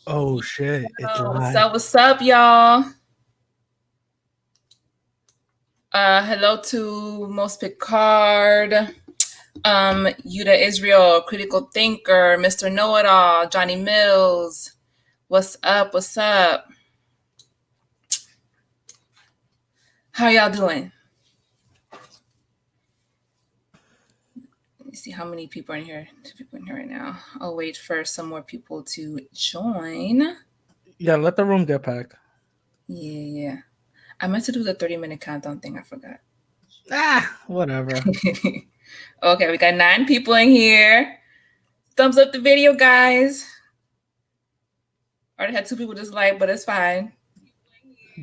Oh shit! It's What's live. up? What's up, y'all? Hello to Most Picard, Yuda Israel, Critical Thinker, Mr. Know It All, Johnny Mills. What's up? What's up? How y'all doing? Let me see how many people are in here. 2 people in here right now. I'll wait for some more people to join. Yeah, let the room get packed. Yeah. I meant to do the 30-minute countdown thing. I forgot. Whatever. Okay, we got 9 people in here. Thumbs up the video, guys. Already had 2 people dislike, but it's fine.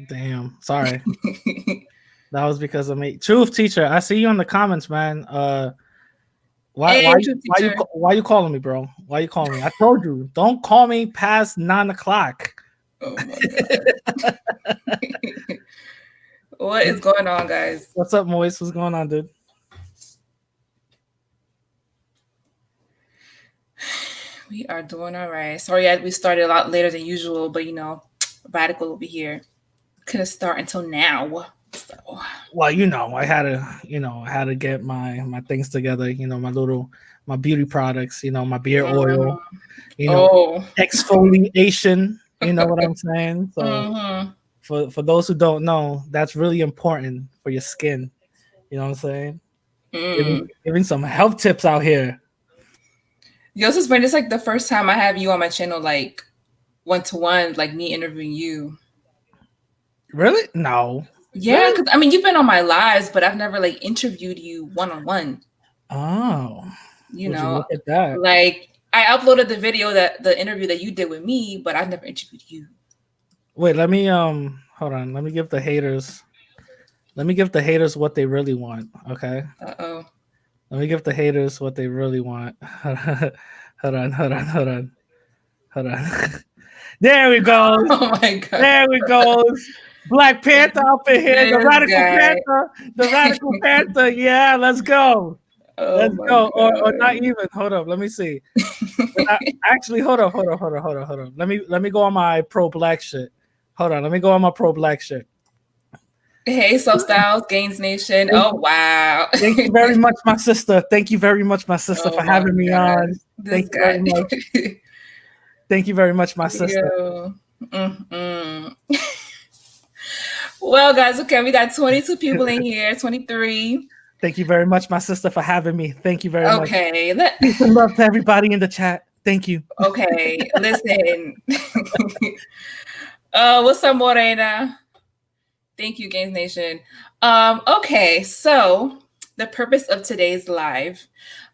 Damn. Sorry. That was because of me. Truth teacher, I see you in the comments, man. Why Hey, why truth why you teacher. why you calling me, bro? Why you calling me? I told you, don't call me past 9 o'clock. Oh my god. What is going on, guys? What's up, Moise? What's going on, dude? We are doing all right. Sorry, we started a lot later than usual, but Radical will be here. Couldn't start until now. So. Well, I had to get my things together. My beauty products. My beard oil. Exfoliation. You know what I'm saying? So for those who don't know, that's really important for your skin. You know what I'm saying? Giving some health tips out here. Yo, this is funny. It's like the first time I have you on my channel, like 1-to-1, like me interviewing you. Really? No. Yeah, because I mean, you've been on my lives, but I've never like interviewed you 1-on-1. Oh, You would you know, look at that? like I uploaded the interview that you did with me, but I've never interviewed you. Wait, let me hold on. Let me give the haters what they really want. Okay. Uh-oh. Let me give the haters what they really want. Hold on. There we go. Oh my god. There we go. Black Panther up in here. The This Radical guy. Panther. The Radical Panther. Yeah, let's go. Oh Let's my go. Or god. not even. Hold up. Let me see. Actually, hold on. Let me go on my pro black shit. Hold on. Let me go on my pro black shit. Hey, Self Styles, Gaines Nation. Oh wow. Thank you very much, my sister. Thank you very much, my sister, for having me on. This guy. Thank you very much, my sister. Well, guys, okay, we got 22 people in here, 23. Thank you very much, my sister, for having me. Thank you very much. Okay. Peace and love to everybody in the chat. Thank you. Okay, listen. What's up, Morena? Thank you, Games Nation. Okay, so the purpose of today's live,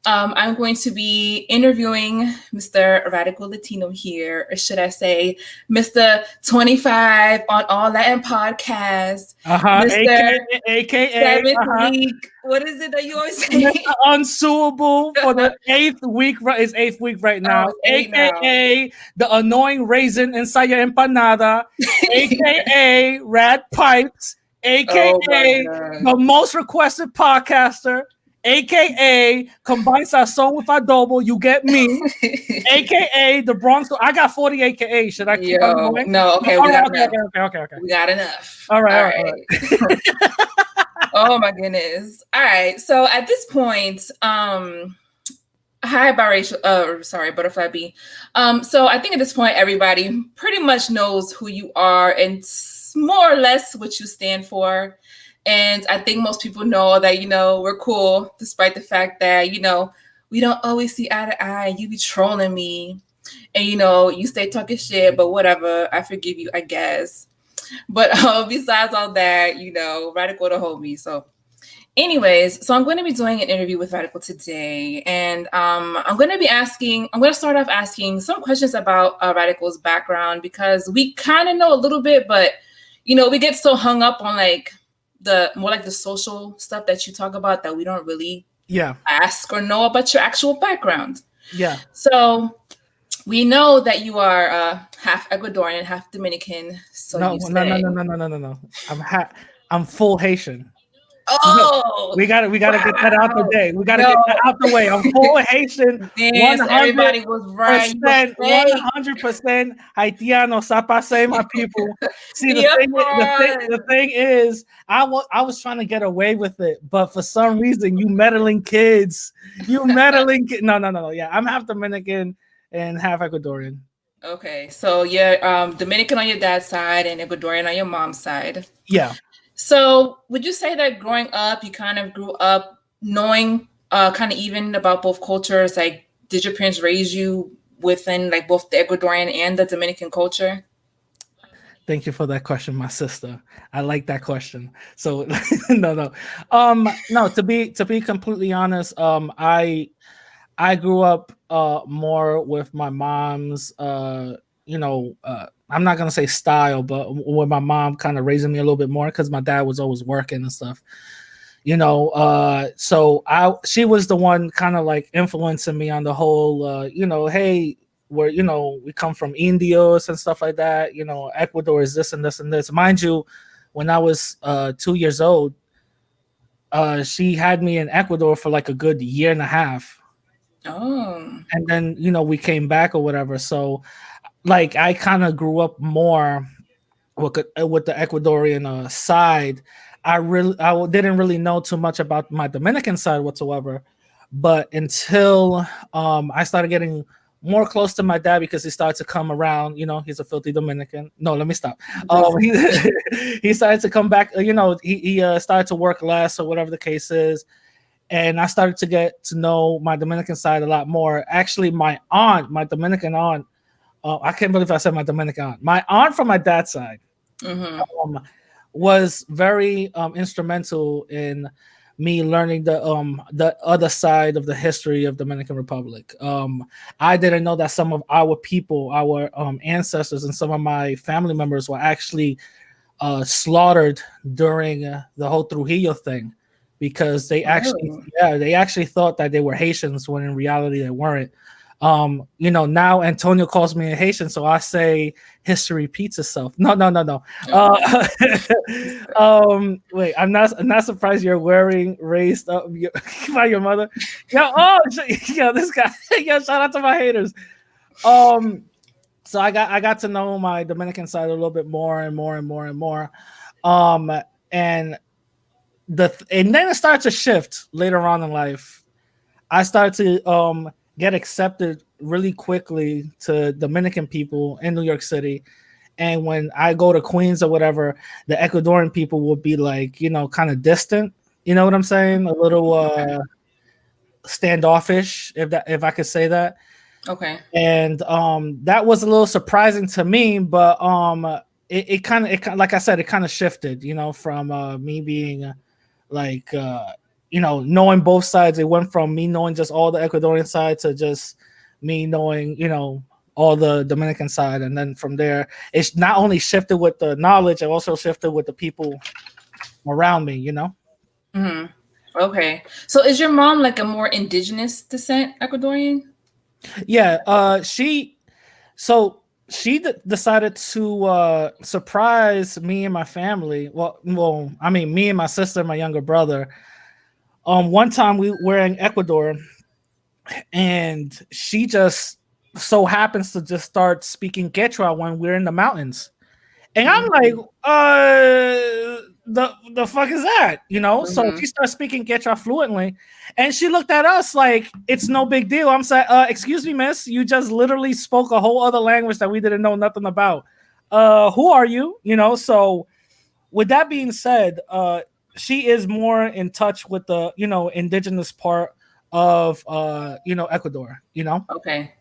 I'm going to be interviewing Mr. Radical Latino here, or should I say, Mr. 25 on All Latin Podcast. Mr. AKA 7th week. What is it that you always say? Mr. Unsuable for the 8th week. It's 8th week right now. AKA the annoying raisin inside your empanada. AKA Rad Pipes. AKA the most requested podcaster. AKA combine sazon with adobo, you get me. AKA the Bronx. I got 40 AKA. Should I keep on going? No, okay, we got enough. Okay. We got enough. All right. Oh my goodness. All right. So at this point, hi biracial sorry, Butterfly B. So I think at this point everybody pretty much knows who you are and more or less what you stand for. And I think most people know that, we're cool, despite the fact that, we don't always see eye to eye. You be trolling me and, you stay talking shit, but whatever. I forgive you, I guess. But besides all that, Radical the homie. So anyways, so I'm going to be doing an interview with Radical today. And I'm going to start off asking some questions about Radical's background, because we kind of know a little bit, but, we get so hung up on the social stuff that you talk about that we don't really ask or know about your actual background. Yeah. So we know that you are half Ecuadorian, half Dominican. So no. I'm full Haitian. Oh, We gotta get that out the wow. day. We gotta Yo, get that out the way. I'm full Haitian, one damn, so hundred everybody was right. You were percent, fake. 100% Haitiano. Sapase, my people. See, Be the upfront. thing is, I was trying to get away with it, but for some reason, you meddling kids, No, no, no, no. Yeah, I'm half Dominican and half Ecuadorian. Okay, so you're Dominican on your dad's side and Ecuadorian on your mom's side. Yeah. So would you say that growing up, you kind of grew up knowing kind of even about both cultures? Like, did your parents raise you within like both the Ecuadorian and the Dominican culture? Thank you for that question, my sister. I like that question. So no, no, no. To be completely honest, I grew up more with my mom's I'm not gonna say style, but with my mom kind of raising me a little bit more because my dad was always working and stuff. So I she was the one kind of like influencing me on the whole hey, we come from Indios and stuff like that. Ecuador is this and this and this. Mind you, when I was 2 years old, she had me in Ecuador for like a good year and a half, Oh, and then we came back or whatever. So like I kind of grew up more with the Ecuadorian side. Didn't really know too much about my Dominican side whatsoever, but until I started getting more close to my dad because he started to come around. He's a filthy Dominican. No, let me stop. He, he started to come back. He started to work less or whatever the case is, and I started to get to know my Dominican side a lot more. Actually, my Dominican aunt. I can't believe I said my Dominican aunt. My aunt from my dad's side mm-hmm. um, was very instrumental in me learning the other side of the history of Dominican Republic. I didn't know that some of our people, our ancestors, and some of my family members were actually slaughtered during the whole Trujillo thing because Oh, they actually thought that they were Haitians when in reality they weren't. Now Antonio calls me a Haitian, so I say history repeats itself. No, no, no, no. okay. Wait, I'm not surprised you're wearing raised up by your mother. Yo, yo, this guy. Yo, shout out to my haters. Um, so I got to know my Dominican side a little bit more and more and more and more. Um, and and then it started to shift later on in life. I started to get accepted really quickly to Dominican people in New York City. And when I go to Queens or whatever, the Ecuadorian people will be like, kind of distant. You know what I'm saying? A little Okay. standoffish, if I could say that. Okay. And that was a little surprising to me, but it kind of like I said, it kind of shifted, from me being like knowing both sides. It went from me knowing just all the Ecuadorian side to just me knowing all the Dominican side, and then from there it's not only shifted with the knowledge, it also shifted with the people around me. Mm-hmm. Okay. So is your mom like a more indigenous descent Ecuadorian? Yeah, she decided to surprise me and my family. Well, I mean, me and my sister and my younger brother. One time we were in Ecuador, and she just so happens to just start speaking Quechua when we're in the mountains. And I'm like, Mm-hmm. the fuck is that? So Mm-hmm. she starts speaking Quechua fluently, and she looked at us like it's no big deal. I'm saying, excuse me, miss, you just literally spoke a whole other language that we didn't know nothing about. Who are you? So with that being said, she is more in touch with the indigenous part of Ecuador. Okay.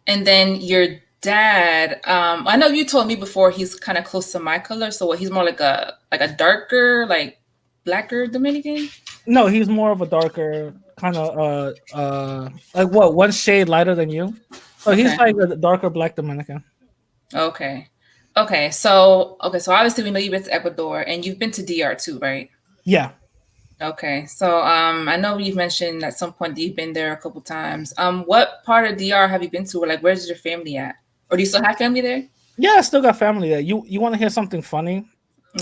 And then your dad, I know you told me before he's kind of close to my color, so what, he's more like a darker, like blacker Dominican? No, he's more of a darker kind of like what, one shade lighter than you. So he's Okay. like a darker black Dominican. Okay. Okay, so obviously we know you've been to Ecuador and you've been to DR too, right? Yeah. Okay. So I know you've mentioned at some point that you've been there a couple times. What part of DR have you been to? Or like where's your family at? Or do you still have family there? Yeah, I still got family there. You want to hear something funny?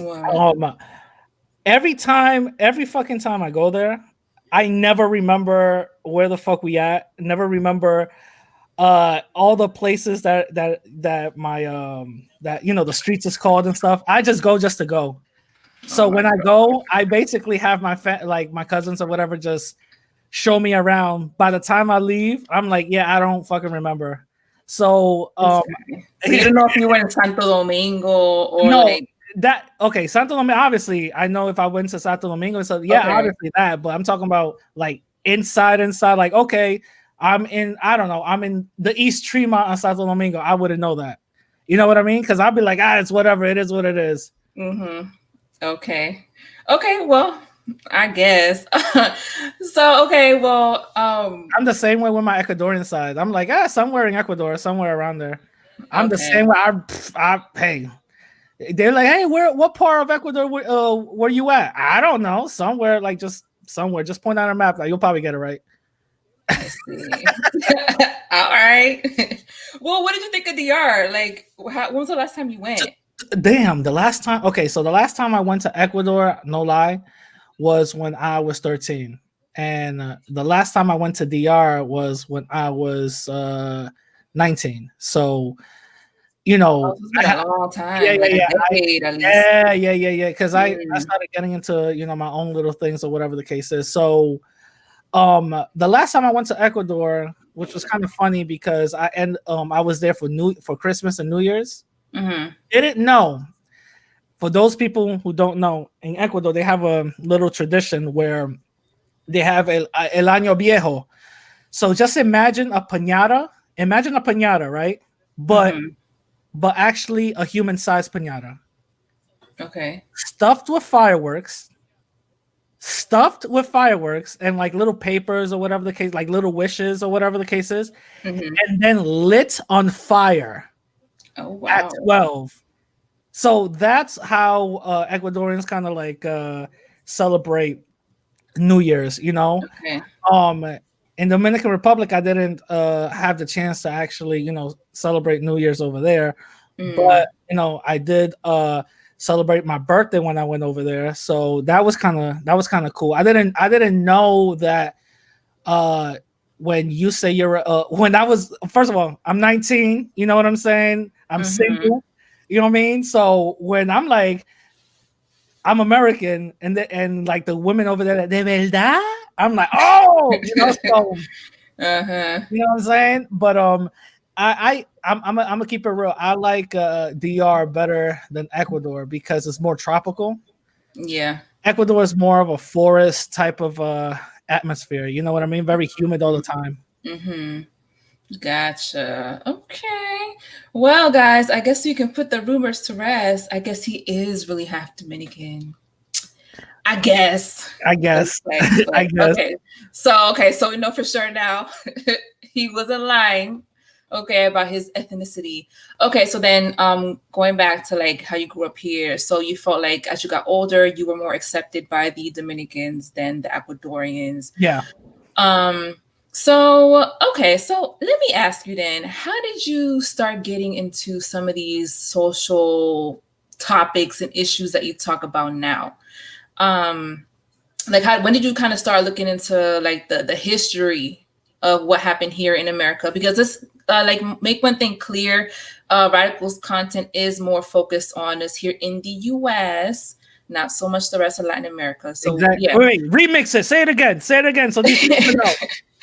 What? Um every fucking time I go there, I never remember where the fuck we at. Never remember all the places that my that the streets is called and stuff. I just go just to go. Oh So my when I god. go, I basically have like my cousins or whatever just show me around. By the time I leave, I'm like, yeah, I don't fucking remember. So It's funny. So you don't know if you were in Santo Domingo or no, like that okay, Santo Domingo. Obviously, I know if I went to Santo Domingo, so yeah, okay. obviously that. But I'm talking about like inside. Like okay, I'm in. I don't know. I'm in the East Tremont on Santo Domingo. I wouldn't know that. You know what I mean? Because I'd be like, it's whatever. It is what it is. Mm-hmm. Okay. Okay. Well, I guess. So okay. Well. I'm the same way with my Ecuadorian side. I'm like, somewhere in Ecuador, somewhere around there. I'm the Okay. same way. Hey, they're like, hey, what part of Ecuador were you at? I don't know. Somewhere, like just somewhere. Just point out a map. Like you'll probably get it right. I see. All right. Well, what did you think of DR? Like, when was the last time you went? Damn, the last time. Okay, so the last time I went to Ecuador, no lie, was when I was 13, and the last time I went to DR was when I was 19. So Oh, it's been a long yeah, time, yeah, like a yeah, decade at least. yeah. Because I Mm. started getting into my own little things or whatever the case is. So the last time I went to Ecuador, which was kind of funny because I was there for Christmas and New Year's. Mm-hmm. Didn't know. For those people who don't know, in Ecuador they have a little tradition where they have el año viejo. So just imagine a piñata. Imagine a piñata, right? But Mm-hmm. actually a human-sized piñata, Okay. stuffed with fireworks and like little papers or whatever the case, like little wishes or whatever the case is, Mm-hmm. and then lit on fire Oh at wow. 12. So that's how Ecuadorians kind of like celebrate New Year's, Okay. In Dominican Republic, I didn't have the chance to actually, celebrate New Year's over there, but Mm. I did celebrate my birthday when I went over there. So that was kind of cool. I didn't know that when you say you're when I was, first of all, I'm 19, you know what I'm saying? I'm Mm-hmm. single, you know what I mean? So when I'm like I'm American and like the women over there, de verdad, I'm like, oh, so Uh-huh. you know what I'm saying? But I'm gonna keep it real. I like DR better than Ecuador because it's more tropical. Yeah. Ecuador is more of a forest type of atmosphere. You know what I mean? Very humid all the time. Mm-hmm. Gotcha. Okay. Well, guys, I guess you can put the rumors to rest. I guess he is really half Dominican. I guess. I guess. I But guess. so we know for sure now he wasn't lying. Okay, about his ethnicity. Okay, so then going back to like how you grew up here, so you felt like as you got older, you were more accepted by the Dominicans than the Ecuadorians. Yeah. So okay, so let me ask you then, how did you start getting into some of these social topics and issues that you talk about now? Like when did you kind of start looking into like the history of what happened here in America? Because this like make one thing clear, Radical's content is more focused on us here in the US, not so much the rest of Latin America. So Exactly. yeah. Wait, remix it. Say it again. So these people know.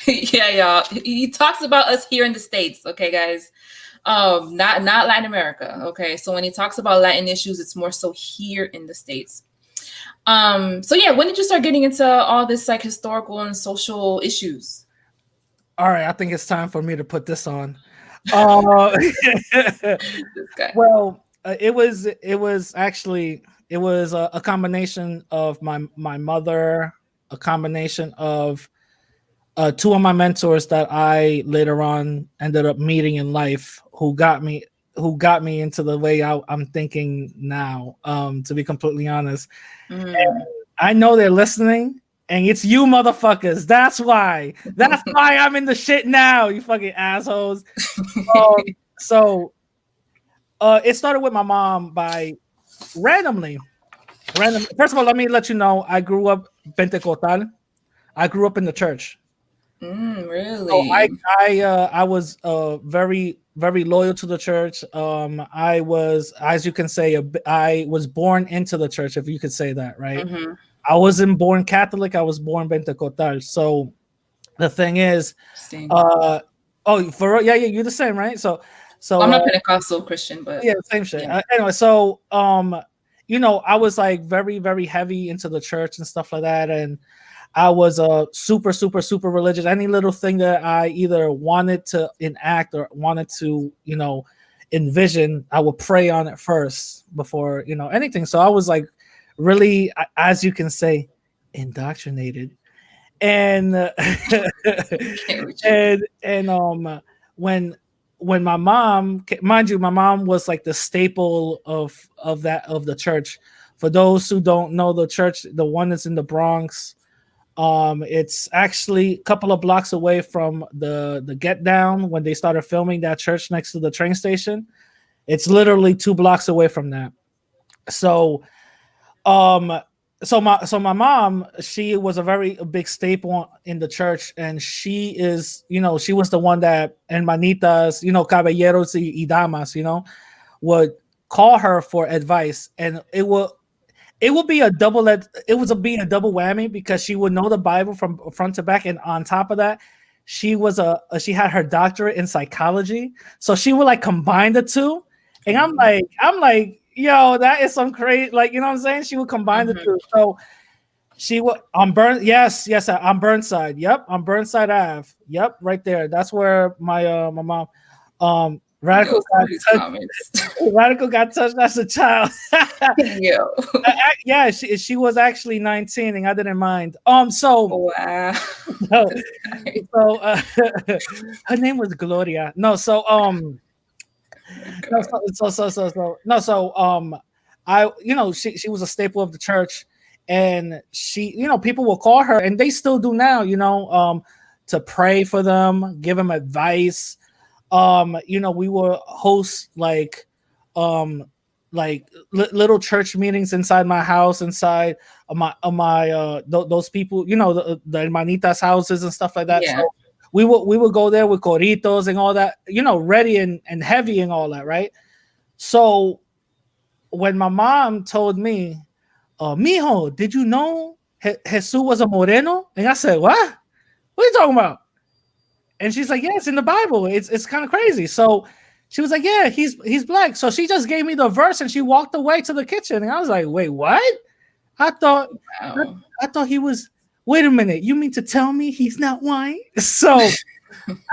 Yeah, y'all. He talks about us here in the States, okay, guys. Not Latin America. Okay. So when he talks about Latin issues, it's more so here in the States. So yeah, when did you start getting into all this like historical and social issues? All right, I think it's time for me to put this on. Uh, This guy. well, it was actually a combination of my mother, a combination of two of my mentors that I later on ended up meeting in life, who got me into the way I'm thinking now. To be completely honest, Mm. I know they're listening, and it's you motherfuckers. That's why. That's why I'm in the shit now, you fucking assholes. So it started with my mom by randomly. Random. First of all, let me let you know. I grew up Pentecostal. I grew up in the church. So Really? I was very very loyal to the church. I was, as you can say, I was born into the church, if you could say that, right? Mm-hmm. I wasn't born Catholic. I was born Pentecostal. So the thing is, Interesting. uh, oh, for real? Yeah, yeah, you're the same, right? So, Well, so I'm not Pentecostal Christian, but yeah, same shit. yeah. Anyway, so I was like very very heavy into the church and stuff like that, and I was a super, super, super religious. Any little thing that I either wanted to enact or wanted to, envision, I would pray on it first before, anything. So I was like really, as you can say, indoctrinated. And Can't with you. and when my mom, mind you, my mom was like the staple of the church. For those who don't know the church, the one that's in the Bronx, it's actually a couple of blocks away from the Get Down when they started filming that church next to the train station. It's literally 2 blocks away from that. So, um, so my mom, she was a big staple in the church, and she is, she was the one that hermanitas, caballeros y damas, would call her for advice, and it would be a it was being a double whammy because she would know the Bible from front to back, and on top of that, she had her doctorate in psychology, so she would like combine the two, and I'm like, yo, that is some crazy, like, you know what I'm saying? She would combine the Mm-hmm. two. So she would on yes, on Burnside. Yep, on Burnside Ave. Yep, right there. That's where my mom Yo, radical some got of these touched. comments. Radical got touched as a child. Yo. Yeah, she was actually 19, and I didn't mind. Wow. So, This guy. so her name was Gloria. No, so Oh my no, God. no, so I, she was a staple of the church, and she, people will call her, and they still do now, to pray for them, give them advice. We will host um little church meetings inside my house, inside of those people, the hermanitas houses and stuff like that. Yeah. So we would go there with coritos and all that, ready and heavy and all that, right? So when my mom told me, mijo, did you know Jesus was a moreno? And I said, what are you talking about? And she's like, yeah, it's in the Bible. It's kind of crazy. So she was like, yeah, he's black. So she just gave me the verse, and she walked away to the kitchen. And I was like, wait, what? I thought I, Wow. I thought he was. Wait a minute, you mean to tell me he's not white? So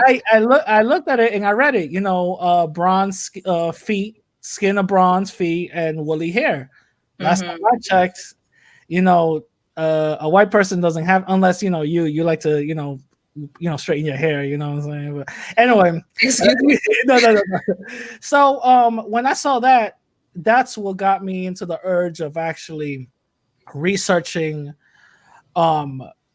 I looked at it and I read it. Bronze feet, skin of bronze feet, and woolly hair. Last time Mm-hmm. I checked, a white person doesn't have, unless you like to straighten your hair. You know what I'm saying? But anyway, Excuse me. no. So when I saw that, that's what got me into the urge of actually researching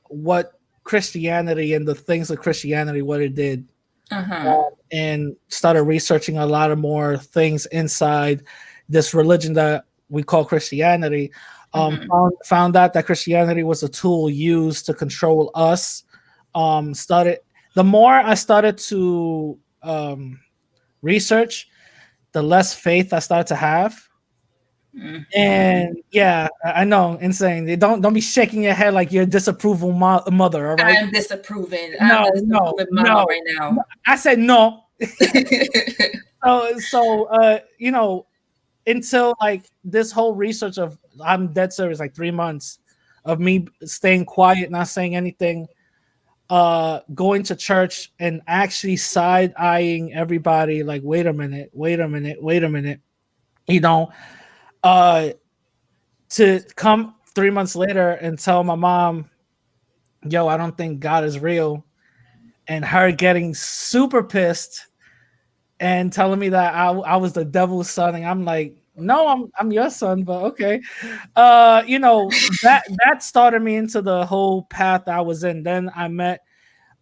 what Christianity and the things of Christianity, what it did, Uh-huh. and started researching a lot of more things inside this religion that we call Christianity. Mm-hmm. Found out that Christianity was a tool used to control us. Started The more I started to research, the less faith I started to have. Mm-hmm. And yeah, I know, insane. Don't be shaking your head like you're a disapproval mother. All right? I'm disapproving. I'm No, the no, disapproving mama no. right now. I said no. Until like this whole research of, I'm dead serious, like 3 months of me staying quiet, not saying anything, going to church and actually side eyeing everybody, like, wait a minute, you know, uh, to come 3 months later and tell my mom, yo, I don't think God is real, and her getting super pissed and telling me that I was the devil's son, and I'm like, no, I'm your son, but okay. That started me into the whole path I was in. Then I met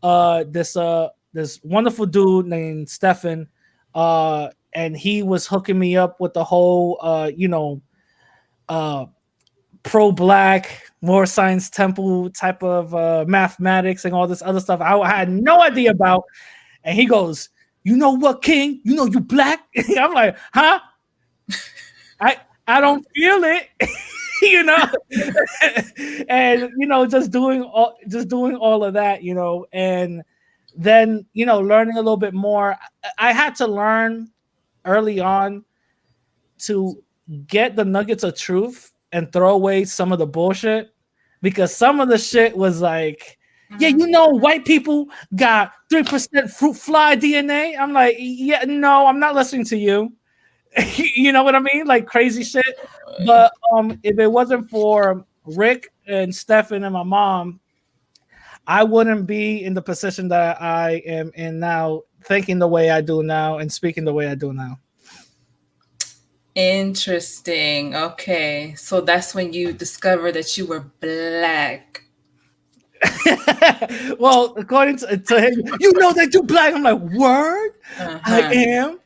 this wonderful dude named Stefan, and he was hooking me up with the whole uh pro-black, more science temple type of mathematics and all this other stuff I had no idea about. And he goes, "You know what, King? You know you black?" I'm like, "Huh? I I don't feel it." you know and just doing all of that, and then learning a little bit more. I had to learn early on to get the nuggets of truth and throw away some of the bullshit, because some of the shit was like, yeah, white people got 3% fruit fly DNA. I'm like, yeah, no, I'm not listening to you. You know what I mean? Like crazy shit. But if it wasn't for Rick and Stefan and my mom, I wouldn't be in the position that I am in now, thinking the way I do now and speaking the way I do now. Interesting. Okay. So that's when you discovered that you were black. Well, according to him, that you black. I'm like, word? I am.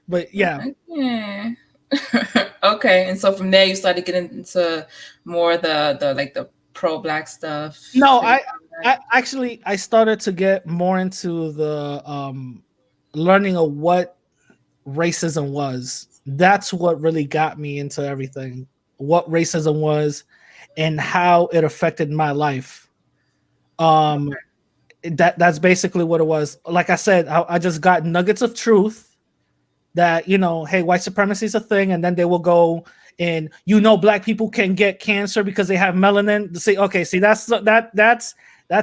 But yeah. Okay. Okay. And so from there you started getting into more the pro-black stuff. No, I actually I started to get more into the learning of what racism was. That's what really got me into everything. What racism was and how it affected my life. That's basically what it was. Like I said, I just got nuggets of truth that, hey, white supremacy is a thing, and then they will go and black people can get cancer because they have melanin. To say, okay, see, that's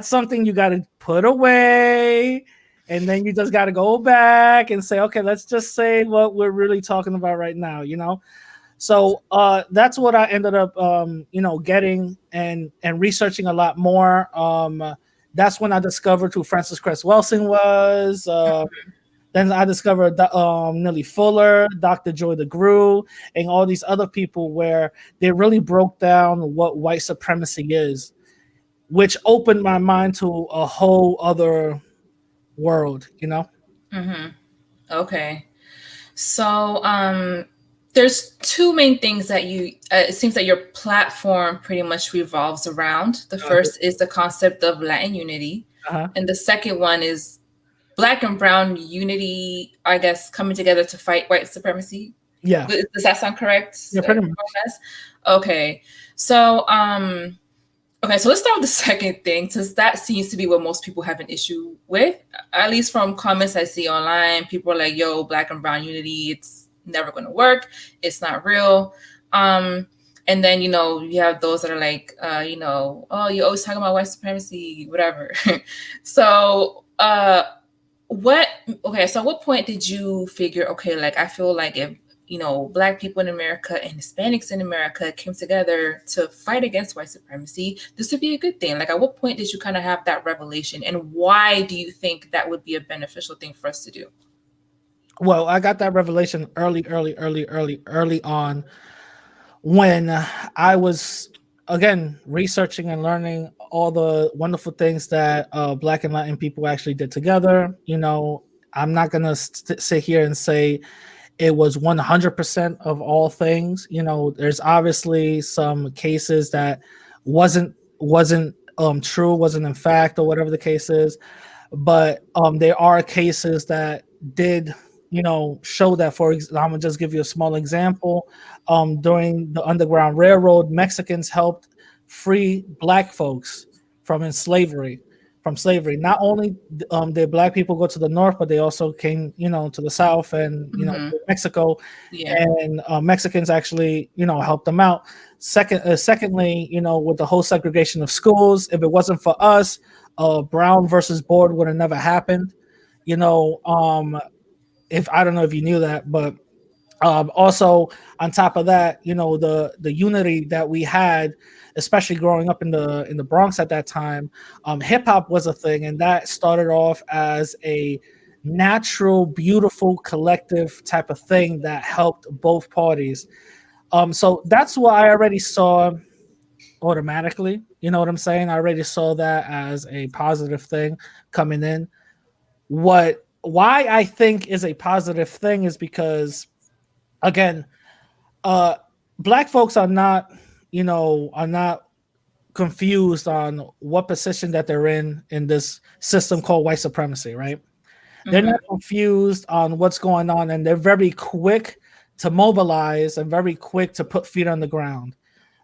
something you got to put away, and then you just got to go back and say, okay, let's just say what we're really talking about right now, So that's what I ended up, getting and researching a lot more. That's when I discovered who Frances Cress Welsing was. Then I discovered Nellie Fuller, Dr. Joy DeGruy, and all these other people where they really broke down what white supremacy is, which opened my mind to a whole other world, Mm-hmm. Okay. So there's two main things that it seems that your platform pretty much revolves around. The first is the concept of Latin unity. And the second one is Black and brown unity, I guess, coming together to fight white supremacy. Yeah. Does that sound correct? Yeah, pretty much. Okay. So, so let's start with the second thing, since that seems to be what most people have an issue with. At least from comments I see online, people are like, yo, Black and brown unity, it's never going to work. It's not real. And then, you have those that are like, oh, you're always talking about white supremacy, whatever. So, so at what point did you figure, okay, like I feel like if Black people in America and Hispanics in America came together to fight against white supremacy, this would be a good thing? Like, at what point did you kind of have that revelation, and why do you think that would be a beneficial thing for us to do? Well, I got that revelation early on, when I was, again, researching and learning all the wonderful things that Black and Latin people actually did together. I'm not going to sit here and say it was 100% of all things. There's obviously some cases that wasn't true, wasn't in fact, or whatever the case is. But there are cases that did show that. For example, I'm gonna just give you a small example. During the Underground Railroad, Mexicans helped free Black folks from slavery. Not only did Black people go to the north, but they also came, to the south and Mexico, and Mexicans actually, helped them out. Secondly, with the whole segregation of schools, if it wasn't for us, Brown versus Board would have never happened. If I don't know if you knew that, but also on top of that, the unity that we had, especially growing up in the Bronx at that time, hip hop was a thing, and that started off as a natural, beautiful, collective type of thing that helped both parties. So that's what I already saw automatically. You know what I'm saying? I already saw that as a positive thing coming in. Why I think is a positive thing is because, again, Black folks are not are not confused on what position that they're in this system called white supremacy, right? They're Mm-hmm. not confused on what's going on, and they're very quick to mobilize and very quick to put feet on the ground.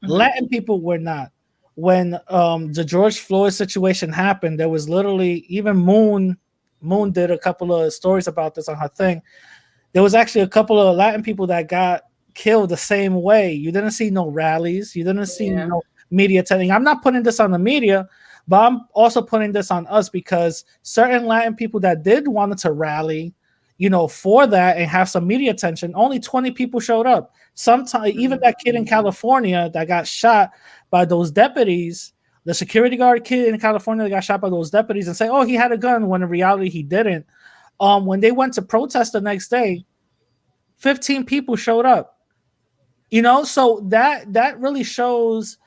Mm-hmm. Latin people were not. When the George Floyd situation happened, there was literally even Moon did a couple of stories about this on her thing. There was actually a couple of Latin people that got killed the same way. You didn't see no rallies. You didn't see Yeah. no media telling. I'm not putting this on the media, but I'm also putting this on us because certain Latin people that did wanted to rally, for that and have some media attention, only 20 people showed up. Sometimes even that kid in California that got shot by those deputies, the security guard kid in California that got shot by those deputies and say, oh, he had a gun when in reality he didn't. When they went to protest the next day, 15 people showed up. So that really shows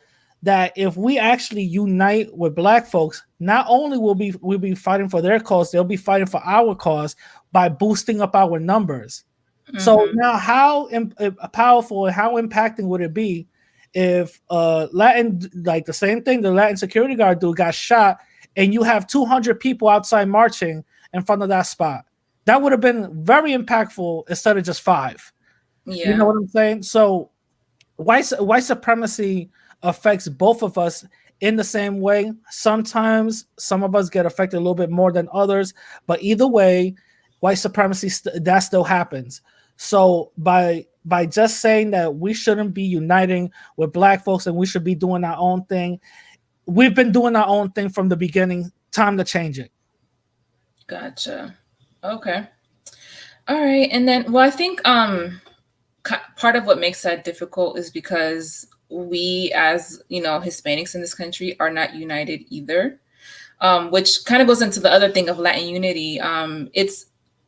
that if we actually unite with black folks, not only we'll be fighting for their cause, they'll be fighting for our cause by boosting up our numbers. So Mm-hmm. now, how powerful and how impacting would it be if Latin, like the same thing the Latin security guard dude got shot, and you have 200 people outside marching in front of that spot? That would have been very impactful instead of just five. You know Yeah. what I'm saying? So white supremacy affects both of us in the same way. Sometimes some of us get affected a little bit more than others, but either way, white supremacy that still happens. So by just saying that we shouldn't be uniting with black folks and we should be doing our own thing, we've been doing our own thing from the beginning. Time to change it. Gotcha. Okay. All right. And then, well, I think part of what makes that difficult is because we, as Hispanics in this country, are not united either. Which kind of goes into the other thing of Latin unity.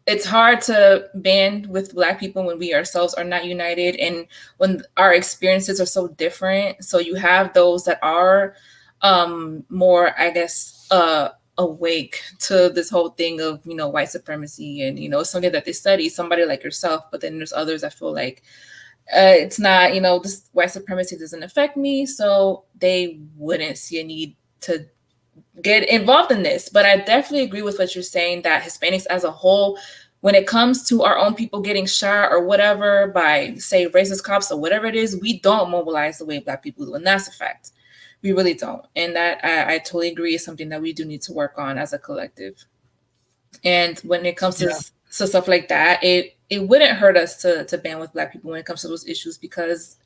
It's hard to band with Black people when we ourselves are not united, and when our experiences are so different. So you have those that are more, I guess, awake to this whole thing of white supremacy, and something that they study. Somebody like yourself, but then there's others that feel like it's not. This white supremacy doesn't affect me, so they wouldn't see a need to get involved in this. But I definitely agree with what you're saying, that Hispanics as a whole, when it comes to our own people getting shot or whatever by, say, racist cops or whatever it is, we don't mobilize the way Black people do. And that's a fact. We really don't. And that I totally agree is something that we do need to work on as a collective. And when it comes to, Yeah. to stuff like that, it wouldn't hurt us to band with Black people when it comes to those issues, because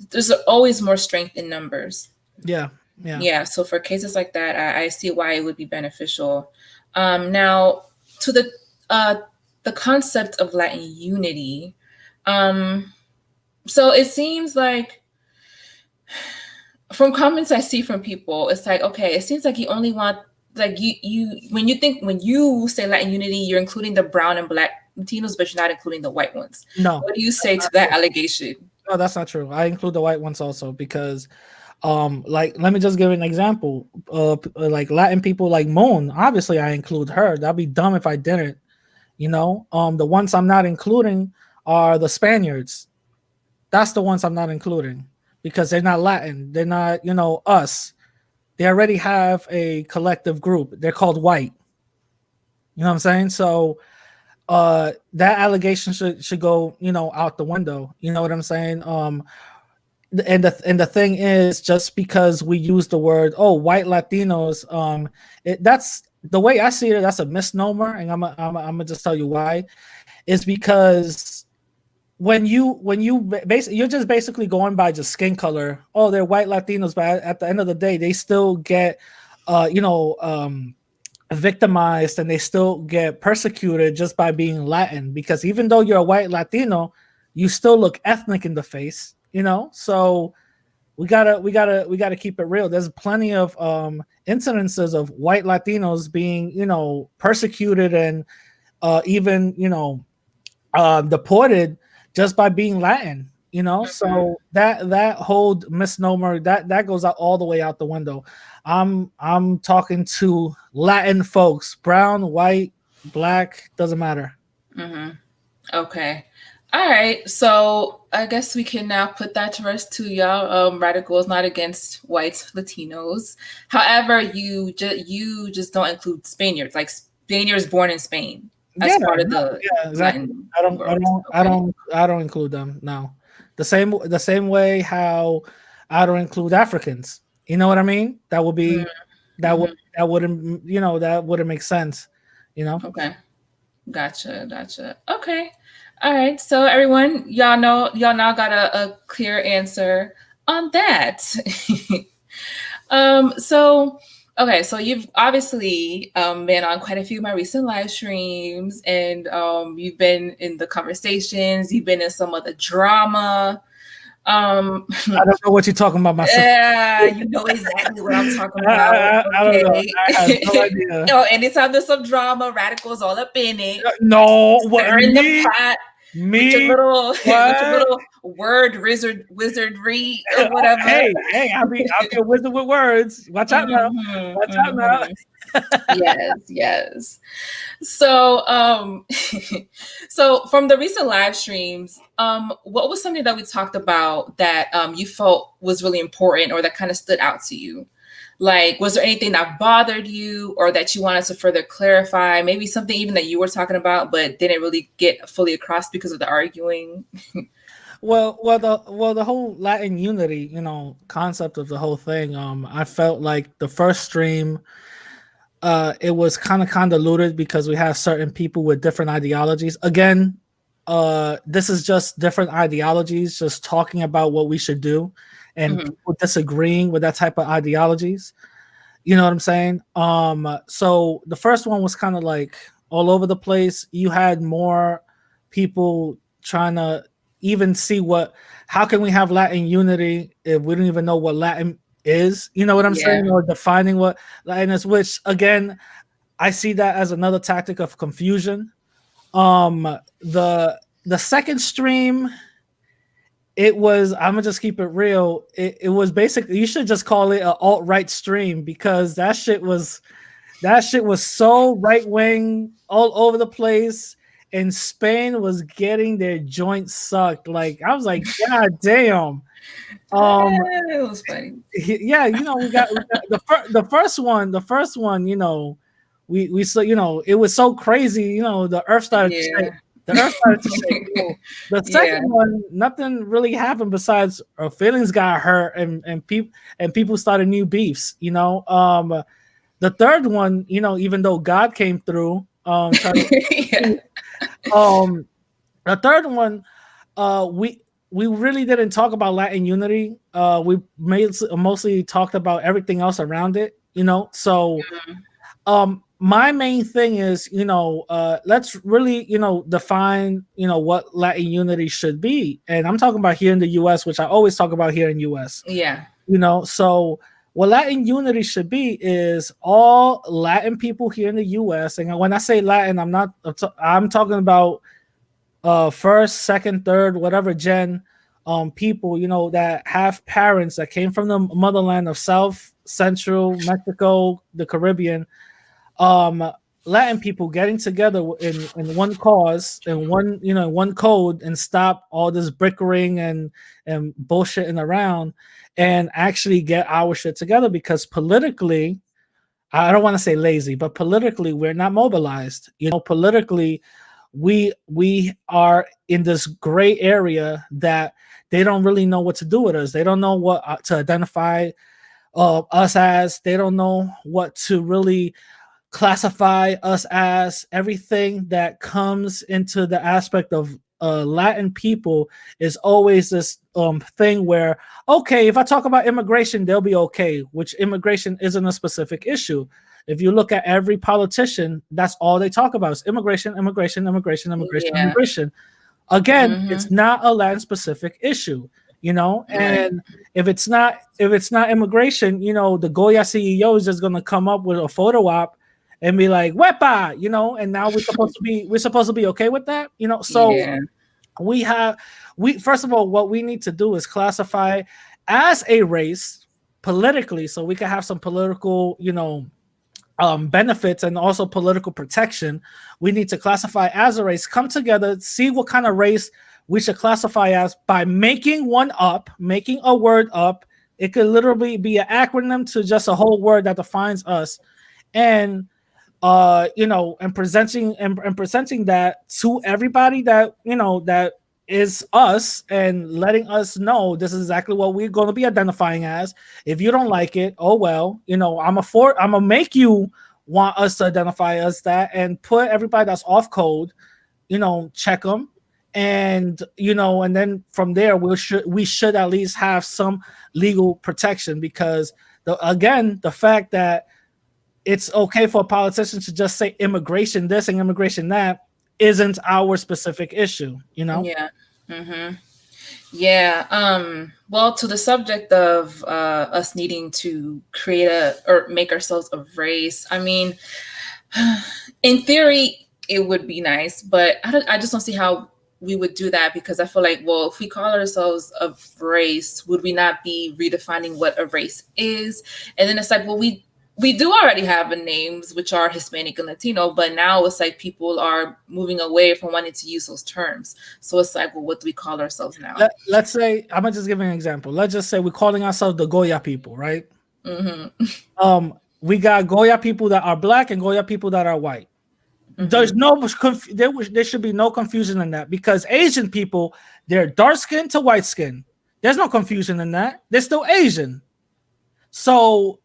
there's always more strength in numbers. Yeah. Yeah. Yeah, so for cases like that, I see why it would be beneficial. Now, to the concept of Latin unity, so it seems like from comments I see from people, it's like, okay, it seems like you only want, like, you when you say Latin unity, you're including the brown and Black Latinos, but you're not including the white ones. No, What do you say to that allegation? no, that's not true. I include the white ones also because like let me just give an example. Like Latin people like Moon, obviously I include her. That'd be dumb if I didn't. The ones I'm not including are the Spaniards. That's the ones I'm not including because they're not Latin. They're not, us. They already have a collective group. They're called white. You know what I'm saying? So that allegation should go, out the window. You know what I'm saying? And the thing is, just because we use the word white Latinos, that's the way I see it. That's a misnomer, and I'm gonna just tell you why. It's because when you basically, you're just basically going by just skin color. Oh, they're white Latinos, but at the end of the day, they still get victimized, and they still get persecuted just by being Latin, because even though you're a white Latino, you still look ethnic in the face. So we gotta keep it real. There's plenty of incidences of white Latinos being persecuted and even deported just by being Latin. So that whole misnomer that goes out all the way out the window. I'm talking to Latin folks, brown, white, black, doesn't matter. Mm-hmm. Okay. All right, so I guess we can now put that to rest too, y'all. Radical is not against white Latinos. However, you just don't include Spaniards, like Spaniards born in Spain, Yeah, as part of no, the yeah, exactly. Latin I don't, I world. don't, I Okay. don't, I don't include them. No, the same way how I don't include Africans. You know what I mean? That would be that would Mm-hmm. that wouldn't that wouldn't make sense. You know. Okay. Gotcha. Gotcha. Okay. All right. So everyone, y'all now got a clear answer on that. So okay, so you've obviously been on quite a few of my recent live streams, and you've been in the conversations, you've been in some of the drama. Um, I don't know what you're talking about, my sister. yeah, you know exactly what I'm talking I, about. I don't know. Okay. I have no idea. Oh, anytime there's some drama, radicals all up in it, No, what stirring the me? pot with your Me? little with your What? little wizardry or whatever. Hey, I'll be a wizard with words. Watch out now. Mhm, Watch out mhm. Yes, yes. So, so from the recent live streams, what was something that we talked about that you felt was really important or that kind of stood out to you? Like, was there anything that bothered you or that you wanted to further clarify? Maybe something even that you were talking about but didn't really get fully across because of the arguing. Well, the whole Latin unity, concept of the whole thing. I felt like the first stream, it was kind of convoluted because we have certain people with different ideologies. Again, this is just different ideologies, just talking about what we should do, and Mhm. people disagreeing with that type of ideologies. You know what I'm saying? So the first one was kind of like all over the place. You had more people trying to even see how can we have Latin unity if we don't even know what Latin is? You know what I'm Yeah. saying? Or defining what Latin is, which again, I see that as another tactic of confusion. The second stream, it was, I'm gonna just keep it real. It was basically, you should just call it an alt-right stream because that shit was so right wing all over the place. And Spain was getting their joint sucked. Like I was like, God damn. Um, It was funny. yeah, we got the first one, we saw, it was so crazy, the earth started to shake. Yeah. The earth started to shake. The Yeah. second one, nothing really happened besides our feelings got hurt and people started new beefs. The third one, even though God came through, trying Yeah. to, um, the third one, we really didn't talk about Latin unity. We mostly talked about everything else around it. So my main thing is, let's really, define, what Latin unity should be. And I'm talking about here in the US, which I always talk about here in US. Yeah. So what Latin unity should be is all Latin people here in the US. And when I say Latin, I'm talking about first, second, third, whatever gen people, that have parents that came from the motherland of South Central Mexico, the Caribbean, um Latin people getting together in one cause and one code, and stop all this bickering and bullshitting around, and actually get our shit together. Because politically, I don't want to say lazy, but politically we're not mobilized. Politically we are in this gray area that they don't really know what to do with us. They don't know what to identify us as. They don't know what to really classify us as. Everything that comes into the aspect of Latin people is always this thing where, okay, if I talk about immigration, they'll be okay, which immigration isn't a specific issue. If you look at every politician, that's all they talk about is immigration, immigration, immigration, immigration, Yeah. immigration. Again, it's Mm-hmm. not a land specific issue, Right. and if it's not immigration, the Goya CEO is just gonna come up with a photo op and be like, "Wepa," and now we're supposed to be okay with that, So Yeah. we first of all, what we need to do is classify as a race politically, so we can have some political, benefits and also political protection. We need to classify as a race, come together, see what kind of race we should classify as by making one up, making a word up. It could literally be an acronym to just a whole word that defines us. And and presenting that to everybody that that is us, and letting us know this is exactly what we're going to be identifying as. If you don't like it, oh well, I'm gonna make you want us to identify as that, and put everybody that's off code, check them. And and then from there we should at least have some legal protection, because the fact that it's okay for a politician to just say immigration this and immigration that isn't our specific issue. Yeah. Mm-hmm. Yeah. Well, to the subject of us needing to create or make ourselves a race, I mean, in theory, it would be nice, but I just don't see how we would do that, because I feel like, well, if we call ourselves a race, would we not be redefining what a race is? And then it's like, well, we do already have a names, which are Hispanic and Latino, but now it's like people are moving away from wanting to use those terms. So it's like, well, what do we call ourselves now? Let's say, I'm gonna just give an example. Let's just say we're calling ourselves the Goya people, right? Mm-hmm. We got Goya people that are black and Goya people that are white. Mm-hmm. There should be no confusion in that, because Asian people, they're dark skin to white skin. There's no confusion in that. They're still Asian. So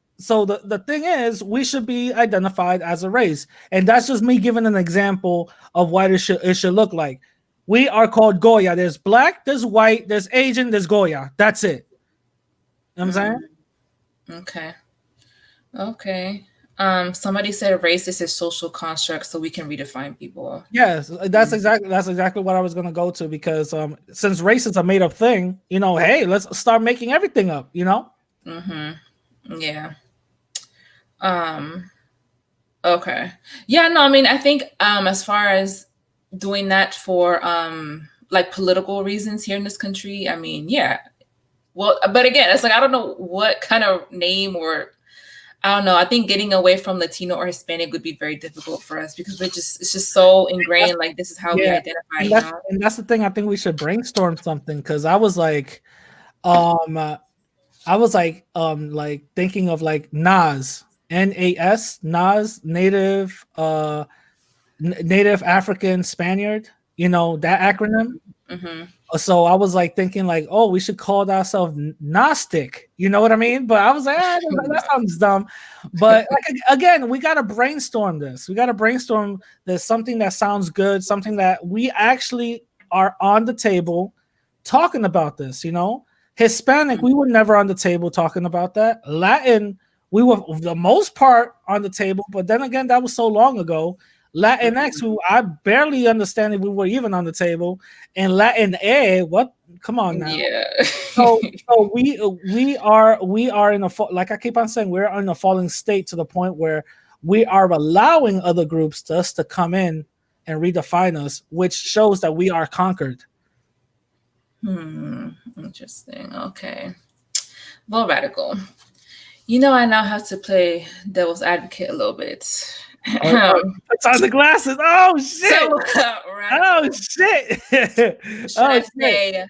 the thing is, we should be identified as a race, and that's just me giving an example of what it should look like. We are called Goya. There's black, there's white, there's Asian, there's Goya. That's it. You know what I'm saying? Okay. Somebody said race is a social construct, so we can redefine people. Yes, that's exactly what I was gonna go to, because since race is a made up thing, hey, let's start making everything up. Mm-hmm. Yeah. Okay. Yeah, no, I mean, I think as far as doing that for like political reasons here in this country, I mean, yeah. Well, but again, it's like, I don't know what kind of name, or I don't know. I think getting away from Latino or Hispanic would be very difficult for us, because it's just so ingrained. Like, this is how we identify. And that's the thing. I think we should brainstorm something, because I was like thinking of like NAS, NAS, Native African Spaniard. That acronym. Mm-hmm. So I was like thinking like, oh, we should call ourselves Gnostic. You know what I mean? But I was like, that sounds dumb. But again, we got to brainstorm this. We got to brainstorm this, something that sounds good, something that we actually are on the table talking about this. Hispanic, we were never on the table talking about that. Latin, we were for the most part on the table, but then again, that was so long ago. Latinx, who I barely understand if we were even on the table, and Latin A, what? Come on now. Yeah. so we are in a, like I keep on saying, we're in a falling state, to the point where we are allowing other groups to come in and redefine us, which shows that we are conquered. Interesting. Okay. Well, Radical, I now have to play devil's advocate a little bit. It's on the glasses. Oh shit! Oh shit! I say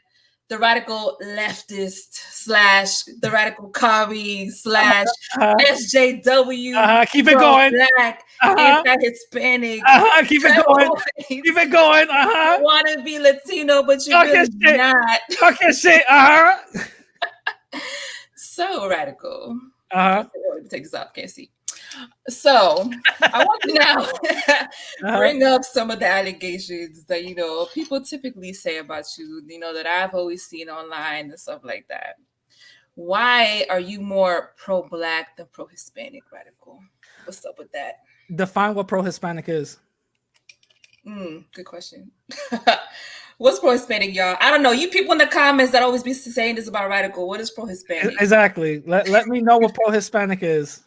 the radical leftist / the radical Kari / SJW? Keep it going. Black, anti-Hispanic. Keep it going. Keep it going. You want to be Latino, but you're really not. Okay, shit. So Radical. Take this off. Can't see. So I want to now bring up some of the allegations that people typically say about you, that I've always seen online and stuff like that. Why are you more pro-Black than pro-Hispanic, Radical? What's up with that? Define what pro-Hispanic is. Good question. What's pro-Hispanic, y'all? I don't know. You people in the comments that always be saying this about Radical. What is pro-Hispanic? Exactly. Let me know what pro-Hispanic is.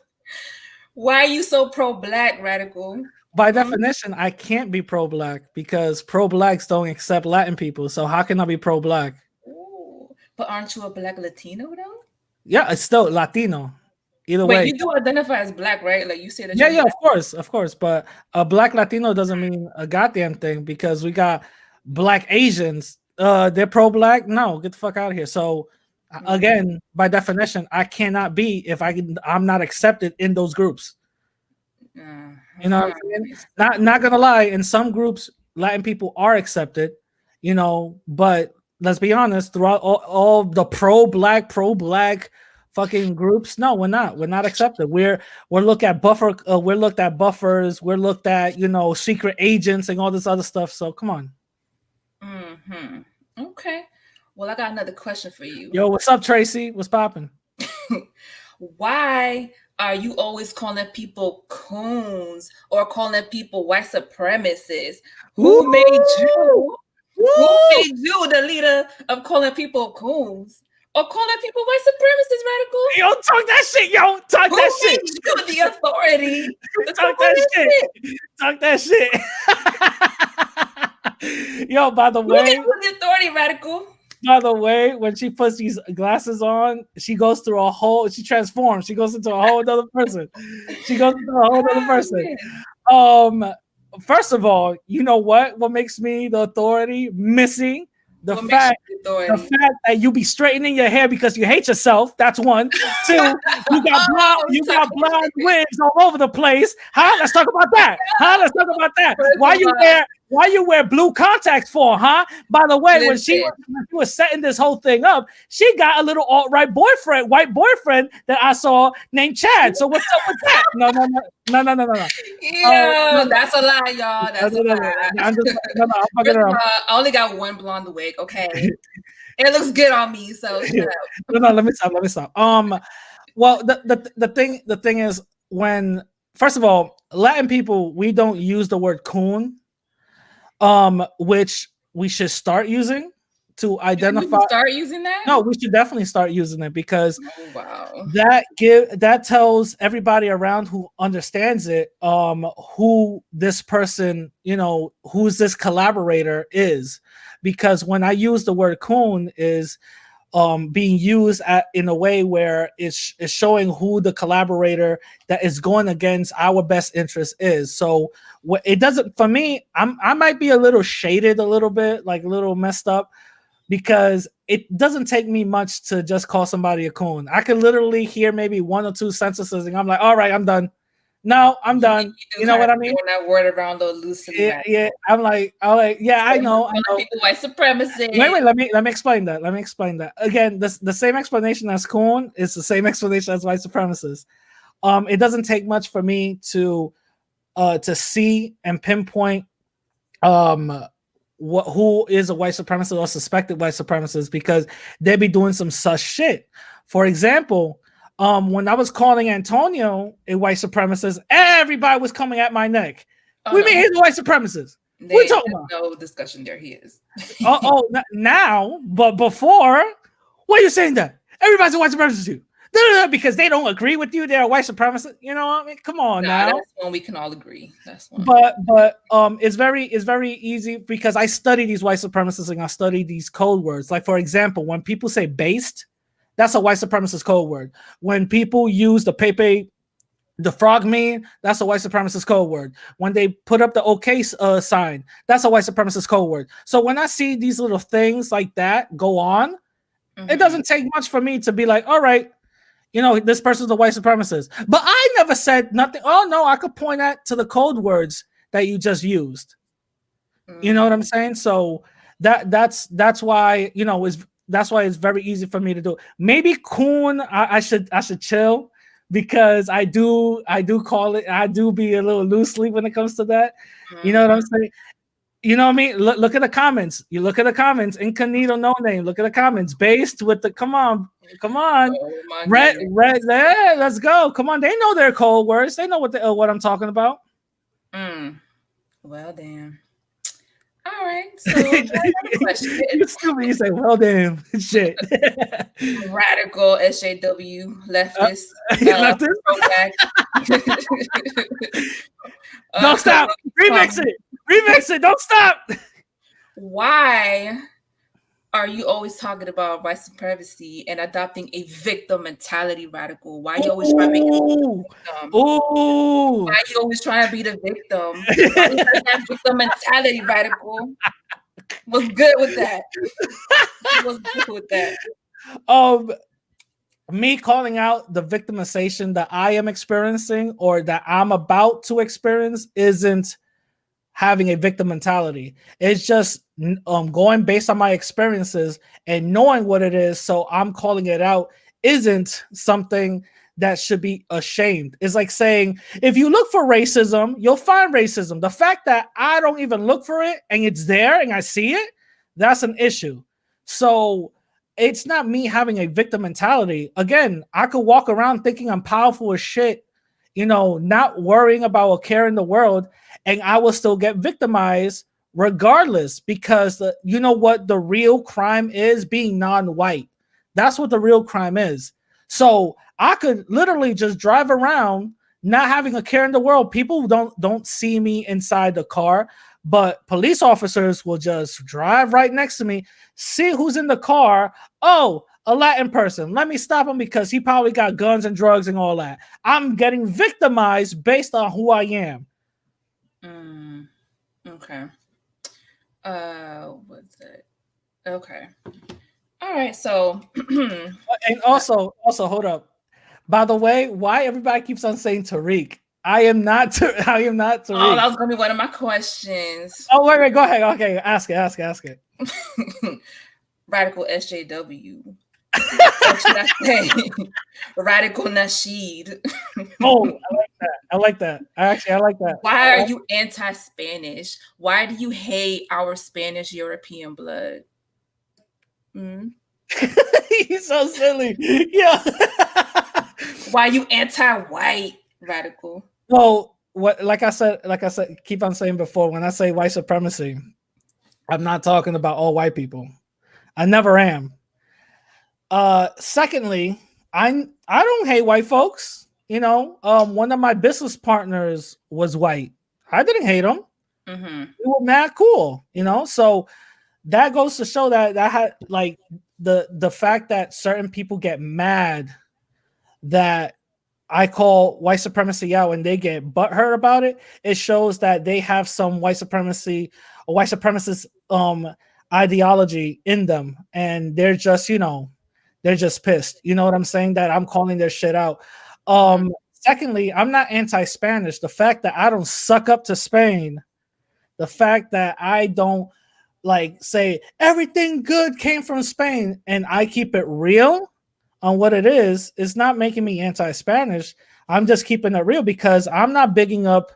Why are you so pro-Black, Radical? By definition, I can't be pro-Black, because pro-Blacks don't accept Latin people. So how can I be pro-Black? Ooh, but aren't you a Black Latino though? Yeah, it's still Latino. Either way. You do identify as Black, right? Like you say that. Yeah, of course. But a Black Latino doesn't mean a goddamn thing, because we got Black Asians They're pro-black. No, get the fuck out of here. So again, by definition, I cannot be if I'm not accepted in those groups. You know what I'm saying? Not gonna lie, in some groups, Latin people are accepted, but let's be honest, throughout all the pro-black fucking groups, no, we're not. We're not accepted. We're looked at we're looked at buffers, we're looked at, secret agents and all this other stuff. So come on. Okay. Well, I got another question for you. Yo, what's up, Tracy? What's popping? Why are you always calling people coons or calling people white supremacists? Who made you? Who made you the leader of calling people coons or calling people white supremacists, Radical? Yo, talk that shit, yo. Talk that shit. Who made you the authority? Talk that shit. Talk that shit. Yo, by the way, who the authority, Radical? By the way, when she puts these glasses on, she goes through she transforms. She goes into a whole other person. First of all, you know what? What makes me the authority? Missing the fact that you be straightening your hair because you hate yourself. That's one. Two, you got blonde wigs all over the place. Let's talk about that. Why you wear blue contacts for, huh? By the way, when she was setting this whole thing up, she got a little alt-right white boyfriend that I saw named Chad. So what's up with that? No. Yeah, that's a lie, y'all. That's a lie. I'm fucking around. I only got one blonde wig, okay? It looks good on me, so shut up. No, let me stop. Well, the thing is, when first of all, Latin people, we don't use the word coon. Which we should start using to identify. Start using that? No, we should definitely start using it because that tells everybody around who understands it, who this person, who's this collaborator is. Because when I use the word coon is being used in a way where it's showing who the collaborator that is going against our best interest is. So it doesn't, for me, I might be a little shaded a little bit, like a little messed up, because it doesn't take me much to just call somebody a coon. I could literally hear maybe one or two sentences and I'm like, all right, I'm done. No, I'm done. You know what I mean? That word around the loosely. Yeah. I'm like, yeah, I know. People white supremacy. Wait. Let me explain that. Again, the same explanation as coon is the same explanation as white supremacist. It doesn't take much for me to see and pinpoint who is a white supremacist or suspected white supremacist because they be doing some sus shit. For example, when I was calling Antonio a white supremacist, everybody was coming at my neck. Mean he's a white supremacist? We're talking about no discussion there. He is. Now, but before, why are you saying that? Everybody's a white supremacist too. Because they don't agree with you, they're a white supremacist. You know what I mean? Come on now. That's one we can all agree. That's one. But it's very easy because I study these white supremacists and I study these code words. Like for example, when people say based, that's a white supremacist code word. When people use the Pepe, the frog meme, that's a white supremacist code word. When they put up the OK sign, that's a white supremacist code word. So when I see these little things like that go on, it doesn't take much for me to be like, all right, this person's a white supremacist. But I never said nothing. Oh no, I could point that to the code words that you just used. You know what I'm saying? So that's why that's why it's very easy for me to do. Maybe coon, I should chill because I do call it. I do be a little loosely when it comes to that. You know what I'm saying? You know what I mean? Look at the comments. You look at the comments. Incognito, no name. Look at the comments. Based with the come on. Red. Yeah, let's go. Come on. They know their code words. They know what I'm talking about. Well, damn. All right. So question. You say, well, damn, shit. Radical SJW leftist. Don't stop. Remix it. Don't stop. Why are you always talking about white supremacy and adopting a victim mentality, Radical? Why are you always trying to make it victim? Why are you always trying to be the victim? Why you that victim mentality, Radical? Was good with that. Was good with that. Me calling out the victimization that I am experiencing or that I'm about to experience isn't having a victim mentality. It's just going based on my experiences and knowing what it is. So I'm calling it out isn't something that should be ashamed. It's like saying, if you look for racism, you'll find racism. The fact that I don't even look for it and it's there and I see it, that's an issue. So it's not me having a victim mentality. Again, I could walk around thinking I'm powerful as shit, not worrying about a care in the world, and I will still get victimized regardless, because you know what the real crime is? Being non-white. That's what the real crime is. So I could literally just drive around not having a care in the world. People don't see me inside the car, but police officers will just drive right next to me, see who's in the car. Oh, a Latin person. Let me stop him because he probably got guns and drugs and all that. I'm getting victimized based on who I am. Okay. What's it? Okay. All right. So, and also, hold up. By the way, why everybody keeps on saying Tariq? I am not. I am not Tariq. Oh, that was gonna be one of my questions. Oh, wait. Go ahead. Okay, ask it. Radical SJW. What should I say? Radical Nasheed. Oh, I like that. I like that. Why are you anti-Spanish? Why do you hate our Spanish European blood? He's so silly. Yeah. Why are you anti-white, Radical? Well, like I said, keep on saying before, when I say white supremacy, I'm not talking about all white people. I never am. Secondly, I don't hate white folks. One of my business partners was white. I didn't hate him. Mm-hmm. We were mad cool. So that goes to show that had like the fact that certain people get mad that I call white supremacy out and they get butthurt about it. It shows that they have some white supremacist ideology in them, and they're just they're just pissed. You know what I'm saying? That I'm calling their shit out. Secondly, I'm not anti-Spanish. The fact that I don't suck up to Spain, the fact that I don't say everything good came from Spain and I keep it real on what it is not making me anti-Spanish. I'm just keeping it real because I'm not bigging up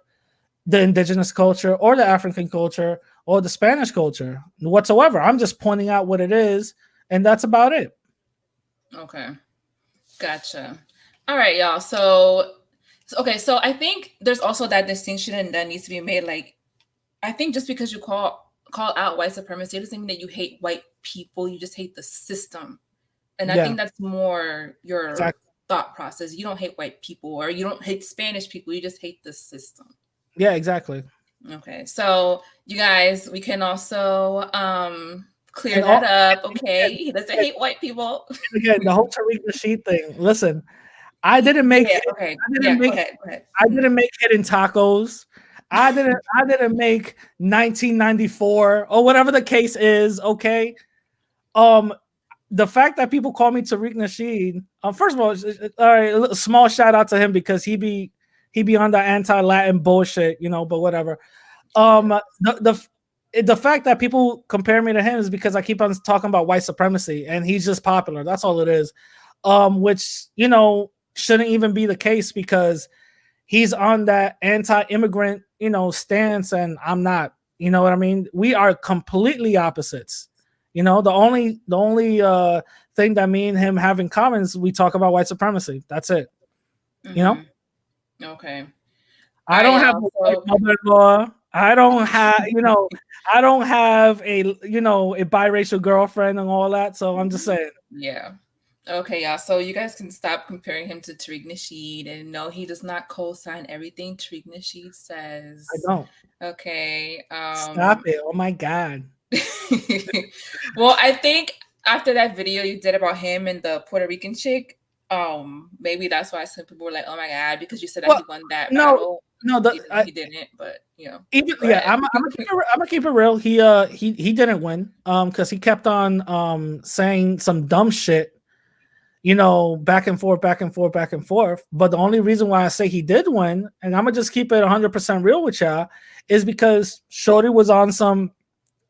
the indigenous culture or the African culture or the Spanish culture whatsoever. I'm just pointing out what it is, and that's about it. Okay. Gotcha. All right, y'all. So I think there's also that distinction that needs to be made. Like, I think just because you call out white supremacy, it doesn't mean that you hate white people. You just hate the system. And I think that's more your thought process. You don't hate white people, or you don't hate Spanish people. You just hate the system. Yeah, exactly. Okay. So you guys, we can also clear that up. Okay. He doesn't hate white people. Again, the whole Tariq Nasheed thing. Listen, I didn't make okay. Go ahead. I didn't make Hidden Tacos. I didn't make 1994 or whatever the case is. Okay. The fact that people call me Tariq Nasheed, first of all right, a small shout out to him because he be on the anti-Latin bullshit, but whatever. The fact that people compare me to him is because I keep on talking about white supremacy and he's just popular. That's all it is. Which shouldn't even be the case because he's on that anti-immigrant stance and I'm not. You know what I mean? We are completely opposites. The only thing that me and him have in common is we talk about white supremacy. That's it. Okay. I don't have a white mother-in-law. I don't have, I don't have a biracial girlfriend and all that. So I'm just saying. Yeah. Okay, y'all. So you guys can stop comparing him to Tariq Nasheed, and no, he does not co-sign everything Tariq Nasheed says. I don't. Okay. Stop it! Oh my God. Well, I think after that video you did about him and the Puerto Rican chick, maybe that's why some people were like, "Oh my God," because you said that he won that battle. No, he didn't, but even go ahead. I'm gonna keep it real. He didn't win because he kept on saying some dumb shit, back and forth, back and forth, back and forth. But the only reason why I say he did win, and I'm gonna just keep it 100% real with y'all, is because Shorty was on some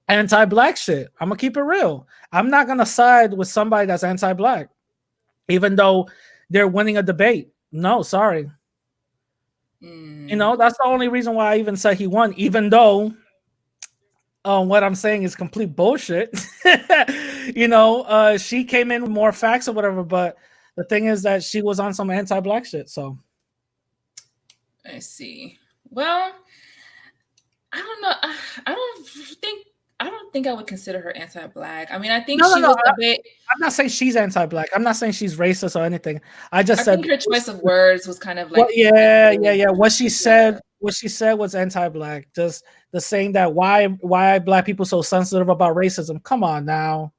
anti-black shit. I'm gonna keep it real. I'm not gonna side with somebody that's anti-black, even though they're winning a debate. No, sorry. That's the only reason why I even said he won, even though what I'm saying is complete bullshit. She came in with more facts or whatever, but the thing is that she was on some anti-black shit. So I see. Well, I don't know. I don't think I would consider her anti-black. I mean, I think she was a bit. I'm not saying she's anti-black. I'm not saying she's racist or anything. I said think her choice of words was kind of like. Well, yeah. What she said was anti-black. Just the saying that why black people so sensitive about racism. Come on now,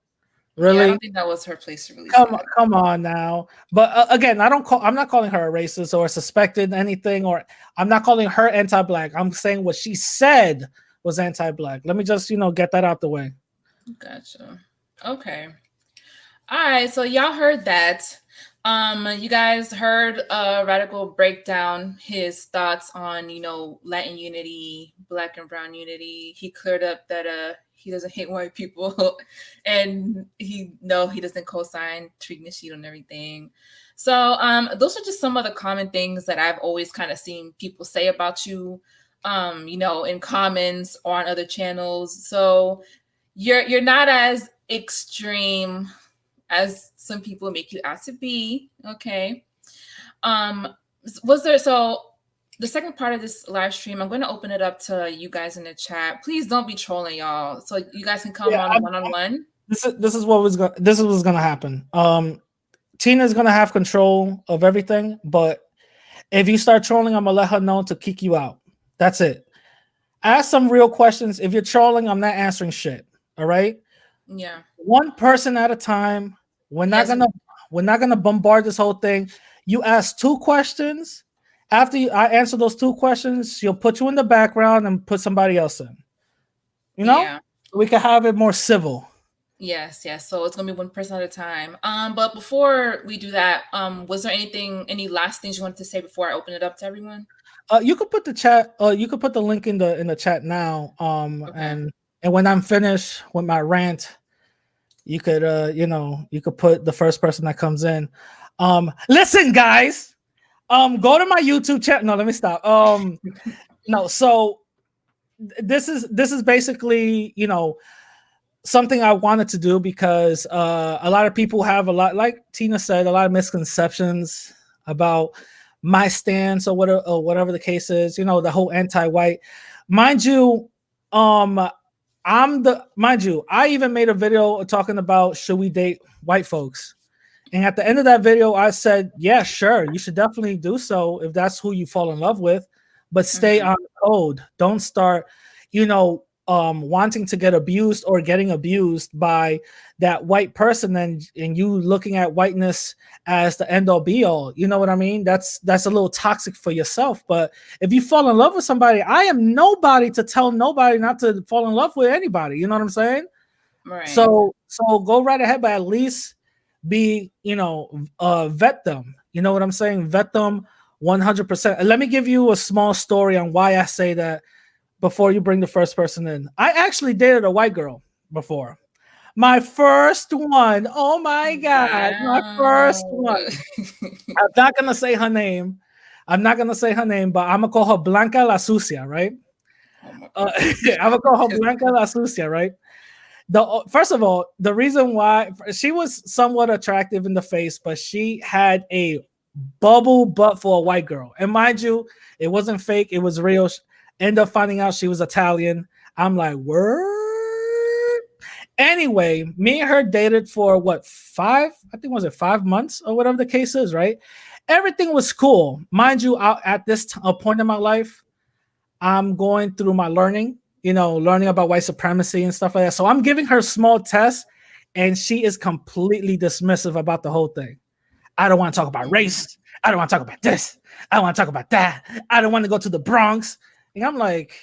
really? Yeah, I don't think that was her place to really. Come on now. But again, I'm not calling her a racist or suspected anything, or I'm not calling her anti-black. I'm saying what she said was anti-black. Let me just get that out the way. Gotcha. Okay. All right. So y'all heard that. You guys heard Radical break down his thoughts on Latin unity, Black and Brown unity. He cleared up that he doesn't hate white people, and he doesn't co-sign Tariq and everything. So those are just some of the common things that I've always kind of seen people say about you. In comments or on other channels. So you're not as extreme as some people make you out to be. Okay. So the second part of this live stream, I'm going to open it up to you guys in the chat. Please don't be trolling, y'all. So you guys can come on one-on-one. This is what's gonna happen. Tina's gonna have control of everything, but if you start trolling, I'm gonna let her know to kick you out. That's it. Ask some real questions. If you're trolling, I'm not answering shit. All right. Yeah. One person at a time. We're not gonna bombard this whole thing. You ask 2 questions. After I answer those 2 questions, she'll put you in the background and put somebody else in. Yeah. We can have it more civil. Yes. So it's gonna be one person at a time. But before we do that, was there any last things you wanted to say before I open it up to everyone? You could put the chat. You could put the link in the chat now. Okay. And when I'm finished with my rant, you could you could put the first person that comes in. Listen, guys. Go to my YouTube channel. No, let me stop. No. So this is basically something I wanted to do because a lot of people have like Tina said, a lot of misconceptions about my stance or whatever the case is, the whole anti-white. Mind you, I even made a video talking about should we date white folks. And at the end of that video, I said, yeah, sure, you should definitely do so if that's who you fall in love with, but stay on code. Don't start, wanting to get abused or getting abused by that white person and you looking at whiteness as the end all be all. You know what I mean? That's a little toxic for yourself. But if you fall in love with somebody, I am nobody to tell nobody not to fall in love with anybody. You know what I'm saying? Right. So go right ahead, but at least be, vet them. You know what I'm saying? Vet them 100%. And let me give you a small story on why I say that. Before you bring the first person in, I actually dated a white girl before. My first one. Oh my God. Wow. My first one. I'm not going to say her name. but I'm going to call her Blanca La Sucia, right? I'm going to call her Blanca La Sucia, right? First of all, the reason why she was somewhat attractive in the face, but she had a bubble butt for a white girl. And mind you, it wasn't fake. It was real. End up finding out she was Italian. I'm like, word. Anyway, me and her dated for 5 months or whatever the case is, right? Everything was cool. Mind you, at this point in my life, I'm going through my learning about white supremacy and stuff like that. So I'm giving her small tests and she is completely dismissive about the whole thing. I don't want to talk about race. I don't want to talk about this. I don't want to talk about that. I don't want to go to the Bronx. And I'm like,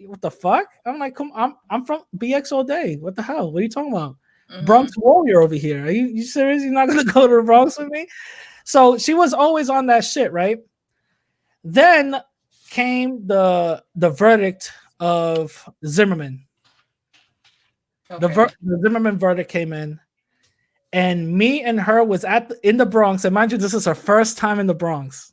what the fuck? I'm like, come, I'm from BX all day. What the hell? What are you talking about? Bronx warrior over here. Are you serious? You're not gonna go to the Bronx with me? So she was always on that shit, right? Then came the verdict of Zimmerman. Okay. The Zimmerman verdict came in, and me and her was in the Bronx. And mind you, this is her first time in the Bronx.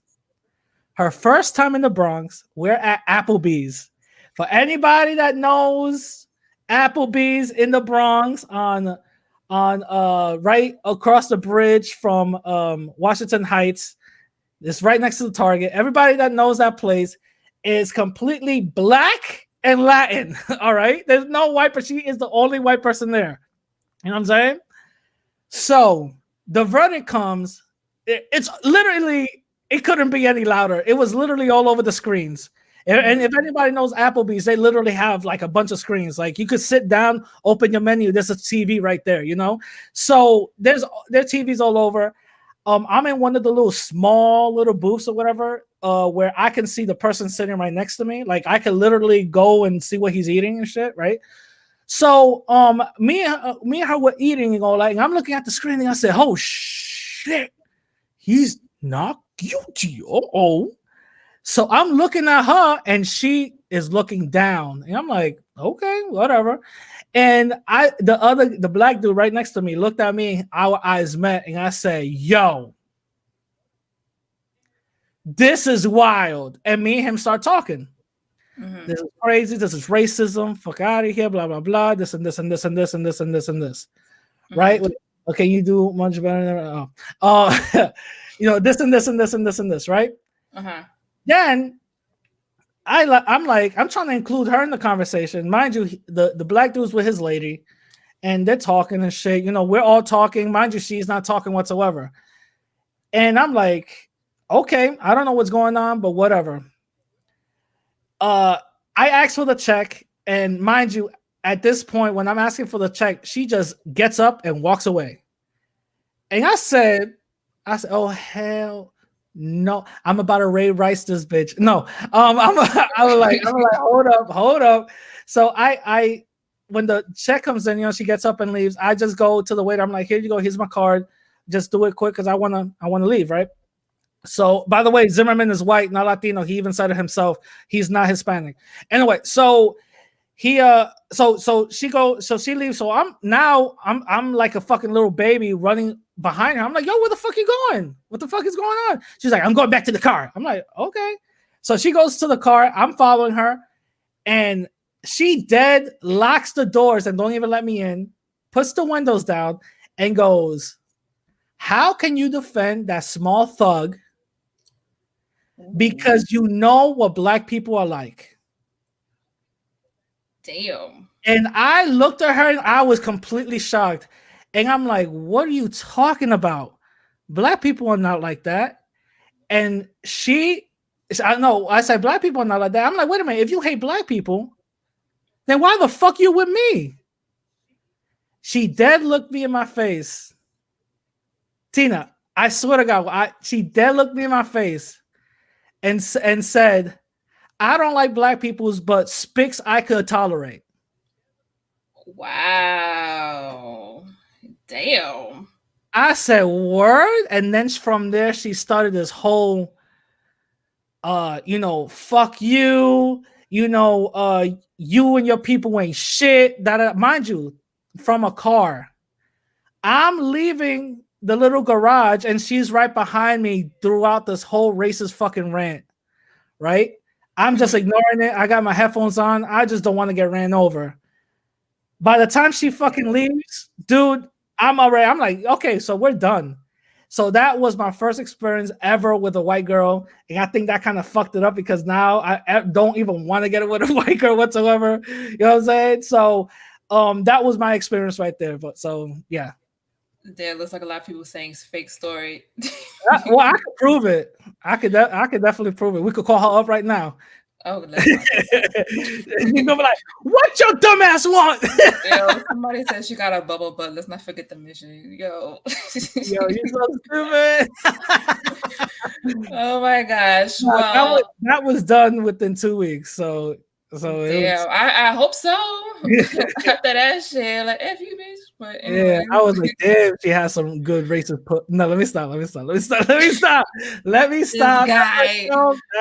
Her first time in the Bronx. We're at Applebee's. For anybody that knows Applebee's in the Bronx on right across the bridge from Washington Heights, it's right next to the Target. Everybody that knows that place is completely black and Latin. All right, there's no white, but she is the only white person there. You know what I'm saying? So the verdict comes. It's literally, it couldn't be any louder. It was literally all over the screens. And if anybody knows Applebee's, they literally have like a bunch of screens. Like you could sit down, open your menu. There's a TV right there, you know? So there's TVs all over. I'm in one of the small little booths or whatever, where I can see the person sitting right next to me. Like I could literally go and see what he's eating and shit, right? So me and her were eating and all that, and I'm looking at the screen and I said, oh shit, he's not guilty. Oh. So I'm looking at her and she is looking down. And I'm like, okay, whatever. And the black dude right next to me looked at me, our eyes met, and I said, yo, this is wild. And me and him start talking. Mm-hmm. This is crazy. This is racism. Fuck out of here. Blah, blah, blah. This and this and this and this and this and this and this. Mm-hmm. Right? Okay, you do much better than this and this and this and this and this, right? Uh-huh. Then I'm like, I'm trying to include her in the conversation. Mind you, the black dude's with his lady, and they're talking and shit. You know, we're all talking. Mind you, she's not talking whatsoever. And I'm like, okay, I don't know what's going on, but whatever. I asked for the check, and mind you, at this point, when I'm asking for the check, she just gets up and walks away. And I said, oh hell no, I'm about to Ray Rice this bitch. No, I was like, hold up. So I when the check comes in, you know, she gets up and leaves. I just go to the waiter. I'm like, here you go, here's my card. Just do it quick because I wanna leave, right? So, by the way, Zimmerman is white, not Latino. He even said it himself. He's not Hispanic. Anyway, so he so she leaves. So I'm like a fucking little baby running behind her. I'm like, yo, where the fuck you going? What the fuck is going on? She's like, I'm going back to the car. I'm like, okay. So she goes to the car. I'm following her, and she dead locks the doors and don't even let me in. Puts the windows down and goes, how can you defend that small thug? Because you know what black people are like. Damn. And I looked at her and I was completely shocked. And I'm like, what are you talking about? Black people are not like that. And I said, black people are not like that. I'm like, wait a minute. If you hate black people, then why the fuck you with me? She dead looked me in my face. Tina, I swear to God, she dead looked me in my face. And said, I don't like black people's, but spics I could tolerate. Wow. Damn. I said, word? And then from there, she started this whole, fuck you, you and your people ain't shit. That mind you, from a car. I'm leaving the little garage and she's right behind me throughout this whole racist fucking rant, right? I'm just ignoring it. I got my headphones on. I just don't want to get ran over. By the time she fucking leaves, dude, I'm like, okay, so we're done. So that was my first experience ever with a white girl. And I think that kind of fucked it up because now I don't even want to get it with a white girl whatsoever. You know what I'm saying? So that was my experience right there. But so, yeah. There looks like a lot of people saying it's a fake story. Well, I could prove it. I could definitely prove it. We could call her up right now. Oh, let's not do that. You're gonna be like, what your dumbass want? Yo, somebody says she got a bubble butt. Let's not forget the mission. Yo. Yo, you're so stupid. Oh my gosh. No, Well, that was done within 2 weeks. So it was. damn. I hope so. After that shit, like F you, bitch. But Yeah, anyway. I was like, damn, she has some good racist put. No, let me stop. This guy.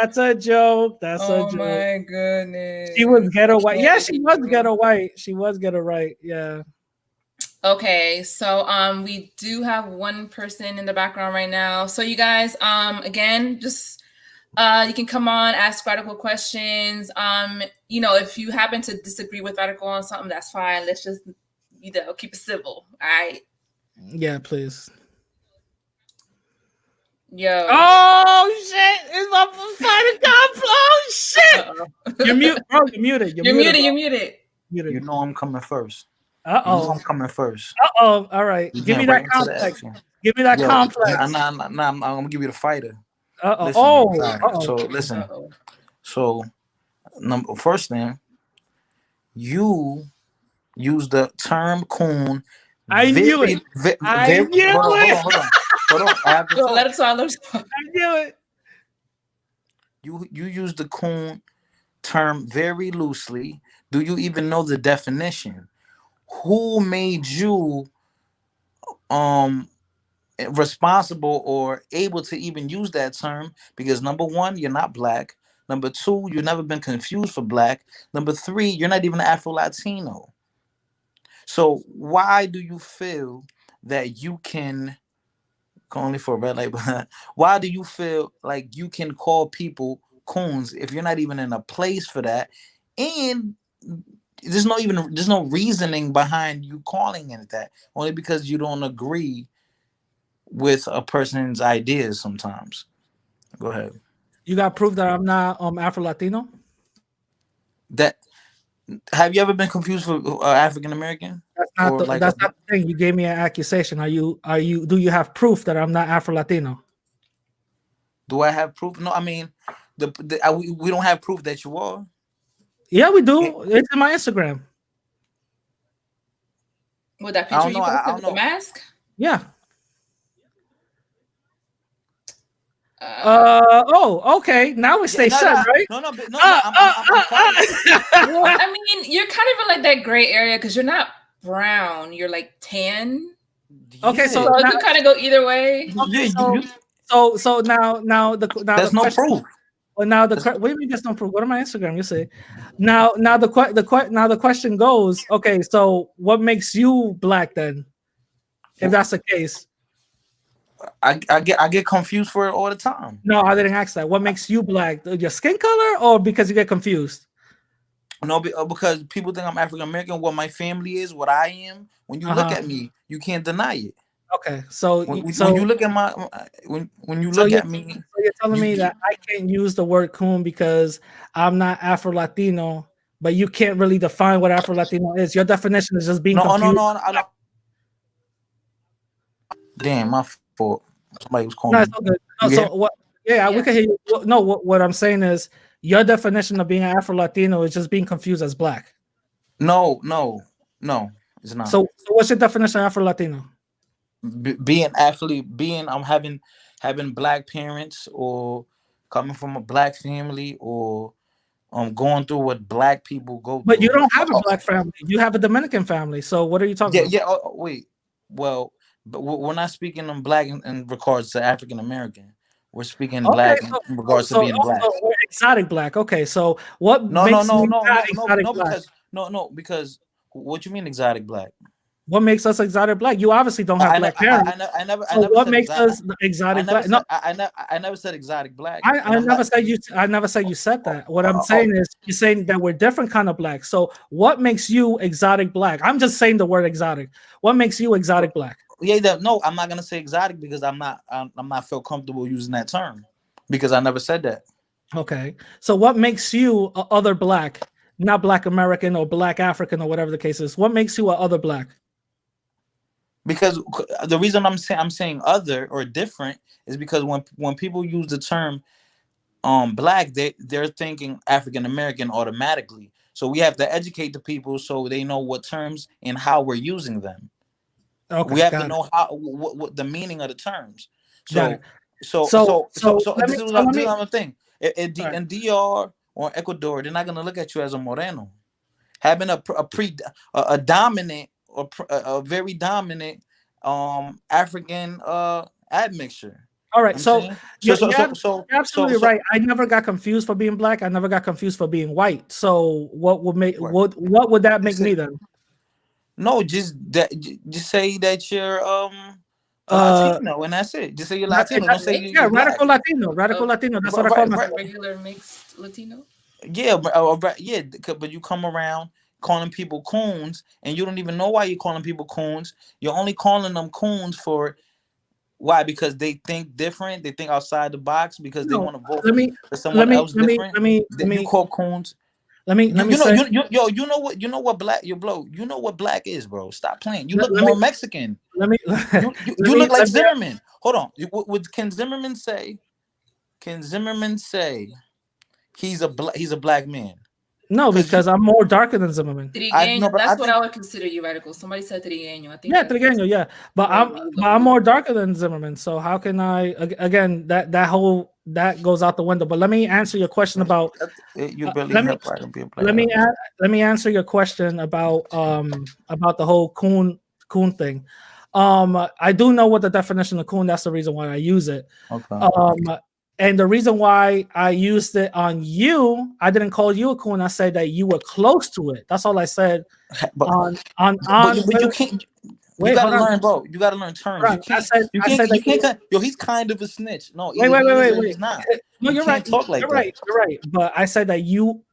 That's a joke. That's a Oh joke. my goodness. She was ghetto white. Yeah, she was Anywho. ghetto white. She was ghetto right. Yeah. Okay, so we do have one person in the background right now. So you guys, again, just you can come on, ask Radical questions. You know, if you happen to disagree with Radical on something, that's fine. Let's just, you know, keep it civil. All right. Yeah, please. Yo. Oh shit! It's my final conflict. Oh shit! Uh-oh. You're mute, bro. You're muted. You're muted. You know I'm coming first. Uh You know oh. I'm coming first. Uh oh. All right. You Give me getting that right into the complex. action. Give me that Yo, complex. Nah, I'm gonna give you the fighter. Uh oh. Listen, Oh. alright, Uh So oh. listen. Uh-oh. So first thing, you use the term coon. I knew it. I knew it. Hold on. I have to Yo, talk. let it talk. I knew it. You use the coon term very loosely. Do you even know the definition? Who made you responsible or able to even use that term? Because number one, you're not black. Number two, you've never been confused for black. Number three, you're not even Afro-Latino. So why do you feel that you can only for a red light, but why do you feel like you can call people coons if you're not even in a place for that? And there's no reasoning behind you calling it that, only because you don't agree with a person's ideas sometimes. Go ahead. You got proof that I'm not Afro Latino. That have you ever been confused for African American? That's not the, that's not the thing. You gave me an accusation. Do you have proof that I'm not Afro Latino? Do I have proof? No, I mean, we don't have proof that you are. Yeah, we do. It's in my Instagram. With that picture you posted with the mask? Yeah. Okay. Now we stay shut, right? No. I mean, you're kind of in like that gray area because you're not brown. You're like tan. Okay, so you can kind of go either way. Okay, so now there's no proof. Well, now what do you mean there's no proof? Go to my Instagram. You say now the question goes. Okay, so what makes you black then? If that's the case. I get confused for it all the time. No, I didn't ask that. What makes you black? Your skin color, or because you get confused? No, because people think I'm African American. What my family is, what I am. When you look at me, you can't deny it. Okay, so when you look at my when you look at me, so you're telling me that I can't use the word coon because I'm not Afro Latino, but you can't really define what Afro Latino is. Your definition is just being confused. No. Damn, my fault. Somebody was calling. No, it's all good. No, so what? Yeah, we can hear you. No, what I'm saying is your definition of being an Afro Latino is just being confused as black. No, it's not. So what's your definition of Afro Latino? Being having black parents, or coming from a black family, or going through what black people go through. But you don't have a black family. You have a Dominican family. So what are you talking about? Yeah. Wait. Well, but we're not speaking on black in regards to African American. We're speaking black in regards to being black. We're exotic black. Okay, so what? No, because what you mean exotic black? What makes us exotic black? You obviously don't have black parents. I never. What makes us exotic black? No, I never said exotic black. I never said you. I never said you said that. What I'm saying is you're saying that we're different kind of black. So what makes you exotic black? I'm just saying the word exotic. What makes you exotic black? Yeah, no, I'm not gonna say exotic because I'm not feel comfortable using that term because I never said that. Okay, so what makes you a other black, not Black American or Black African or whatever the case is? What makes you a other black? Because the reason I'm saying other or different is because when people use the term black, they're thinking African American automatically. So we have to educate the people so they know what terms and how we're using them. We Okay, have to got it. know how what the meaning of the terms. Got it. So so So so so so so let me so let this is me. another thing. All right. In DR or Ecuador, they're not gonna look at you as a moreno. Having a dominant or a very dominant African admixture. All right. I'm So saying you're, you're ab- you're absolutely so right. I never got confused for being black. I never got confused for being white. So what would that make just me say, then? no, just say that you're a Uh, Latino and that's it. Just say you're that, Latino. Don't say Mixed? you're yeah, black. radical Latino. That's what I call Right, right. myself. Regular mixed Latino? Yeah, right, yeah. But you come around calling people coons, and you don't even know why you're calling people coons. You're only calling them coons for why? Because they think different. They think outside the box because they No, want to vote let me for let someone me else let me different. let me let That you me call coons. let me say You know what black you blow. You know what black is, bro. Stop playing. You let, look let me more Mexican. let me You look like let me Zimmerman. Hold on. Can Zimmerman say? Can Zimmerman say he's a black man? no, Because you because I'm more darker than Zimmerman. I Trigueño, know, but I that's what I think would consider you, radical. Somebody said Trigueño. I think Yeah, that's Trigueño, yeah, what you but look I'm like. more darker than Zimmerman. So how can I again that whole that goes out the window? But let me answer your question about you barely let me hip right and be a let player. me let me answer your question about the whole coon thing. I do know what the definition of coon. That's the reason why I use it. Okay. Um, and the reason why I used it on you, I didn't call you a coon. I said that you were close to it. That's all I said But on. but you can't. You Wait, gotta hold on. learn, bro. You gotta learn terms. Hold on. I said You that can't. Yo, he's kind of a snitch. No, wait, either wait, he wait, is wait, or wait. he's not. No, You you're right. can't talk like You're that. right. You're right. But I said that you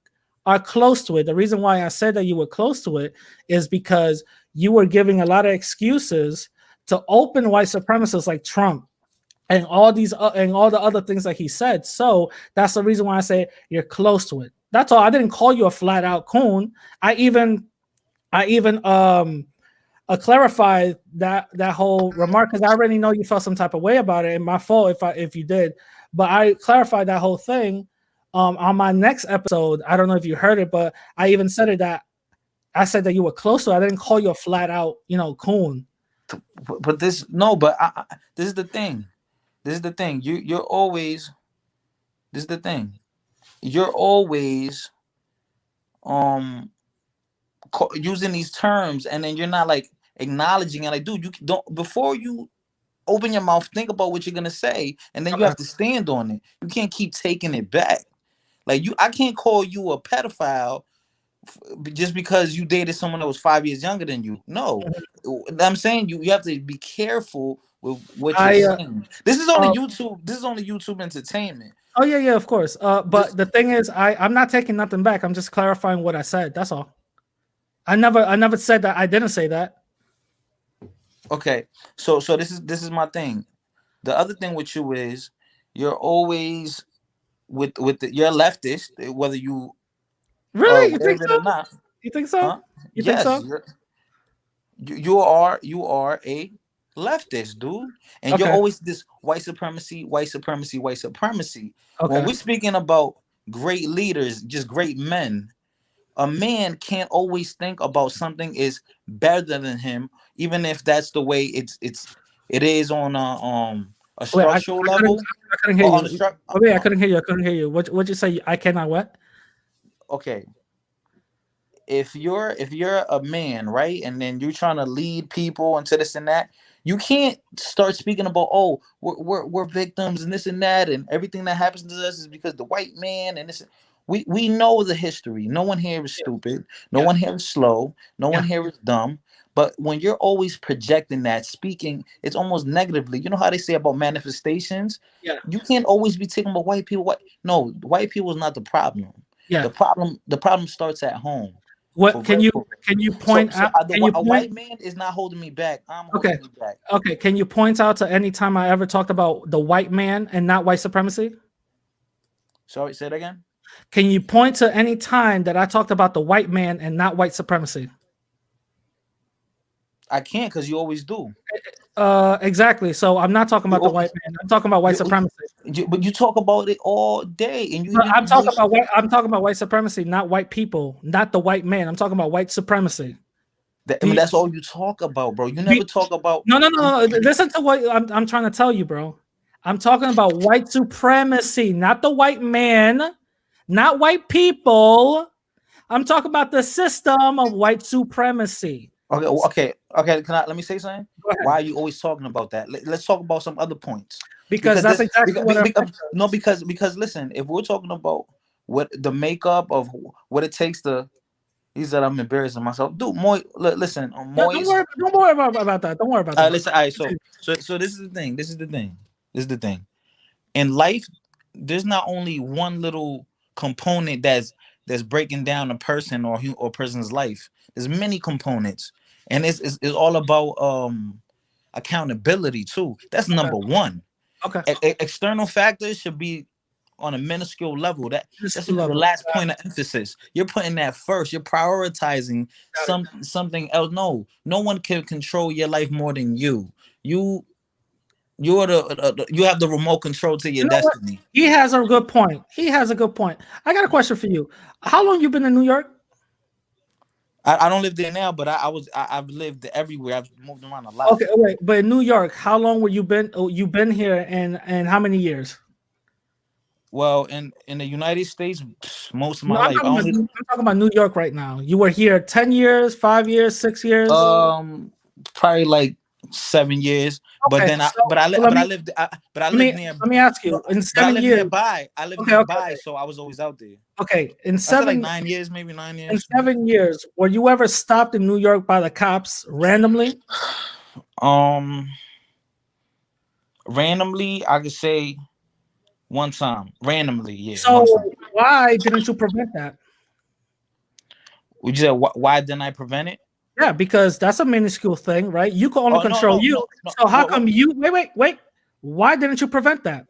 are close to it. The reason why I said that you were close to it is because you were giving a lot of excuses to open white supremacists like Trump and all the other things that he said. So that's the reason why I say you're close to it. That's all. I didn't call you a flat out coon. I even clarify that whole remark because I already know you felt some type of way about it, and my fault if you did. But I clarified that whole thing on my next episode. I don't know if you heard it, but I even said it that I said that you were close to it. I didn't call you a flat out, coon. But this no. But this is the thing. This is the thing. You're always. This is the thing. You're always um using these terms, and then you're not like acknowledging it. Like, dude, you don't before you open your mouth, think about what you're gonna say, and then you Okay. have to stand on it. You can't keep taking it back. Like I can't call you a pedophile just because you dated someone that was 5 years younger than you. No, I'm saying you have to be careful with what you're I saying. This is only uh, YouTube. This is only YouTube entertainment. oh yeah, of course. This But the thing is, I'm not taking nothing back. I'm just clarifying what I said. That's all. I never said that. I didn't say that. okay. So this is my thing. The other thing with you is you're always you're leftist, whether you Really? You think aware of it so? or not. You think so? Huh? You think Yes, so? you are a leftist, dude, and you're Okay. always this white supremacy, white supremacy, white supremacy. When Okay. we're speaking about great leaders, just great men, a man can't always think about something is better than him, even if that's the way it is on a Wait, structural level I couldn't hear or on a you. struct. Oh, wait, I couldn't hear you. I couldn't hear you. What you say? I cannot what? Okay, if you're a man, right, and then you're trying to lead people into this and that, you can't start speaking about, oh, we're victims and this and that, and everything that happens to us is because the white man and this. We know the history. No one here is Yeah. stupid. No Yeah. one here is slow. No one Yeah. here is dumb. But when you're always projecting that, speaking, it's almost negatively. You know how they say about manifestations? Yeah. You can't always be taking about white people. No, white people is not the problem. Yeah. The problem starts at home. For What real, for real. can you So, point out? Can you a point? white man is not holding me back. I'm Okay. holding me back. Okay. Can you point out to any time I ever talked about the white man and not white supremacy? Sorry, say it again. Can you point to any time that I talked about the white man and not white supremacy? I can't because you always do. Exactly. So I'm not talking You, about the al- white man. I'm talking about white you, supremacy. but you talk about it all day, and you But even I'm talking about white supremacy, not white people, not the white man. I'm talking about white supremacy. I mean, that's all you talk about, bro. You never talk about. No, no, no, no. Listen to what I'm trying to tell you, bro. I'm talking about white supremacy, not the white man, not white people. I'm talking about the system of white supremacy. Okay, okay. Let me say something? Go Why ahead. are you always talking about that? Let's talk about some other points. Because Because that's this, exactly what I'm no, because listen, if we're talking about what the makeup of what it takes to, he said I'm embarrassing myself. Dude, listen, Don't Moist. worry, don't worry about that. Don't worry about that. Listen, all right. So this is the thing. This is the thing. This is the thing. In life, there's not only one little component that's breaking down a person or person's life. There's many components, and it's all about accountability too. That's Okay. number one. Okay. External factors should be on a minuscule level. That should School be the level. last point of emphasis. You're putting that first. You're prioritizing Got it. something else. No one can control your life more than you. You you're you have the remote control to your You know what? destiny. He has a good point. He has a good point. I got a question for you. How long you been in New York? I don't live there now, but I've lived everywhere. I've moved around a lot. Okay, wait, but in New York, how long were you been? Oh, you been here, and how many years? Well, in the United States, most of No, my life. I only I'm talking about New York right now. You were here 10 years, 5 years, 6 years. probably like 7 years. But Okay, then so, so but I lived but I let me lived near let me ask no, you. In but I seven lived years, nearby. I lived okay, okay, nearby, so I was always out there. okay. In I said like seven 9 years, maybe 9 in years. 7 years, were you ever stopped in New York by the cops randomly? Um, randomly, I could say one time. Randomly, yeah, So one time. why didn't you prevent that? Would you say why didn't I prevent it? Yeah, because that's a minuscule thing, right? You can only Oh no control no you. no no. So how come you wait? Why didn't you prevent that?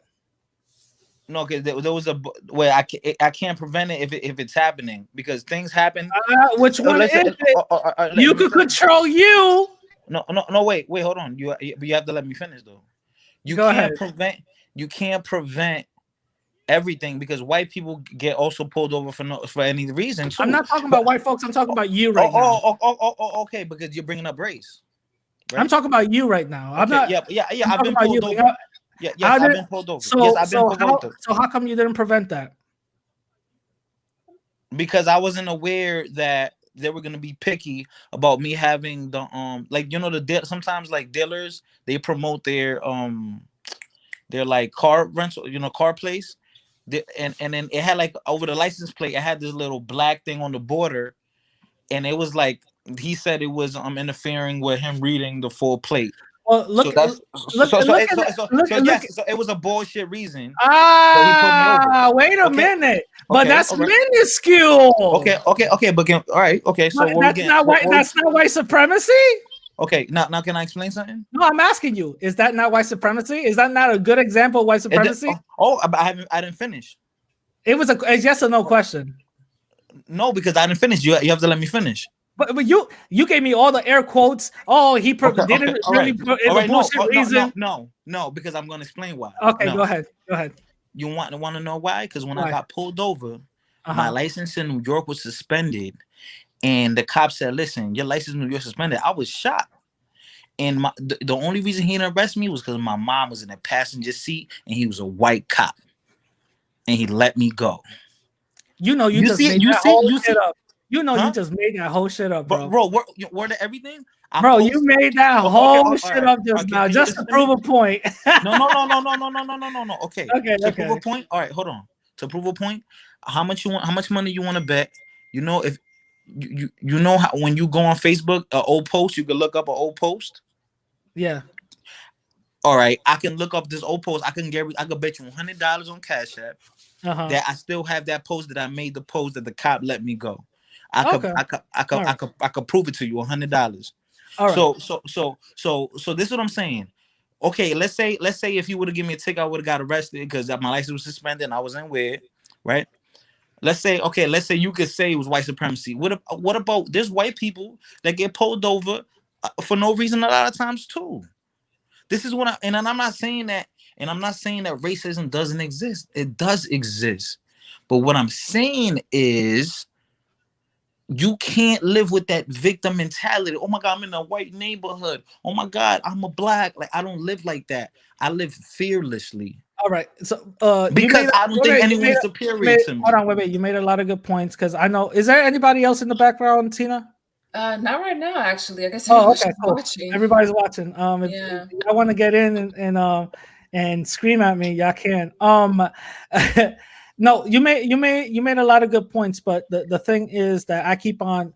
No, because there was a way I can't prevent it if it's happening because things happen. Which one is Listen, it? You let me could finish. control you. No, wait, hold on. You have to let me finish though. You Go ahead. can't prevent you can't prevent everything because white people get also pulled over for any reason I'm too. not talking But about white folks. I'm talking about you right now. okay, because you're bringing up race, I'm right? talking about you right now. I'm Okay, not. yeah. I'm I've talking been about you. pulled But over. Yeah, yes, how I've did been pulled over. Yes, I've been provoked so how come you didn't prevent that? because I wasn't aware that they were gonna be picky about me having the like sometimes like dealers they promote their like car rental car place. And then it had like over the license plate it had this little black thing on the border, and it was like he said it was interfering with him reading the full plate. Well, So that's look at that. so Look. yes, so it was a bullshit reason, but he pulled me over. Ah, wait a Okay, minute. But okay, that's all right. minuscule. Okay, but all right, okay. So But what we that's getting? not white. That's not white supremacy. Okay, now can I explain something? No, I'm asking you. Is that not white supremacy? Is that not a good example of white supremacy? I didn't finish. It was a yes or no question. No, because I didn't finish. You have to let me finish. But you gave me all the air quotes. Oh, he Okay, didn't all really right, it's all a right. No, bullshit reason. no, because I'm gonna explain why. Okay, No, go ahead. Go ahead. you want to know why? Because when I Why? got pulled over, my Uh-huh. license in New York was suspended, and the cop said, "Listen, your license in New York suspended." I was shocked, and the only reason he didn't arrest me was because my mom was in the passenger seat, and he was a white cop, and he let me go. You know you You just see, made that whole you shit see, up. You know you huh? just made that whole shit up, But bro. bro, word of everything. I Bro, you posted. made that Okay, whole all shit right, up all just right. now, Can you just to listen to prove me? a point. No. Okay, Okay, to prove a okay. point. All right, hold on. To prove a point, how much you want? How much money you want to bet? You know if you know how when you go on Facebook, an old post, you can look up an old post. Yeah. All right, I can look up this old post. I could bet you $100 on Cash App Uh-huh. that I still have that post that I made the post that the cop let me go. I could Okay. I could I could All I right. could I could prove it to you $100. All right. So this is what I'm saying. Okay, let's say if you would have given me a ticket, I would have got arrested because my license was suspended and I was in weird, right? Let's say you could say it was white supremacy. What about there's white people that get pulled over for no reason a lot of times too. This is what and I'm not saying that And I'm not saying that racism doesn't exist. It does exist. But what I'm saying is you can't live with that victim mentality. Oh my God, I'm in a white neighborhood. Oh my God, I'm a black. Like, I don't live like that. I live fearlessly All right. So you because made I don't think you anyone made is you superior made to hold me. on, wait. You made a lot of good points because I know. Is there anybody else in the background, Tina? Not right now, actually. I guess Oh, everyone's okay, just cool. watching. Everybody's watching. If Yeah. y'all want to get in and scream at me, y'all can. No, you made a lot of good points, but the thing is that I keep on.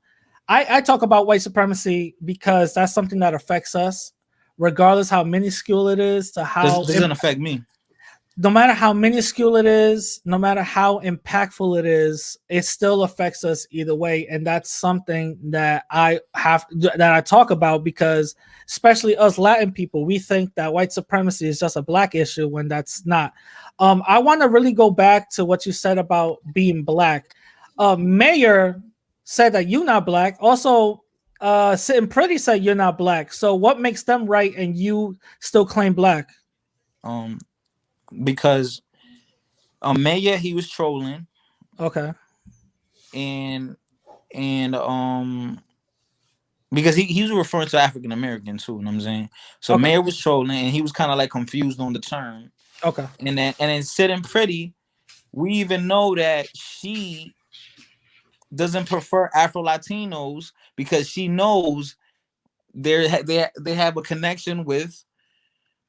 I talk about white supremacy because that's something that affects us, regardless how minuscule it is to This how doesn't affect me. no matter how minuscule it is, no matter how impactful it is, it still affects us either way. And that's something that I talk about because especially us Latin people, we think that white supremacy is just a black issue when that's not. I want to really go back to what you said about being black. Mayor said that you're not black. Also, Sitting Pretty said you're not black. So what makes them right and you still claim black? Um, because Maya, he was trolling, Okay. and and because he was referring to African American too, you know what I'm saying? So Okay. Mayor was trolling and he was kind of like confused on the term. Okay. And then Sitting Pretty, we even know that she doesn't prefer Afro Latinos because she knows they have a connection with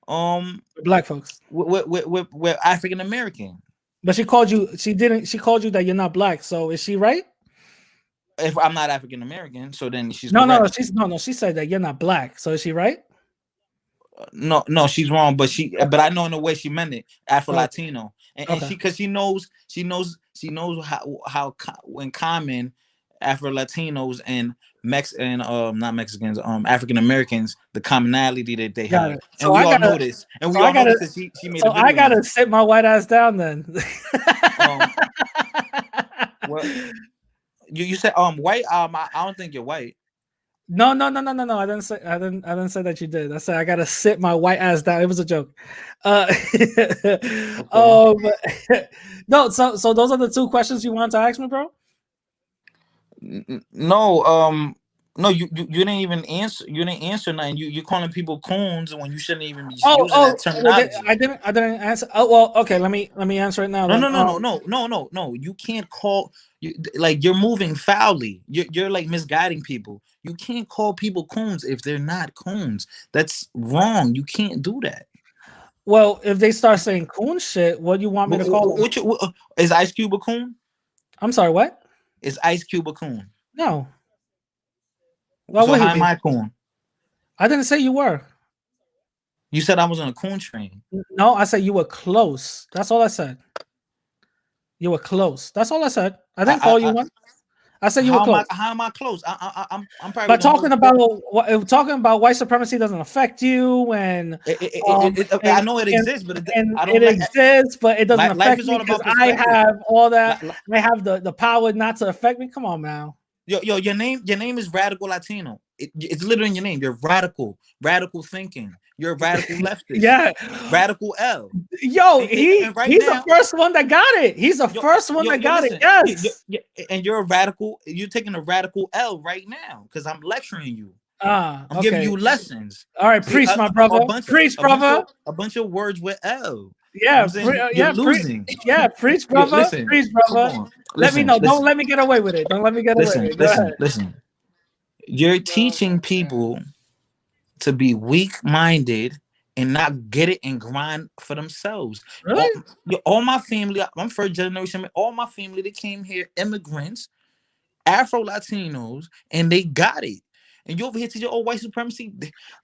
um Black folks. with African American. But she called you. She didn't. She called you that you're not black. So is she right? If I'm not African American, so then she's No, no, no. correct. She's no, no. She said that you're not black. So is she right? No, no, she's wrong, but but Okay. I know in the way she meant it, Afro Okay. Latino, and Okay. she because she knows how when common Afro Latinos and not Mexicans, African Americans, the commonality that they Got have, it. and we all know this, and So we I all know gotta. this because she made a So I video on gotta it. sit my white ass down then. Um, what you said? White? I don't think you're white. No, no, no, no, no, no. I didn't say. I didn't say that you did. I said I gotta sit my white ass down. It was a joke. Uh, Okay. um, no. So those are the two questions you wanted to ask me, bro. No, no, you didn't even answer. You didn't answer nothing. You're calling people coons when you shouldn't even be Oh, using that terminology. I didn't answer. Oh well, okay. Let me answer it now No, then. no, no, no, no, no, no, no. You can't call you like you're moving foully. You're like misguiding people. You can't call people coons if they're not coons. That's wrong. You can't do that. Well, if they start saying coon shit, what do you want me to call them? Is Ice Cube a coon? I'm sorry, what? Is Ice Cube a coon? No. Why So would he how am be? I coon? I didn't say you were. You said I was on a coon train. No, I said you were close. That's all I said. You were close. That's all I said. I didn't call you I one. I said you were close. how am I close? I'm probably But the most talking about white supremacy doesn't affect you, and I know it exists, but and I it don't like exists, but it doesn't life affect is me all because about I perspective. have all that. Like, I have the power not to affect me. Come on, man. yo, your name is Radical Latino. It's literally in your name. You're radical thinking. You're a radical leftist, Yeah. radical L. Yo, And right he's the now, first one that got it. He's the first one that got it. listen, Yes. and you're a radical. You're taking a radical L right now because I'm lecturing you. Ah, I'm giving okay. you lessons. All right, See, preach, my a brother. bunch of Preach, brother. a bunch of words with L. Yeah, I'm saying you're losing. preach, brother. Listen, Preach, come brother. on. Let me Listen, know. Don't listen, let me get away with it. Don't let me get away with listen, it. Go listen, ahead. listen. You're teaching people to be weak-minded and not get it and grind for themselves. All, Really? all my family, I'm first generation. All my family that came here, immigrants, Afro Latinos, and they got it. And you over here teaching white supremacy.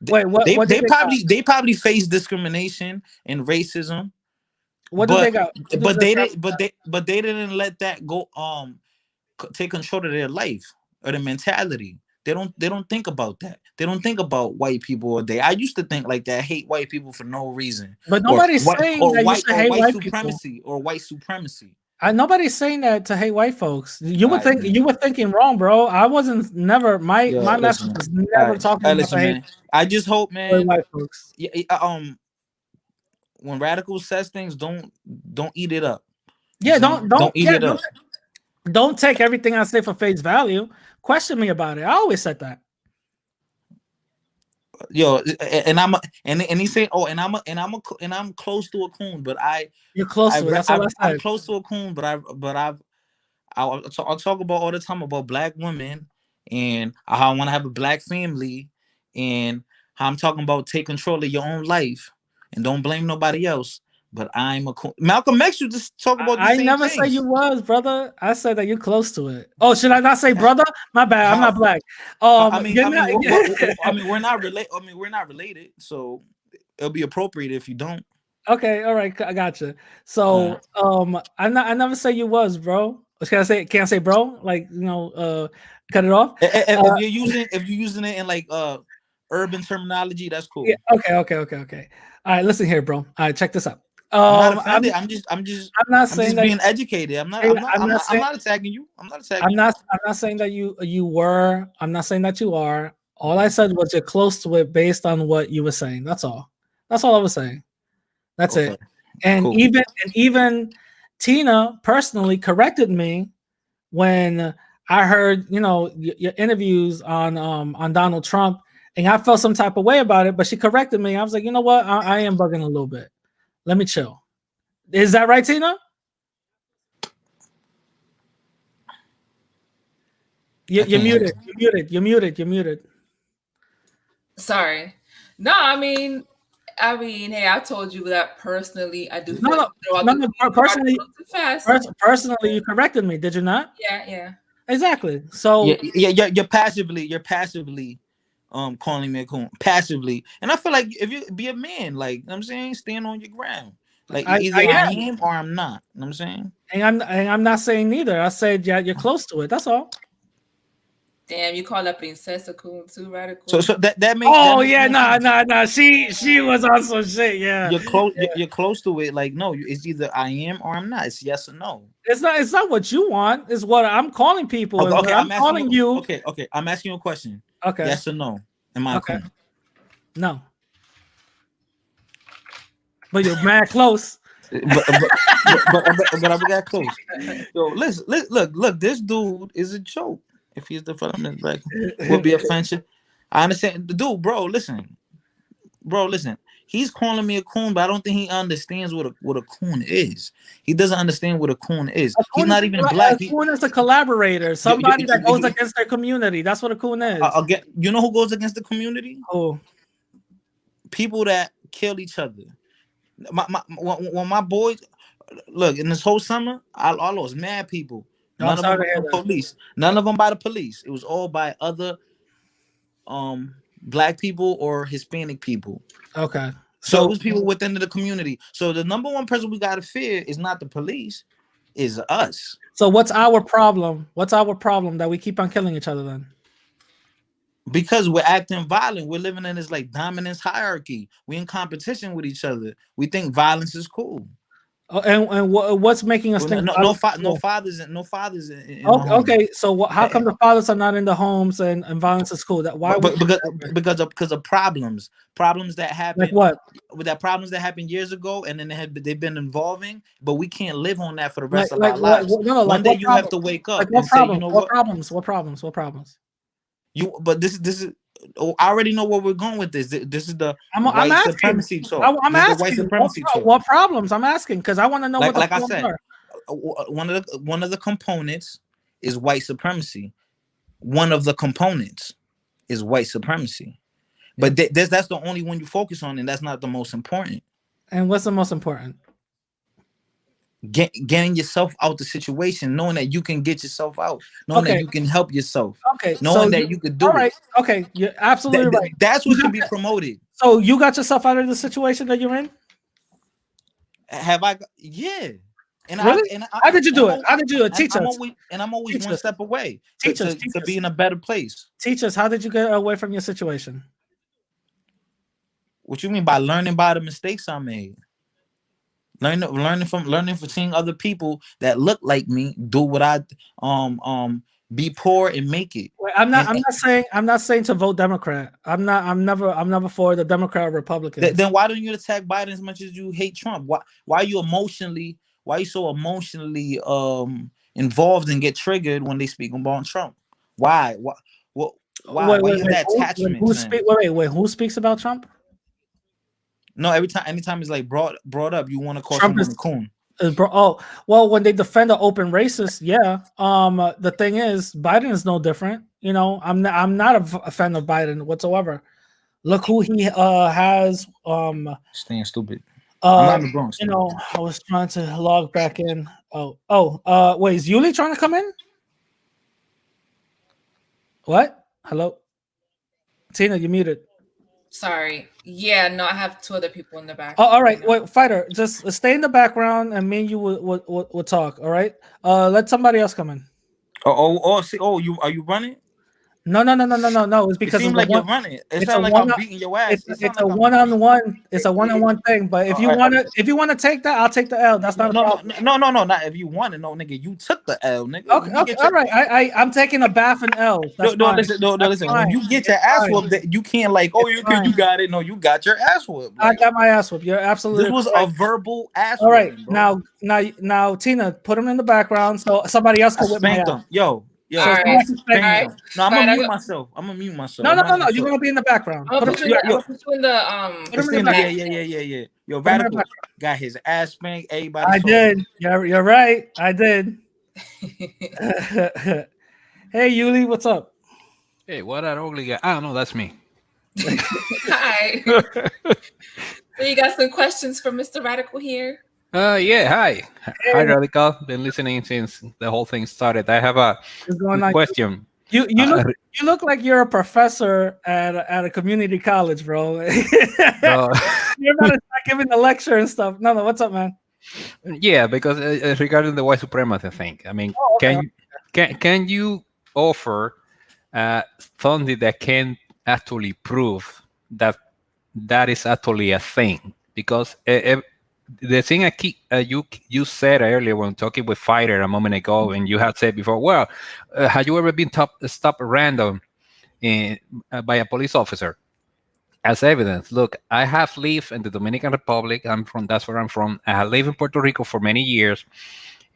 Wait, what did they got? They probably face discrimination and racism, What did they but got? What did but this they guy? didn't but they didn't let that go take control of their life or their mentality. They don't think about that. They don't think about white people all day. I used to think like that, hate white people for no reason, But nobody's saying that you should or hate white white people. supremacy or white supremacy. Nobody's saying that to hate white folks. All right, man. You were thinking wrong, bro. I wasn't never Yo, my message listen. was All never right, talking about to listen, hate man. I just hope, man. white folks. Yeah, when Radical says things, don't eat it up. You Yeah, know what I'm saying? Don't eat it up. don't take everything I say for face value. Question me about it. I always said that. Yo, and I'm and he's saying, oh, and I'm close to a coon, but You're close to it. That's all I I'm said. close to a coon, but I'll talk about all the time about black women and how I want to have a black family and how I'm talking about take control of your own life and don't blame nobody else. But I'm a coon. Malcolm X, you just talk about the I same never said things. you was, brother. I said that you're close to it. Oh, should I not say brother? My bad. I'm How? not black. You're not. I mean, we're not related. I mean, we're not related, so it'll be appropriate if you don't. Okay, all right, I gotcha. So, I never say you was, bro. Can I say? Can't say, bro. Like, cut it off. If you're using it in like urban terminology, that's cool. Yeah. Okay. All right, listen here, bro. All right, check this out. I'm not I'm offended. I'm not saying just that. being educated. I'm not attacking you. I'm not attacking you. I'm not saying that you were. I'm not saying that you are. All I said was you're close to it based on what you were saying. That's all. That's all I was saying. That's Okay. it. And Cool. even Tina personally corrected me when I heard your interviews on Donald Trump, and I felt some type of way about it. But she corrected me. I was like, you know what? I am bugging a little bit. Let me chill. Is that right, Tina? You're muted. You're muted. Sorry. No, hey, I told you that personally. I do. No. Personally, you corrected me. Did you not? Yeah. Exactly. So you're passively calling me a coon passively, and I feel like if you be a man, like I'm saying, stand on your ground. Like either I am or I'm not. You know what I'm saying? And I'm not saying neither. I said you're close to it. That's all. Damn, you call up Princess a coon too, Radical. So that makes. Oh that makes yeah, no sense. nah. She was on some shit. Yeah, you're close. You're close to it. Like no, it's either I am or I'm not. It's yes or no. It's not what you want. It's what I'm calling people. Okay, I'm calling you. Okay, I'm asking you a question. Okay. Yes or no? Am I a coon? No. But you're mad close. but I got close. Yo, listen, look. This dude is a joke. If he's the feminist, like, would be offensive. I understand, the dude, bro. Listen. He's calling me a coon, but I don't think he understands what a coon is. He doesn't understand what a coon is. He's not even black. A coon is a collaborator, somebody that goes against their community. That's what a coon is. You know who goes against the community? Oh, people that kill each other. When my boys look in this whole summer, I lost mad people. None of them by the police. None of them by the police. It was all by other black people or Hispanic people. Okay. So it was people within the community. So the number one person we gotta fear is not the police, is us. So what's our problem? What's our problem that we keep on killing each other then? Because we're acting violent. We're living in this like dominance hierarchy. We're in competition with each other. We think violence is cool. And what's making us think no fathers in okay, so how come the fathers are not in the homes and violence is cool? That why? Because of problems that happen. Like what? With that problems that happened years ago, and then they've been evolving, but we can't live on that for the rest of our lives. One day you have to wake up and say, you know what problems? But this is. Oh, I already know where we're going with this. This is the white supremacy talk. I'm asking what problems. I'm asking because I want to know what the problems are. One of the components is white supremacy. One of the components is white supremacy. But that's the only one you focus on, and that's not the most important. And what's the most important? Getting yourself out the situation, knowing that you can get yourself out, knowing that you can help yourself, knowing that you could do it. Okay, you're absolutely right. That's what should be promoted. So you got yourself out of the situation that you're in? Have I? Yeah. And really? How did you do it? How did you do it? Teach us. I'm always one step away to be in a better place. Teach us. How did you get away from your situation? What you mean by learning by the mistakes I made? Learning from seeing other people that look like me do what I Be poor and make it. Wait, I'm not. And, I'm not saying to vote Democrat. I'm not. I'm never for the Democrat or Republicans. then why don't you attack Biden as much as you hate Trump? Why are you emotionally? Why are you so emotionally involved and get triggered when they speak about Trump? Why? What? Why? Why you have that attachment to him? Wait. Who speaks about Trump? No, anytime it's like brought up, you want to call Trump someone is a coon. Oh, well, when they defend an open racist, yeah. The thing is, Biden is no different. You know, I'm not a fan of Biden whatsoever. Look who he has. Staying stupid. I'm not in the Bronx. You know, I was trying to log back in. Wait, is Yuli trying to come in? What? Hello, Tina, you muted. Sorry. Yeah, no, I have two other people in the back. Oh, all right. Wait, fighter, just stay in the background, and me and you will talk. All right. Let somebody else come in. You are you running? No. It's because it seems like you're running. It sounds like I'm beating your ass. It's a one-on-one. It's a one-on-one thing. But if you want to take that, I'll take the L. That's not a problem. No. Not if you want it. No, nigga, you took the L, nigga. Okay, all right. I'm taking a bath in L. Listen. When you get your ass whooped, you can't you got it. No, you got your ass whooped. I got my ass whooped. You're absolutely. This was a verbal ass. All right, now, Tina, put him in the background so somebody else can whip my ass. Yo. All right. No, I'm gonna mute myself. No. You're gonna be in the background. I'll put you in the Yeah. Yo, Radical got his ass spanked. Everybody. I did. You're right. I did. Hey, Yuli, what's up? Hey, what that ugly guy? I don't know. That's me. Hi. So you got some questions for Mr. Radical here? Yeah. Hi, Radical. Been listening since the whole thing started. I have a question. You look like you're a professor at a community college, bro. You're not giving the lecture and stuff. No. What's up, man? Yeah, because regarding the white supremacy thing, I mean, can you offer something that can actually prove that is actually a thing? Because the thing you said earlier when talking with Fighter a moment ago, and you had said before, well, have you ever been stopped random by a police officer as evidence? Look, I have lived in the Dominican Republic. That's where I'm from. I have lived in Puerto Rico for many years,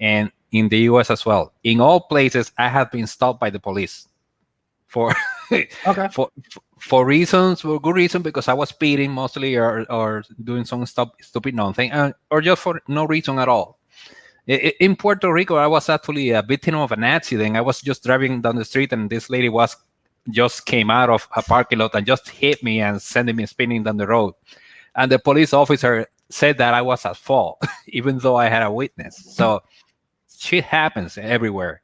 and in the U.S. as well. In all places, I have been stopped by the police for for good reason, because I was speeding mostly or doing some stupid nothing, or just for no reason at all. In Puerto Rico, I was actually a victim of an accident. I was just driving down the street, and this lady just came out of a parking lot and just hit me and sending me spinning down the road. And the police officer said that I was at fault, even though I had a witness. So shit happens everywhere.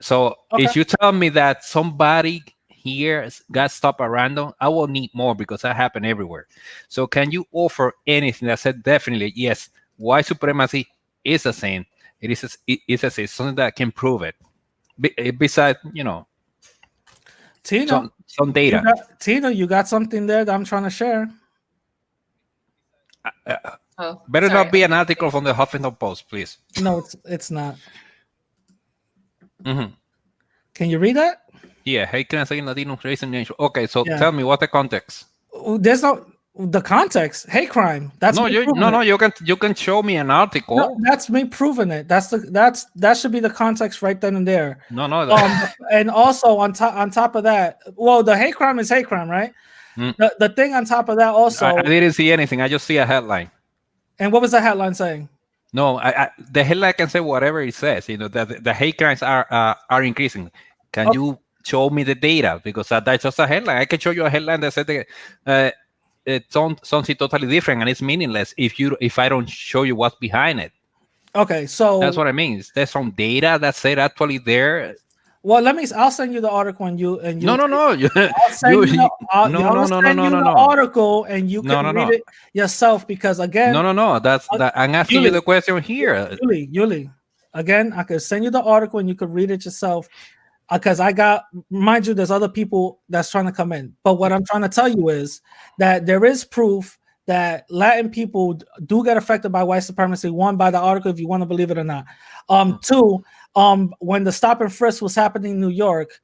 So if you tell me that somebody here got stopped at random, I will need more, because that happened everywhere. So can you offer anything that said definitely, yes, white supremacy is a sin? It is a sin, something that can prove it. Besides, Tina, some data. Tina, you got something there that I'm trying to share. Better not be an article from the Huffington Post, please. No, it's not. Mm-hmm. Can you read that? Yeah. Hey, can I say Latino race and nation? Okay, so tell me what the context. There's no the context. Hate crime. That's you can show me an article. No, that's me proving it. That should be the context right then and there. And also on top of that, well, the hate crime is hate crime, right? The thing on top of that also. I didn't see anything. I just see a headline. And what was the headline saying? No, the headline can say whatever it says. That the hate crimes are increasing. Can you show me the data? Because that's just a headline. I can show you a headline that said it's something totally different, and it's meaningless if I don't show you what's behind it. Okay, so that's what I mean. There's some data that said actually there. Well, I'll send you the article and you. No. I'll send you the article and you can read it yourself, because again. No. I'm asking you the question here. Yuli. Again, I could send you the article and you could read it yourself. Because mind you, there's other people that's trying to come in. But what I'm trying to tell you is that there is proof that Latin people do get affected by white supremacy. One, by the article, if you want to believe it or not. Two, when the stop and frisk was happening in New York,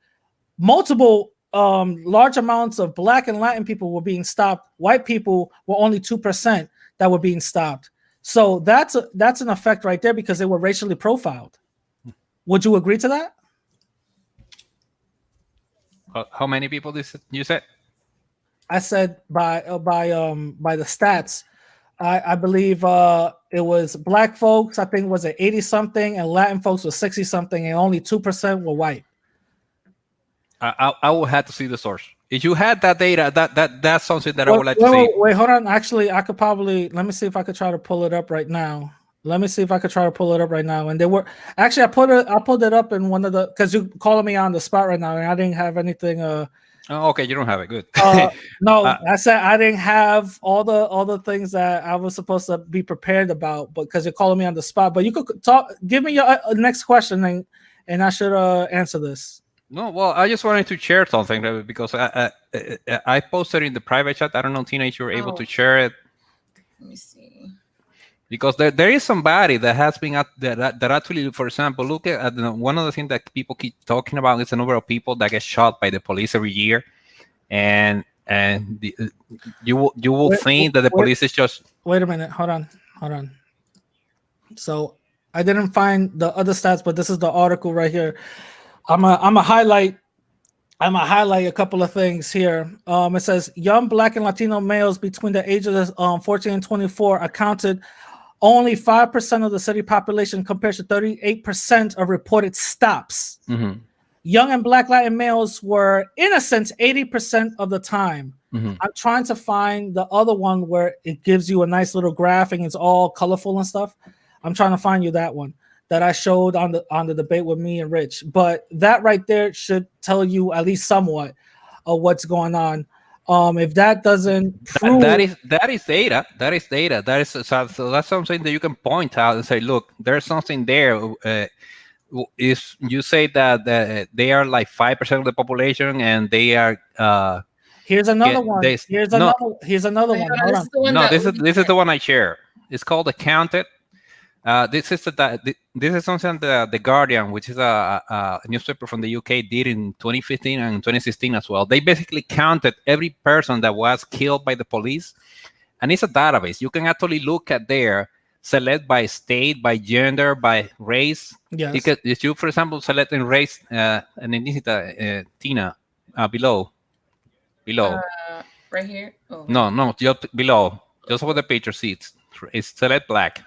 multiple large amounts of Black and Latin people were being stopped. White people were only 2% that were being stopped. So that's an effect right there because they were racially profiled. Would you agree to that? How many people you said? I said by the stats, I believe it was Black folks. I think was it 80 something, and Latin folks was 60 something, and only 2% were white. I will have to see the source. If you had that data, that's something that I would like to see. Wait, hold on. Actually, I could probably let me see if I could try to pull it up right now. And they were actually I pulled it up in one of the because you calling me on the spot right now, and I didn't have anything. Oh, okay, you don't have it. Good. No, I said I didn't have all the things that I was supposed to be prepared about, but because you're calling me on the spot. But you could talk. Give me your next question, and I should answer this. No, well, I just wanted to share something because I posted in the private chat. I don't know, Tina, if you were able to share it. Let me see. Because there is somebody that has been that actually, for example, look at one of the things that people keep talking about is the number of people that get shot by the police every year, and you will think that the police is just. Wait a minute, hold on. So I didn't find the other stats, but this is the article right here. I'm a highlight a couple of things here. It says young Black and Latino males between the ages of 14 and 24 accounted only 5% of the city population compared to 38% of reported stops. Mm-hmm. Young and Black Latin males were innocent 80% of the time. Mm-hmm. I'm trying to find the other one where it gives you a nice little graph and it's all colorful and stuff. I'm trying to find you that one that I showed on the debate with me and Rich. But that right there should tell you at least somewhat of what's going on. If that doesn't prove that is data. So that's something that you can point out and say, look, there's something there. Is you say that they are like 5% of the population and they are. Here's another one. Here's another one. Hold on. This is the one I share. It's called the Counted. This is something that the Guardian, which is a newspaper from the UK, did in 2015 and 2016 as well. They basically counted every person that was killed by the police, and it's a database. You can actually look at there, select by state, by gender, by race. Yes. Because if you, for example, select in race, and then Tina, below. Right here. Oh. No, just below, just over the picture seats. It's select Black.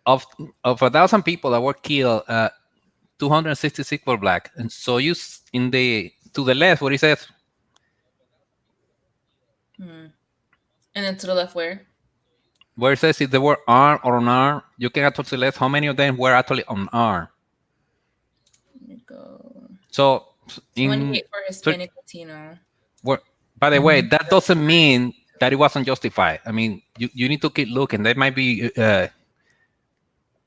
Of 1,000 people that were killed, 266 were Black, and so you to the left, what he says. And then to the left, where it says if they were armed or unarmed, you can actually select how many of them were actually unarmed. Let me go. So 28 for Hispanic Latino. By the way, that doesn't mean that it wasn't justified. I mean, you need to keep looking. There might be.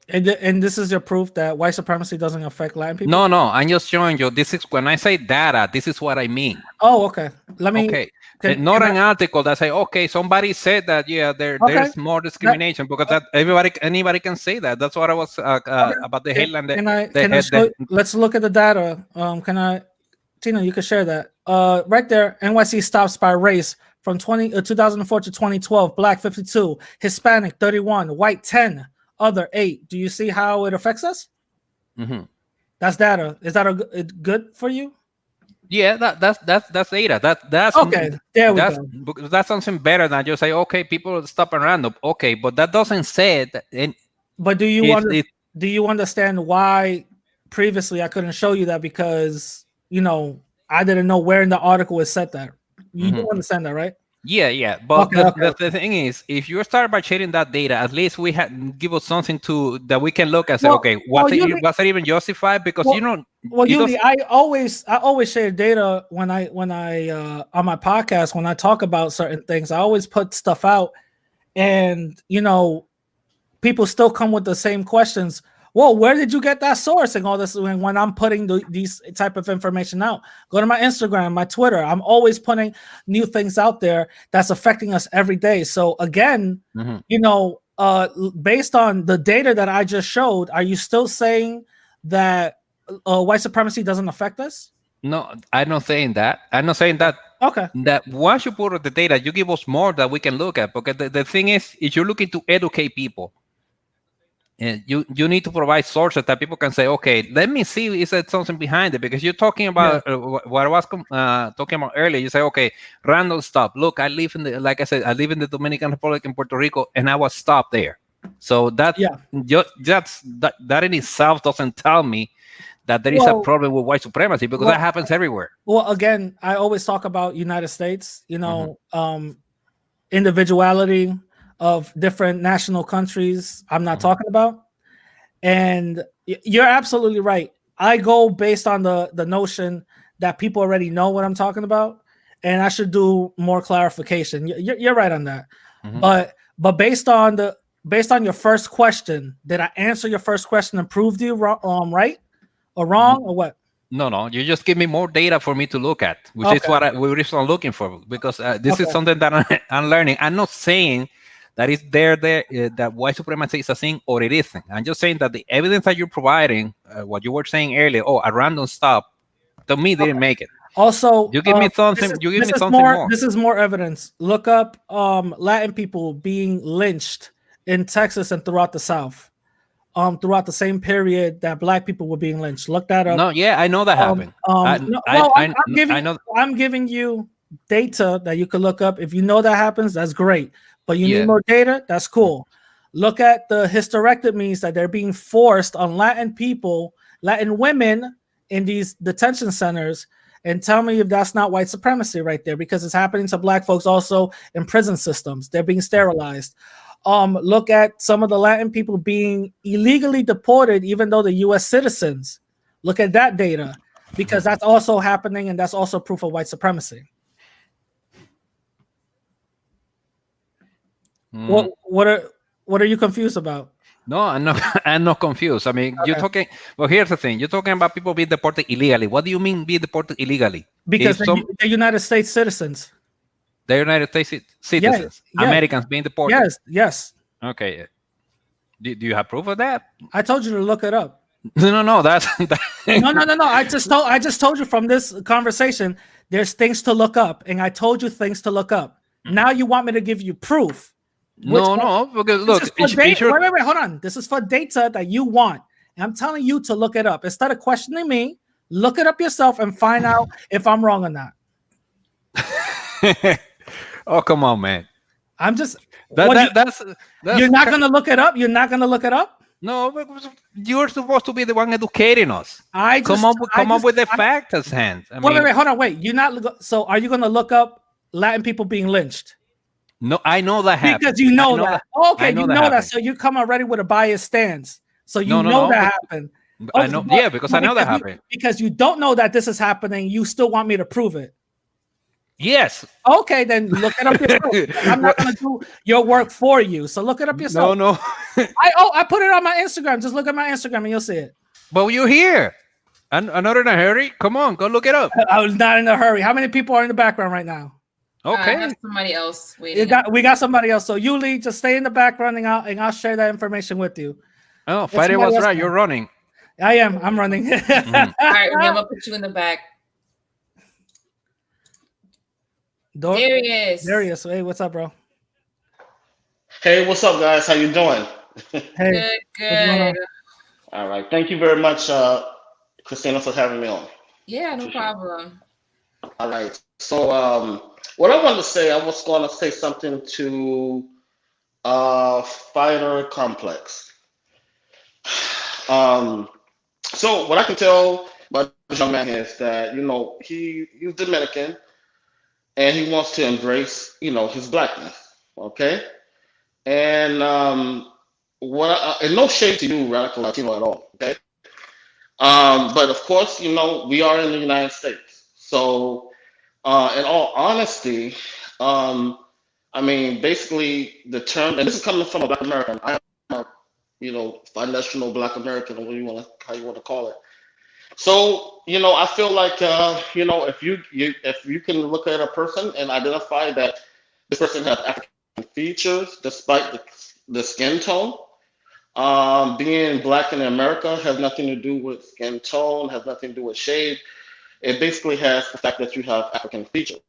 And this is your proof that white supremacy doesn't affect Latin people? No, I'm just showing you. This is when I say data. This is what I mean. Oh, okay. Okay. Not an article that say, okay, somebody said that. Yeah, there's more discrimination because anybody can say that. That's what I was about the headline. Let's look at the data. Tina, you can share that. Right there, NYC stops by race from 2004 to 2012. Black 52, Hispanic 31, white 10. Other 8. Do you see how it affects us? Mm-hmm. That's data. Is that good for you? Yeah, that's data. That's okay. There we go. That's something better than just say, okay, people stop and random. Okay, but that doesn't say that. But do you understand why previously I couldn't show you that because I didn't know where in the article it said that. You do understand that, right? Yeah. But the thing is, if you start by sharing that data, at least we give us something that we can look and say, was it even justified? Because I always share data when I on my podcast when I talk about certain things. I always put stuff out, and people still come with the same questions. Well, where did you get that source and all this when I'm putting these type of information out? Go to my Instagram, my Twitter. I'm always putting new things out there that's affecting us every day. So again, you know, based on the data that I just showed, are you still saying that white supremacy doesn't affect us? No, I'm not saying that. I'm not saying that. Okay. That once you put the data, you give us more that we can look at. Because the thing is, if you're looking to educate people, and you need to provide sources that people can say, okay, let me see, is there something behind it? Because you're talking about what I was talking about earlier. You say, okay, random stuff. Look, I live in the, like I said, I live in the Dominican Republic in Puerto Rico, and I was stopped there. So that that in itself doesn't tell me that there is a problem with white supremacy, because that happens everywhere. Well, again, I always talk about United States, you know, individuality of different national countries. I'm not talking about. And you're absolutely right. I go based on the notion that people already know what I'm talking about, and I should do more clarification. You're right on that. But based on your first question, did I answer your first question and prove you right or wrong or what? No, you just give me more data for me to look at, which is what we're originally looking for, because this is something that I'm learning. I'm not saying that it's there that white supremacy is a thing or it isn't. I'm just saying that the evidence that you're providing, what you were saying earlier, a random stop, to me didn't make it. Also, you give me something. More. This is more evidence. Look up Latin people being lynched in Texas and throughout the South. Throughout the same period that Black people were being lynched. Look that up. No, yeah, I know that happened. I'm giving you data that you can look up. If you know that happens, that's great. But you need more data, that's cool. Look at the hysterectomies that they're being forced on Latin people, Latin women in these detention centers, and tell me if that's not white supremacy right there, because it's happening to Black folks also in prison systems. They're being sterilized. Look at some of the Latin people being illegally deported, even though they're U.S. citizens. Look at that data, because that's also happening, and that's also proof of white supremacy. What are you confused about? No, I'm not confused. I mean, you're talking. Well, here's the thing: you're talking about people being deported illegally. What do you mean being deported illegally? Because they're United States citizens. The United States citizens, Americans being deported. Yes. Okay. Do you have proof of that? I told you to look it up. No. That's no. I just told you from this conversation. There's things to look up, and I told you things to look up. Now you want me to give you proof? No. Because look, wait, hold on. This is for data that you want, and I'm telling you to look it up instead of questioning me. Look it up yourself and find out if I'm wrong or not. Oh, come on, man. I'm just. That's you're not going to look it up? You're not going to look it up? No, you're supposed to be the one educating us. Come up with the facts at hand. Wait, hold on, wait. You're not. So, are you going to look up Latin people being lynched? No, I know that happened. Because you know that. Okay, you know that. So you come already with a biased stance. So you know that happened. I know. Yeah, because I know that happened. Because you don't know that this is happening. You still want me to prove it. Yes. Okay, then look it up yourself. I'm not going to do your work for you. So look it up yourself. No. I put it on my Instagram. Just look at my Instagram and you'll see it. But you're here. I'm not in a hurry. Come on, go look it up. I was not in a hurry. How many people are in the background right now? Okay. I have somebody else waiting. We got somebody else. So Yuli, just stay in the background and I'll share that information with you. Oh, Friday was right. You're running. I am. I'm running. All right, I'm gonna put you in the back. Darius. Hey, what's up, bro? Hey, what's up, guys? How you doing? Hey. Good. All right. Thank you very much, Christina, for having me on. Yeah, no problem. All right. So, what I wanted to say, I was going to say something to Fighter Complex. So what I can tell about this young man is that, he's Dominican and he wants to embrace, his blackness. Okay. And and no shade to you, Radical Latino, at all. Okay. But of course, we are in the United States. So in all honesty, basically the term, and this is coming from a Black American, I am a foundational Black American, or what you want to how you want to call it. So, I feel like if you can look at a person and identify that this person has African features despite the skin tone. Being black in America has nothing to do with skin tone, has nothing to do with shade. It basically has the fact that you have African features,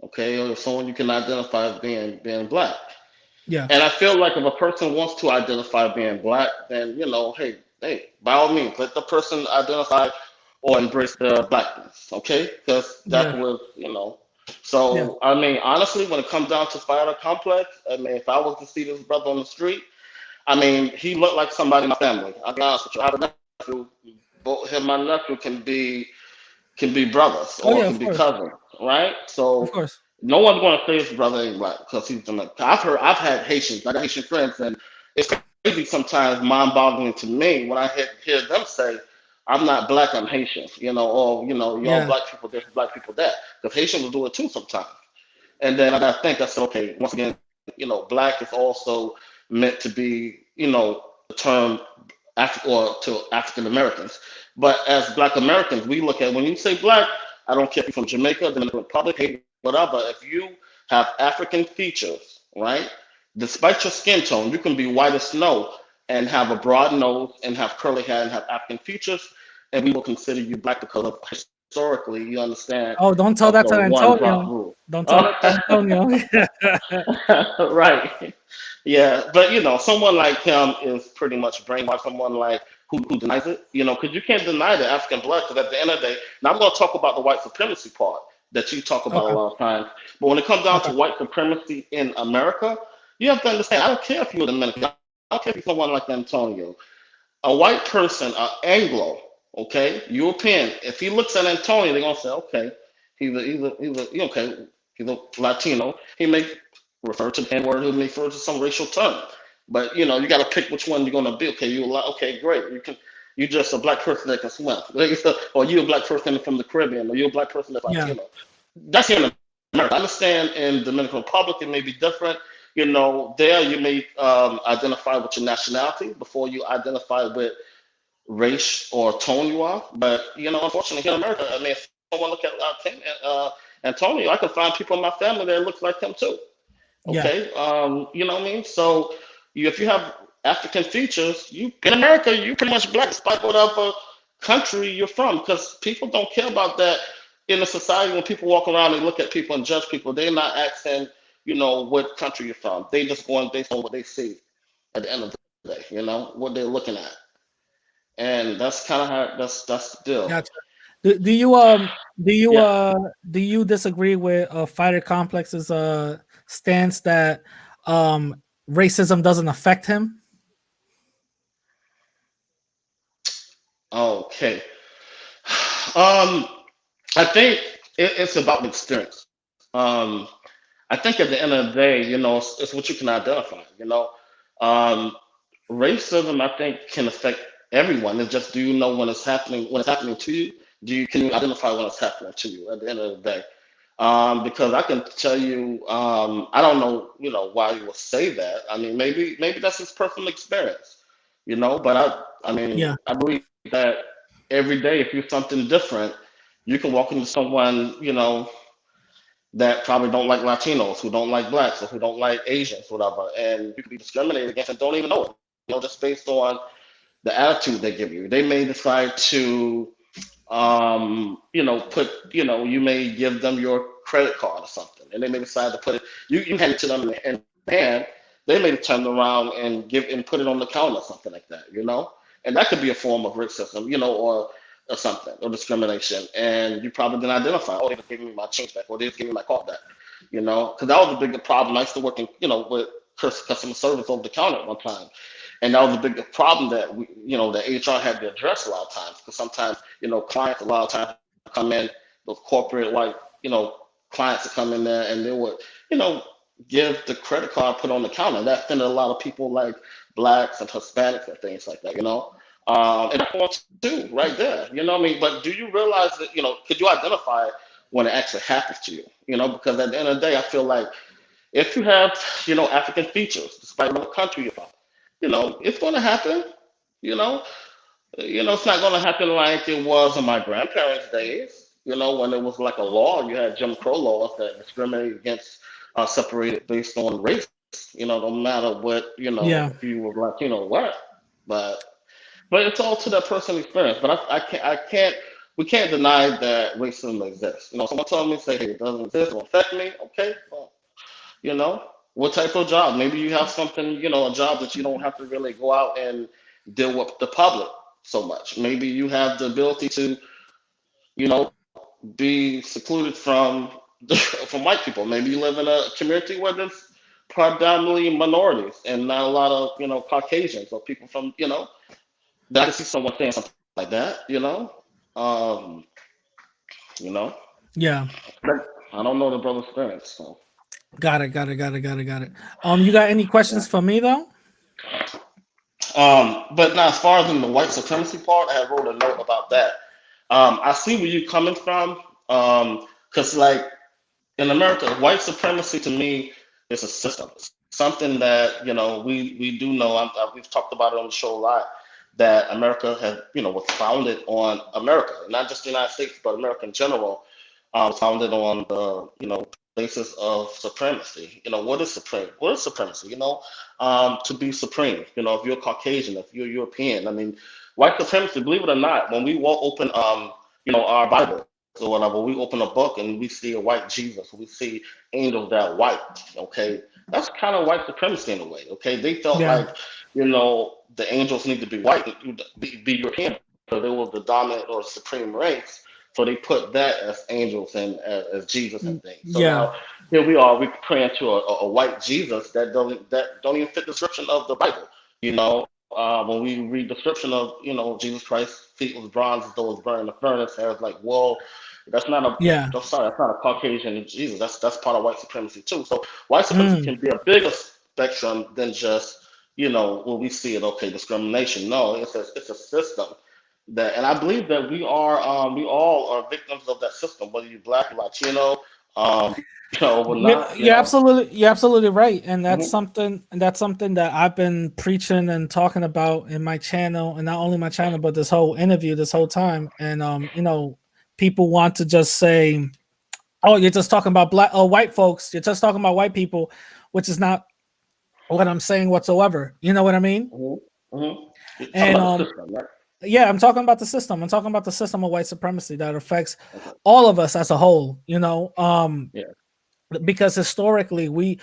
okay, or someone you can identify as being black. Yeah. And I feel like if a person wants to identify being black, then hey, by all means, let the person identify or embrace their blackness, okay? Because Yeah. that was, Yeah. So I mean, honestly, when it comes down to fighter complex, I mean, if I was to see this brother on the street, I mean, he looked like somebody in my family. I'll be honest with you. I have a nephew. Both him and my nephew can be brothers Oh or yeah, can of be course. cousins, right? Of So course. no one's gonna say his brother ain't black because he's Jamaican. I've had Haitians, I got Haitian friends, and it's crazy sometimes, mind-boggling to me when I hear them say, "I'm not black, I'm Haitian," or y'all Yeah. black people this, black people that, because Haitians will do it too sometimes. And then I got to think, I said, okay, once again, black is also meant to be, the term or to African Americans. But as Black Americans, we look at when you say black, I don't care if you're from Jamaica, Dominican Republic, Haiti, whatever. If you have African features, right? Despite your skin tone, you can be white as snow and have a broad nose and have curly hair and have African features, and we will consider you black because of historically, you understand, Oh, don't tell of that the to one drop Antonio. rule. Don't tell that to Antonio. Right. Yeah, but someone like him is pretty much brainwashed. Someone like who denies it, because you can't deny the African blood. Because at the end of the day, now I'm going to talk about the white supremacy part that you talk about a Okay. lot of times. But when it comes down Okay. to white supremacy in America, you have to understand. I don't care if you're Dominican. I don't care if you're someone like Antonio. A white person, an Anglo, okay, European, if he looks at Antonio, they're gonna say, okay, okay, he's a Latino. He may refer to the N-word, he may refer to some racial term. But you got to pick which one you're gonna be. Okay, okay, great. You just a black person that can swim, or you a black person from the Caribbean, or you a black person that's Yeah. Latino. That's here in America. I understand in Dominican Republic it may be different. There you may identify with your nationality before you identify with race or tone you are. But unfortunately, here in America, I mean, if someone look at Antonio, I can find people in my family that looks like him too. Yeah. Okay, you know what I mean. So if you have African features, you in America, you pretty much black, despite whatever country you're from, because people don't care about that in a society. When people walk around and look at people and judge people, they're not asking, what country you're from. They just going based on what they see at the end of the day, what they're looking at, and that's kind of how that's the deal. Gotcha. Do you do you Yeah. do you disagree with Fighter Complex's stance that racism doesn't affect him? Okay. Um, I think it's about the experience. I think at the end of the day, it's what you can identify. Um, Racism, I think, can affect everyone. It's just, do you know when it's happening to you? Can you identify when it's happening to you at the end of the day? Because I can tell you, I don't know, why you would say that. I mean, maybe that's his personal experience, But I mean, Yeah. I believe that every day, if you're something different, you can walk into someone, that probably don't like Latinos, who don't like blacks, or who don't like Asians, whatever, and you could be discriminated against and don't even know it, just based on the attitude they give you. They may decide to, you may give them your credit card or something, and they may decide to put it, you hand it to them in hand, they may turn around and put it on the counter or something like that, and that could be a form of racism, or something, or discrimination, and you probably didn't identify, oh, they just gave me my change back, or they just gave me my card back, because that was a bigger problem. I used to work in, with customer service over the counter at one time, and that was a big problem that the HR had to address a lot of times, because sometimes clients a lot of times come in, those corporate clients that come in there, and they would you know give the credit card put on the counter. That offended a lot of people like blacks and Hispanics and things like that. And that's one too right there. You know what I mean? But do you realize that could you identify when it actually happens to you? Because at the end of the day, I feel like if you have African features, despite what country you're from, it's going to happen. You know, it's not going to happen like it was in my grandparents' days. When it was like a law, you had Jim Crow laws that discriminated against separated based on race. No matter what, if Yeah, you were Latino or what. But it's all to that personal experience. But I can't, we can't deny that racism exists. Someone told me, say, hey, it doesn't exist, it will affect me. Okay, well, you know, what type of job? Maybe you have something, a job that you don't have to really go out and deal with the public so much. Maybe you have the ability to, be secluded from from white people. Maybe you live in a community where there's predominantly minorities and not a lot of, Caucasians or people from, that I can see someone saying something like that. Um, you know, yeah. but I don't know the brother's experience, so Got it. Got it. Got it. Got it. Got it. You got any yeah. questions for me though? But now, as far as in the white supremacy part, I have wrote a note about that. I see where you're coming from. Because like in America, white supremacy to me is a system. It's something that we do know. We've talked about it on the show a lot. That America has was founded on America, not just the United States, but America in general. Was founded on the basis of supremacy. What is supreme? What is supremacy? To be supreme. If you're Caucasian, if you're European, I mean, white supremacy. Believe it or not, when we walk open our Bibles or whatever, we open a book and we see a white Jesus, we see angels that are white. Okay, that's kind of white supremacy in a way. Okay, they felt Yeah. like the angels need to be white, be European, because they were the dominant or supreme race. So they put that as angels and as Jesus and things. So Yeah. now here we are, we praying to a white Jesus that don't even fit the description of the Bible. When we read the description of Jesus Christ, feet was bronze as though it was burned in the furnace. Hair was like wool. That's not a Yeah. I'm sorry, that's not a Caucasian Jesus. That's part of white supremacy too. So white supremacy Mm. can be a bigger spectrum than just when we see it. Okay, discrimination. No, it's a system that, and I believe that we all are victims of that system, whether you're black, Latino, or not. You're absolutely right, and Mhm, that's something that I've been preaching and talking about in my channel, and not only my channel, but this whole interview, this whole time. And people want to just say, "Oh, you're just talking about black, white folks. You're just talking about white people," which is not what I'm saying whatsoever. You know what I mean? mhm, mhm. You're talking And about the system, right? yeah, I'm talking about the system. I'm talking about the system of white supremacy that affects Okay. all of us as a whole. Yeah. Because historically we've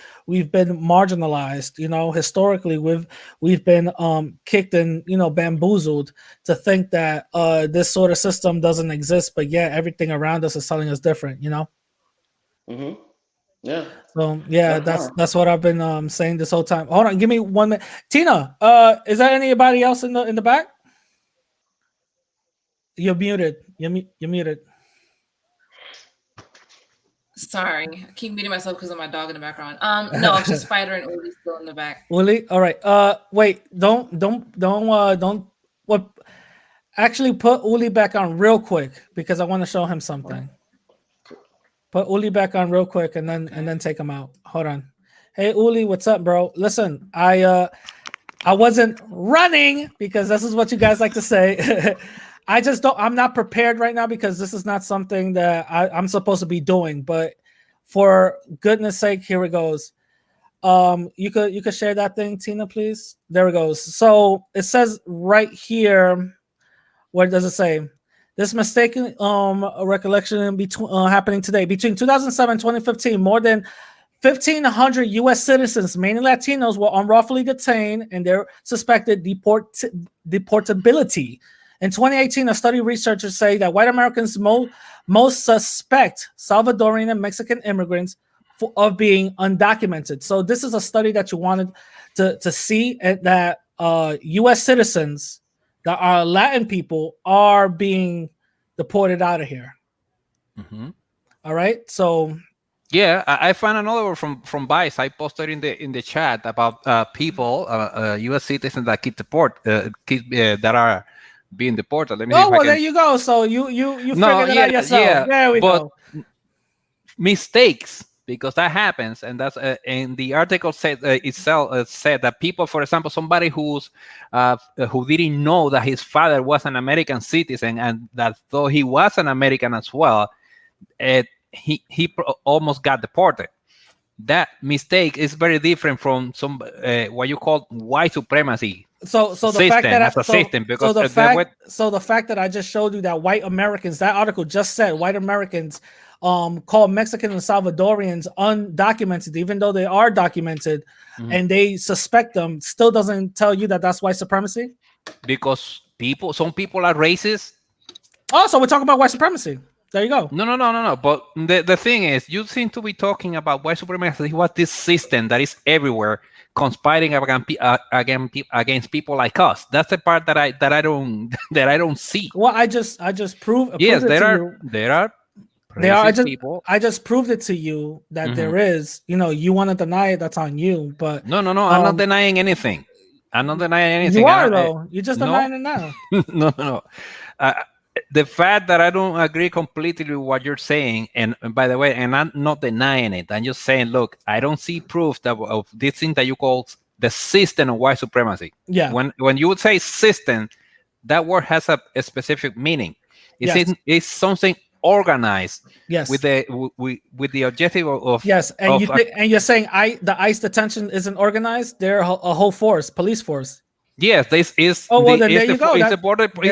been marginalized. Historically we've been kicked and bamboozled to think that this sort of system doesn't exist, but yeah, everything around us is telling us different. Mhm. Yeah. So yeah, That's that's fine. what I've been saying this whole time. Hold on, give me 1 minute. Tina, is there anybody else in the back? You're muted. You're muted. Sorry, I keep muting myself because of my dog in the background. No, it's just Spider and Uli still in the back. Willie, all right. Wait, don't. What? Actually, put Uli back on real quick because I want to show him something. Put Uli back on real quick and then take him out. Hold on. Hey Uli, what's up, bro? Listen, I wasn't running because this is what you guys like to say. I'm not prepared right now because this is not something that I'm supposed to be doing. But for goodness sake, here it goes. You could share that thing, Tina, please. There it goes. So it says right here. What does it say? This mistaken recollection between happening today between 2007 and 2015. More than 1,500 U.S. citizens, mainly Latinos, were unlawfully detained and they're suspected deportability. In 2018, a study researchers say that white Americans most suspect Salvadorian and Mexican immigrants of being undocumented. So this is a study that you wanted to see, and that U.S. citizens that are Latin people are being deported out of here. Mhm. All right, so Yeah, I found another one from Vice. I posted in the chat about people, U.S. citizens that that are being deported. Let me see if I well, there can. you go. So you No, figured it yeah, out yourself. yeah, There we but go. mistakes. because that happens, and that's and the article said itself said that people, for example, somebody who didn't know that his father was an American citizen and that though he was an American as well, almost got deported. That mistake is very different from some what you call white supremacy. So the system, fact that as a system, because the fact that I just showed you that white Americans, that article just said white Americans call Mexican and Salvadorians undocumented, even though they are documented, and they suspect them, still doesn't tell you that that's white supremacy? Because some people are racist. Oh, so we're talking about white supremacy. There you go. No. But the thing is, you seem to be talking about white supremacy. What this system that is everywhere, conspiring against people like us. That's the part that I don't see. Well, I just proved. Yes, there are people. I just proved it to you that there is. You want to deny it, that's on you. But no. I'm not denying anything. I'm not denying anything. You are though. You're just denying it now. No. The fact that I don't agree completely with what you're saying, and by the way, and I'm not denying it. I'm just saying, look, I don't see proof of this thing that you call the system of white supremacy. Yeah. When you would say system, that word has a specific meaning. It's something organized. Yes. With the objective of yes, and you're saying the ICE detention isn't organized? They're a whole force, police force. Yes, this is. Then there you go. It's the border police.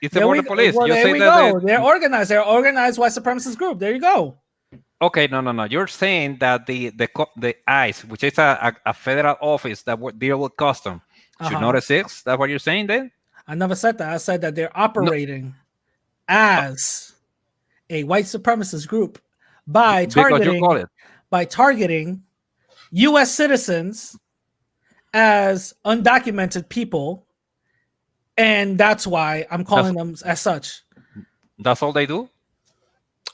It's the border police. Well, there we go. They're organized. They're organized white supremacist group. There you go. Okay, no. You're saying that the ICE, which is a federal office that would deal with custom, should not exist. That's what you're saying then? I never said that. I said that they're operating as a white supremacist group by targeting U.S. citizens as undocumented people, and that's why I'm calling them as such. That's all they do?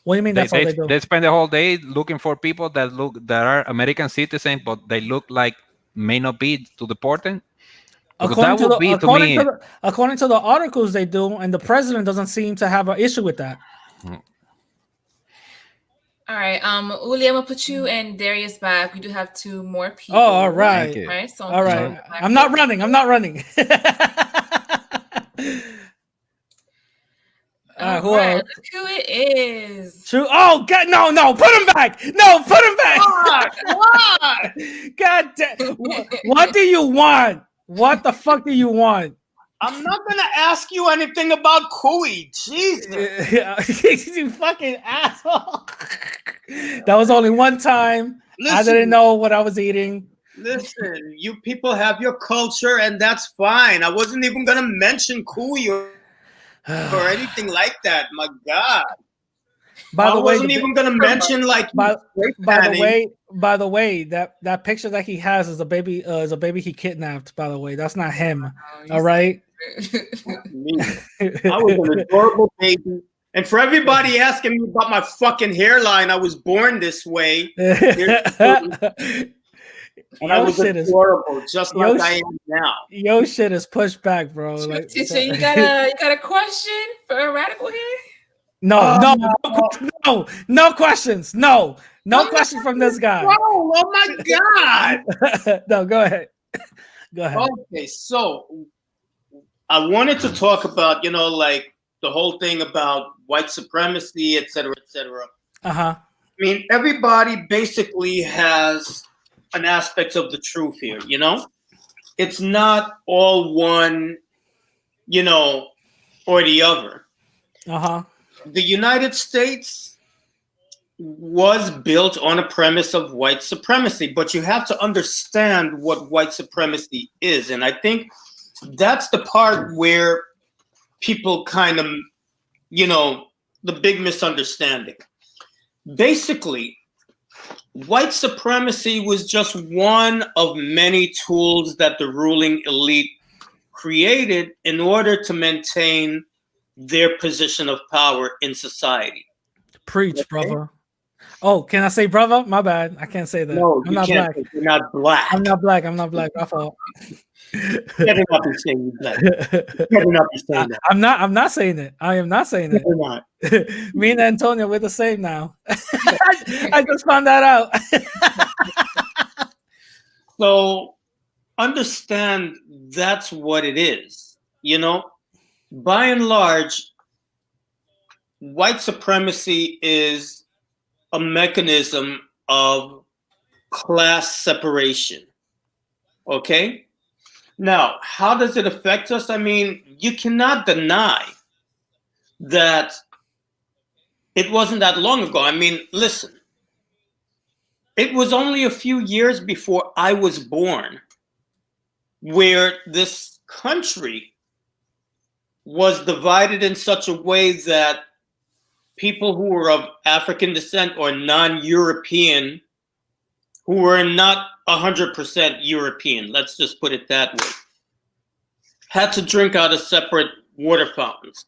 What do you mean that's all they do? They spend the whole day looking for people that are American citizens, but they look like may not be to deport them? According to the articles, they do, and the president doesn't seem to have an issue with that. All right, Uli, I'm gonna put you and Darius back. We do have two more people. Oh, all right. All right. So all right. I'm not running. Look who it is. True. Oh God, no, put him back. No, put him back. What? God damn. What do you want? What the fuck do you want? I'm not gonna ask you anything about Kui. Jesus. You fucking asshole. That was only one time. Listen, I didn't know what I was eating. Listen, you people have your culture, and that's fine. I wasn't even gonna mention Kui or anything like that. My God. I wasn't even gonna mention like. By the way, that picture that he has is a baby he kidnapped. By the way, that's not him. All right. I was an adorable baby. And for everybody asking me about my fucking hairline, I was born this way. And I was adorable, just like I am now. Yo, shit is pushed back, bro. Like, so you got a question for a radical here? No questions. No questions from this guy. Oh my God. No, go ahead. Okay, so I wanted to talk about, like the whole thing about white supremacy, et cetera, et cetera. Uh-huh. I mean, everybody basically has an aspect of the truth here, It's not all one, or the other. Uh-huh. The United States was built on a premise of white supremacy, but you have to understand what white supremacy is. And I think that's the part where people kind of, the big misunderstanding. Basically, white supremacy was just one of many tools that the ruling elite created in order to maintain their position of power in society. Preach, brother. Oh, can I say brother? My bad. I can't say that. No, I'm you not can't. black. You're not black. I'm not black. I'm not black. My fault. Better not be saying you black. Better not be saying that. I'm not. I'm not saying it. I am not saying it. Better not. Me and Antonio, we're the same now. I just found that out. So understand that's what it is. You know, by and large, white supremacy is a mechanism of class separation. Okay? Now, how does it affect us? I mean, you cannot deny that it wasn't that long ago. I mean, listen, it was only a few years before I was born where this country was divided in such a way that people who were of African descent or non-European, who were not 100% European, let's just put it that way, had to drink out of separate water fountains,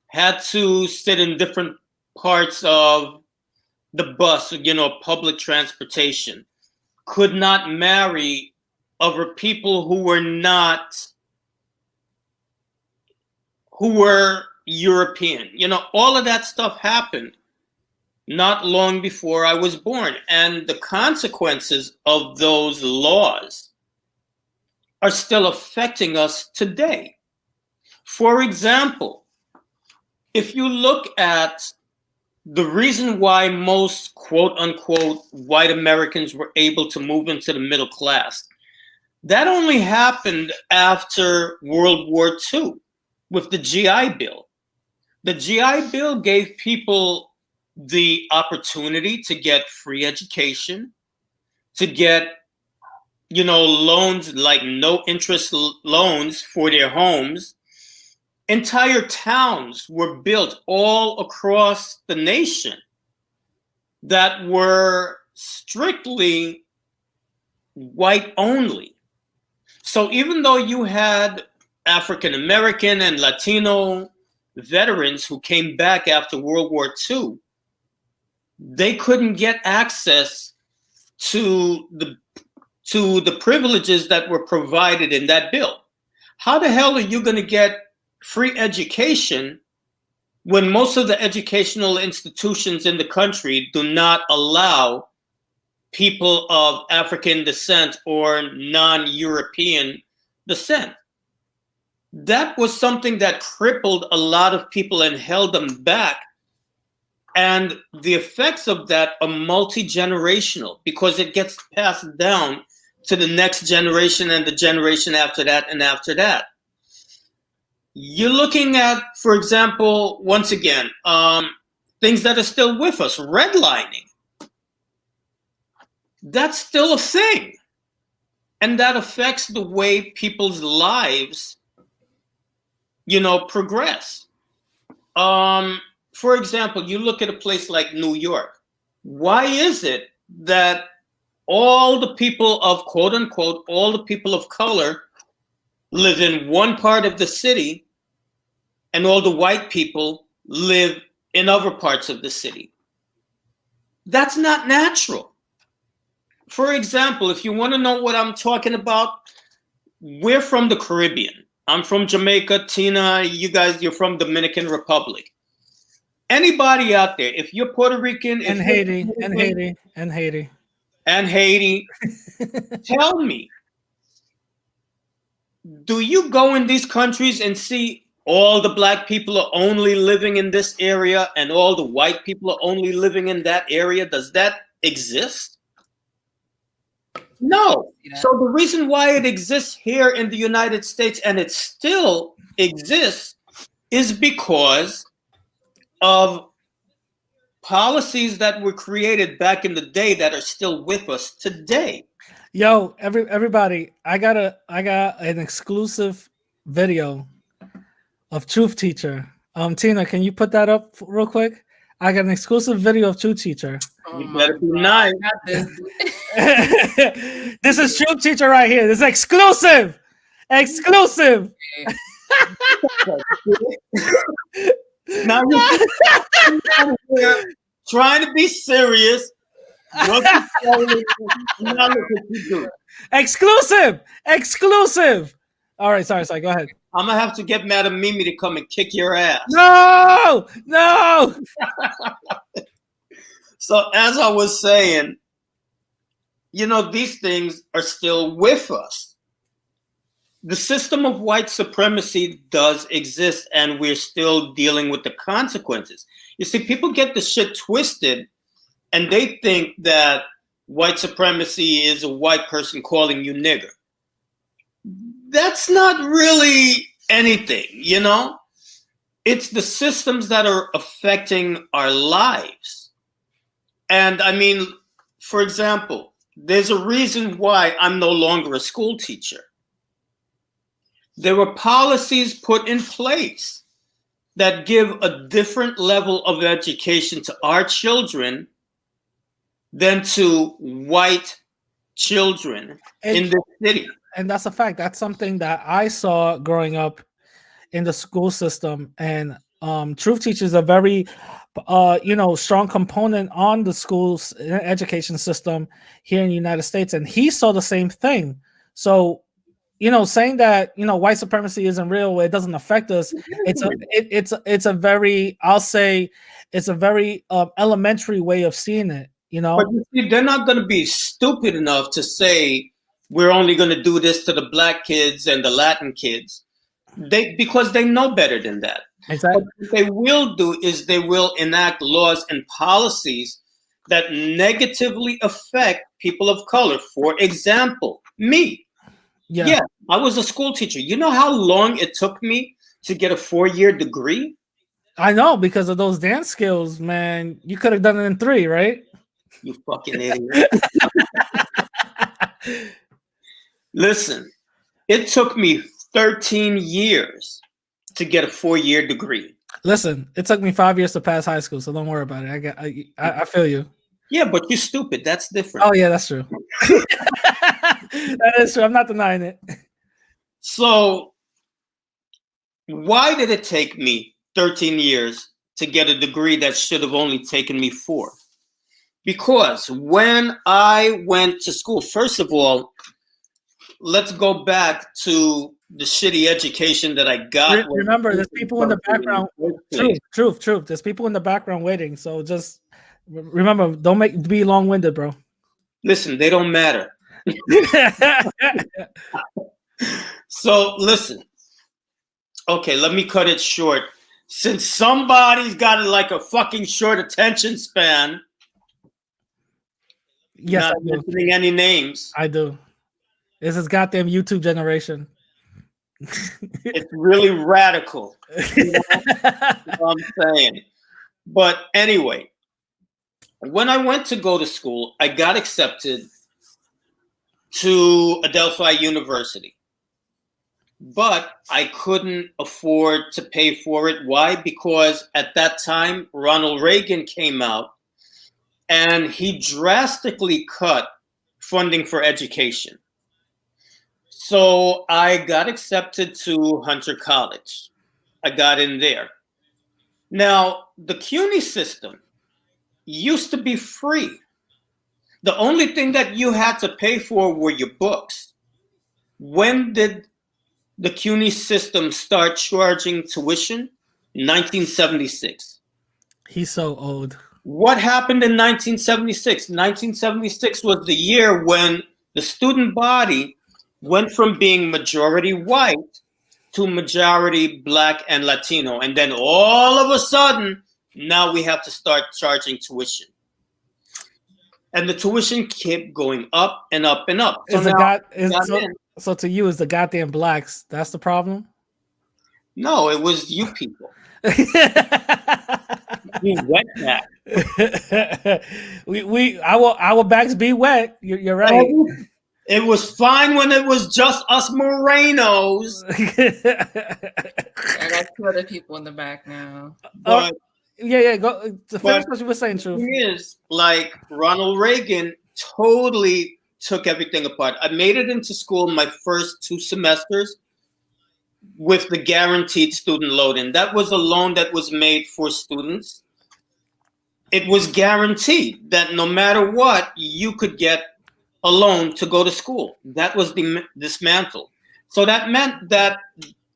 had to sit in different parts of the bus, public transportation, could not marry other people who were European. All of that stuff happened not long before I was born. And the consequences of those laws are still affecting us today. For example, if you look at the reason why most quote unquote white Americans were able to move into the middle class, that only happened after World War II with the GI Bill. The GI Bill gave people the opportunity to get free education, to get, loans like no interest loans for their homes. Entire towns were built all across the nation that were strictly white only. So even though you had African American and Latino veterans who came back after World War II, they couldn't get access to the privileges that were provided in that bill. How the hell are you going to get free education when most of the educational institutions in the country do not allow people of African descent or non-European descent? That was something that crippled a lot of people and held them back. And the effects of that are multi-generational because it gets passed down to the next generation and the generation after that and after that. You're looking at, for example, once again, things that are still with us, redlining. That's still a thing. And that affects the way people's lives, progress. For example, you look at a place like New York. Why is it that all the people of, quote unquote, all the people of color live in one part of the city and all the white people live in other parts of the city? That's not natural. For example, if you want to know what I'm talking about, we're from the Caribbean. I'm from Jamaica. Tina, you guys, you're from Dominican Republic. Anybody out there, if you're Puerto Rican, and Haiti, and Haiti, and Haiti, and Haiti, tell me, do you go in these countries and see all the black people are only living in this area and all the white people are only living in that area? Does that exist? No. So the reason why it exists here in the United States and it still exists is because of policies that were created back in the day that are still with us today. Yo, everybody, I got an exclusive video of Truth Teacher. Tina, can you put that up real quick? I got an exclusive video of Truth Teacher. You better be nice. This is Truth Teacher right here. This is exclusive. Exclusive. Now trying to be serious. Wasn't trolling. Now look what you do. Exclusive. All right, sorry. Go ahead. I'm gonna have to get Madam Mimi to come and kick your ass. No. So as I was saying, these things are still with us. The system of white supremacy does exist, and we're still dealing with the consequences. You see, people get the shit twisted, and they think that white supremacy is a white person calling you nigger. That's not really anything, It's the systems that are affecting our lives. And I mean, for example, there's a reason why I'm no longer a school teacher. There were policies put in place that give a different level of education to our children than to white children in the city. And that's a fact. That's something that I saw growing up in the school system. And truth teachers are very strong component on the schools education system here in the United States, and he saw the same thing. So saying that white supremacy isn't real, it doesn't affect us, it's a very, I'll say, it's a very elementary way of seeing it. But you see, they're not going to be stupid enough to say we're only going to do this to the black kids and the Latin kids, because they know better than that. Exactly. What they will do is they will enact laws and policies that negatively affect people of color. For example, me. Yeah, I was a school teacher. You know how long it took me to get a 4-year degree? I know, because of those dance skills, man. You could have done it in 3, right? You fucking idiot. Listen, it took me 13 years to get a 4-year degree. Listen, it took me 5 years to pass high school, so don't worry about it. I feel you. Yeah, but you're stupid. That's different. Oh yeah, that's true. That is true. I'm not denying it. So why did it take me 13 years to get a degree that should have only taken me 4? Because when I went to school, first of all, let's go back to the shitty education that I got. Remember, there's people in the background. Truth. There's people in the background waiting. So just remember, don't be long-winded, bro. Listen, they don't matter. So listen. Okay, let me cut it short. Since somebody's got like a fucking short attention span. Yes, not mentioning any names. I do. This is goddamn YouTube generation. It's really radical. You know what I'm saying? But anyway, when I went to go to school, I got accepted to Adelphi University. But I couldn't afford to pay for it. Why? Because at that time, Ronald Reagan came out and he drastically cut funding for education. So I got accepted to Hunter College. I got in there. Now, the CUNY system used to be free. The only thing that you had to pay for were your books. When did the CUNY system start charging tuition? 1976. He's so old. What happened in 1976? 1976 was the year when the student body went from being majority white to majority black and Latino. And then all of a sudden, now we have to start charging tuition. And the tuition kept going up and up and up. So to you, is the goddamn blacks. That's the problem? No, it was you people. You wet back. Our backs be wet. You're right. It was fine when it was just us Morenos. I got 2 other people in the back now. But, yeah. Go to finish what you were saying, Truth. The thing is, like, Ronald Reagan totally took everything apart. I made it into school my first 2 semesters with the guaranteed student loan. And that was a loan that was made for students it was guaranteed that no matter what, you could get a loan to go to school. That was dismantled. So that meant that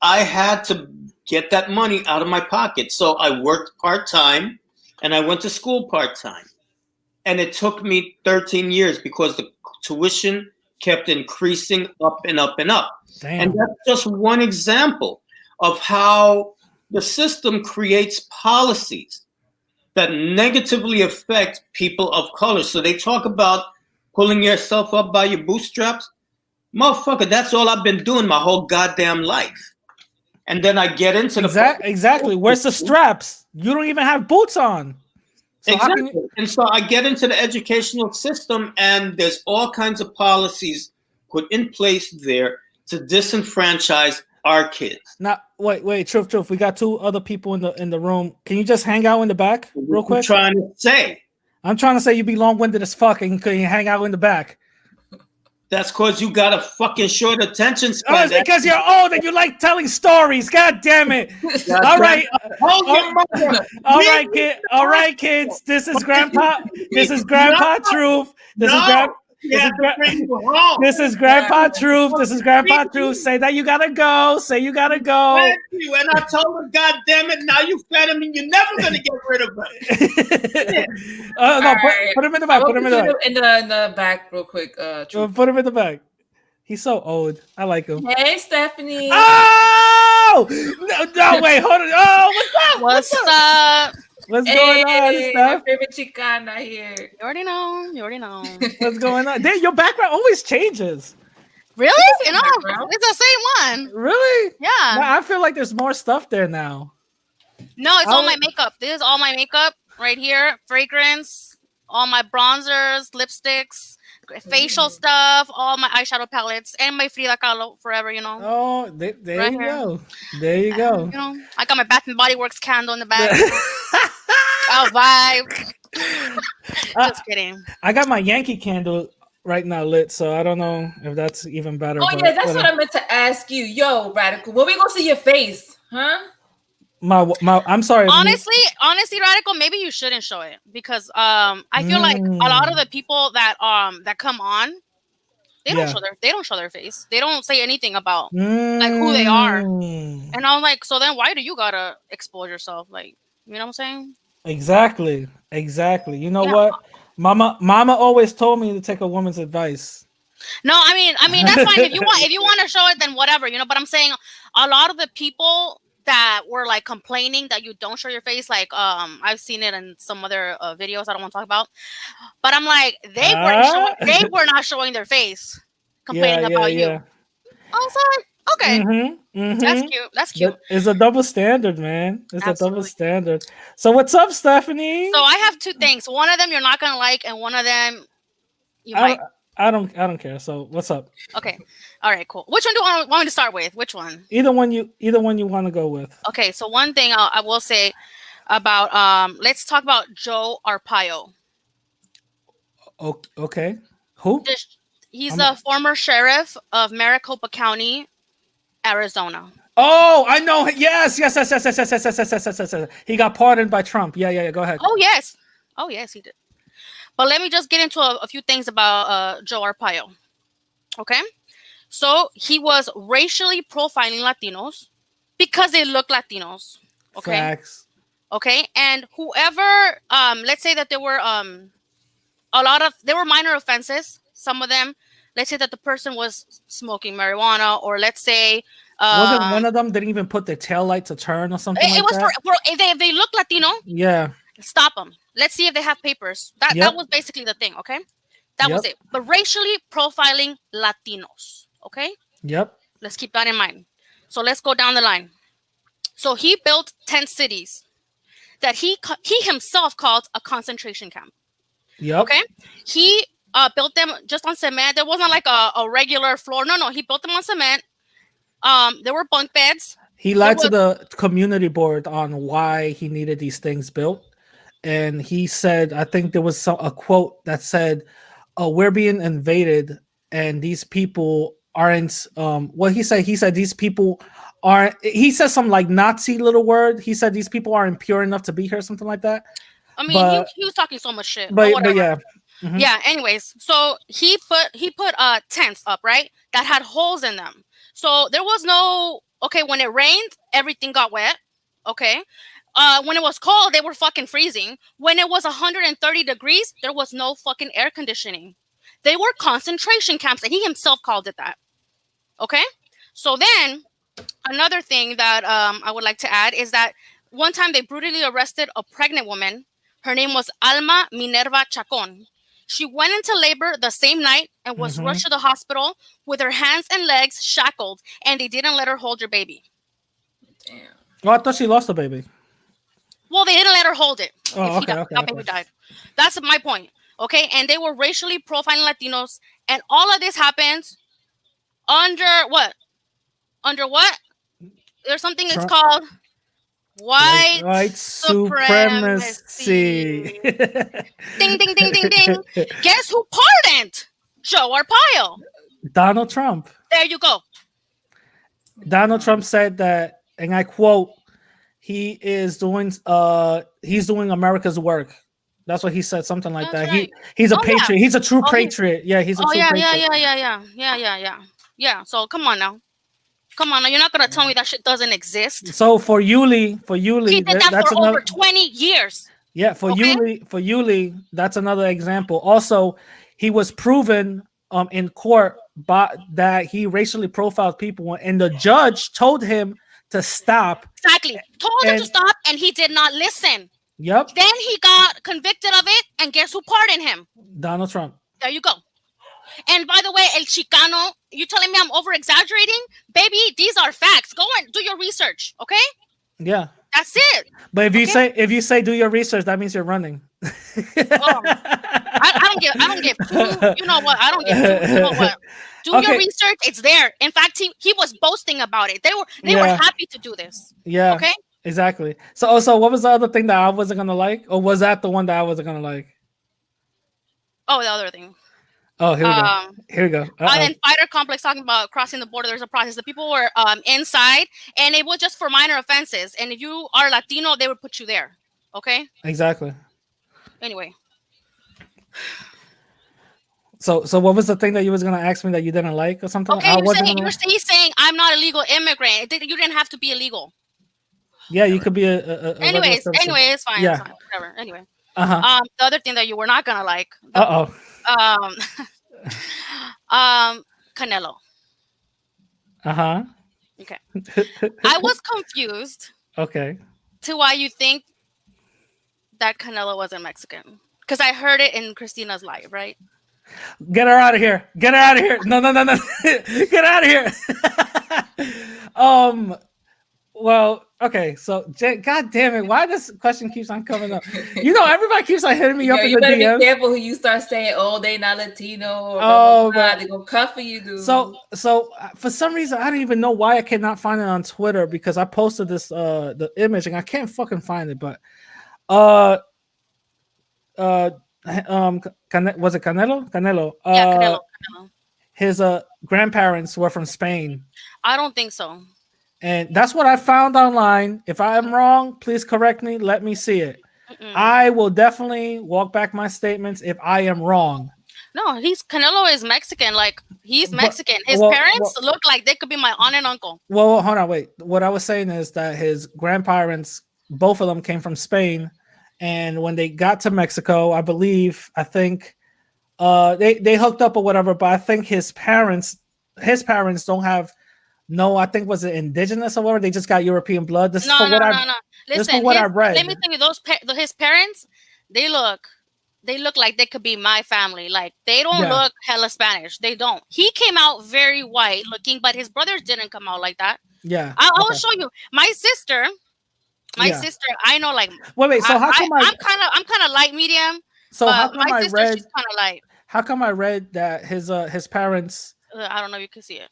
I had to get that money out of my pocket. So I worked part-time and I went to school part-time. And it took me 13 years because the tuition kept increasing up and up and up. Damn. And that's just one example of how the system creates policies that negatively affect people of color. So they talk about pulling yourself up by your bootstraps. Motherfucker, that's all I've been doing my whole goddamn life. And then I get into the exactly. Where's the straps? You don't even have boots on. So exactly. And so I get into the educational system, and there's all kinds of policies put in place there to disenfranchise our kids. Now, wait, truth. We got two other people in the room. Can you just hang out in the back real quick? Trying to say. I'm trying to say you be long-winded as fuck and you hang out in the back. That's because you got a fucking short attention span. Oh, it's because you're old and you like telling stories. God damn it. All right. All right, kids. This is Grandpa. This is Grandpa Truth. This is Grandpa Truth. This is Grandpa Truth. Say that you gotta go. Say you gotta go. Thank you. And I told him, God damn it, now you fed him and you're never gonna get rid of him. No, put him in the back. Put him in the back. In the back, real quick. Put him in the back. He's so old. I like him. Hey, Stephanie. Oh no! Wait, hold on. Oh, what's up? What's going on, Steph? My favorite Chicana here. You already know. What's going on? Damn, your background always changes. Really? You know, it's the same one. Really? Yeah. I feel like there's more stuff there now. No, it's all my makeup. This is all my makeup right here. Fragrance, all my bronzers, lipsticks, facial stuff, all my eyeshadow palettes, and my Frida Kahlo forever, you know. Oh, there right you here. go. There you go. You know, I got my Bath and Body Works candle in the back. I'll vibe. Just kidding. I got my Yankee candle right now lit, so I don't know if that's even better. Oh yeah, that's what I meant to ask you. Yo, Radical, when we gonna see your face, huh? I'm sorry. Honestly, Radical, maybe you shouldn't show it because I feel like a lot of the people that come on, they don't show their face. They don't say anything about like who they are. And I'm like, so then why do you gotta expose yourself? Like, you know what I'm saying? Exactly. You know what? Mama always told me to take a woman's advice. No, I mean that's fine. If you want to show it, then whatever, you know. But I'm saying a lot of the people that were like complaining that you don't show your face, like I've seen it in some other videos I don't want to talk about. But I'm like, they were not showing their face, complaining about you. I was like, okay. That's cute. It's a double standard, man. It's Absolutely. A double standard. So what's up, Stephanie? So I have two things. One of them you're not gonna like, and one of them you might. I don't care. So what's up? Okay. All right, cool. Which one do you want me to start with? Which one? Either one you want to go with. Okay, so one thing I will say about let's talk about Joe Arpaio. Okay. Who? He's a former sheriff of Maricopa County, Arizona. Oh, I know. Yes. He got pardoned by Trump. Yeah. Go ahead. Oh yes, he did. But let me just get into a few things about Joe Arpaio. Okay, so he was racially profiling Latinos because they look Latinos. Okay. Facts. Okay, and whoever, let's say that there were minor offenses. Some of them, let's say that the person was smoking marijuana, or let's say wasn't one of them didn't even put their tail light to turn or something like that? If they look Latino, yeah, stop them. Let's see if they have papers. That was basically the thing. Okay, that was it. But racially profiling Latinos. Okay. Yep. Let's keep that in mind. So let's go down the line. So he built 10 cities that he himself called a concentration camp. Yep. Okay. He built them just on cement. There wasn't like a regular floor. No. He built them on cement. There were bunk beds. He lied to the community board on why he needed these things built. And he said, I think there was a quote that said, we're being invaded and these people aren't, what he said these people aren't, he said some like Nazi little word. He said these people aren't pure enough to be here, something like that. I mean, But he was talking so much shit, but whatever. but yeah. Mhm. Yeah. Anyways, so he put tents up, right, that had holes in them. So there was no okay when it rained, everything got wet. Okay. When it was cold, they were fucking freezing. When it was 130 degrees, there was no fucking air conditioning. They were concentration camps, and he himself called it that. Okay. So then another thing that I would like to add is that one time they brutally arrested a pregnant woman. Her name was Alma Minerva Chacon. She went into labor the same night and was rushed to the hospital with her hands and legs shackled, and they didn't let her hold her baby. Damn. Oh, I thought she lost the baby. Well, they didn't let her hold it. Oh, If that baby died. That's my point. Okay, and they were racially profiling Latinos, and all of this happened under what? Under what? There's something it's called white supremacy. Ding, ding, ding, ding, ding. Guess who pardoned Joe Arpaio? Donald Trump. There you go. Donald Trump said that, and I quote, he's doing America's work. That's what he said, something like That's that. right. He's a Oh, patriot. yeah. He's a true Oh, patriot. Yeah, he's a true yeah, patriot. yeah. So come on now. You're not gonna tell me that shit doesn't exist. So for Yuli, He did that that's for another over 20 years. Yeah, for Okay. Yuli, that's another example. Also, he was proven in court that he racially profiled people, and the judge told him to stop. Exactly. Told him to stop, and he did not listen. Yep. Then he got convicted of it, and guess who pardoned him? Donald Trump. There you go. And by the way, El Chicano, you telling me I'm over exaggerating? Baby, these are facts. Go and do your research, okay? Yeah. That's it. But if you say do your research, that means you're running. I don't give two. You know what? I don't give two. You know what? Do your research. It's there. In fact, he was boasting about it. They were happy to do this. Yeah. Okay. Exactly. So also, what was the other thing that I wasn't gonna like, or was that the one that I wasn't gonna like? Oh, the other thing. Oh, here we go. Here we go. And Fighter Complex talking about crossing the border. There's a process. The people were inside, and it was just for minor offenses. And if you are Latino, they would put you there. Okay. Exactly. Anyway. So what was the thing that you was gonna ask me that you didn't like or something? Okay, he's saying I'm not a legal immigrant. You didn't have to be illegal. Yeah, you could be a anyway, it's fine. Yeah. It's fine. Whatever. Anyway. The other thing that you were not gonna like. Canelo. Okay. I was confused. Okay. To why you think that Canelo wasn't Mexican? Because I heard it in Christina's live, right? Get her out of here. Get her out of here. No. Get out of here. Well, okay, so God damn it, why this question keeps on coming up? You know, everybody keeps on hitting me up in the You better DMs. be careful who you start saying, oh, they not Latino, or they're gonna cut for you, dude. So for some reason, I don't even know why I cannot find it on Twitter, because I posted this the image and I can't fucking find it, but was it Canelo? Canelo. Canelo. His grandparents were from Spain. I don't think so. And that's what I found online. If I am wrong, please correct me. Let me see it. I will definitely walk back my statements if I am wrong. No, Canelo is Mexican. Like, he's Mexican. His parents look like they could be my aunt and uncle. Well, hold on, wait. What I was saying is that his grandparents, both of them came from Spain. And when they got to Mexico, I think they hooked up or whatever. But I think his parents don't have. No, I think was it indigenous or whatever. They just got European blood. This is for what I read. Let me tell you, his parents, they look like they could be my family. Like, they don't look hella Spanish. They don't. He came out very white looking, but his brothers didn't come out like that. Yeah, I will show you. My sister, I know. Like, wait. So how come I'm kind of light medium. So how come my sister, she's kind of light. How come I read that his parents? I don't know if you can see it.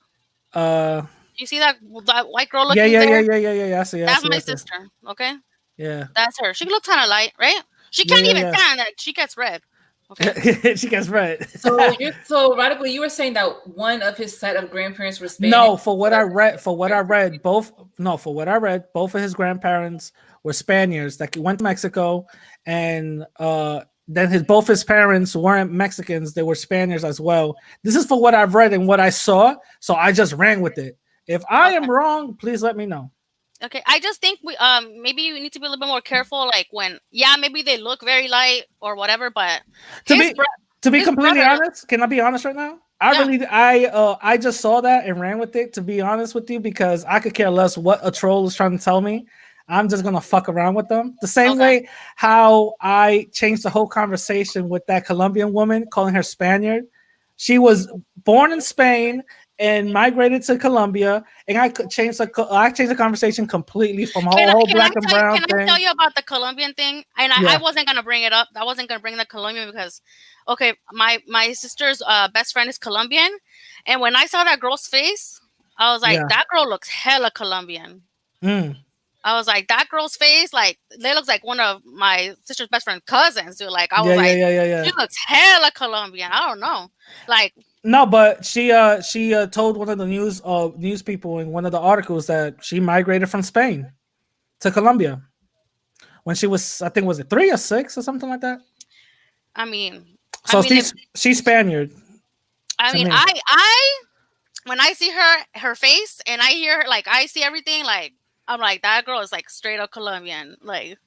You see that white girl looking yeah, there? Yeah. That's my sister. Okay. Yeah. That's her. She looks kind of light, right? She can't even tan. That she gets red. Okay. She gets red. So radically, you were saying that one of his set of grandparents were Spanish. No, for what I read, both of his grandparents were Spaniards that went to Mexico, and then both his parents weren't Mexicans; they were Spaniards as well. This is for what I've read and what I saw, so I just ran with it. If I am wrong, please let me know. Okay, I just think we maybe you need to be a little bit more careful, like when maybe they look very light or whatever, but to be completely honest, can I be honest right now? I just saw that and ran with it, to be honest with you, because I could care less what a troll is trying to tell me. I'm just gonna fuck around with them. The same way how I changed the whole conversation with that Colombian woman, calling her Spaniard. She was born in Spain and migrated to Colombia, and I changed the conversation completely from whole black and brown thing. Can I tell you about the Colombian thing? And I wasn't gonna bring it up. I wasn't gonna bring the Colombian because, okay, my sister's best friend is Colombian, and when I saw that girl's face, I was like, that girl looks hella Colombian. I was like, that girl's face, like, they looks like one of my sister's best friend's cousins, dude. Like, I was she looks hella Colombian. I don't know, like. No, but she told one of the news people in one of the articles that she migrated from Spain to Colombia when she was, I think, was it 3 or 6 or something like that? I mean, she's Spaniard. I mean, when I see her face and I hear her, like, I see everything, like, I'm like, that girl is like straight up Colombian, like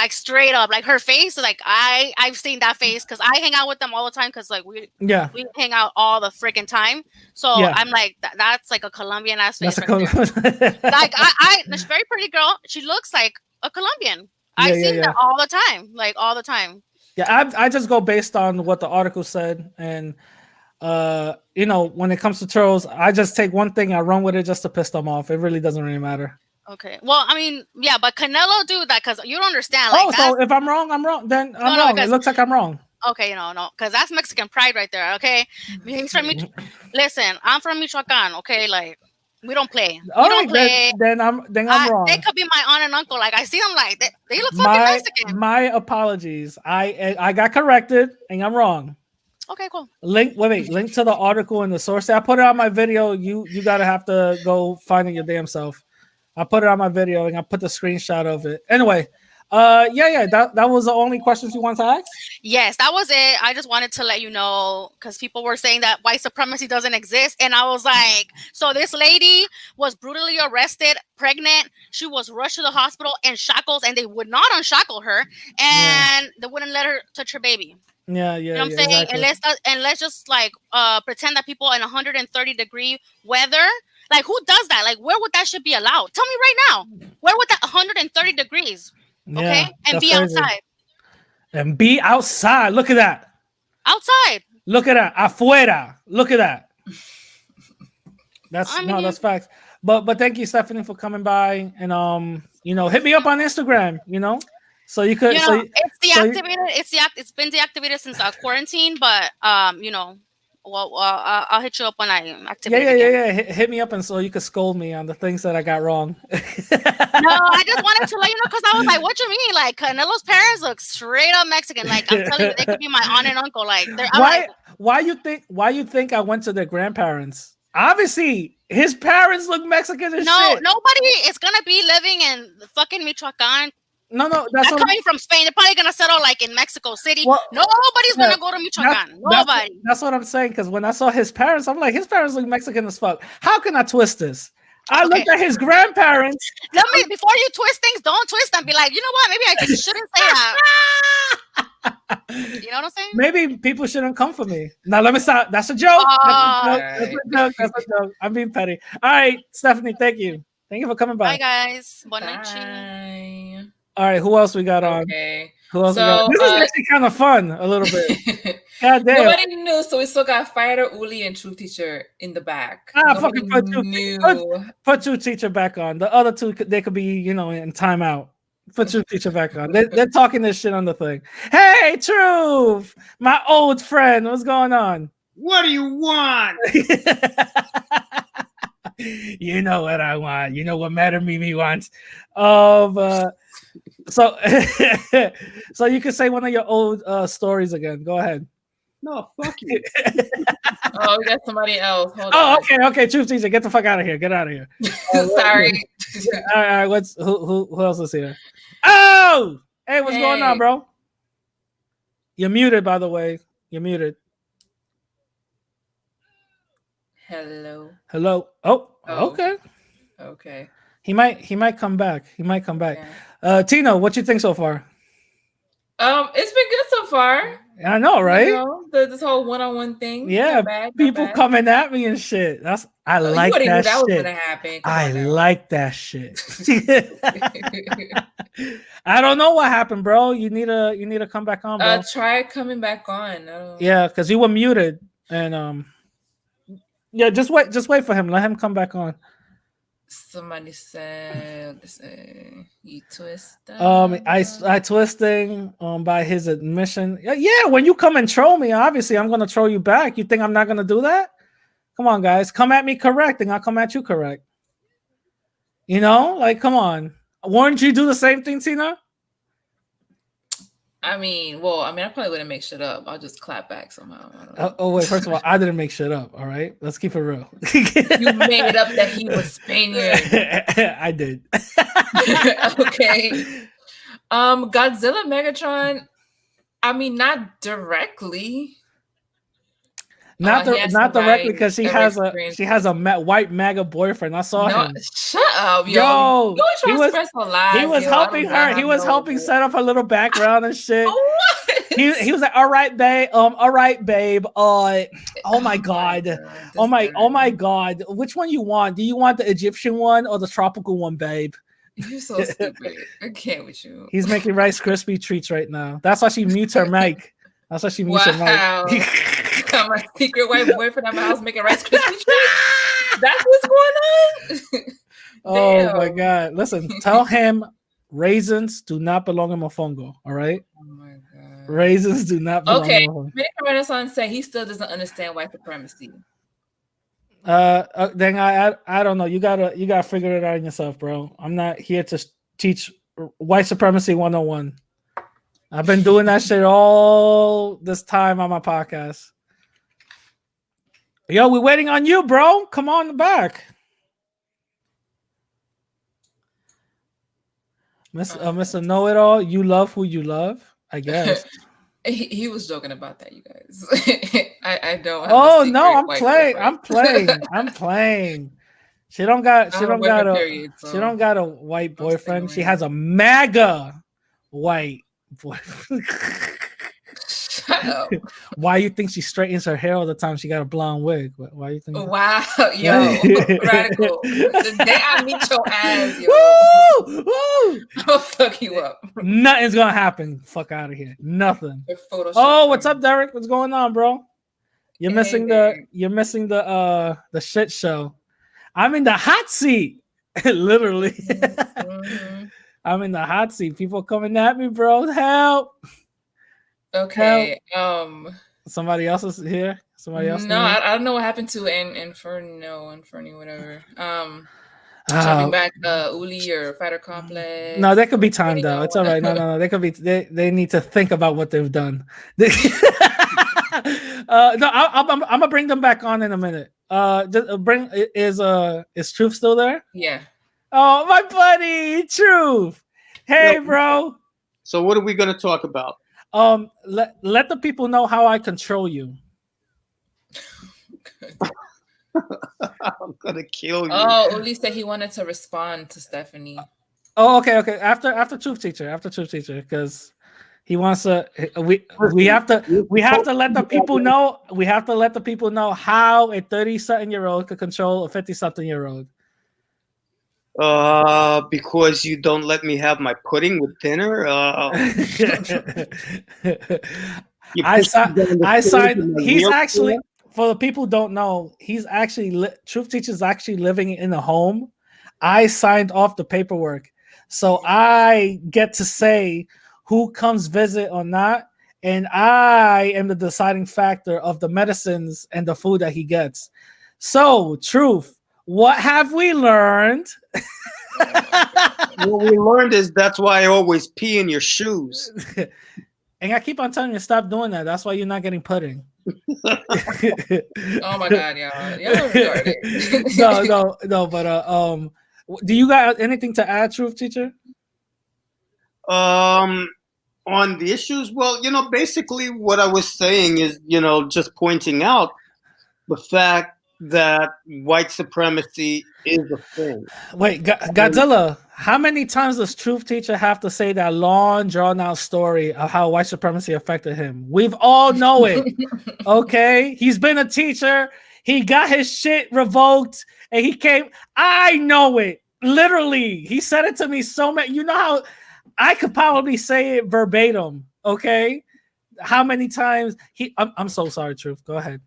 straight up, like her face, like I've seen that face because I hang out with them all the time because like we hang out all the freaking time. So I'm like, that's like a Colombian ass face. Like she's a very pretty girl. She looks like a Colombian. I've seen that all the time, like all the time. Yeah, I just go based on what the article said, and when it comes to trolls, I just take one thing, I run with it just to piss them off. It really doesn't really matter. Okay. Well, I mean, yeah, but Canelo do that because you don't understand. Like, so if I'm wrong, I'm wrong. Then I'm wrong. It looks like I'm wrong. Okay, no, because that's Mexican pride right there. Okay, he's from listen, I'm from Michoacan. Okay, like we don't play. Then I'm wrong. They could be my aunt and uncle. Like I see them, like they look fucking Mexican. My apologies. I got corrected, and I'm wrong. Okay, cool. Link to the article in the source. I put it on my video. You gotta have to go find it your damn self. I put it on my video and I put the screenshot of it. Anyway, that was the only questions you want to ask? Yes, that was it. I just wanted to let you know because people were saying that white supremacy doesn't exist. And I was like, so this lady was brutally arrested, pregnant. She was rushed to the hospital in shackles and they would not unshackle her and they wouldn't let her touch her baby. Yeah, you know what I'm saying? Exactly. And let's just like pretend that people in 130-degree weather, like who does that? Like where would that shit be allowed? Tell me right now. Where would that 130 degrees? Okay, and be crazy. Outside. And be outside. Look at that. Outside. Look at that. Afuera. Look at that. That's facts. But thank you, Stephanie, for coming by and hit me up on Instagram. So you could. It's deactivated. It's been deactivated since quarantine, but I'll hit you up when I activate it again. Yeah. Hit me up and so you could scold me on the things that I got wrong. No, I just wanted to let you know because I was like, "What you mean? Like Canelo's parents look straight up Mexican. Like I'm telling you, they could be my aunt and uncle. Like why you think I went to their grandparents? Obviously, his parents look Mexican as shit. Nobody is gonna be living in fucking Michoacan. No, that's coming from Spain. They're probably gonna settle like in Mexico City. Well, nobody's gonna go to Michoacan. Nobody. That's what I'm saying. Because when I saw his parents, I'm like, his parents look Mexican as fuck. How can I twist this? I looked at his grandparents. Before you twist things, don't twist them. Be like, you know what? Maybe I just shouldn't say that. You know what I'm saying? Maybe people shouldn't come for me. Now let me stop. That's a joke. That's a joke. I'm being petty. All right, Stephanie. Thank you. Thank you for coming by. Bye, guys. Bye. All right, who else we got on? Okay. Who else we got? This is actually kind of fun, a little bit. God damn. Nobody knew, so we still got Fighter, Uli, and Truth Teacher in the back. Fucking put Truth Teacher back on. The other two, they could be, in timeout. Put Truth Teacher back on. They're talking this shit on the thing. Hey, Truth, my old friend, what's going on? What do you want? You know what I want. You know what Matter Mimi wants. So, so you can say one of your old stories again. Go ahead. No, fuck you. Oh, we got somebody else. Hold Oh, on. okay. Truth teacher, get the fuck out of here. Get out of here. Sorry. All right. Who else is here? Oh, hey, what's going on, Hey. bro? You're muted, by the way. You're muted. Hello. Hello. Oh, Oh. okay. Okay. He might come back. Yeah. Tino, what you think so far? It's been good so far. I know, right? You know, this whole one-on-one thing. Yeah, Not bad, not people bad. coming at me and shit. I You like already knew that that was shit. gonna happen. Come I on now. like that shit. I don't know what happened, bro. You need to come back on, bro. Try coming back on. Yeah, because you were muted, and yeah, just wait for him. Let him come back on. Somebody said, you twist. I twisting by his admission. Yeah, when you come and troll me, obviously I'm gonna troll you back. You think I'm not gonna do that? Come on, guys, come at me correct, and I'll come at you correct. You know, like, come on. Wouldn't you do the same thing, Tina? I probably wouldn't make shit up. I'll just clap back somehow. Wait, first of all, I didn't make shit up. All right, let's keep it real. You made up that he was Spaniard. I did. Okay. Godzilla Megatron. I mean, not directly. Not directly, because she has a white MAGA boyfriend. I saw him. Shut up, yo. He was helping her. He was helping set up her little background and shit. What? He was like, all right, babe. Oh my god. Oh my god. Which one you want? Do you want the Egyptian one or the tropical one, babe? You're so stupid. I can't with you. He's making Rice Krispie treats right now. That's why she mutes her mic. Her mic. Got my secret white boyfriend at my house making Rice Krispie treats. That's what's going on. Oh my god! Listen, tell him raisins do not belong in mofongo. All right. Oh my god. Raisins do not belong. Okay. In mofongo. American Renaissance said he still doesn't understand white supremacy. Then I don't know. You gotta figure it out yourself, bro. I'm not here to teach white supremacy 101. I've been doing that shit all this time on my podcast. Yo, we're waiting on you, bro. Come on back. Mr. Know-It-All, you love who you love, I guess. He was joking about that, you guys. I don't. Oh no, I'm playing. She don't got a white boyfriend. She has a MAGA white boyfriend. Shut up. Why you think she straightens her hair all the time? She got a blonde wig. Why you think? Wow, yo, radical. The day I meet your ass, yo, I'll fuck you up. Nothing's gonna happen. Fuck out of here. Nothing. Oh, what's up, Derek? What's going on, bro? You're missing the shit show. I'm in the hot seat. Literally. Mm-hmm. I'm in the hot seat. People coming at me, bro. Help. Okay. Somebody else is here. Somebody else. No, I don't know what happened to Inferni, whatever. Shopping back Uli or Fighter Complex. No, that could be timed out. It's all right. No. They could be. They need to think about what they've done. No, I'm gonna bring them back on in a minute. Is Truth still there? Yeah. Oh, my buddy, Truth. Hey, bro. So what are we gonna talk about? Let the people know how I control you. I'm gonna kill you. Oh, Uli said he wanted to respond to Stephanie. Oh, okay. After Truth Teacher, because he wants to. We have to let the people know. We have to let the people know how a 30-something-year-old could control a 50-something-year-old. Because you don't let me have my pudding with dinner. I signed. He's actually, for the people who don't know, he's actually Truth Teacher's actually living in a home. I signed off the paperwork, so I get to say who comes visit or not, and I am the deciding factor of the medicines and the food that he gets. So, Truth, what have we learned? What we learned is that's why I always pee in your shoes. And I keep on telling you, stop doing that. That's why you're not getting pudding. Oh my God, y'all. Y'all are retarded. No. But do you got anything to add, Truth Teacher? On the issues, well, basically what I was saying is, just pointing out the fact that white supremacy is a thing. Wait, Godzilla, how many times does Truth Teacher have to say that long, drawn out story of how white supremacy affected him? We've all know it. Okay? He's been a teacher. He got his shit revoked and he came. I know it. Literally. He said it to me so many. You know how I could probably say it verbatim. Okay? How many times I'm so sorry, Truth. Go ahead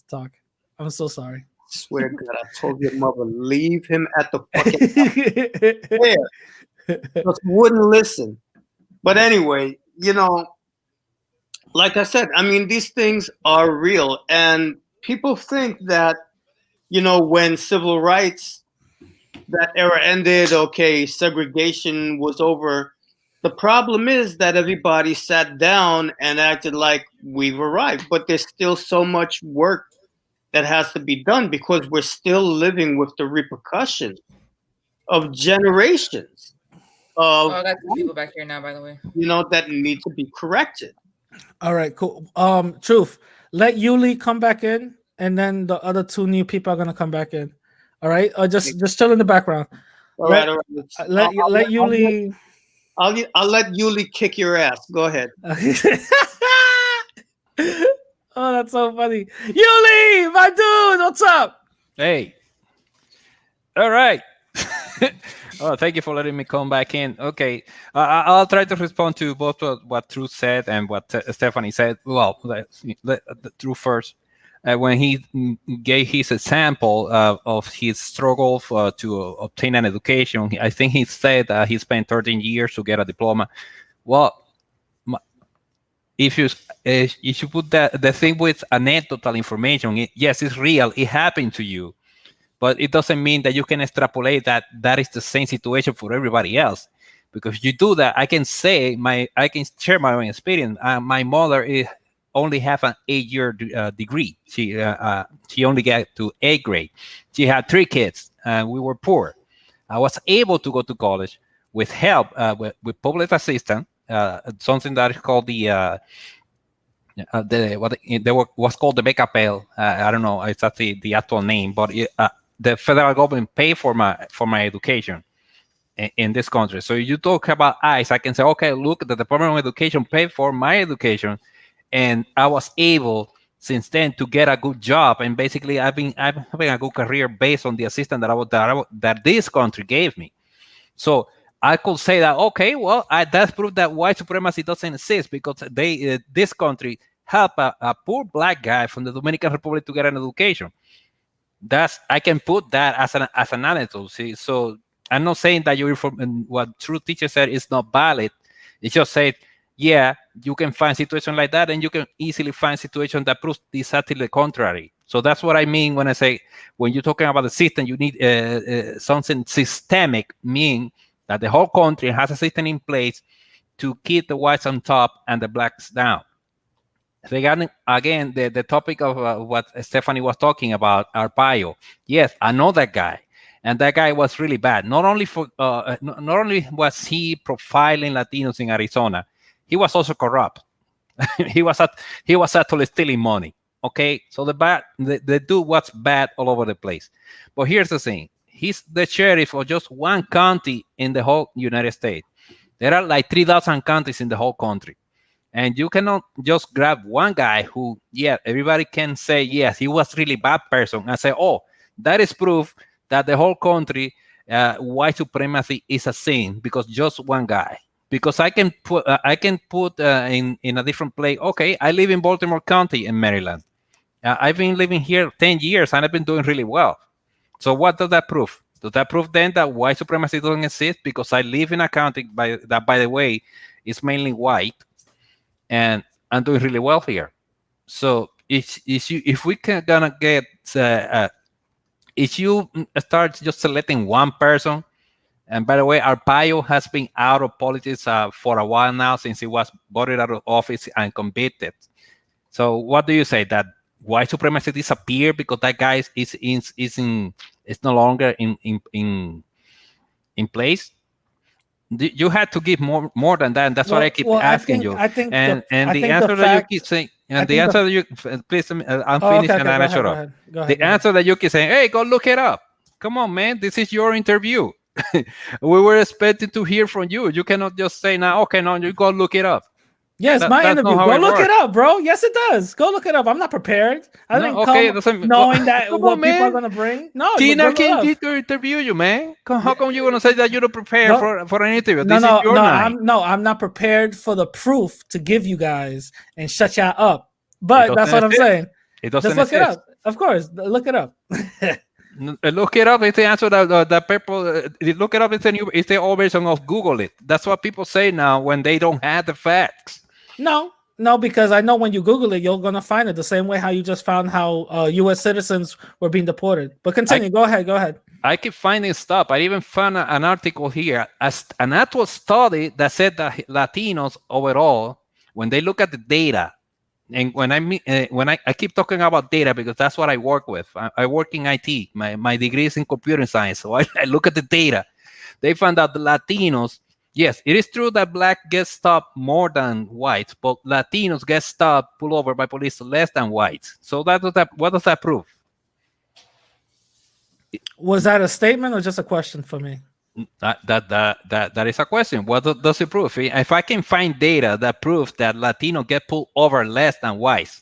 talk. I'm so sorry. Swear to God, I told your mother, leave him at the fucking just wouldn't listen. But anyway, like I said, I mean, these things are real. And people think that, when civil rights, that era ended, okay, segregation was over. The problem is that everybody sat down and acted like we've arrived. But there's still so much work that has to be done because we're still living with the repercussions of generations of I got two people back here now, by the way. That need to be corrected. All right, cool. Truth, let Yuli come back in, and then the other two new people are gonna come back in. All right, just chill in the background. All right. Let Yuli. I'll let Yuli kick your ass. Go ahead. Oh, that's so funny. Yuli, my dude, what's up? Hey. All right. Oh, thank you for letting me come back in. Okay, I'll try to respond to both what Truth said and what Stephanie said. Well, the Truth first. When he gave his example of his struggle to obtain an education, I think he said he spent 13 years to get a diploma. Well, if you put the thing with anecdotal information, yes, it's real. It happened to you. But it doesn't mean that you can extrapolate that is the same situation for everybody else. Because if you do that, I can share my own experience. My mother only have an 8-year degree. She only got to 8th grade. She had 3 kids, and we were poor. I was able to go to college with help with public assistance, something that is called what's called the Becapel. I don't know if that's the actual name, but the federal government paid for my education in this country. So you talk about ICE, I can say, okay, look, the Department of Education paid for my education, and I was able since then to get a good job. And basically, I'm having a good career based on the assistance that this country gave me. So I could say that, okay, well, that's proof that white supremacy doesn't exist because this country helped a poor black guy from the Dominican Republic to get an education. I can put that as an anecdote. See, so I'm not saying that what Truth Teacher said is not valid. It just said, yeah, you can find situations like that, and you can easily find situations that prove exactly the contrary. So that's what I mean when I say when you're talking about the system, you need something systemic, meaning that the whole country has a system in place to keep the whites on top and the blacks down. Regarding again the topic of what Stephanie was talking about, Arpaio. Yes, I know that guy, and that guy was really bad. Not only was he profiling Latinos in Arizona, he was also corrupt. he was actually stealing money. Okay, so the dude was bad all over the place. But here's the thing: he's the sheriff of just one county in the whole United States. There are like 3,000 counties in the whole country. And you cannot just grab one guy who, yeah, everybody can say, yes, he was really bad person, and say, oh, that is proof that the whole country, white supremacy is a sin because just one guy. Because I can put in a different place. Okay, I live in Baltimore County in Maryland. I've been living here 10 years and I've been doing really well. So what does that prove? Does that prove then that white supremacy doesn't exist because I live in a county that, by the way, is mainly white? And I'm doing really well here. So if we can gonna get if you start just selecting one person And by the way, Arpaio has been out of politics for a while now since he was voted out of office and convicted. So what do you say, that white supremacy disappeared because that guy is no longer in place? You had to give more than that, and that's what I keep asking you. And the answer that you keep saying, and the answer that you please, I'm finished and I'm shut up. The answer that you keep saying, hey, go look it up. Come on, man, this is your interview. We were expecting to hear from you. You cannot just say now, okay, no, you go look it up. Yes, my interview. Go look it up, bro. Yes, it does. Go look it up. I'm not prepared. I didn't come knowing that what people are gonna bring. No, Tina can interview you, man. How come you gonna say that you're not prepared for an interview? I'm not prepared for the proof to give you guys and shut y'all up. But that's what I'm saying. Just look it up. Of course, look it up. Look it up. It's the answer that people look it up. It's the old version of Google it. That's what people say now when they don't have the facts. No, because I know when you Google it, you're gonna find it the same way how you just found how U.S. citizens were being deported. But continue. Go ahead. I keep finding stuff. I even found an article here, an actual study that said that Latinos overall, when they look at the data, and when I keep talking about data because that's what I work with. I work in IT. My degree is in computer science, so I look at the data. They found out the Latinos. Yes, it is true that black gets stopped more than whites, but Latinos get stopped, pulled over by police less than whites. So what does that prove? Was that a statement or just a question for me? That is a question. What does it prove? If I can find data that proves that Latino get pulled over less than whites.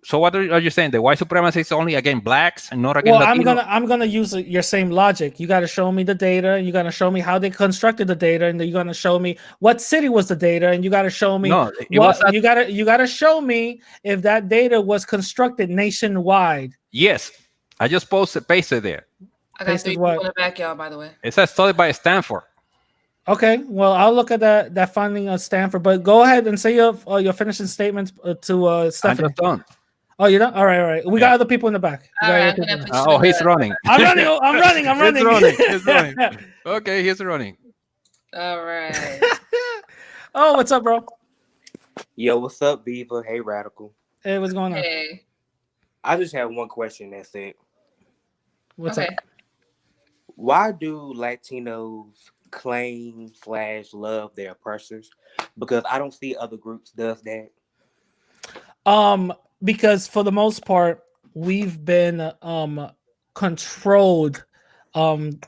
So what are you saying? The white supremacy is only against blacks and not against Latinos? I'm gonna use your same logic. You got to show me the data. You got to show me how they constructed the data, and then you're gonna show me what city was the data, and you got to show me you got to show me if that data was constructed nationwide. Yes, I just pasted there. I got 3 people in the back, y'all. By the way, it's a study by Stanford. Okay, well, I'll look at that finding of Stanford. But go ahead and say your finishing statements to Stephanie. I'm just done. Oh, you're done? All right. We got other people in the back. He's running. I'm running. He's running. Okay, he's running. All right. Oh, what's up, bro? Yo, what's up, Beaver? Hey, Radical. Hey, what's going on? Hey. I just have one question. That's it. What's up? Why do Latinos claim/love their oppressors? Because I don't see other groups does that. Because for the most part, we've been controlled, from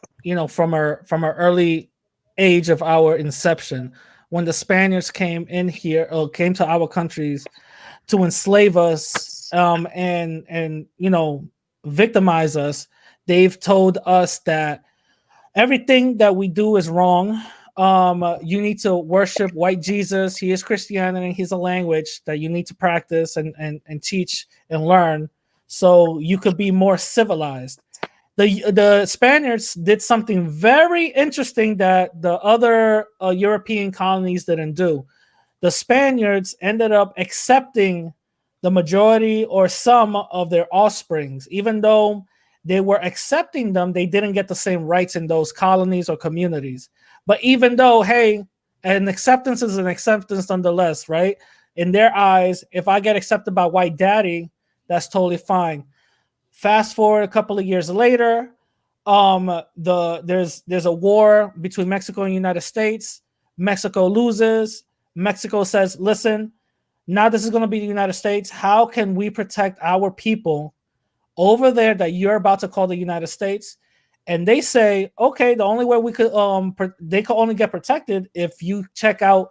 our early age of our inception. When the Spaniards came in here or came to our countries to enslave us and victimize us, they've told us that everything that we do is wrong. You need to worship white Jesus. He is Christianity. He's a language that you need to practice and teach and learn so you could be more civilized. The Spaniards did something very interesting that the other European colonies didn't do. The Spaniards ended up accepting the majority or some of their offsprings, even though they were accepting them, they didn't get the same rights in those colonies or communities. But even though, hey, an acceptance is an acceptance nonetheless, right? In their eyes, if I get accepted by white daddy, that's totally fine. Fast forward a couple of years later, there's a war between Mexico and the United States. Mexico loses. Mexico says, listen, now this is going to be the United States. How can we protect our people over there that you're about to call the United States? And they say, okay, the only way we could they could only get protected if you check out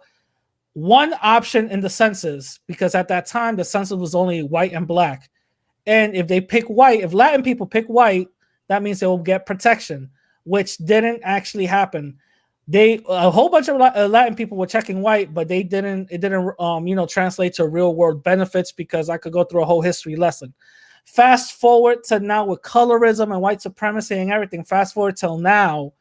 one option in the census, because at that time the census was only white and black. And if they pick white, if Latin people pick white, that means they will get protection, which didn't actually happen. A whole bunch of Latin people were checking white, but it didn't translate to real world benefits, because I could go through a whole history lesson. Fast forward to now with colorism and white supremacy and everything. Fast forward till now,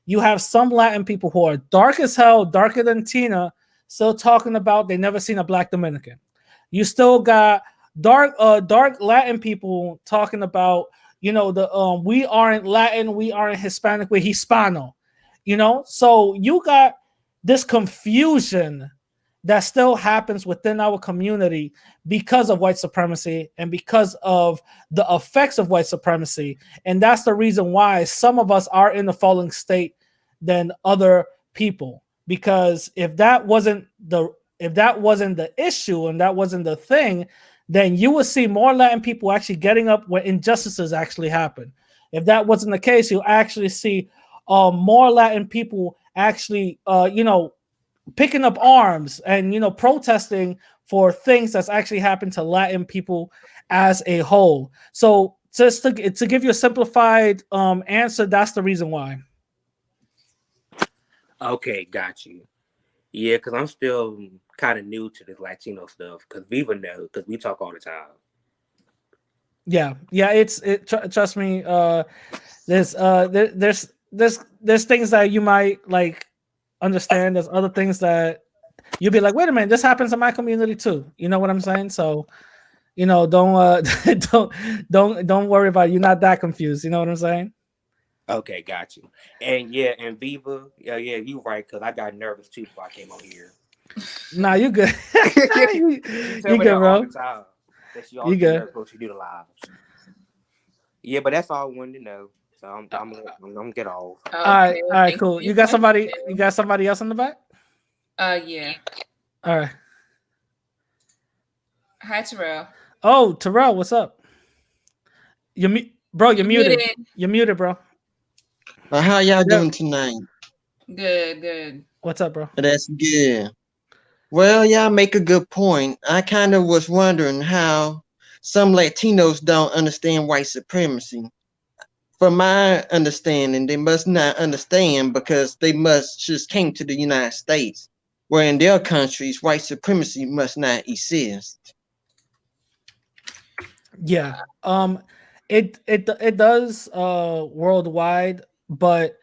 you have some Latin people who are dark as hell, darker than Tina, still talking about they never seen a black Dominican. You still got dark Latin people talking about, we aren't Latin, we aren't Hispanic, we're Hispano. You know, so you got this confusion that still happens within our community because of white supremacy and because of the effects of white supremacy. And that's the reason why some of us are in a falling state than other people. Because if that wasn't the issue and that wasn't the thing, then you would see more Latin people actually getting up when injustices actually happen. If that wasn't the case, you'll actually see more Latin people actually, picking up arms and protesting for things that's actually happened to Latin people as a whole. So just to give you a simplified answer, that's the reason why. Okay, got you. Yeah, because I'm still kind of new to this Latino stuff. Because Viva knows, because we talk all the time. Yeah, trust me. There's things that you might like understand. There's other things that you'll be like, wait a minute, this happens in my community too. You know what I'm saying? So, don't don't worry about it. You're not that confused. You know what I'm saying? Okay, got you. And yeah, and Viva, yeah, you right, because I got nervous too before I came on here. Nah, you good. you tell me good, that bro. all the time. That she always nervous when she do the lives. Yeah, but that's all I wanted to know. So I'm gonna get off. Okay, all right, cool. You got somebody else in the back? Yeah. All right. Hi, Terrell. Oh, Terrell, what's up? You're muted. You're muted, bro. How y'all doing tonight? Good. What's up, bro? That's good. Well, y'all make a good point. I kind of was wondering how some Latinos don't understand white supremacy. From my understanding, they must not understand because they must just came to the United States, where in their countries, white supremacy must not exist. Yeah. It does worldwide, but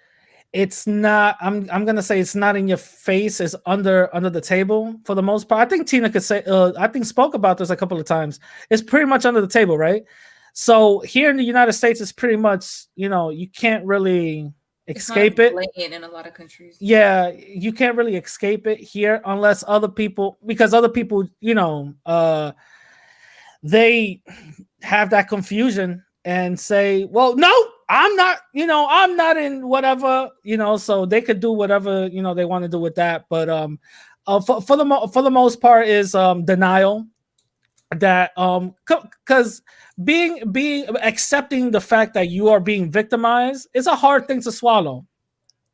it's not. I'm gonna say it's not in your face. It's under the table for the most part. I think Tina could say. I think spoke about this a couple of times. It's pretty much under the table, right? So here in the United States, it's pretty much you can't really escape it. In a lot of countries. Yeah, you can't really escape it here unless other people, because other people, they have that confusion and say, well, no, I'm not in whatever, so they could do whatever, they want to do with that. But for the most part is denial, that because being accepting the fact that you are being victimized is a hard thing to swallow.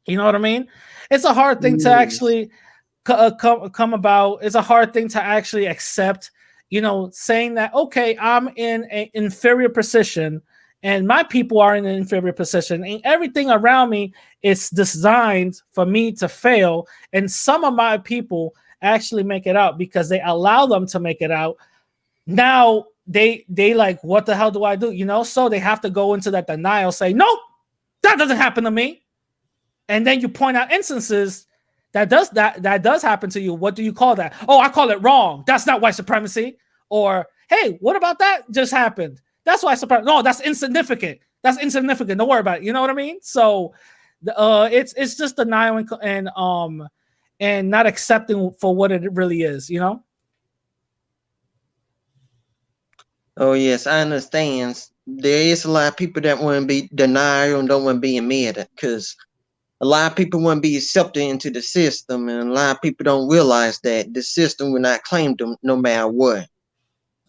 You know what I mean? It's a hard thing to actually come about. It's a hard thing to actually accept, saying that, okay, I'm in an inferior position and my people are in an inferior position and everything around me is designed for me to fail. And some of my people actually make it out because they allow them to make it out. Now they like, what the hell do I do? So they have to go into that denial, say, nope, that doesn't happen to me. And then you point out instances that does happen to you. What do you call that? Oh, I call it wrong. That's not white supremacy. Or, hey, what about that just happened? That's white supremacy. No, that's insignificant. That's insignificant. Don't worry about it. You know what I mean? So it's just denial and not accepting for what it really is, Oh yes, I understand. There is a lot of people that want to be denied and don't want to be admitted because a lot of people want to be accepted into the system, and a lot of people don't realize that the system will not claim them no matter what.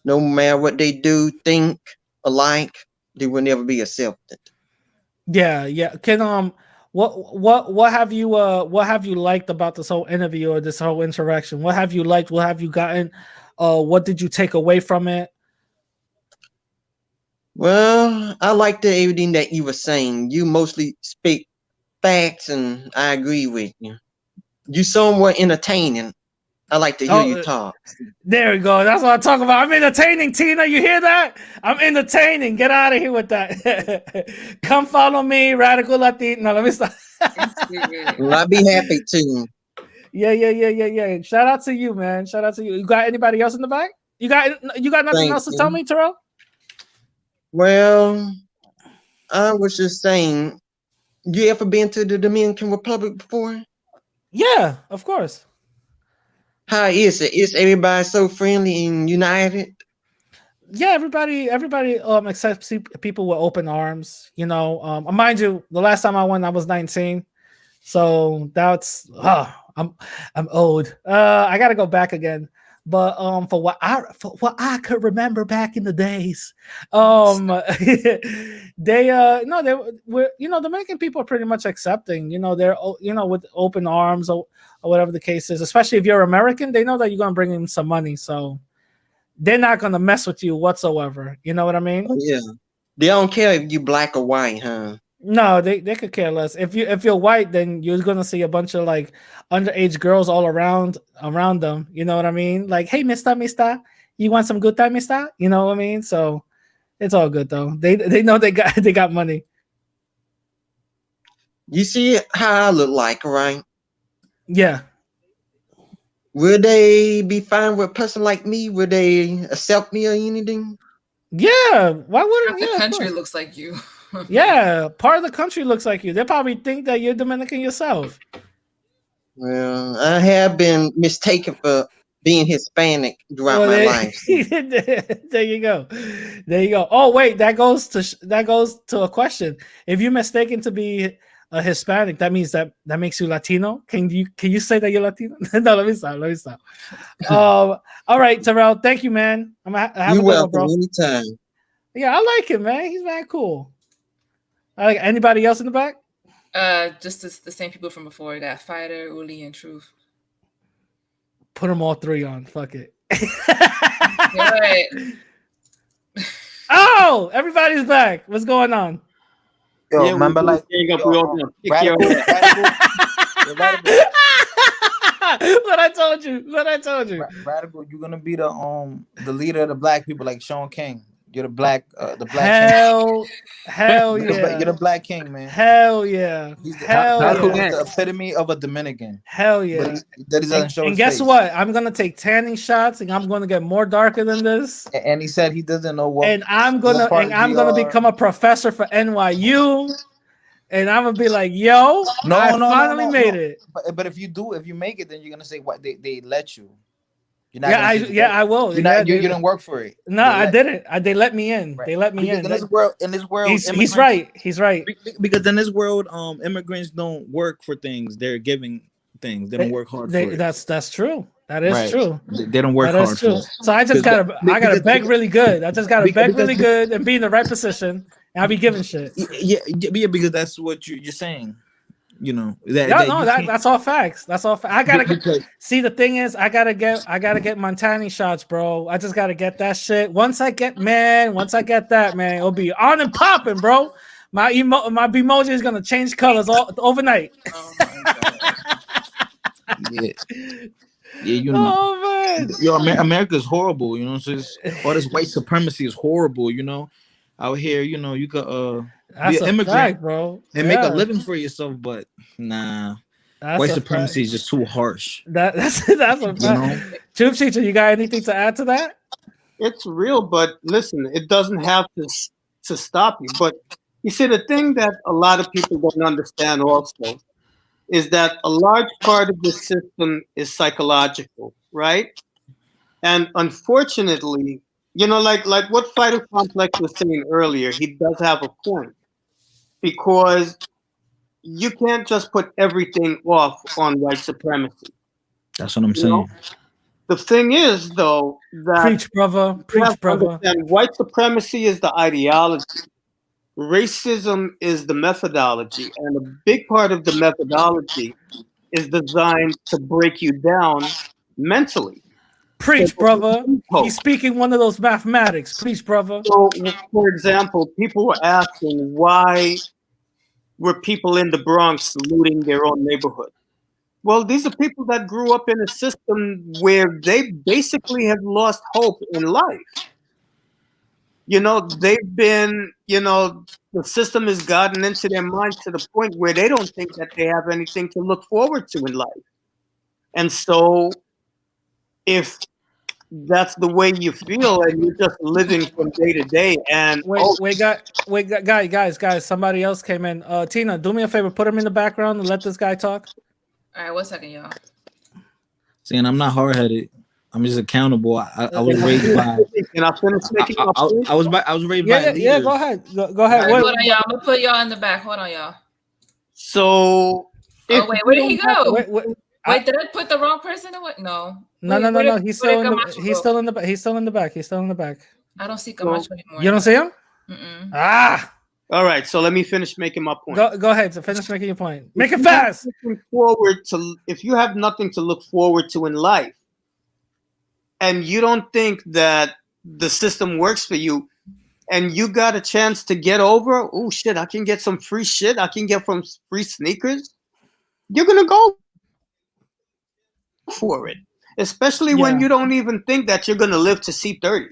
No matter what they do, think alike, they will never be accepted. Yeah. Can what have you liked about this whole interview or this whole interaction? What have you liked? What have you gotten? What did you take away from it? Well, I liked everything that you were saying. You mostly speak facts, and I agree with you. You somewhat entertaining. I like to hear you talk. There we go. That's what I'm talking about. I'm entertaining, Tina. You hear that? I'm entertaining. Get out of here with that. Come follow me, Radical Latino. No, let me stop. Well, I'd be happy to. Yeah. Shout out to you, man. Shout out to you. You got anybody else in the back? You got nothing else to tell me, Terrell? Well, I was just saying, You ever been to the Dominican Republic before? Yeah, of course. How is it? Is everybody so friendly and united? Yeah, everybody accepts people with open arms. You know, mind you, the last time I went, I was 19, so that's I'm old. I got to go back again. But for what I could remember back in the days, they no they were, you know, Dominican people are pretty much accepting. You know, they're, you know, with open arms, or whatever the case is. Especially if you're American, they know that you're gonna bring them some money, so they're not gonna mess with you whatsoever. You know what I mean? Oh, yeah. They don't care if you black or white, huh? No, they could care less. If you're white, then you're gonna see a bunch of like underage girls all around them. You know what I mean? Like, hey, Mister, you want some good time, Mister? You know what I mean? So it's all good though. They know they got money. You see how I look like, right? Yeah. Will they be fine with a person like me? Will they accept me or anything? Yeah. Why wouldn't? The Yeah, country looks like you. Yeah, part of the country looks like you. They probably think that you're Dominican yourself. Well, I have been mistaken for being Hispanic throughout my life. So. There you go. There you go. Oh wait, that goes to a question. If you're mistaken to be a Hispanic, that means that makes you Latino. Can you say that you're Latino? No, let me stop. All right, Terrell. Thank you, man. I'm have You're a good welcome one, bro. anytime. Yeah, I like him, man. He's very cool. Anybody else in the back? Just the same people from before. We got Fighter, Uli, and Truth. Put them all three on. Fuck it. Right. Oh, everybody's back. What's going on? Yo, Yeah, remember like Radical, What I told you. Radical, you're gonna be the leader of the black people like Sean King. You're the black Hell king. yeah. You're the black king, man. Hell yeah. He's the, Hell Radical yeah. is the epitome of a Dominican. Hell yeah. But he doesn't show and his guess face. what? I'm gonna take tanning shots and I'm gonna get more darker than this. And he said he doesn't know what. And I'm gonna become a professor for NYU. And I'm gonna be like, yo, I finally made it. But if you make it, then you're gonna say what they let you. You're not I will. You didn't work for it. No, I didn't. They let me in. Right. They let me in. In this world, he's right. He's right. Because in this world, immigrants don't work for things. They're giving things. They don't work hard for it. That's true. That is true. They don't work hard for it. So I just gotta beg really good. I just gotta beg really good and be in the right position. And I'll be giving shit. Yeah, because that's what you're saying. You know that's all facts. That's all. I gotta see. The thing is, I gotta get Montani shots, bro. I just gotta get that shit. Once I get that, man, it'll be on and popping, bro. My Bmoji is gonna change colors overnight. Oh my God. Yeah, you know. Oh man. America's horrible. You know, so all this white supremacy is horrible. You know, out here, you know, you could be an immigrant, fact, bro, and make a living for yourself, but nah, white supremacy is just too harsh. That's a fact. Truth Teacher, you got anything to add to that? It's real, but listen, it doesn't have to stop you. But you see, the thing that a lot of people don't understand also is that a large part of the system is psychological, right? And unfortunately, you know, like what Fighter Complex was saying earlier, he does have a point. Because you can't just put everything off on white supremacy. That's what I'm saying. The thing is, though, that preach, brother. White supremacy is the ideology. Racism is the methodology, and a big part of the methodology is designed to break you down mentally. Preach, brother. He's speaking one of those mathematics. Preach, brother. So, for example, people were asking why were people in the Bronx looting their own neighborhood? Well, these are people that grew up in a system where they basically have lost hope in life. You know, they've been, the system has gotten into their mind to the point where they don't think that they have anything to look forward to in life. And so if that's the way you feel, and you're just living from day to day. And guys, somebody else came in. Tina, do me a favor, put him in the background and let this guy talk. All right, 1 second, y'all. See, and I'm not hard headed. I'm just accountable. I was raised by. Can I finish making my point? I was raised by leaders. Yeah. Go ahead. Go ahead. Hold on, y'all. I'm gonna put y'all in the back. Hold on, y'all. So, wait, where did he go? Wait, did I put the wrong person in? What? No. No. He's still in the back. I don't see Camacho anymore. You don't see him? Mm-mm. Ah. All right. So let me finish making my point. Go ahead. So finish making your point. Make it fast. If you have nothing to look forward to in life, and you don't think that the system works for you, and you got a chance to get over, oh shit, I can get some free shit. I can get from free sneakers. You're gonna go for it, especially when you don't even think that you're gonna live to see 30.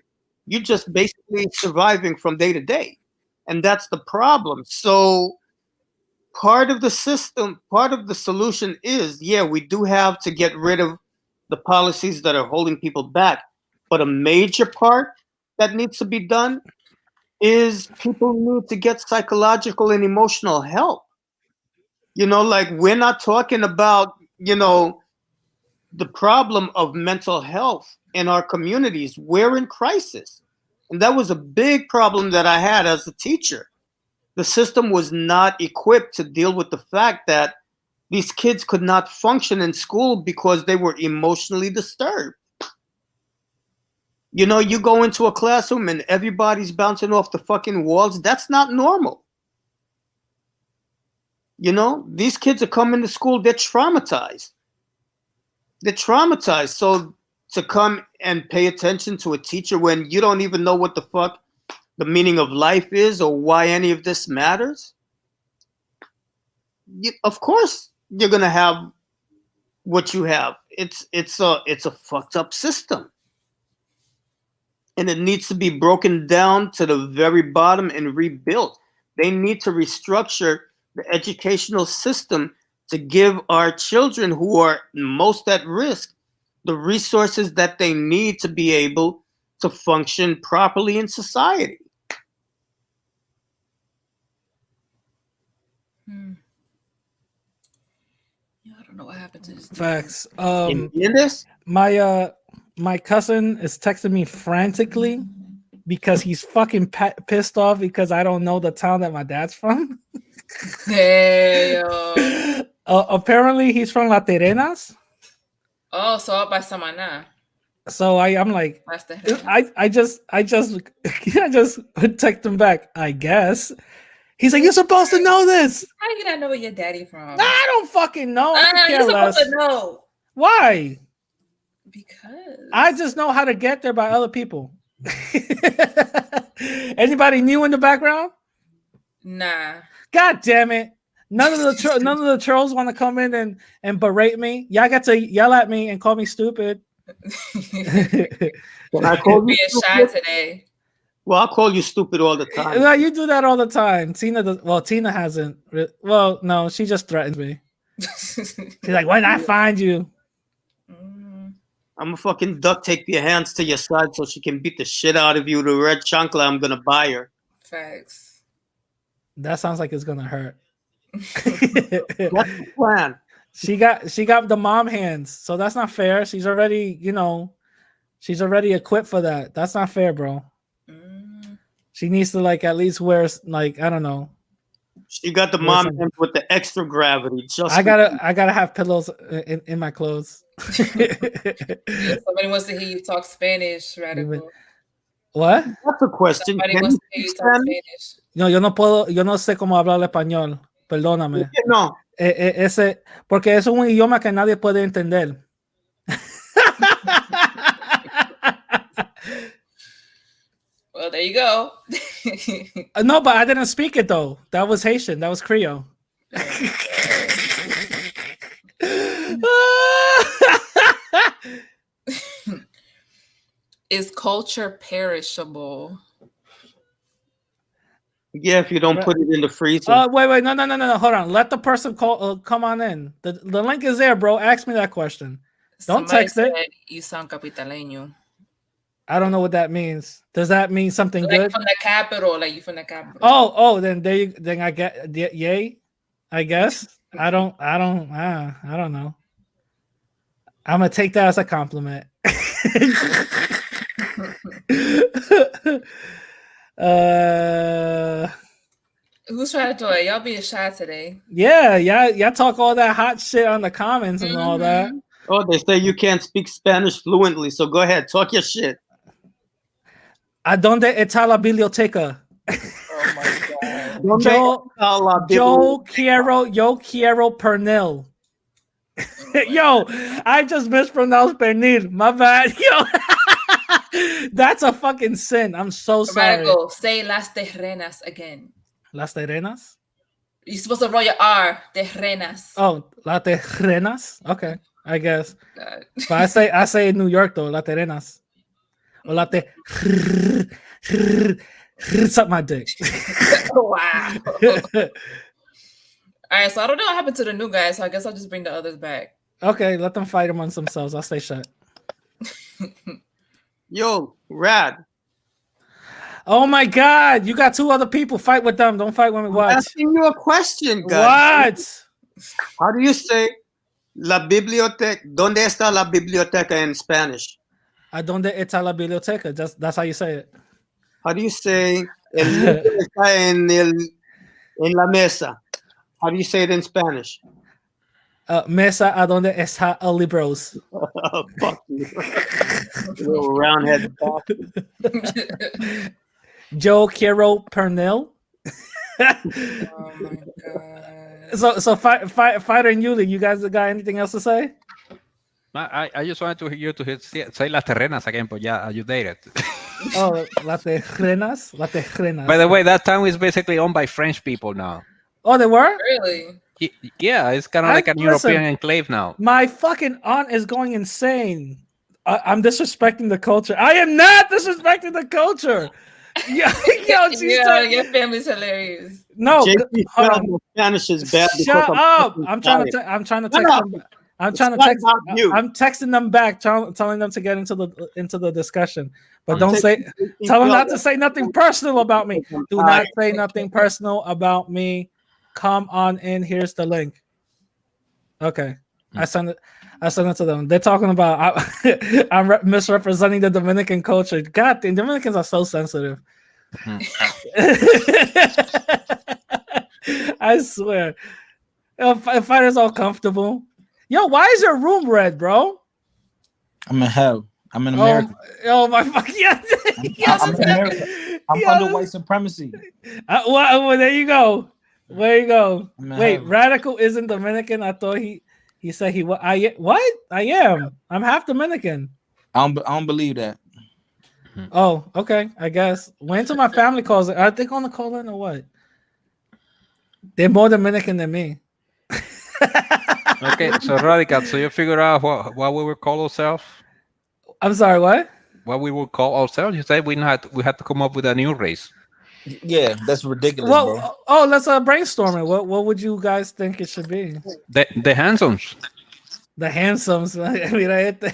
You're just basically surviving from day to day, and that's the problem. So part of the system, part of the solution is, we do have to get rid of the policies that are holding people back. But a major part that needs to be done is people need to get psychological and emotional help. Like we're not talking about, the problem of mental health in our communities. We're in crisis. And that was a big problem that I had as a teacher. The system was not equipped to deal with the fact that these kids could not function in school because they were emotionally disturbed. You go into a classroom and everybody's bouncing off the fucking walls. That's not normal. These kids are coming to school, they're traumatized. So to come and pay attention to a teacher when you don't even know what the fuck the meaning of life is or why any of this matters, of course you're gonna have what you have. It's a fucked up system, and it needs to be broken down to the very bottom and rebuilt. They need to restructure the educational system to give our children who are most at risk the resources that they need to be able to function properly in society. I don't know what happened to this. Facts. In this? My cousin is texting me frantically because he's fucking pissed off because I don't know the town that my dad's from. Hey, apparently he's from La Terenas. Oh, so up by Samaná. So I'm like, I just text him back, I guess. He's like, you're supposed to know this. How do you not know where your daddy from? I don't fucking know. You're supposed to know. Why? Because I just know how to get there by other people. Anybody new in the background? Nah. God damn it. None of the trolls want to come in and berate me. Y'all got to yell at me and call me stupid. Can I call you shy today? Well, I'll call you stupid all the time. No, you do that all the time. Tina does. Well, Tina hasn't. Well, no, she just threatens me. She's like, "When I find you, I'm gonna fucking duct tape your hands to your side so she can beat the shit out of you. The red chancla I'm gonna buy her." Facts. That sounds like it's gonna hurt. That's the plan. She got the mom hands, so that's not fair. She's already equipped for that. That's not fair, bro. She needs to at least wear I don't know. She got the mom hands with the extra gravity. I gotta have pillows in my clothes. Somebody wants to hear you talk Spanish, Radical. What? That's a question. Somebody wants to hear you talk Spanish. No, yo no sé cómo hablar español. Perdóname. No. Porque es un idioma que nadie puede entender. Well, there you go. No, but I didn't speak it though. That was Haitian. That was Creole. Is culture perishable? Yeah, if you don't put it in the freezer. Wait, no. Hold on. Let the person come on in. The link is there, bro. Ask me that question. Don't text it. You sound capitaleño. I don't know what that means. Does that mean something Like good? from the capital, like you from the capital. Oh, then then I get yay, I guess. I don't know. I'm gonna take that as a compliment. Who's trying to do it? Y'all being shy today. Yeah, y'all talk all that hot shit on the comments and all that. Oh, they say you can't speak Spanish fluently, so go ahead, talk your shit. ¿A dónde está la biblioteca? Oh my God. Yo quiero pernil. Yo, I just mispronounced pernil. My bad. Yo, that's a fucking sin. I'm so sorry. Radical, say las terrenas again. Las terrenas? You're supposed to roll your R. Terrenas. Oh, las terrenas? Okay, I guess. God. But I say in New York though, las terrenas. Or la te suck my dick. Wow. All right, so I don't know what happened to the new guys, so I guess I'll just bring the others back. Okay, let them fight amongst themselves. I'll stay shut. Yo, Rad. Oh my God, you got two other people. Fight with them. Don't fight with me. What? I'm asking you a question, guys. What? How do you say la biblioteca? ¿Dónde está la biblioteca in Spanish? ¿A dónde está la biblioteca? That's how you say it. How do you say el libro está en la mesa? How do you say it in Spanish? Mesa a donde está el libros. Oh, fuck you. Little roundhead bastard. Yo quiero pernil. Oh my God. So Fighter and Yuli, you guys got anything else to say? I just wanted to hear you to say las terrenas again, but yeah, you did it. Oh, las terrenas? Las terrenas. By the way, that town is basically owned by French people now. Oh, they were? Really? Yeah, it's kind of like an European enclave now. My fucking aunt is going insane. I'm disrespecting the culture. I am not disrespecting the culture. Yo, Your family's hilarious. No, Spanish is bad. Shut up! I'm trying to text them. I'm texting them back, telling them to get into the discussion. But don't say. Tell them not to say nothing personal about me. Do not say nothing personal about me. Come on in. Here's the link. Okay, I sent it to them. They're talking about I'm misrepresenting the Dominican culture. God, the Dominicans are so sensitive. I swear. If I is all comfortable. Yo, why is your room red, bro? I'm in hell. I'm in America. Oh my fuck! Yeah, I'm in America. I'm under white supremacy. Well, there you go. There you go. Wait, Radical isn't Dominican. I thought he said he was. What? I am. I'm half Dominican. I don't believe that. Oh, okay. I guess. Wait until my family calls it. Are they going to call in or what? They're more Dominican than me. Okay, so Radical, so you figure out what we would call ourselves? I'm sorry, what? What we would call ourselves? You said we had to come up with a new race. Yeah, that's ridiculous, bro. Oh, let's brainstorm it. What would you guys think it should be? The handsomes. The handsomes. Mira este.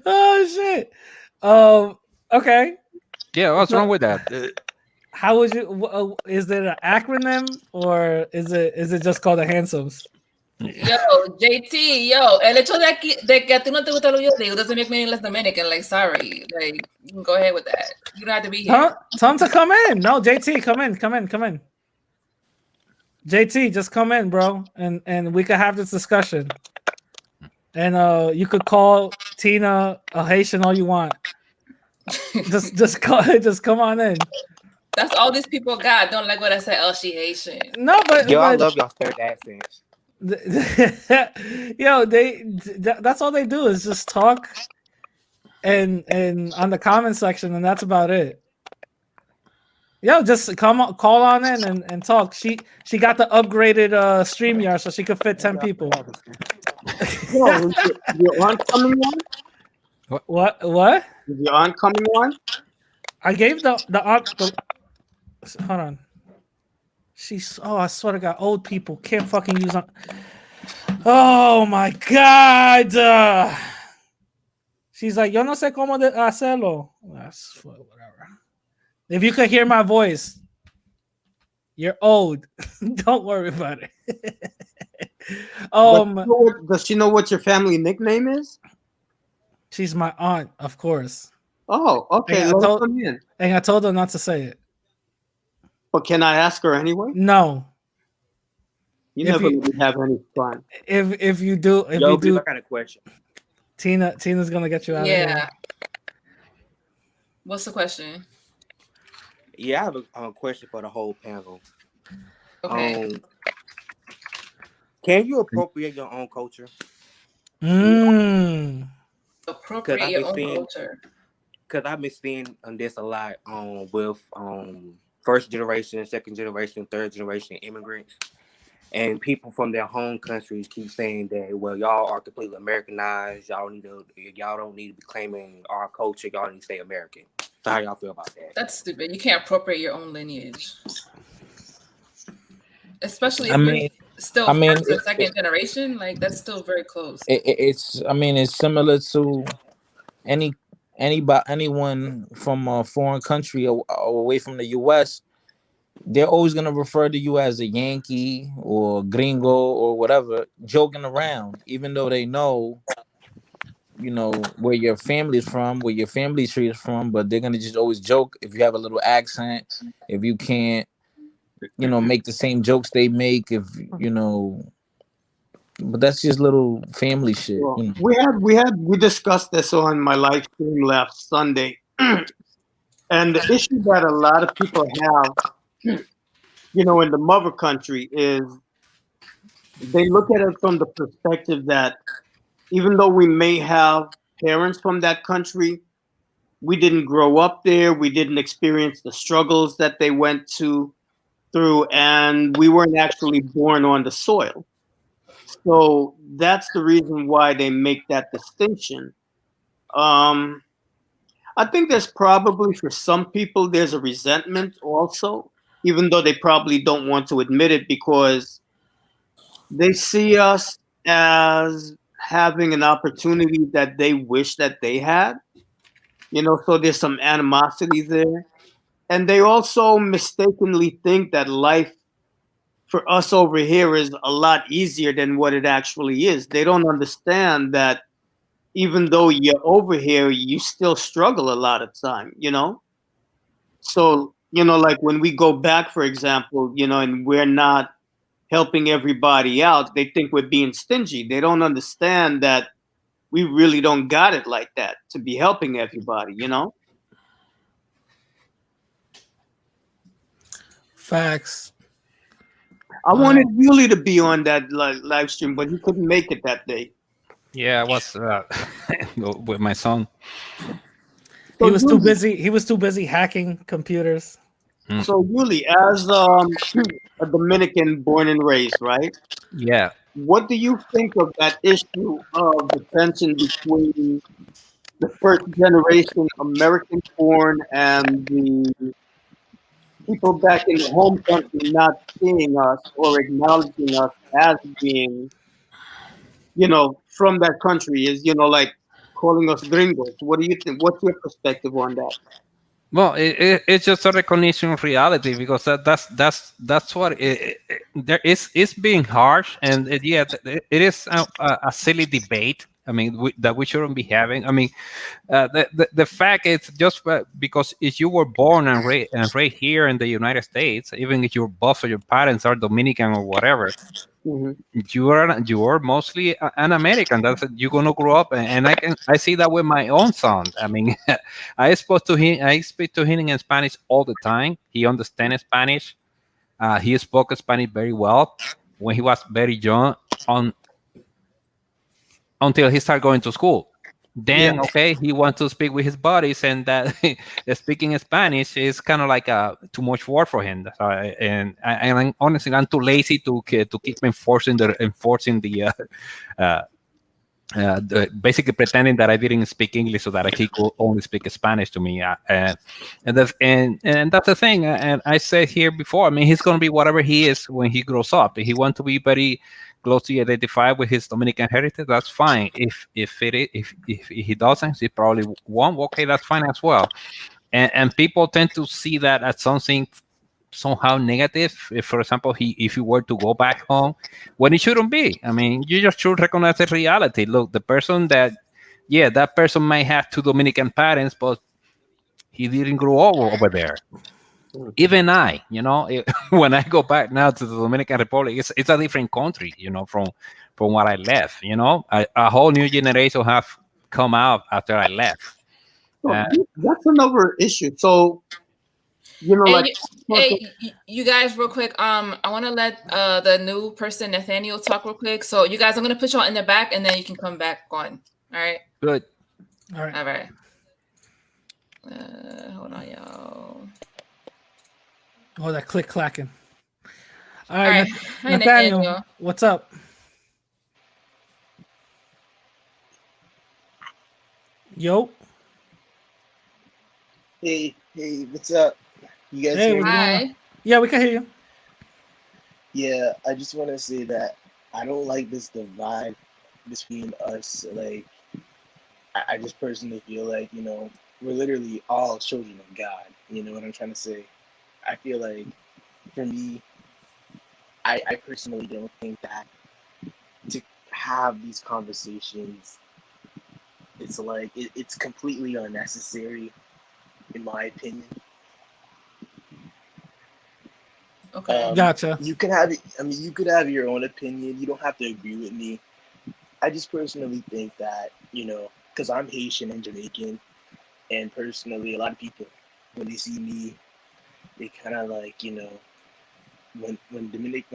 Oh shit. Okay. Yeah, what's wrong with that? How would you? Is it an acronym or is it just called the handsomes? Yo, JT, el hecho de que a ti no te gusta lo yo digo doesn't make me any less Dominican. Like, sorry, like you can go ahead with that. You don't have to be here. Tell him to come in. No, JT, come in. JT, just come in, bro, and we could have this discussion. And you could call Tina a Haitian all you want. just come on in. That's all these people got. Don't like what I said. Oh, she Haitian. No, but I love y'all third accents. Yo, that's all they do is just talk and on the comment section, and that's about it. Yo, just call on in and talk. She got the upgraded StreamYard so she could fit 10 people. Yo, your aunt coming on? What? Is your aunt coming on? I gave the aunt hold on. I swear to God, old people can't fucking use on. Oh my God. She's like, yo no sé cómo hacerlo. Whatever. If you could hear my voice, you're old. Don't worry about it. Does she know what your family nickname is? She's my aunt, of course. Oh, okay. And I told her not to say it. But can I ask her anyway? No. You never let me have any fun. If you do, I got a question. Tina's gonna get you out of here. Yeah. What's the question? Yeah, I have a question for the whole panel. Okay. Can you appropriate your own culture? Appropriate your own culture. Because I've been seeing this a lot with first generation, second generation, third generation immigrants. And people from their home countries keep saying that, well, y'all are completely Americanized. Y'all don't need to be claiming our culture. Y'all need to stay American. So how y'all feel about that? That's stupid. You can't appropriate your own lineage, especially if you're still first or second generation. Like that's still very close. It's similar to anyone from a foreign country or away from the U.S. They're always gonna refer to you as a Yankee or Gringo or whatever, joking around, even though they know, where your family is from, where your family tree is from. But they're gonna just always joke if you have a little accent, if you can't, make the same jokes they make, But that's just little family shit. Well, we discussed this on my live stream last Sunday, and the issue that a lot of people have, in the mother country is they look at it from the perspective that even though we may have parents from that country, we didn't grow up there, we didn't experience the struggles that they went through, and we weren't actually born on the soil. So that's the reason why they make that distinction. I think there's probably, for some people, there's a resentment also, even though they probably don't want to admit it because they see us as having an opportunity that they wish that they had. So there's some animosity there. And they also mistakenly think that life for us over here is a lot easier than what it actually is. They don't understand that even though you're over here, you still struggle a lot of time, So, like when we go back, for example, and we're not helping everybody out, they think we're being stingy. They don't understand that we really don't got it like that to be helping everybody, Facts. I wanted Yuli to be on that live stream, but he couldn't make it that day. Yeah, I was with my son. He was too busy. He was too busy hacking computers. So Yuli, as a Dominican born and raised, right? Yeah. What do you think of that issue of the tension between the first generation American born and the people back in the home country not seeing us or acknowledging us as being, from that country is, like calling us gringos. What do you think? What's your perspective on that? Well, it's just a recognition of reality because that's what there is. It's being harsh, and it is a silly debate. I mean, that we shouldn't be having. I mean, the fact is just because if you were born and raised here in the United States, even if your both of your parents are Dominican or whatever, you are mostly an American. That's you're gonna grow up, and I see that with my own son. I mean, I speak to him in Spanish all the time. He understands Spanish. He spoke Spanish very well when he was very young until he started going to school. Then, okay, he wants to speak with his buddies, and that speaking Spanish is kind of like too much work for him. And I'm honestly, I'm too lazy to keep enforcing the basically pretending that I didn't speak English so that he could only speak Spanish to me. And that's the thing. And I said here before, I mean, he's going to be whatever he is when he grows up. If he wants to be very closely identified with his Dominican heritage, that's fine. If he doesn't, he probably won't. Okay, that's fine as well. And people tend to see that as something somehow negative. If, for example, if he were to go back home, when it shouldn't be. I mean, you just should recognize the reality. Look, the person that person might have two Dominican parents, but he didn't grow up over there. Even I, when I go back now to the Dominican Republic, it's a different country, from what I left. A whole new generation have come out after I left. That's another issue. So, you guys, real quick. I want to let the new person Nathaniel talk real quick. So, you guys, I'm gonna put y'all in the back, and then you can come back on. All right. Good. All right. Hold on, y'all. Oh, that click clacking. All All right, right. Hi, Nathaniel, what's up? Yo. Hey, what's up? You guys Hey, hear what's me? going on? Yeah, we can hear you. Yeah, I just want to say that I don't like this divide between us. Like, I just personally feel like, we're literally all children of God. You know what I'm trying to say? I feel like, for me, I personally don't think that to have these conversations, it's like, it's completely unnecessary, in my opinion. Okay. Gotcha. You could have, you could have your own opinion. You don't have to agree with me. I just personally think that, because I'm Haitian and Jamaican, and personally, a lot of people, when they see me, they kind of like, when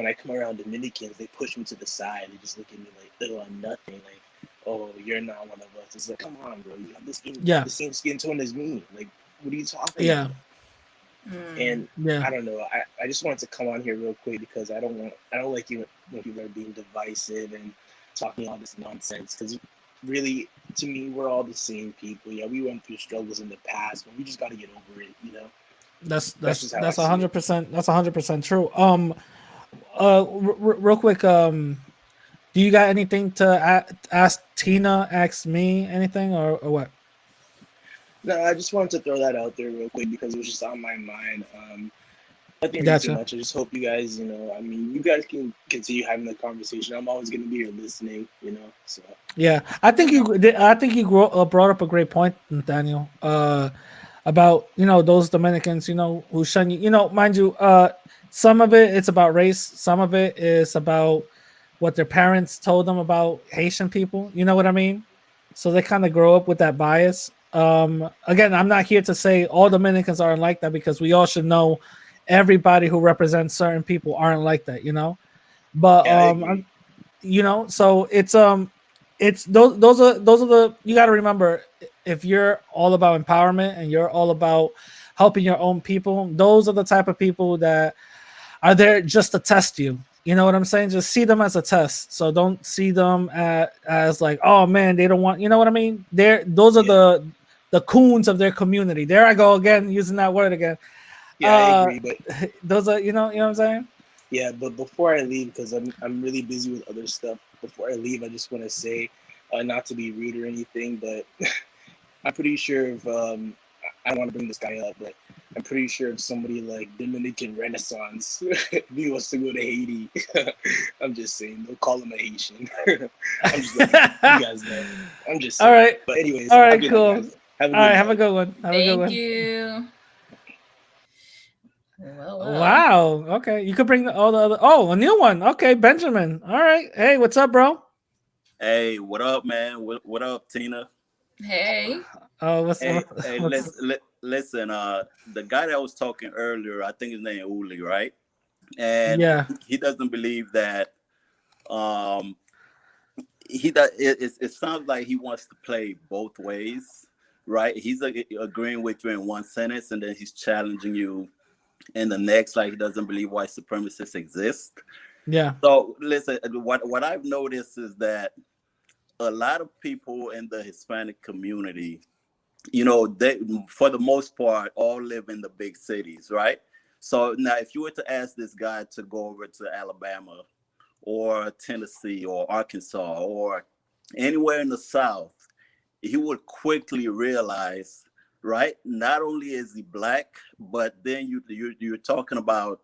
I come around Dominicans, they push me to the side. They just look at me like, oh, I'm nothing. Like, oh, you're not one of us. It's like, come on, bro. You have the same skin tone as me. Like, what are you talking about? And I don't know. I just wanted to come on here real quick because I don't like you when people are being divisive and talking all this nonsense. Because really, to me, we're all the same people. Yeah, we went through struggles in the past, but we just got to get over it. That's just how I see 100%. That's 100% true. Real quick. Do you got anything to ask Tina? Ask me anything or what? No, I just wanted to throw that out there real quick because it was just on my mind. Nothing Gotcha. too much. I just hope you guys, you guys can continue having the conversation. I'm always going to be here listening, so. Yeah, I think you brought up a great point, Nathaniel. About those Dominicans, who shun you. Mind you, some of it's about race. Some of it is about what their parents told them about Haitian people. You know what I mean? So they kind of grow up with that bias. Again, I'm not here to say all Dominicans aren't like that because we all should know everybody who represents certain people aren't like that. But so it's those are the you got to remember, if you're all about empowerment and you're all about helping your own people, those are the type of people that are there just to test you. You know what I'm saying? Just see them as a test. So don't see them as like, oh man, they don't want. You know what I mean? Those are the coons of their community. There I go again, using that word again. Yeah, I agree, but those are you know what I'm saying? Yeah, but before I leave, because I'm really busy with other stuff. Before I leave, I just want to say, not to be rude or anything, but I'm pretty sure if I don't want to bring this guy up, but I'm pretty sure if somebody like Dominican Renaissance if he wants to go to Haiti, I'm just saying they'll call him a Haitian. I'm just letting you guys know. I'm just saying. All right. But anyways, all right, cool. cool. Have a good one. Have a good one. Thank you. Well. Wow. Okay, you could bring all the other. Oh, a new one. Okay, Benjamin. All right. Hey, what's up, bro? Hey, what up, man? What up, Tina? Hey. Oh, Listen. The guy that was talking earlier, I think his name Uli, right? And yeah, he doesn't believe that. He does. It sounds like he wants to play both ways, right? He's agreeing with you in one sentence, and then he's challenging you in the next, like he doesn't believe white supremacists exist. Yeah. So listen, what I've noticed is that a lot of people in the Hispanic community, you know, they for the most part all live in the big cities, right? So now if you were to ask this guy to go over to Alabama or Tennessee or Arkansas or anywhere in the South, he would quickly realize, right? Not only is he black, but then you're talking about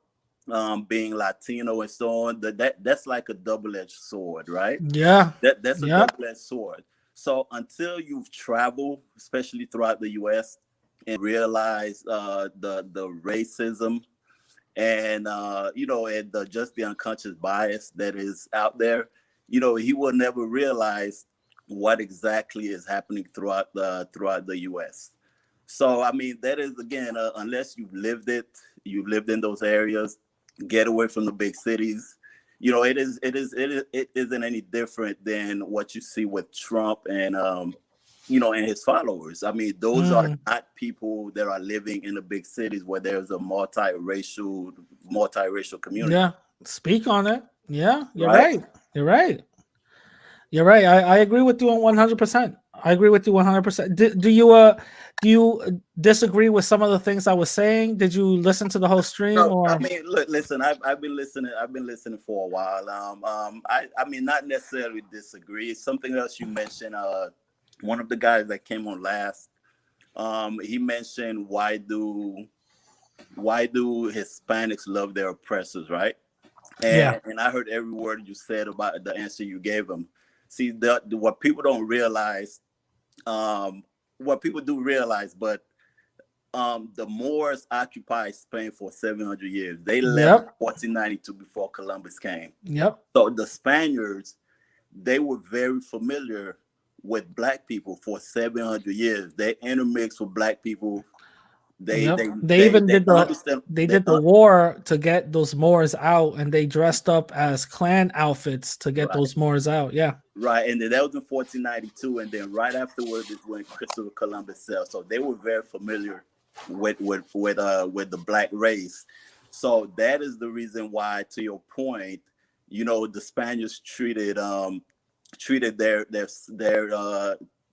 being Latino and so on. That's like a double-edged sword, right? Yeah. That's a Yeah. double-edged sword. So until you've traveled, especially throughout the U.S., and realize the racism and you know, and just the unconscious bias that is out there, you know, he will never realize what exactly is happening throughout the U.S. So I mean, that is again, unless you've lived in those areas, get away from the big cities. You know, it isn't any different than what you see with Trump and you know, and his followers. I mean, those are not people that are living in the big cities where there's a multiracial community. Yeah. Speak on it. Yeah, you're Right? right. You're right. You're right. I agree with you on 100%. I agree with you 100%. Do you disagree with some of the things I was saying? Did you listen to the whole stream No, or? I mean, look, listen. I've been listening. I've been listening for a while. I mean, not necessarily disagree. Something else you mentioned. One of the guys that came on last. He mentioned why do Hispanics love their oppressors, right? Yeah. And I heard every word you said about the answer you gave him. See, what people don't realize, what people do realize, but the Moors occupied Spain for 700 years. They left in Yep. 1492 before Columbus came. Yep. So the Spaniards, they were very familiar with black people for 700 years. They intermixed with black people. They Yep. They even did understand. the war to get those Moors out, and they dressed up as clan outfits to get Right. those Moors out. Yeah. Right, and then that was in 1492, and then right afterwards is when Christopher Columbus sailed. So they were very familiar with the black race. So that is the reason why, to your point, you know, the Spaniards treated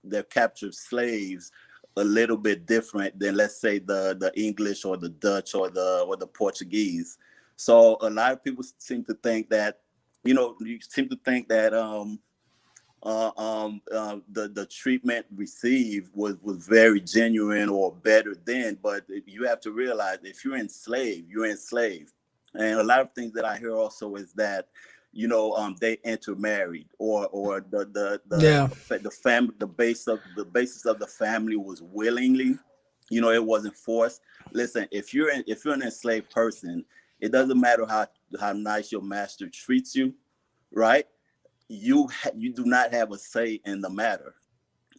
their captured slaves a little bit different than, let's say, the English or the Dutch or the Portuguese. So a lot of people seem to think that, you know, the treatment received was very genuine or better then. But you have to realize, if you're enslaved, you're enslaved. And a lot of things that I hear also is that, you know, they intermarried, or Yeah. the basis of the family was willingly, you know, it wasn't forced. Listen, if you're an enslaved person, it doesn't matter how nice your master treats you, right? You do not have a say in the matter.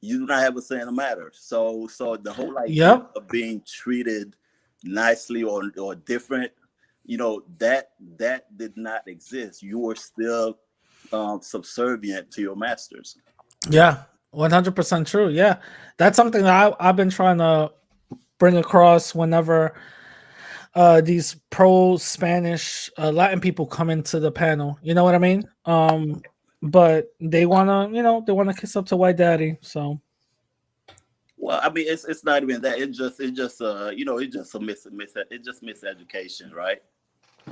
You do not have a say in the matter. So the whole idea Yep. of being treated nicely or different, you know, that did not exist. You were still subservient to your masters. Yeah. 100% true. Yeah. That's something that I've been trying to bring across whenever these pro Spanish Latin people come into the panel. You know what I mean? But they wanna kiss up to white daddy. So Well, I mean, it's not even that. It's just you know, it's just miseducation, right?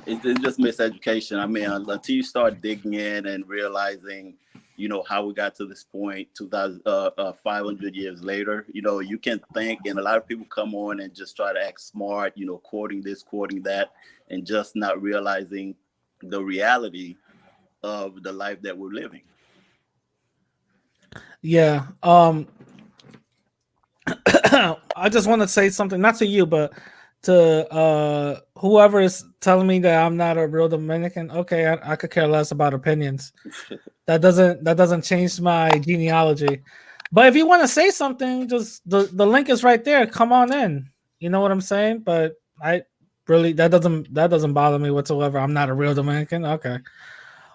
It's just miseducation. I mean, until you start digging in and realizing, you know, how we got to this point 500 years later, you know, you can think, and a lot of people come on and just try to act smart, you know, quoting this, quoting that, and just not realizing the reality of the life that we're living. yeah. I just want to say something, not to you, but to whoever is telling me that I'm not a real Dominican. Okay, I could care less about opinions. That doesn't change my genealogy. But if you want to say something, just the link is right there. Come on in. You know what I'm saying? But I really that doesn't bother me whatsoever. I'm not a real Dominican. Okay,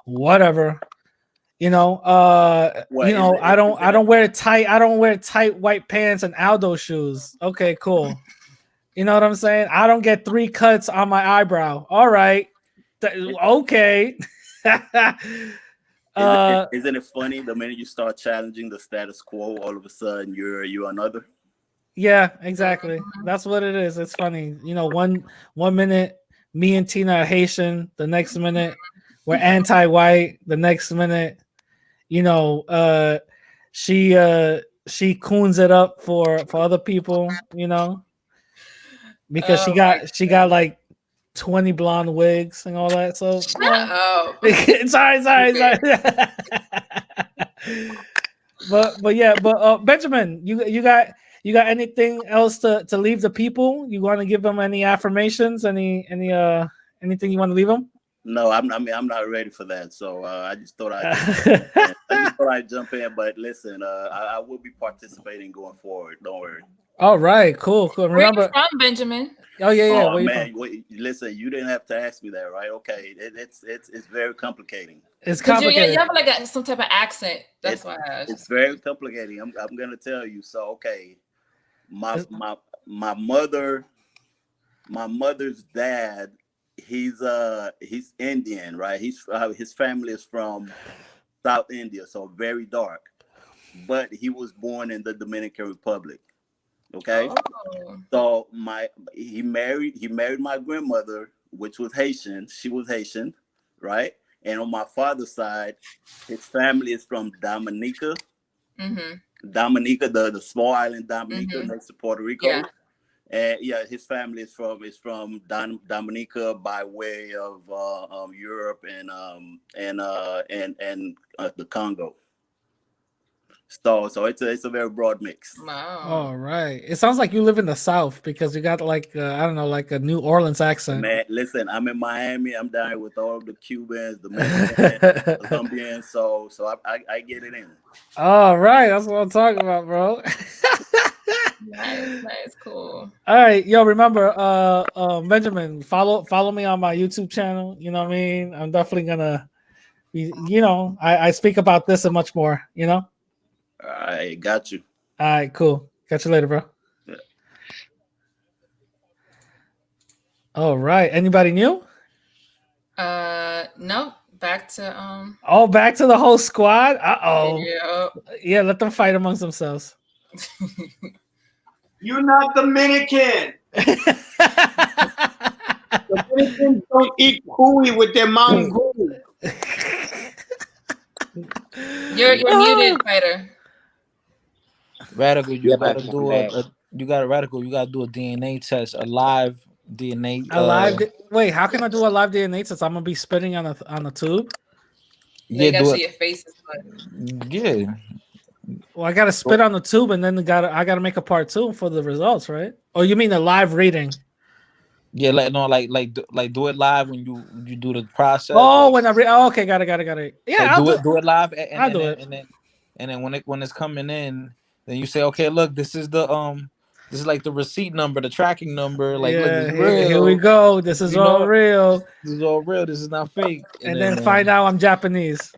whatever. You know, Well, I don't wear tight white pants and Aldo shoes. Okay, cool. You know what I'm saying? I don't get 3 cuts on my eyebrow. All right. Okay. Isn't it funny? The minute you start challenging the status quo, all of a sudden you're another. Yeah, exactly. That's what it is. It's funny. One minute me and Tina are Haitian, the next minute we're anti-white, the next minute, she coons it up for other people, because she got like 20 blonde wigs and all that. So sorry. but Benjamin, you got anything else to leave the people? You want to give them any affirmations? Anything you want to leave them? No, I'm not ready for that. So I just thought I'd jump in. But listen, I will be participating going forward. Don't worry. All right, cool. Remember, where you from, Benjamin? Oh yeah. Oh man, listen, you didn't have to ask me that, right? Okay, it's very complicating. It's complicated. You have like some type of accent. That's why I asked. It's very complicating. I'm gonna tell you. So okay, my mother's dad, he's Indian, right? His family is from South India, so very dark, but he was born in the Dominican Republic. Okay, so he married my grandmother, which was Haitian. She was Haitian, right? And on my father's side, his family is from Dominica. Dominica, the small island Dominica next to Puerto Rico. Yeah. And his family is from Dominica by way of Europe and the Congo. So it's a very broad mix. Wow. All right. It sounds like you live in the South because you got like I don't know, like a New Orleans accent. Man, listen, I'm in Miami. I'm down here with all of the Cubans, the Mexicans, Colombians. So I get it in. All right, that's what I'm talking about, bro. Nice, cool. All right, yo, remember, Benjamin, follow me on my YouTube channel. You know what I mean? I'm definitely gonna be, I speak about this and much more. I got you. All right, cool. Catch you later, bro. Yeah. All right. Anybody new? No. Back to Oh, back to the whole squad. Yeah. Yeah, let them fight amongst themselves. You're not Dominican. Dominicans don't eat cuy with their mango. You're muted, fighter. Radical, you Yep, gotta I'm do back. you gotta do a DNA test, a live DNA. Wait, how can I do a live DNA test? I'm gonna be spitting on a tube. They Yeah, do got it. your faces. Yeah. Well, I gotta spit on the tube, and then I gotta make a part 2 for the results, right? Or you mean a live reading? Yeah, like do it live when you do the process. Oh, when okay, got it. Yeah, like do it live, I'll do it. And then when it's coming in, then you say, okay, look, this is like the receipt number, the tracking number. Like, look, this is real. Here we go. This is all real. This is all real. This is not fake. And then find out I'm Japanese.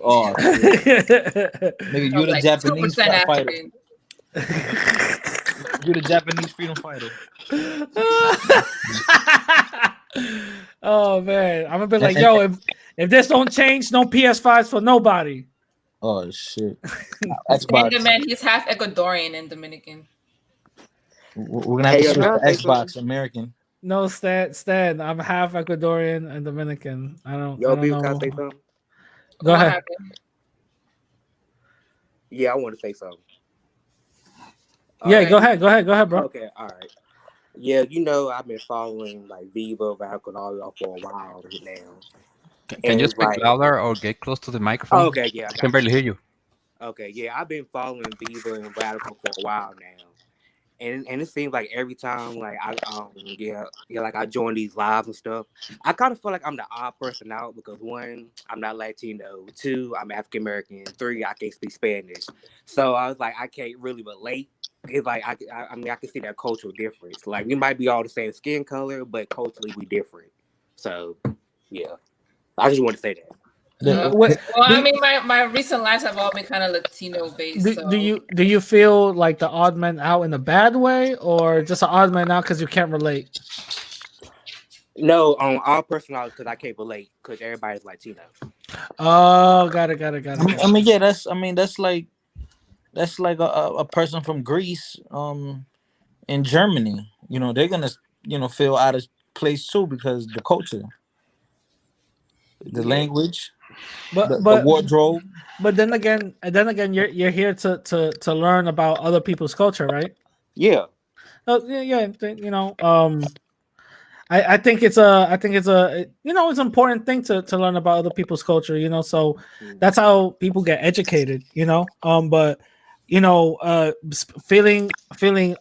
Oh, nigga, you're the Japanese fighter. You're the Japanese freedom fighter. Oh man, I'm gonna be like, yo, if this don't change, no PS5s for nobody. Oh shit. And the man, he's half Ecuadorian and Dominican. We're gonna have to switch to Xbox American. No, Stan, I'm half Ecuadorian and Dominican. I don't Can I say know. something? Go ahead. Yeah, I want to say something. Yeah, go ahead, bro. Okay, all right. Yeah, I've been following like Viva, Radical, and all y'all for a while now. Can you speak louder or get close to the microphone? Okay, yeah. I can barely hear you. Okay, yeah, I've been following Viva and Radical for a while now. And it seems like every time like I join these lives and stuff, I kind of feel like I'm the odd person out because 1, I'm not Latino, 2, I'm African American, 3, I can't speak Spanish. So I was like, I can't really relate. It's like I can see that cultural difference. Like we might be all the same skin color, but culturally we different. So yeah, I just want to say that. Well, I mean, my recent lives have all been kind of Latino based. Do you feel like the odd man out in a bad way, or just an odd man out because you can't relate? No, on all personalities because I can't relate because everybody's Latino. Oh, got it. I mean, yeah, that's like a person from Greece, in Germany. They're gonna feel out of place too because the culture, the language, But the but wardrobe. but then again, you're here to learn about other people's culture, right? Yeah. Yeah. I think it's a it's an important thing to learn about other people's culture. So that's how people get educated. But feeling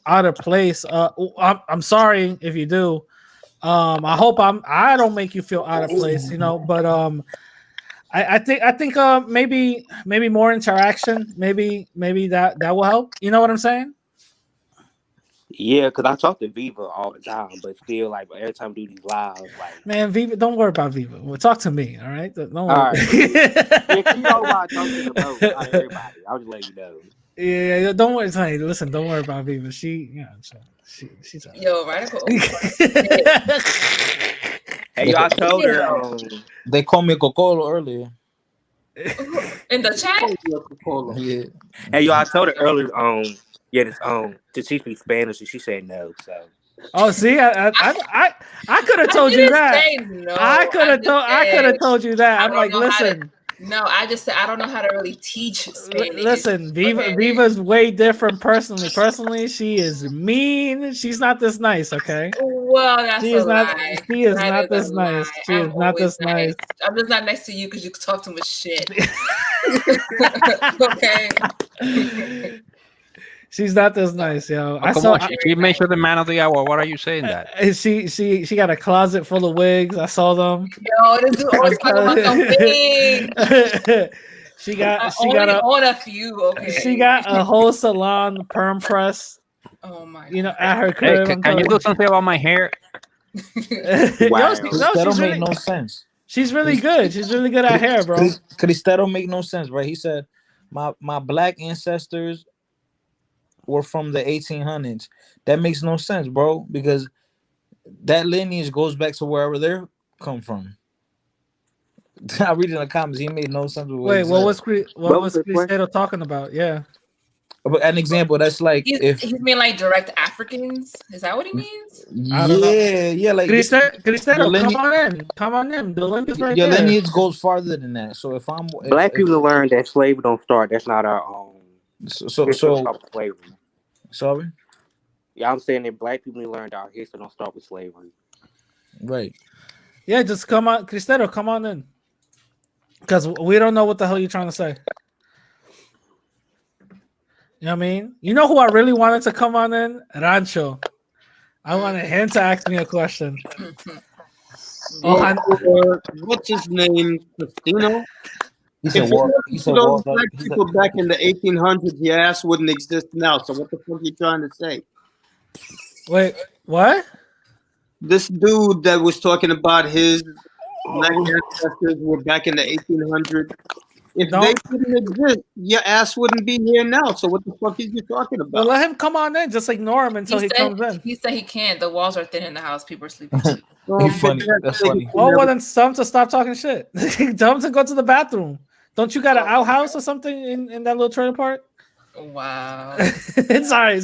out of place. I'm sorry if you do. I hope I don't make you feel out of place. But I think maybe more interaction. Maybe that will help. You know what I'm saying? Yeah, because I talk to Viva all the time, but still, like, every time we do these lives, like, Man, Viva, don't worry about Viva. Well, talk to me, all right? Don't all worry. right. Yeah, 'cause you know why I talk to the most out of everybody. I'll just let you know. Yeah, don't worry. Hey, listen, don't worry about Viva. She's all right. Yo, Radical. Hey, yo, I told her, They called me Cocolo earlier. In the chat? Yeah. hey, yo, I told her earlier, to teach me Spanish, and she said no. So. Oh, see, I could have told you didn't that. say no. I could have told you that. I'm like, listen. No, I just said I don't know how to really teach Spanish. Listen, Viva's way different personally. Personally, she is mean. She's not this nice, okay? Well, that's she a is not. lie. She is That not is this a nice. lie. She is not this nice. I'm just not next to you because you talk too much shit. Okay. She's not this nice, yo. She made sure the man of the hour. What are you saying that? She got a closet full of wigs. I saw them. Yo, this dude always talking about some wigs. She got on a few. Okay. She got a whole salon perm press. Oh my! At her crib. Hey, can you do something about my hair? Wow. That don't make no sense. She's really good. She's really good at hair, bro. Cristero make no sense, right? He said, my black ancestors were from the 1800s. That makes no sense, bro, because that lineage goes back to wherever they come from. I read in the comments, he made no sense. Wait, what was Cristero talking about? Yeah. But an example, that's like he's mean like direct Africans. Is that what he means? Yeah, like Cristero, come on in. The link is right your there. lineage goes farther than that. So if Black people learn that slavery don't start. That's not our own. So slavery. Sorry. Yeah, I'm saying that black people learned our history don't start with slavery. Right. Yeah, just come on, Cristero, come on in. Because we don't know what the hell you're trying to say. You know what I mean? You know who I really wanted to come on in? Rancho. I wanted him to ask me a question. What's his name? Castino? He said, those black people back in the 1800s, your ass wouldn't exist now. So what the fuck are you trying to say? Wait, what? This dude that was talking about his black ancestors were back in the 1800s. If they didn't exist, your ass wouldn't be here now. So what the fuck is you talking about? Well, let him come on in. Just ignore him until he comes in. He said he can't. The walls are thin in the house. People are sleeping too. Funny. That's funny. Oh, well, then tell him to stop talking shit. Tell him to go to the bathroom. Don't you got an outhouse or something in that little trailer park? Wow. sorry.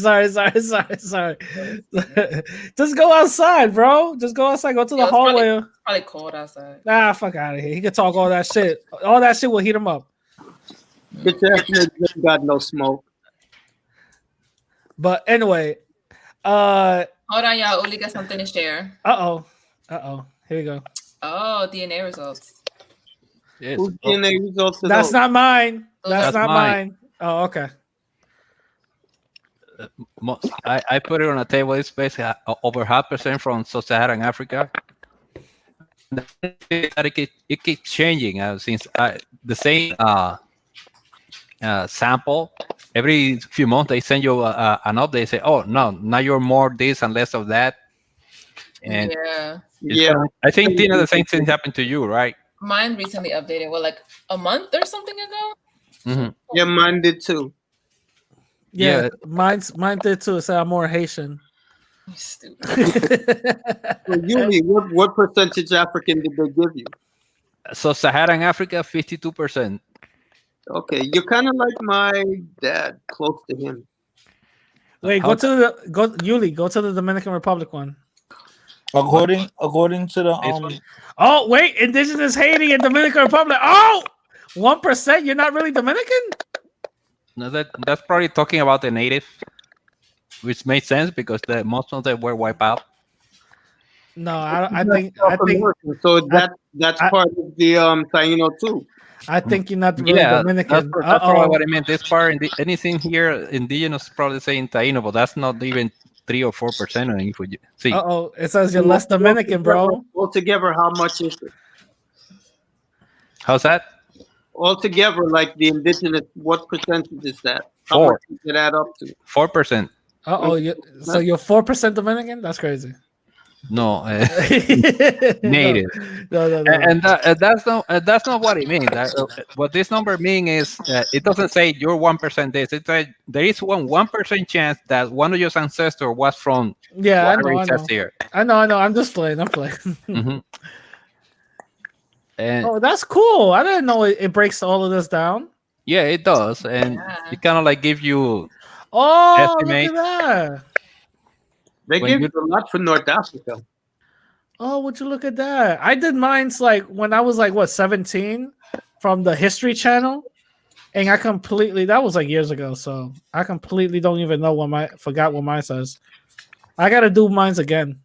Just go outside, bro. Just go outside. Go to the hallway. It's probably cold outside. Nah, fuck out of here. He can talk all that shit. All that shit will heat him up. Bitch ass nigga got no smoke. But anyway, hold on, y'all. Uli got something to share. Uh oh. Here we go. Oh, DNA results. Yes. Whose DNA results? That's not mine. That's not mine. Oh, okay. I put it on a table. It's basically over 0.5% from sub-Saharan Africa. It keeps changing since the same sample. Every few months they send you an update. Say, oh no, now you're more this and less of that. And I think Tina, the same thing happened to you, right? Mine recently updated. Well, like a month or something ago. Mm-hmm. Yeah, mine did too. Yeah, mine did too. So I'm more Haitian. Stupid. So, Yuli, what percentage African did they give you? So Saharan Africa, 52%. Okay, you're kind of like my dad, close to him. Wait, How- Yuli, go to the Dominican Republic one. According to the This one? Oh, wait, indigenous Haiti and Dominican Republic. Oh, 1%. You're not really Dominican? No, that's probably talking about the native, which makes sense because most of them were wiped out. No, I That's think South American, so that's I- part of the Taino too. I think you're not really Yeah, Dominican. that's probably what I meant. This part, anything here, indigenous, probably saying Taino, but that's not even 3 or 4% of info. See, It says you're less Dominican, bro. Altogether, how much is it? how's that? Altogether, like the indigenous, what percentage is that? How 4. much does it add up to? 4%. So you're 4% Dominican? That's crazy. No, Native. native. No. And that's not what it means. What this number means is it doesn't say you're 1% this. It's like there is 1% chance that one of your ancestors was from Yeah, I whatever know. it says here. I know. I'm just playing. I'm playing. Mhm. And Oh, that's cool. I didn't know it breaks all of this down. yeah, it does, and Yeah. it kind of like give you Oh, estimate. look at that. They When give you- you a lot for North Africa. Oh, would you look at that? I did mine's like when I was like 17 from the History Channel, and I completely that was like years ago, so I completely don't even know forgot what mine says. I gotta do mine's again.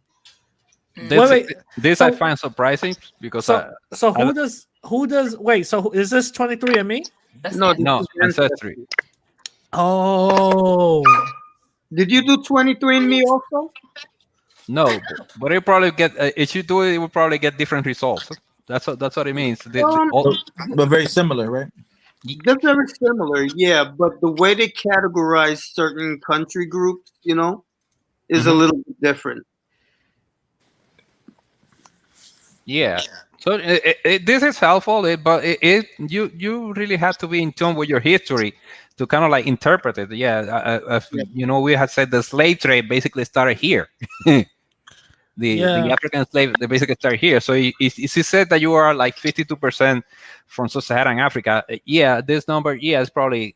This I find surprising because So who does wait? So is this 23andMe? No, no ancestry. Oh, Did you do 23andMe also? No, but it probably get if you do it, it will probably get different results. That's what it means. but very similar, right? They're very similar, yeah. But the way they categorize certain country groups, is a little bit different. Yeah. So this is helpful, but you really have to be in tune with your history to kind of like interpret it. Yeah, we had said the slave trade basically started here. The African slave they basically started here. So if he said that you are like 52% from sub-Saharan Africa, this number is probably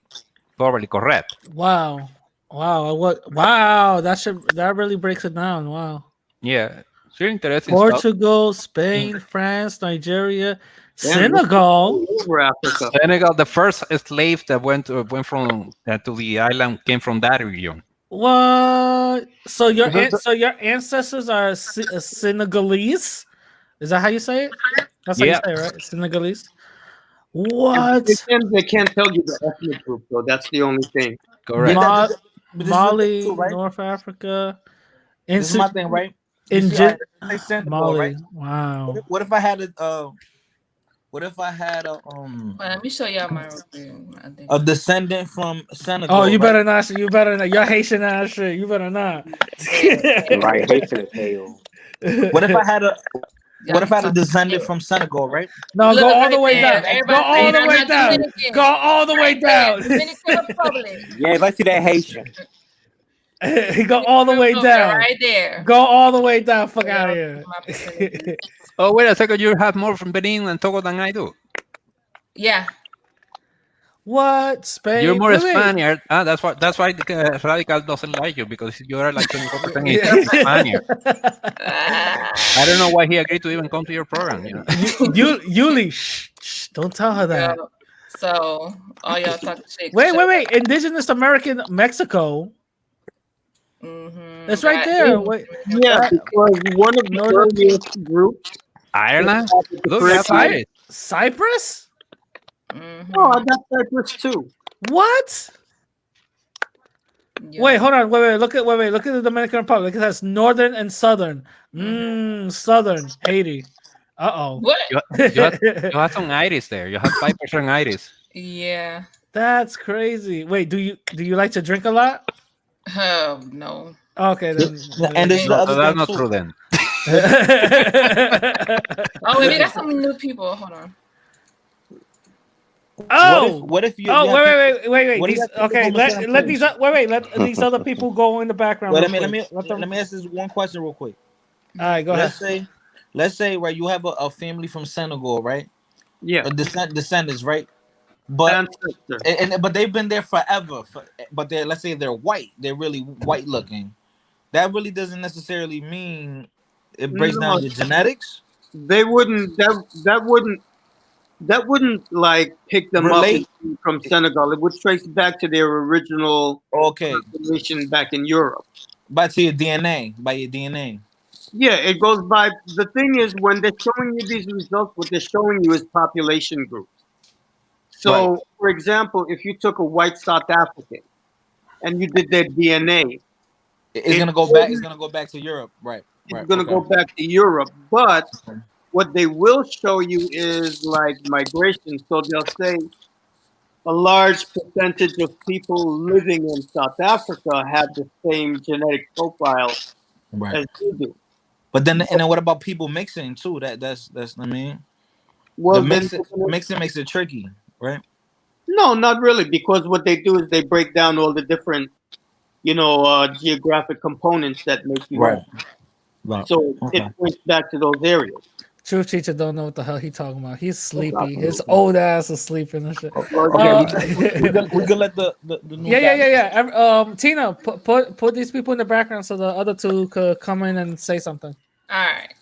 correct. wow. That really breaks it down. Wow. Yeah. It's really interesting Portugal, Spain, France, Nigeria, Senegal. Over Africa. Senegal, the first slave that went from to the island came from that region. What? So your ancestors are Senegalese? Is that how you say it? That's how you say it, right? Senegalese. What? They can't tell you the ethnic group, though. That's the only thing. Correct. Mali, too, right? North Africa. This is my thing, right? Mali. Right? Wow. What if I had a Well, let me show y'all my a descendant from Senegal? Oh, you better not. You better not. You're Haitian ass shit. You better not. Right, Haitian as hell. What if I had a descendant from Senegal, right? No, Look go all right the way there. down. Everybody Go all saying the I'm way not down. Dominican. Go all the way Right there, down. Dominican Republic. Yeah, let's see that Haitian. Go all the way down. Right there. Go all the way down. Fuck out of here. Oh, wait a second. You have more from Benin and Togo than I do. Yeah. What? Spain? You're more Wait. Spaniard. That's why Radical doesn't like you because you are like 24% Spaniard. I don't know why he agreed to even come to your program. Yuli, shh, don't tell her that. So all y'all talking shit. Wait. Indigenous American Mexico. Mm-hmm. It's right there. Wait. Yeah, because one of the earliest groups. Ireland? Look, Cyprus? Mm-hmm. Oh, I got Cyprus too. What? Yeah. Wait, hold on. Wait. Look at the Dominican Republic. It has northern and southern. Southern Haiti. Uh-oh. What? You have some Irish there. You have 5% Irish. Yeah. That's crazy. Wait, do you like to drink a lot? Oh no. Okay, then. And this is the other that's thing not too. true then. Oh, maybe that's some new people. Hold on. Oh, what if you? Oh, wait. What if These, you have okay, people from let these let these other people go in the background. Wait, real let me quick. let me ask this one question real quick. All right, go ahead. Let's say right, you have a family from Senegal, right? Yeah, descendants, right? But ancestor. but they've been there forever. But they're, let's say they're white. They're really white looking. That really doesn't necessarily mean it breaks No, down your genetics. they wouldn't. That wouldn't like pick them up Relate. from Senegal. It would trace back to their original Okay, population back in Europe. by to your DNA, by your DNA. Yeah, it goes by. The thing is, when they're showing you these results, what they're showing you is population groups. Right. So, for example, if you took a white South African and you did their DNA, It's it gonna go back. It's gonna go back to Europe. Right. it's Right. going to Okay. go back to Europe. But what they will show you is like migration. So they'll say a large percentage of people living in South Africa have the same genetic profile Right. as you do. But then what about people mixing too? That's I mean the Well, then mixing makes it tricky, right? no, not really, because what they do is they break down all the different, geographic components that make you Right. up. Right. So Okay. it points back to those areas. Truth teacher don't know what the hell he talking about. He's sleepy. Okay. His old ass is sleeping and shit. Okay, we can let the new yeah. Tina, put these people in the background so the other two could come in and say something. All right.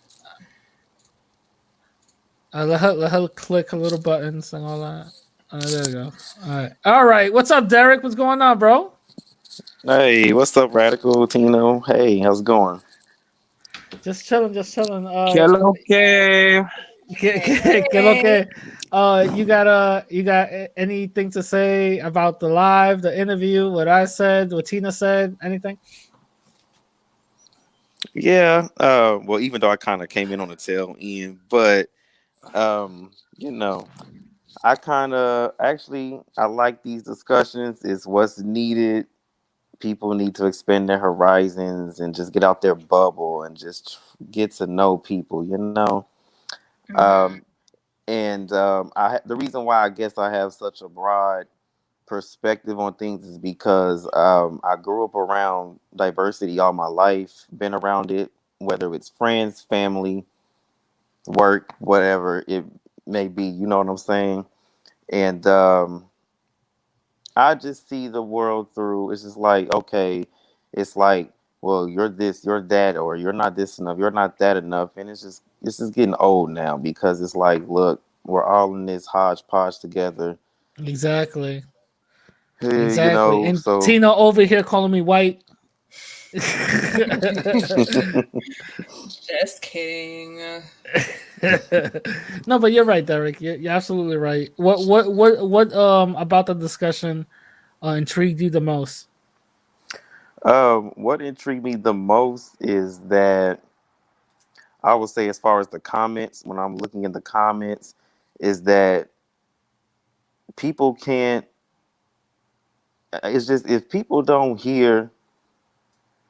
Let her click her little buttons and all that. There you go. All right. What's up, Derek? What's going on, bro? Hey, what's up, Radical Tino? Hey, how's it going? Just chilling. Que lo que? Que lo que? You got anything to say about the live, the interview, what I said, what Tina said, anything? Yeah. Well, even though I kind of came in on the tail end, but you know, I kind of actually I like these discussions. It's what's needed. People need to expand their horizons and just get out their bubble and just get to know people. Mhm. And the reason why I guess I have such a broad perspective on things is because I grew up around diversity all my life, been around it, whether it's friends, family, work, whatever it may be. You know what I'm saying? And I just see the world through. It's just like, okay, it's like, well, you're this, you're that, or you're not this enough, you're not that enough, and it's just getting old now because it's like, look, we're all in this hodgepodge together. Exactly. You know, And so Tina over here calling me white. Just kidding. No, but you're right, Derek. You're absolutely right. What about the discussion intrigued you the most? What intrigued me the most is that I would say, as far as the comments, when I'm looking in the comments, is that people can't. It's just if people don't hear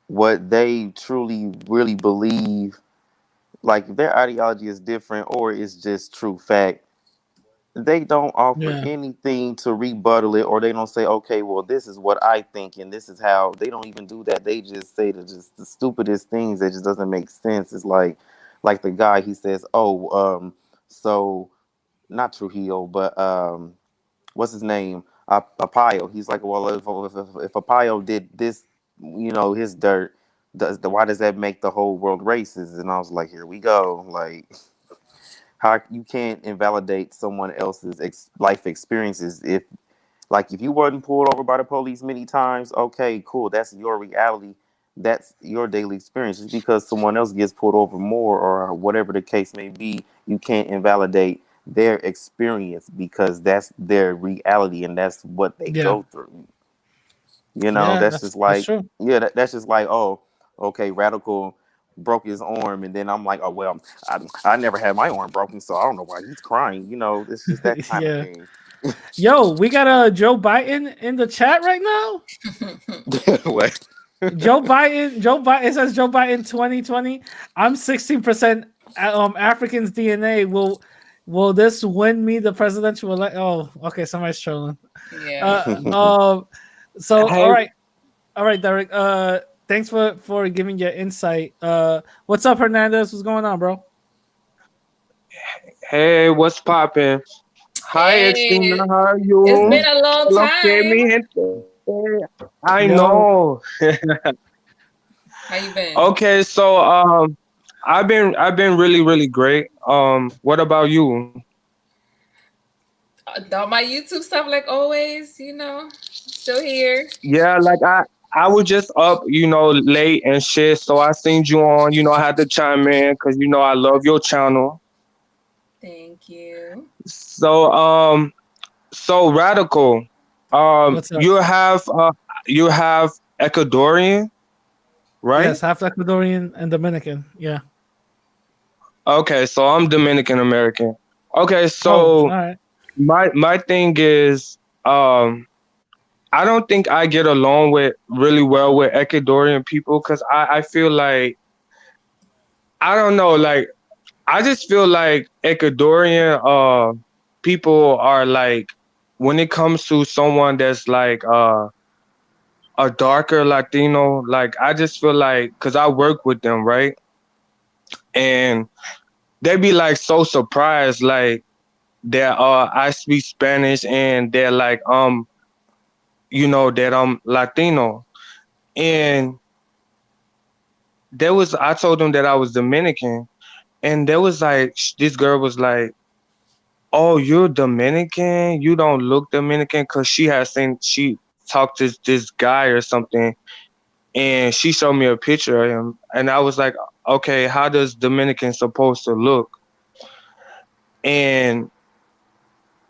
what they truly, really believe, like if their ideology is different or it's just true fact, they don't offer Yeah, anything to rebuttal it, or they don't say, okay, well, this is what I think and this is how. They don't even do that. They just say the stupidest things that just doesn't make sense. It's like the guy, he says, oh, so not Trujillo, but what's his name, Apio. He's like, well, if Apio did this, his dirt, why does that make the whole world racist? And I was like, here we go. Like, how you can't invalidate someone else's life experiences. If you wasn't pulled over by the police many times, okay, cool, that's your reality, that's your daily experience. Just because someone else gets pulled over more or whatever the case may be, you can't invalidate their experience because that's their reality and that's what they yeah, go through. yeah. That's just That's like, true. yeah, that's just like, oh, okay, Radical broke his arm, and then I'm like, oh well, I never had my arm broken, so I don't know why he's crying. It's just that kind of Yeah. thing. Yo, we got a Joe Biden in the chat right now. What? Joe Biden. It says Joe Biden 2020. I'm 16% African's DNA. Will this win me the presidential election? Oh, okay. Somebody's trolling. Yeah. So Hey, all right, Derek. Thanks for giving your insight. What's up, Hernandez? What's going on, bro? Hey, what's poppin'? Hi, Estina. Hey, How are it's you? been a long Hello, que time. mi gente. I Yo, know. How you been? Okay, so I've been really great. What about you? All my YouTube stuff, like always, you know, still here. Yeah, like I was just up, late and shit. So I seen you on. I had to chime in because I love your channel. Thank you. So radical. what's up? You have Ecuadorian, right? Yes, half Ecuadorian and Dominican. Yeah. Okay, so I'm Dominican American. Okay, Oh, all so right. my thing is, um, I don't think I get along with really well with Ecuadorian people because I feel like I don't know, like I just feel like Ecuadorian people are like when it comes to someone that's like a darker Latino, like I just feel like because I work with them, right? And they be like so surprised, like that I speak Spanish and they're like that I'm Latino. And I told them that I was Dominican, and there was like this girl was like, "Oh, you're Dominican? You don't look Dominican," because she talked to this guy or something, and she showed me a picture of him, and I was like, "Okay, how does Dominican supposed to look?" And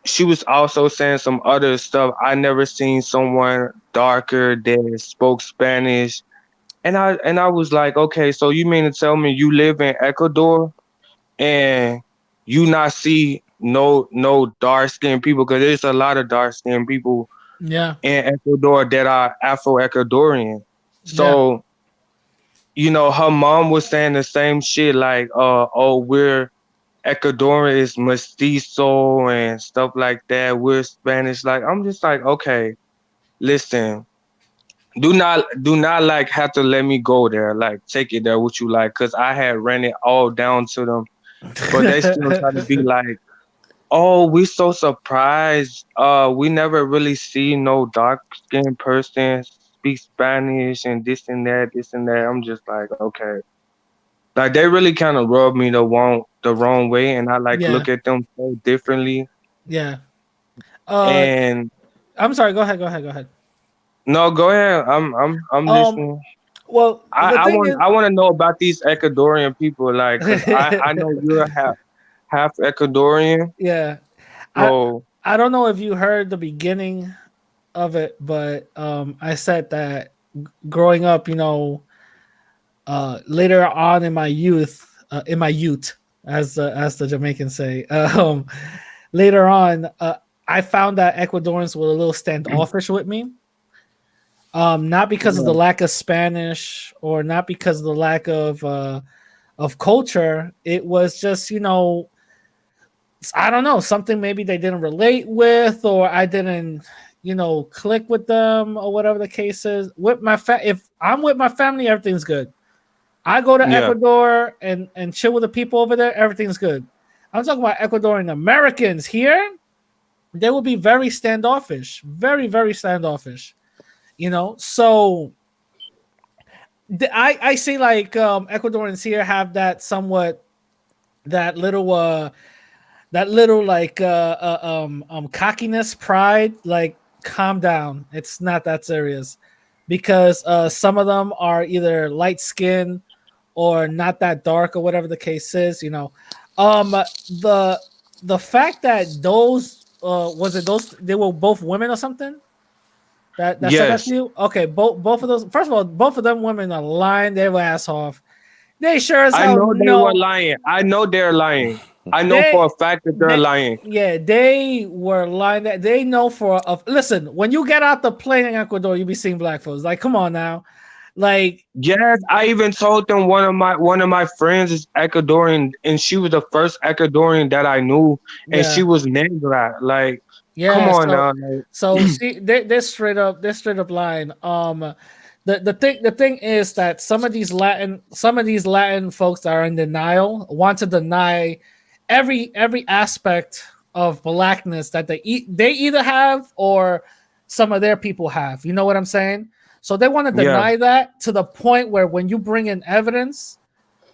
she was also saying some other stuff. I never seen someone darker that spoke Spanish. And I was like, okay, so you mean to tell me you live in Ecuador and you not see no dark skinned people? Because there's a lot of dark skinned people Yeah. in Ecuador that are Afro Ecuadorian. Yeah. So, her mom was saying the same shit, like, oh, we're Ecuadorian is mestizo and stuff like that. We're Spanish. Like, I'm just like, okay, listen, do not like have to let me go there. Like, take it there what you like, cause I had ran it all down to them, but they still try to be like, oh, we so surprised. We never really see no dark skinned person speak Spanish and this and that, this and that. I'm just like, okay. Like they really kind of rub me the wrong way, and I like Yeah. look at them so differently. Yeah. Uh, And I'm sorry. Go ahead. Go ahead. Go ahead. no, go ahead. I'm Um. listening. Well, I, the I thing want is, I want to know about these Ecuadorian people, like, cause I know you're half Ecuadorian, yeah, I so I don't know if you heard the beginning of it, but I said that growing up, later on in my youth, as the Jamaicans say, later on, I found that Ecuadorians were a little standoffish with me. Not because of the yeah, lack of Spanish or not because of the lack of culture. It was just, I don't know, something maybe they didn't relate with, or I didn't, click with them, or whatever the case is. With if I'm with my family, everything's good. I go to yeah, Ecuador and chill with the people over there, everything's good. I'm talking about Ecuadorian Americans here. They will be very standoffish, very, very standoffish. So I see like Ecuadorians here have that little like cockiness, pride. Like, calm down, it's not that serious, because some of them are either light skinned or not that dark, or whatever the case is. The the fact that those was it those they were both women or something that said that to yes. you. Okay, both of those, first of all, both of them women are lying their ass off. They sure as I hell know they were know. lying. I know they're lying. I know for They, a fact that they're they, lying. yeah, they were lying. That they know for of. Listen, when you get out the plane in Ecuador, you be seeing black folks. Like, come on now, like, Yes, I even told them one of my friends is Ecuadorian, and she was the first Ecuadorian that I knew, and she yeah, was Negra. Like, come yeah. on So, now. see, they're straight up lying. The thing is that some of these Latin folks that are in denial want to deny every aspect of blackness that they either have or some of their people have. You know what I'm saying? So they want to Yeah. deny that to the point where when you bring in evidence,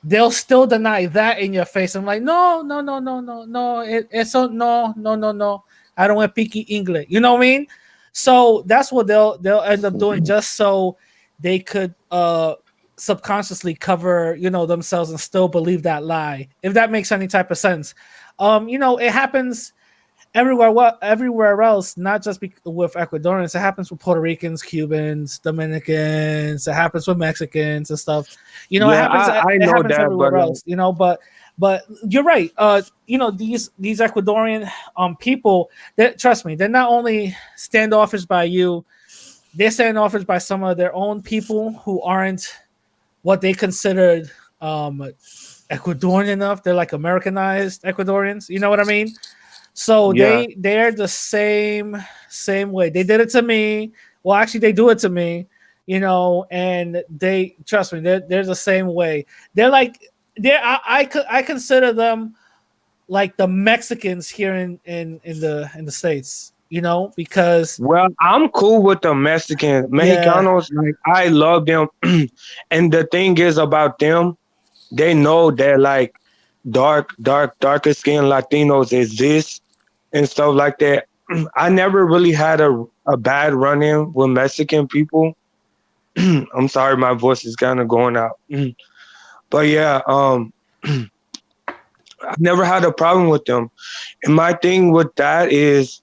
they'll still deny that in your face. I'm like, no, no, no, no, no, no. It's so no, no, no, no. I don't want picky English. You know what I mean? So that's what they'll end up doing just so they could subconsciously cover, themselves and still believe that lie. If that makes any type of sense. It happens everywhere else, not just with Ecuadorians. It happens with Puerto Ricans, Cubans, Dominicans. It happens with Mexicans and stuff. It Yeah, happens. I It know happens that, but everywhere else. But you're right. These Ecuadorian people. Trust me, they're not only standoffish by you. They're standoffish by some of their own people who aren't what they considered Ecuadorian enough. They're like Americanized Ecuadorians. You know what I mean? So yeah. they're the same way. They did it to me. Well, actually, they do it to me. And they trust me. They're the same way. They're like I consider them like the Mexicans here in the States. Because Well, I'm cool with the yeah, Mexicanos. Like I love them, and the thing is about them, they know that like darker skinned Latinos exist and stuff like that. I never really had a bad run in with Mexican people. I'm sorry, my voice is kind of going out. But yeah, I've never had a problem with them. And my thing with that is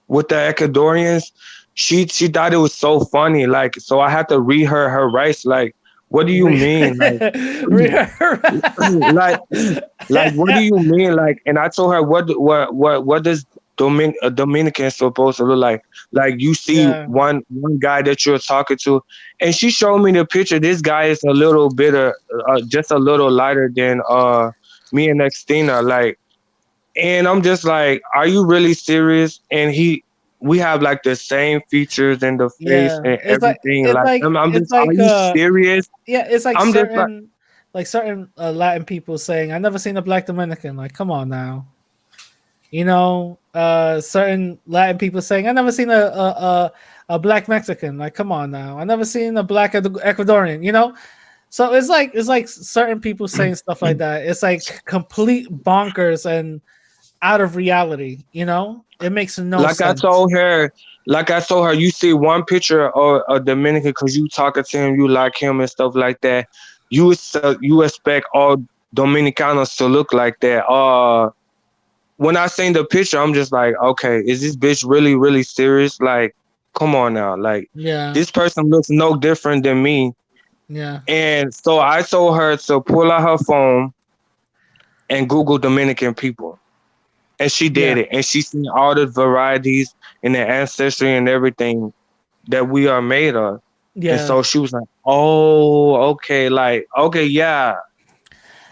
with the Ecuadorians, she thought it was so funny. Like, so I had to read her rights. Like, what do you mean? Like, like, like, what do you mean? Like, and I told her what does Dominican supposed to look like? Like, you see yeah, one guy that you're talking to, and she showed me the picture. This guy is a little bit just a little lighter than me and Xtina. Like, and I'm just like, are you really serious? And we have like the same features in the face yeah. and It's like everything. it's Like, like I'm it's just, are like you serious? yeah. It's like I'm just like, certain Latin people saying, "I never seen a black Dominican." Like, come on now. Certain Latin people saying, "I never seen a black Mexican." Like, come on now. I never seen a black Ecuadorian. So it's like certain people saying stuff like that. It's like complete bonkers and out of reality. It makes no like I sense. told her, you see one picture of a Dominican because you talking to him, you like him and stuff like that. You expect all Dominicanos to look like that. When I seen the picture, I'm just like, okay, is this bitch really, really serious? Like, come on now. Like, Yeah, this person looks no different than me. yeah, And so I told her to pull out her phone and Google Dominican people. And she did yeah, it. And she seen all the varieties and the ancestry and everything that we are made of. And yeah, so she was like, oh, okay, like, okay, yeah.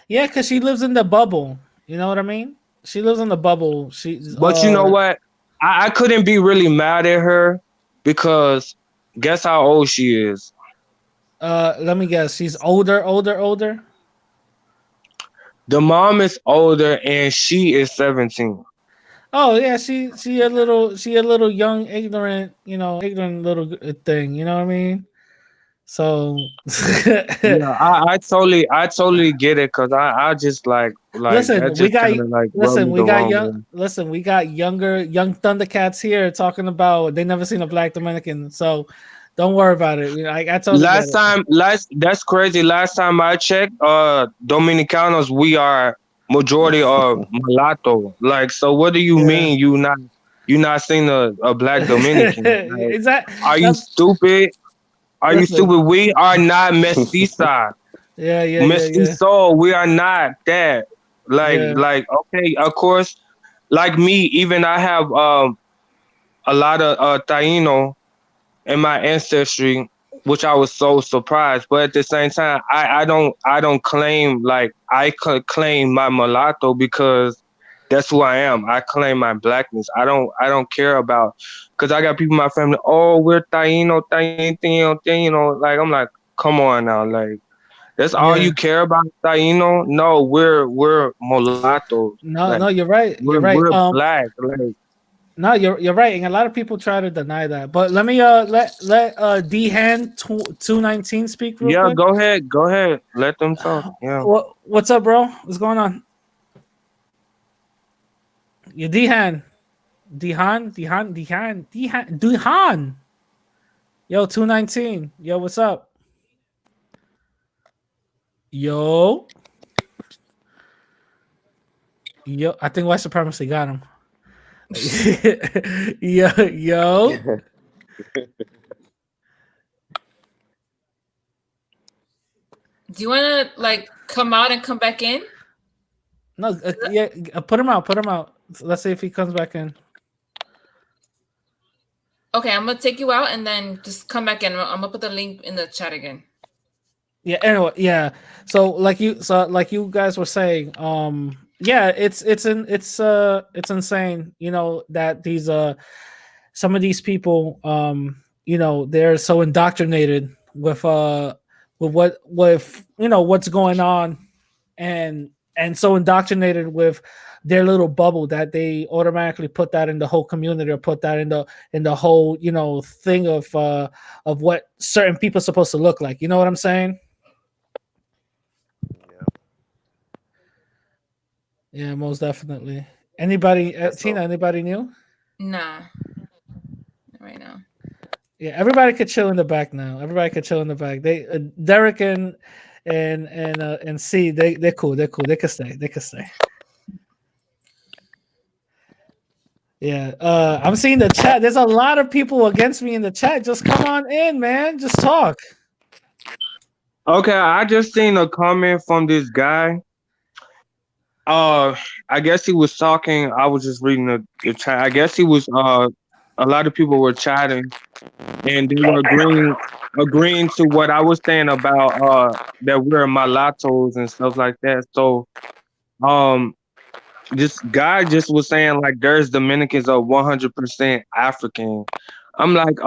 yeah. Because she lives in the bubble. You know what I mean? She lives in the bubble. She's But you know what? I couldn't be really mad at her because guess how old she is? let me guess. She's older. The mom is older and she is 17. Oh yeah, she a little young, ignorant little thing. You know what I mean? So Yeah, I totally get it because I just like that listen, we just got kind of like rubbed listen, me we the got wrong young way. listen, we got young Thundercats here talking about they never seen a black Dominican. So don't worry about it. I totally get it. That's crazy. Last time I checked, Dominicanos, we are majority of mulatto. Like, so what do you Yeah. mean you not seen a black Dominican? Like, Exactly. are you stupid? Are you Listen. stupid? We are not mestiza. Yeah. Mestizo, we are not that. Yeah. Okay, of course, like me, even I have a lot of Taino in my ancestry, which I was so surprised. But at the same time, I don't claim like claim my mulatto because that's who I am. I claim my blackness. I don't care about because I got people in my family. Oh, we're Taino. Like I'm like, come on now, like That's all you care about, Taino? No, we're mulattoes. No, Like no, you're right. You're right. we're black. Like No, you're right, and a lot of people try to deny that. But let me let D Hand 219 speak real yeah, quick. go ahead. Let them talk. Yeah. What's up, bro? What's going on? You D Hand, D Han. Yo, 219. Yo, what's up? Yo, I think white supremacy got him. yo. Do you want to like come out and come back in? No, yeah, put him out. Put him out. Let's see if he comes back in. Okay, I'm gonna take you out and then just come back in. I'm gonna put the link in the chat again. Yeah. Anyway, yeah. So like you guys were saying, yeah, it's insane. You know that these some of these people, you know, they're so indoctrinated with what's going on, and so indoctrinated with their little bubble that they automatically put that in the whole community, or put that in the whole, you know, thing of what certain people are supposed to look like. You know what I'm saying? Yeah, most definitely. Anybody, Tina? Anybody new? Nah, not right now. Yeah, everybody could chill in the back now. Everybody could chill in the back. They Derek and C, they're cool. They're cool. They could stay. They could stay. Yeah, I'm seeing the chat. There's a lot of people against me in the chat. Just come on in, man. Just talk. Okay, I just seen a comment from this guy. I guess he was talking. I was just reading the chat. I guess he was. A lot of people were chatting, and they were agreeing to what I was saying about that we're mulattoes and stuff like that. So, this guy just was saying like there's Dominicans are 100% African. I'm like,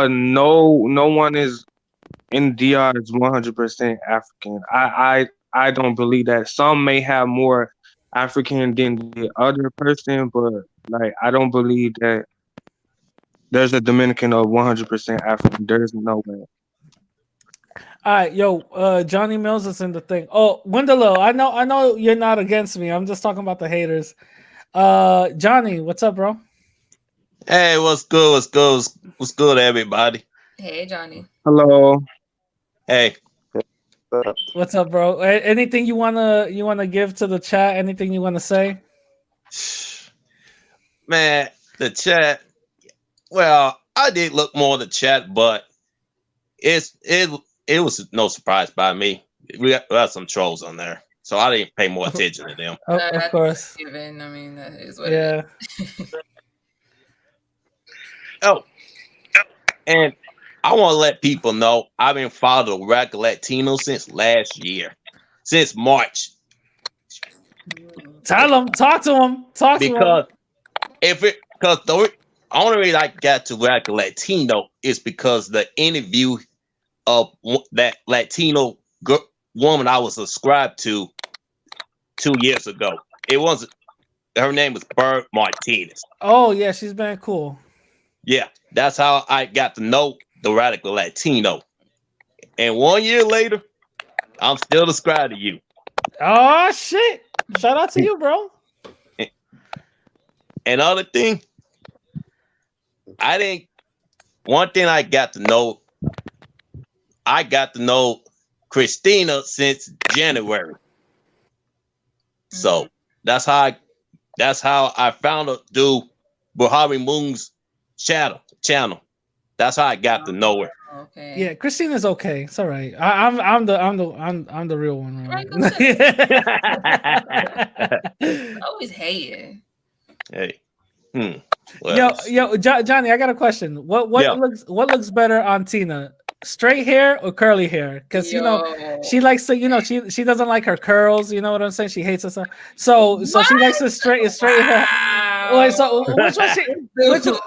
no one is in DR is 100% African. I don't believe that. Some may have more African than the other person, but like I don't believe that there's a Dominican of 100% African. There's no way. All right, yo, Johnny Mills is in the thing. Oh, Wendelo, I know you're not against me. I'm just talking about the haters. Johnny, what's up, bro? Hey, what's good? What's good? What's good, everybody? Hey, Johnny. Hello. Hey. What's up, bro? Anything you wanna give to the chat? Anything you wanna say? Man, the chat. Well, I did look more at the chat, but it was no surprise by me. We got some trolls on there, so I didn't pay more attention to them. Of course. Given. I mean, that is what Yeah. it is. Oh, and I want to let people know I've been following Rack Latino since last year, since March. Tell them, talk to them, because the only reason I got to Rack Latino is because the interview of that Latino woman I was subscribed to 2 years ago. It wasn't. Her name was Bird Martinez. Oh yeah, she's been cool. Yeah, that's how I got to know the Radical Latino. And 1 year later, I'm still subscribed to you. Oh shit! Shout out to you, bro. And other thing, one thing I got to know Christina since January. So that's how I found her through Buhari Moon's channel. That's how I got to know her. Okay. Yeah, Christina's okay. It's all right. I'm the real one. Right? Always hating. Hey. Yo, Johnny, I got a question. What looks better on Tina? Straight hair or curly hair? Because you know she likes to, she doesn't like her curls. You know what I'm saying? She hates herself. So she likes the straight hair. Wow. Wait, so which one? Which one?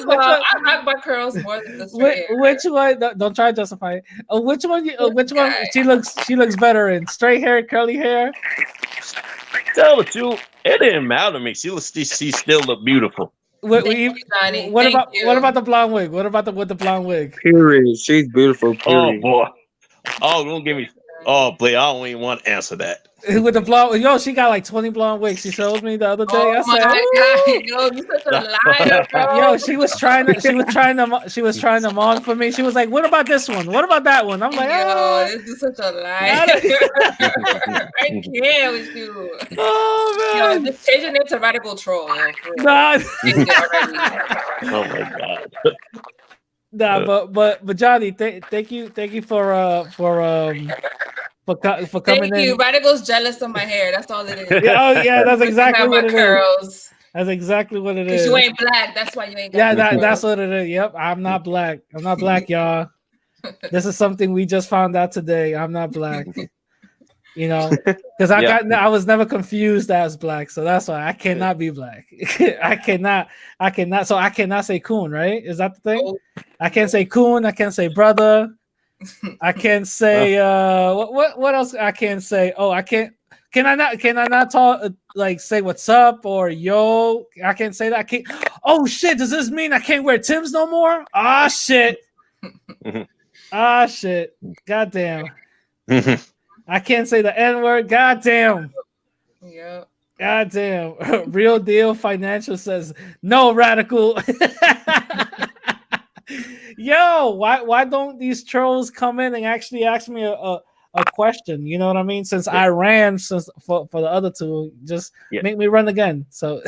Well, I rock my curls more than the straight hair. Which one? Don't try to justify it. Which one? Which one? She looks better in straight hair, curly hair. Tell the truth, it didn't matter to me. She still looked beautiful. What What about the blonde wig? What about with the blonde wig? Period. She's beautiful. Oh Period. boy. Oh, don't give me. Oh, boy, I don't even want to answer that. With the blonde, yo, she got like 20 blonde wigs. She showed me the other day. Oh I said, my God, yo, you such a liar, bro. yo, she was trying them on for me. She was like, "What about this one? What about that one?" I'm like, yo, this is such a liar. I can't with you. Oh man, yo, just change your name to Radical Troll, yo. Nah. Oh my God. Nah, but Johnny, thank you for coming Thank in. you. Radical's jealous of my hair. That's all it is. Yeah, oh yeah, that's exactly what it curls. is. That's exactly what it Because is. you ain't black. That's why you ain't got Yeah, that's what it is. Yep, I'm not black. I'm not black, y'all. This is something we just found out today. I'm not black. You know, because I was never confused as black, so that's why I cannot be black. I cannot. So I cannot say coon, right? Is that the thing? I can't say coon. I can't say brother. I can't say what else I can't say. Oh, I can't. Can I not talk like say what's up or yo? I can't say that. I can't. Oh shit! Does this mean I can't wear Tim's no more? Ah shit! Ah shit! Goddamn! I can't say the N word. Goddamn! Yep. Goddamn! Real deal financial says no radical. Yo, why don't these trolls come in and actually ask me a question? You know what I mean? Since I ran for the other two, just make me run again. So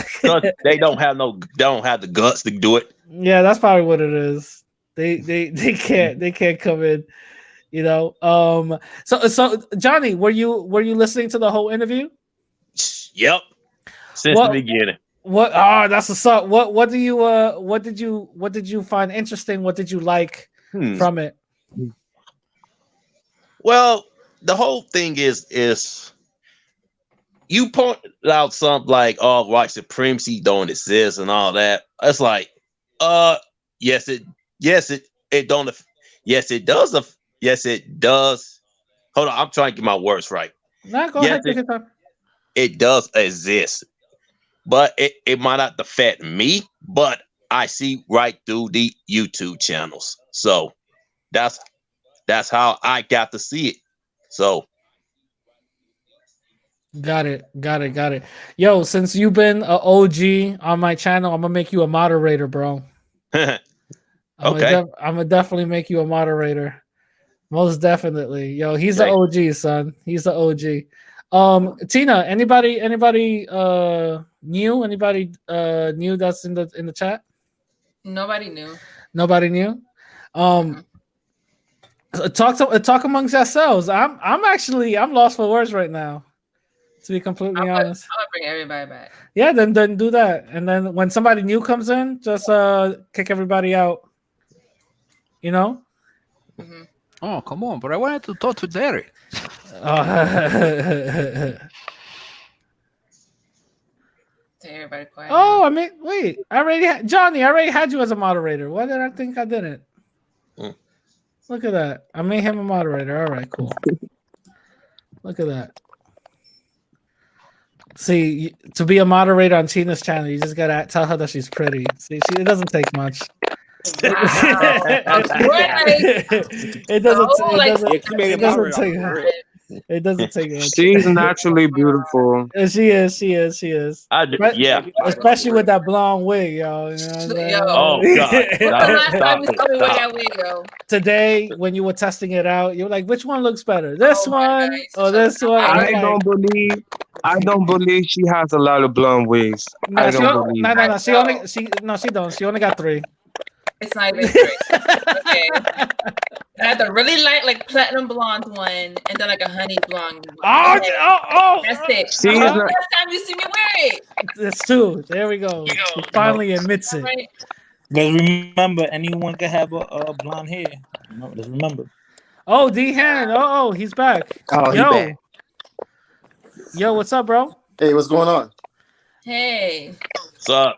they don't have the guts to do it. Yeah, that's probably what it is. They can't come in. You know. So Johnny, were you listening to the whole interview? Yep. Since the beginning. What? Oh, that's what's up. What did you find interesting? What did you like from it? Well, the whole thing is you point out something like, oh, white supremacy don't exist and all that. It's like, yes it don't. Yes, it does. Yes, it does. Hold on, I'm trying to get my words right. No, go ahead. Take your time. It does exist. But it might not affect me, but I see right through the YouTube channels. So that's how I got to see it. So got it. Yo, since you've been an OG on my channel, I'm gonna make you a moderator, bro. Okay. I'm gonna definitely make you a moderator. Most definitely. Yo, he's the OG, son. He's the OG. Tina, anybody new? Anybody new that's in the chat? Nobody knew. Nobody knew. Talk amongst yourselves. I'm lost for words right now. To be completely honest. I'm gonna bring everybody back. Yeah, then do that. And then when somebody new comes in, just kick everybody out. You know? Mm-hmm. Oh, come on, but I wanted to talk to Derek. Everybody quiet. Oh, I mean, wait. Johnny, I already had you as a moderator. Why did I think I didn't? Look at that. I made him a moderator. All right, cool. Look at that. See, to be a moderator on Tina's channel, you just gotta tell her that she's pretty. See, it doesn't take much. It doesn't take much. She's naturally beautiful. She is. Especially with that blonde wig, y'all. You know oh God! Last time you saw me wear that wig, yo. Today, when you were testing it out, you were like, "Which one looks better, this one or this one?" I don't believe she has a lot of blonde wigs. No, she don't. She only got 3. It's not even 3. Okay. I had the really light, like platinum blonde one, and then like a honey blonde one. That's it. Last time you see me wear it. That's 2. There we go. She finally admits it. Right. But remember, anyone can have a blonde hair. Just remember. Oh, D-Han. Oh, he's back. Oh, he's back. Yo, what's up, bro? Hey, what's going on? Hey. So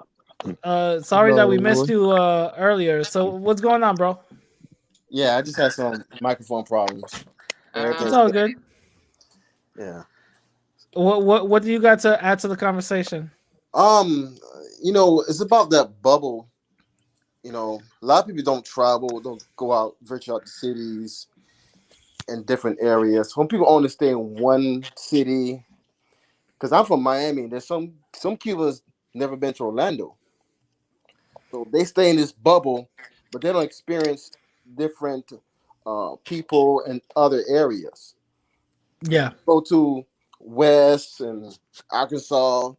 Sorry that we Hello. missed you earlier. So what's going on, bro? Yeah, I just had some microphone problems. But It's everything's all good. good. Yeah. What do you got to add to the conversation? It's about that bubble. A lot of people don't travel, don't go out, venture out the cities and different areas. Some people only stay in one city. Because I'm from Miami, there's some Cubans never been to Orlando, so they stay in this bubble, but they don't experience different people in other areas. Yeah. Go to West and Arkansas.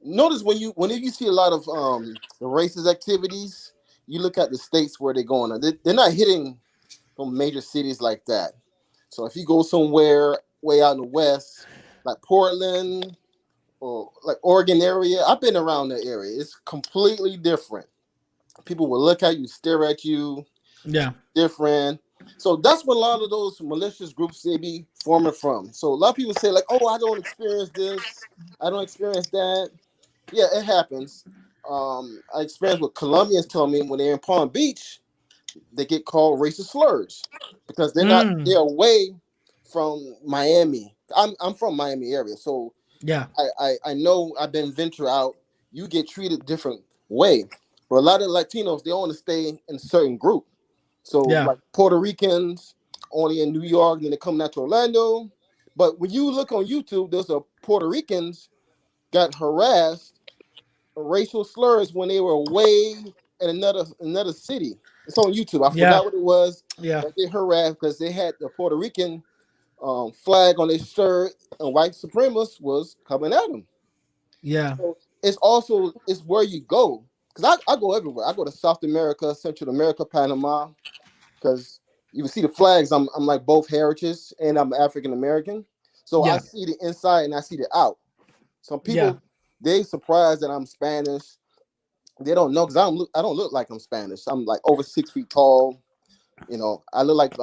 Notice whenever you see a lot of the racist activities, you look at the states where they're going. They're not hitting some major cities like that. So if you go somewhere way out in the West, like Portland or like Oregon area, I've been around that area. It's completely different. People will look at you, stare at you, Yeah. different. So that's what a lot of those malicious groups they be forming from. So a lot of people say like, "Oh, I don't experience this. I don't experience that." Yeah, it happens. I experienced what Colombians tell me when they're in Palm Beach, they get called racist slurs because they're away from Miami. I'm from Miami area, so Yeah. I know I've been venture out. You get treated different way, but a lot of Latinos they want to stay in a certain group. So Yeah. like Puerto Ricans only in New York, and then they come out to Orlando. But when you look on YouTube, there's a Puerto Ricans got harassed racial slurs when they were away in another city. It's on YouTube. I Yeah. forgot what it was. Yeah. But they harassed because they had the Puerto Rican flag on their shirt, and white supremacists was coming at them. Yeah. So it's where you go, because I go everywhere. I go to South America, Central America, Panama, because you can see the flags. I'm like both heritage and I'm African American, so I Yeah. see the inside and I see the out. Some Yeah. people they surprised that I'm Spanish. They don't know because I don't look like I'm Spanish. I'm like over 6 feet tall. I look like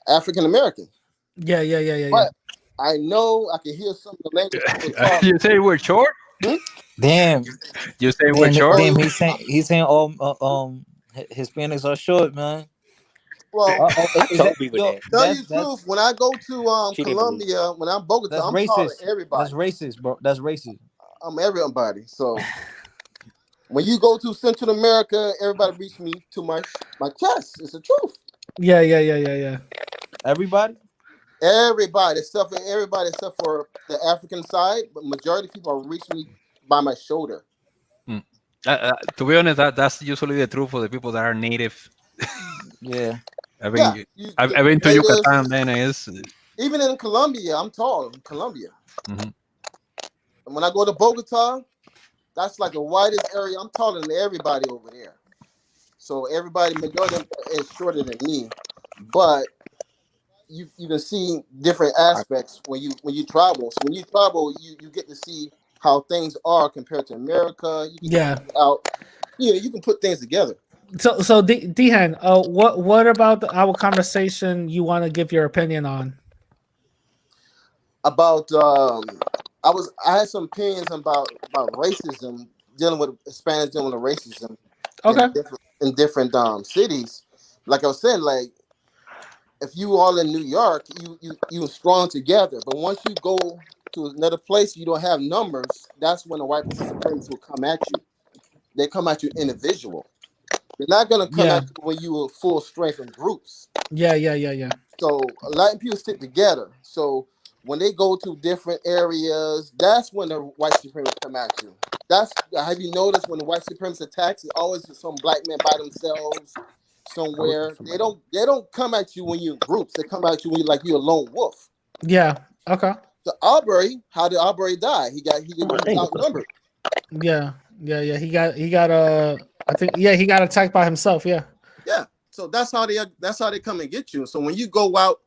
African American, Yeah. Yeah. Yeah. Yeah. Yeah. but I know I can hear some of the language people talk. You say we're short? Hmm? Damn, You say we're damn, short? damn. He's saying all Hispanics are short, man. Well, I Is that totally with yo? that. tell you the truth, when I go to She didn't believe it. Colombia, when I'm Bogota, that's I'm taller racist. than That's everybody. racist, bro. That's racist. I'm everybody. So when you go to Central America, everybody reach me to my chest. It's the truth. Yeah. Yeah. Yeah. Yeah. Yeah. Everybody. Everybody except for the African side, but majority of people are reaching me by my shoulder. Mm. To be honest, that's usually the truth for the people that are native. Yeah. I've Yeah, been you I've, the I've been to Yucatan. natives. Then is Even in Colombia, I'm tall in Colombia. Mhm. And when I go to Bogota, that's like the widest area. I'm taller than everybody over there. So everybody, majority of them is shorter than me. But you can see different aspects when you travel. So when you travel, you get to see how things are compared to America. You can Yeah. out, you can put things together. So Dehan, what about our conversation you want to give your opinion on? About I had some opinions about racism, dealing with Hispanics dealing with racism in Okay. different cities. Like I was saying, like if you all in New York, you strong together. But once you go to another place, you don't have numbers. That's when the white supremacists will come at you. They come at you individual. They're not gonna come Yeah. at you when you are full strength in groups. Yeah. Yeah. Yeah. Yeah. So a lot of people stick together. So when they go to different areas, that's when the white supremacists come at you. Have you noticed when the white supremacist attacks, it's always some black men by themselves I was with somewhere. They somebody. don't come at you when you're in groups. They come at you when you're a lone wolf. Yeah. Okay. So Arbery, how did Arbery die? He was outnumbered. Yeah. Yeah. Yeah. He got I think he got attacked by himself. Yeah. Yeah. So that's how they come and get you. So when you go out,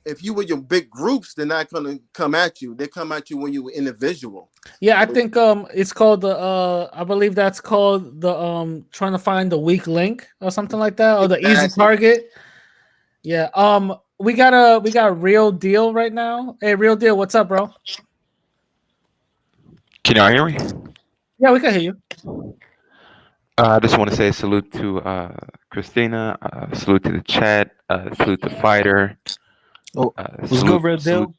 if you were your big groups, they're not gonna come at you. They come at you when you were individual. Yeah, I think it's called the I believe that's called the trying to find the weak link or something like that, or the easy Exactly. target. Yeah. We got a real deal right now. Hey, real deal, what's up, bro? Can y'all hear me? Yeah, we can hear you. I just want to say salute to Christina, salute to the chat, salute to Fighter, Oh, what's good, Red Bill?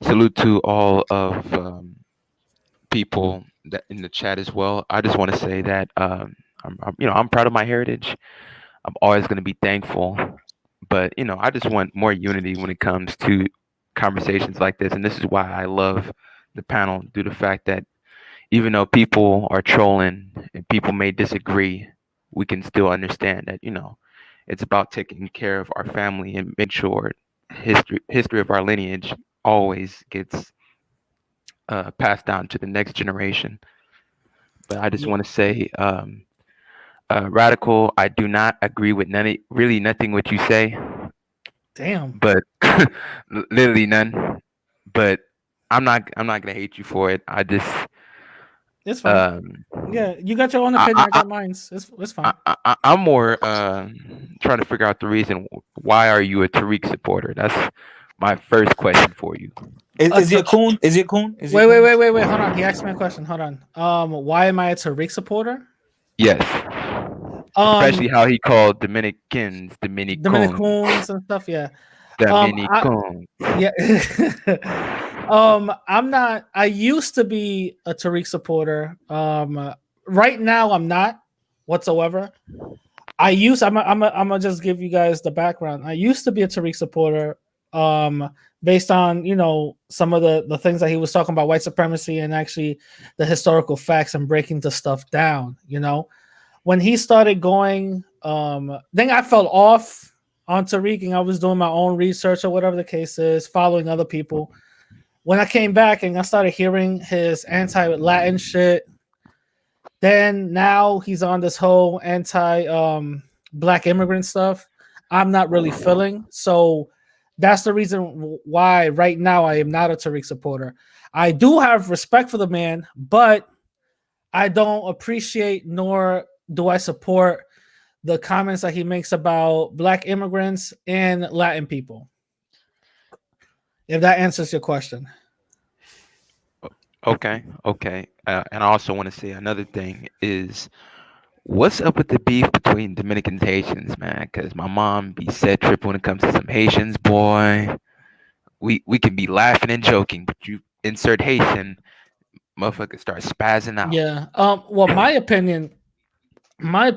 salute to all of people that in the chat as well. I just want to say that I'm proud of my heritage. I'm always going to be thankful, but I just want more unity when it comes to conversations like this, and this is why I love the panel, due to the fact that even though people are trolling and people may disagree, we can still understand that it's about taking care of our family and make sure history of our lineage always gets passed down to the next generation. But I just want to say, Radical, I do not agree with really nothing what you say. Damn. But literally none. But I'm not gonna hate you for it. I just It's fine. Yeah, you got your own opinion. I got mine. It's fine. I'm more trying to figure out the reason why are you a Tariq supporter? That's my first question for you. Is he a coon? Is he a coon? Wait. Hold on. He asked me a question. Hold on. Why am I a Tariq supporter? Yes. Especially how he called Dominicans Dominicans and stuff. Yeah. Dominicans. I'm not. I used to be a Tariq supporter. Right now I'm not whatsoever. I'm gonna just give you guys the background. I used to be a Tariq supporter. Based on some of the things that he was talking about, white supremacy, and actually the historical facts and breaking the stuff down. When he started going, then I fell off on Tariq, and I was doing my own research or whatever the case is, following other people. When I came back and I started hearing his anti-Latin shit, then now he's on this whole anti-black immigrant stuff. I'm not really feeling. So that's the reason why right now I am not a Tariq supporter. I do have respect for the man, but I don't appreciate nor do I support the comments that he makes about black immigrants and Latin people. If that answers your question. Okay. And I also want to say another thing is, what's up with the beef between Dominicans and Haitians, man? Because my mom be set trip when it comes to some Haitians, boy. We can be laughing and joking, but you insert Haitian, motherfuckers start spazzing out. Yeah. Well, my opinion, I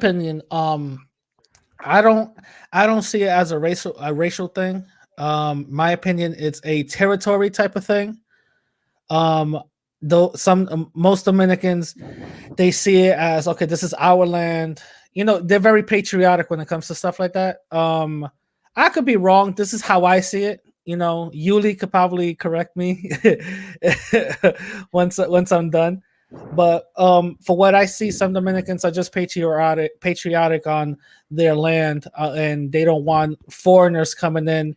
don't see it as a racial thing. My opinion, it's a territory type of thing. Though most Dominicans, they see it as, okay, this is our land. They're very patriotic when it comes to stuff like that. I could be wrong. This is how I see it. Yuli could probably correct me once I'm done. But for what I see, some Dominicans are just patriotic on their land, and they don't want foreigners coming in.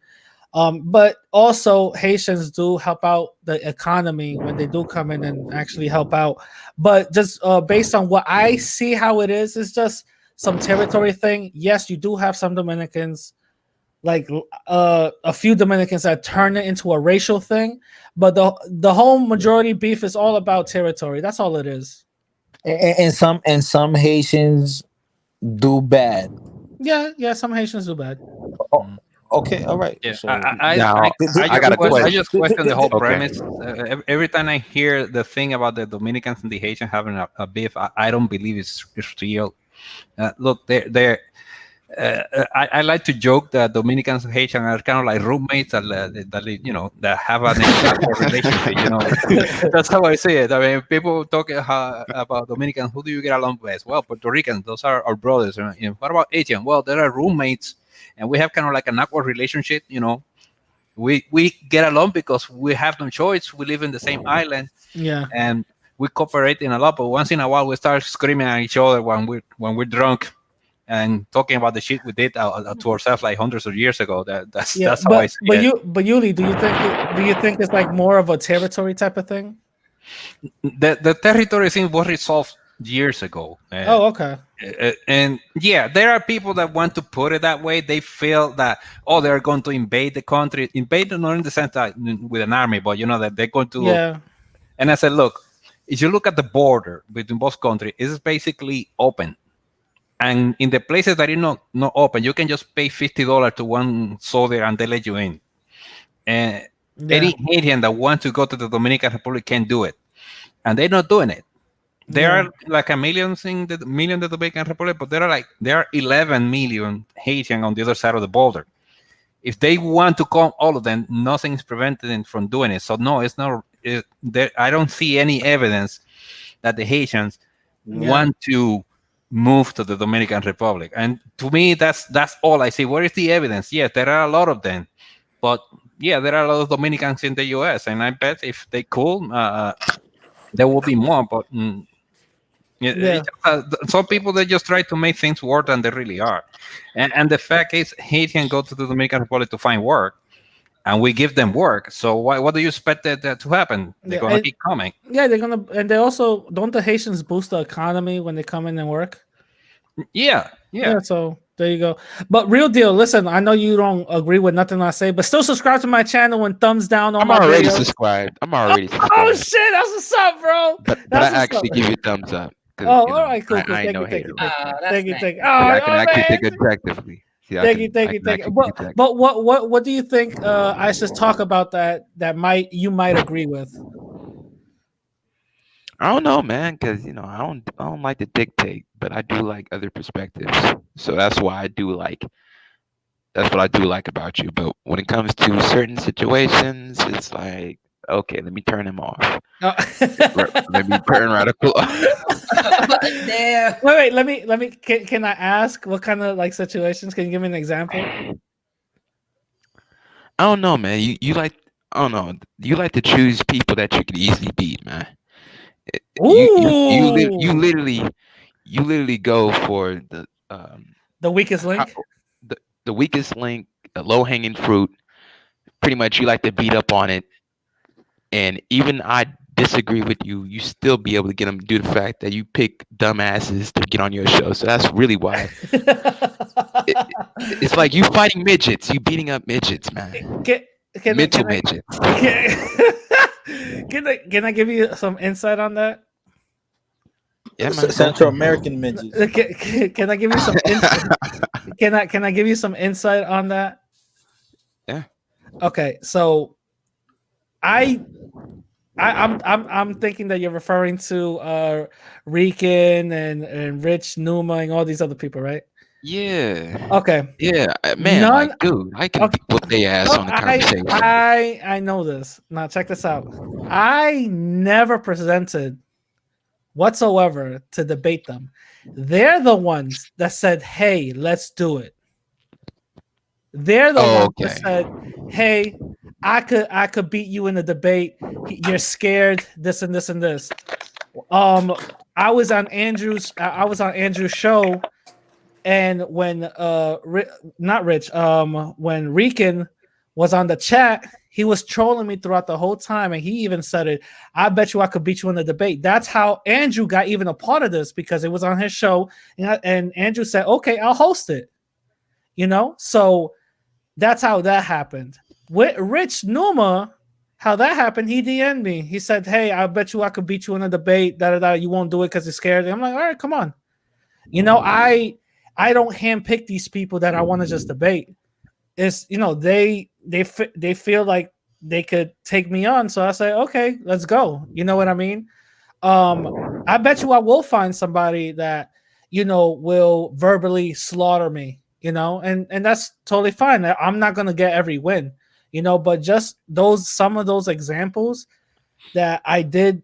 But also Haitians do help out the economy when they do come in and actually help out. But just based on what I see, how it is, it's just some territory thing. Yes, you do have some Dominicans, like a few Dominicans, that turn it into a racial thing. But the whole majority beef is all about territory. That's all it is. And some Haitians do bad. Yeah, some Haitians do bad. Oh, okay, all right. Yeah, So I got a question. just question the whole Okay. premise. Every time I hear the thing about the Dominicans and the Haitian having a beef, I don't believe it's real. Look, I like to joke that Dominicans and Haitians are kind of like roommates that have an unequal relationship. That's how I see it. I mean, people talk about Dominicans. Who do you get along with? Well, Puerto Ricans, those are our brothers. What about Haitian? Well, there are roommates, and we have kind of like an awkward relationship. We get along because we have no choice. We live in the same island. Yeah. And we cooperate in a lot, but once in a while we start screaming at each other when we're drunk and talking about the shit we did to ourselves like hundreds of years ago. That's how I see it. But Yuli, do you think it's like more of a territory type of thing? The territory thing was resolved years ago. Oh, okay. And yeah, there are people that want to put it that way. They feel that they're going to invade the country, not in the sense that with an army, but that they're going to. Yeah. And I said, look, if you look at the border between both countries, it's basically open. And in the places that are not open, you can just pay $50 to one soldier and they let you in. And any Haitian that wants to go to the Dominican Republic can do it, and they're not doing it. There are like a million in the Dominican Republic, but there are 11 million Haitian on the other side of the border. If they want to come, all of them, nothing is preventing them from doing it. So no, it's not. I don't see any evidence that the Haitians want to move to the Dominican Republic. And to me, that's all I see. Where is the evidence? Yes, there are a lot of them, but yeah, there are a lot of Dominicans in the U.S. And I bet if they could, there will be more. But some people, they just try to make things worse than they really are. And the fact is, Haitians go to the Dominican Republic to find work, and we give them work. So what do you expect that to happen? They're gonna keep coming. Yeah, they're gonna, and they also, don't the Haitians boost the economy when they come in and work? Yeah. So there you go. But real deal, listen, I know you don't agree with nothing I say, but still subscribe to my channel and thumbs down on my already videos. subscribed. I'm already subscribed. Oh shit, that's what's up, bro. But I actually give you a thumbs up. Oh, all right, cool. I ain't no Thank you. hater. Thank you. I can actually think objectively. Thank you. But what do you think I should talk about that you might agree with? I don't know, man, because I don't like to dictate, but I do like other perspectives. So that's why that's what I do like about you. But when it comes to certain situations, it's like, okay, let me turn him off. Let me turn radical. Damn. Wait. Let me. Can I ask what kind of like situations? Can you give me an example? I don't know, man. You like, I don't know. You like to choose people that you could easily beat, man. You literally go for the weakest link. The weakest link, the low hanging fruit. Pretty much, you like to beat up on it. And even I disagree with you, you still be able to get them due to the fact that you pick dumbasses to get on your show. So that's really why. It's like you fighting midgets, you beating up midgets, man. Mental midgets. Can I give you some insight on that? Yeah, man. Central American midgets. Can I give you some insight? Can I give you some insight on that? Yeah. Okay, so I'm thinking that you're referring to Rican and Rich Numa and all these other people, right? Yeah. Okay. Yeah, man. Dude, I can put their ass on the conversation. I know this. Now check this out. I never presented whatsoever to debate them. They're the ones that said, "Hey, let's do it." They're the ones that said, "Hey, I could beat you in a debate. You're scared. This and this and this." I was on Andrew's show, and when not Rich, when Rican was on the chat, he was trolling me throughout the whole time, and he even said it. I bet you I could beat you in a debate. That's how Andrew got even a part of this, because it was on his show, and Andrew said, "Okay, I'll host it." So that's how that happened. With Rich Numa, how that happened, he DM'd me. He said, "Hey, I bet you I could beat you in a debate. You won't do it because you're scared." And I'm like, "All right, come on." I don't handpick these people that I want to just debate. It's they feel like they could take me on, so I say, "Okay, let's go." You know what I mean? I bet you I will find somebody that will verbally slaughter me. And that's totally fine. I'm not gonna get every win, but just some of those examples that I did,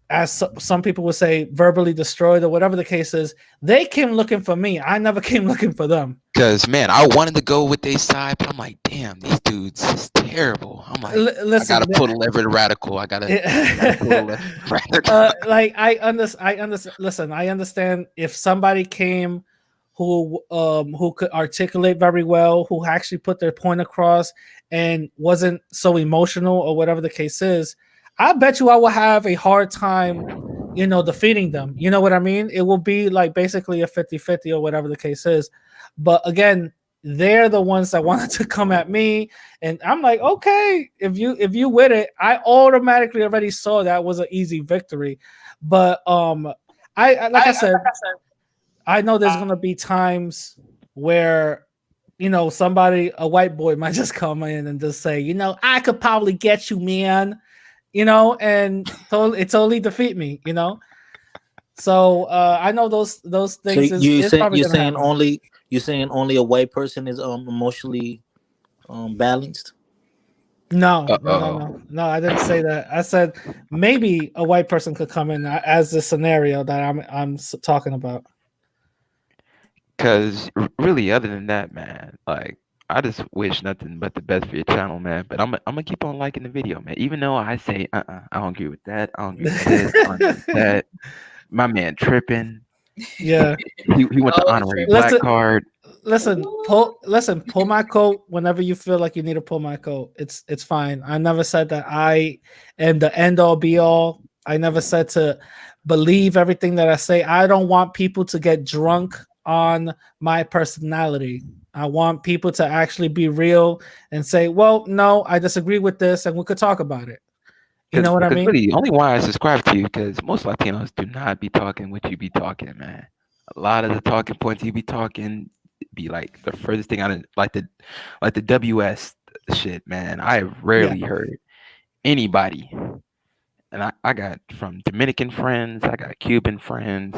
as some people would say, verbally destroyed or whatever the case is, they came looking for me. I never came looking for them. Because, man, I wanted to go with their side, but I'm like, damn, these dudes is terrible. I'm like, listen, I got to pull the lever to radical. I got to pull the lever to radical. I understand. Listen, I understand if somebody came who could articulate very well, who actually put their point across and wasn't so emotional or whatever the case is, I bet you I will have a hard time, defeating them. You know what I mean? It will be like basically a 50-50 or whatever the case is. But again, they're the ones that wanted to come at me, and I'm like, okay, if you with it, I automatically already saw that was an easy victory. But I like I said, I know there's gonna be times where somebody, a white boy, might just come in and just say, I could probably get you, man, and totally defeat me, So I know those So things is probably gonna happen. you're saying only a white person is emotionally balanced? No, I didn't say that. I said maybe a white person could come in as the scenario that I'm talking about. Cause really, other than that, man, like I just wish nothing but the best for your channel, man. But I'm gonna keep on liking the video, man. Even though I say, I don't agree with that. I don't agree with this. I don't agree with that. My man tripping. Yeah. He went the honorary black card. Listen, pull my coat whenever you feel like you need to pull my coat. It's fine. I never said that I am the end all be all. I never said to believe everything that I say. I don't want people to get drunk on my personality. I want people to actually be real and say, well, no, I disagree with this, and we could talk about it. You know what I mean? Really, only why I subscribe to you, because most Latinos do not be talking what you be talking, man. A lot of the talking points you be talking be like the furthest thing out of like the WS shit, man. I have rarely heard anybody, and I got from Dominican friends, I got Cuban friends,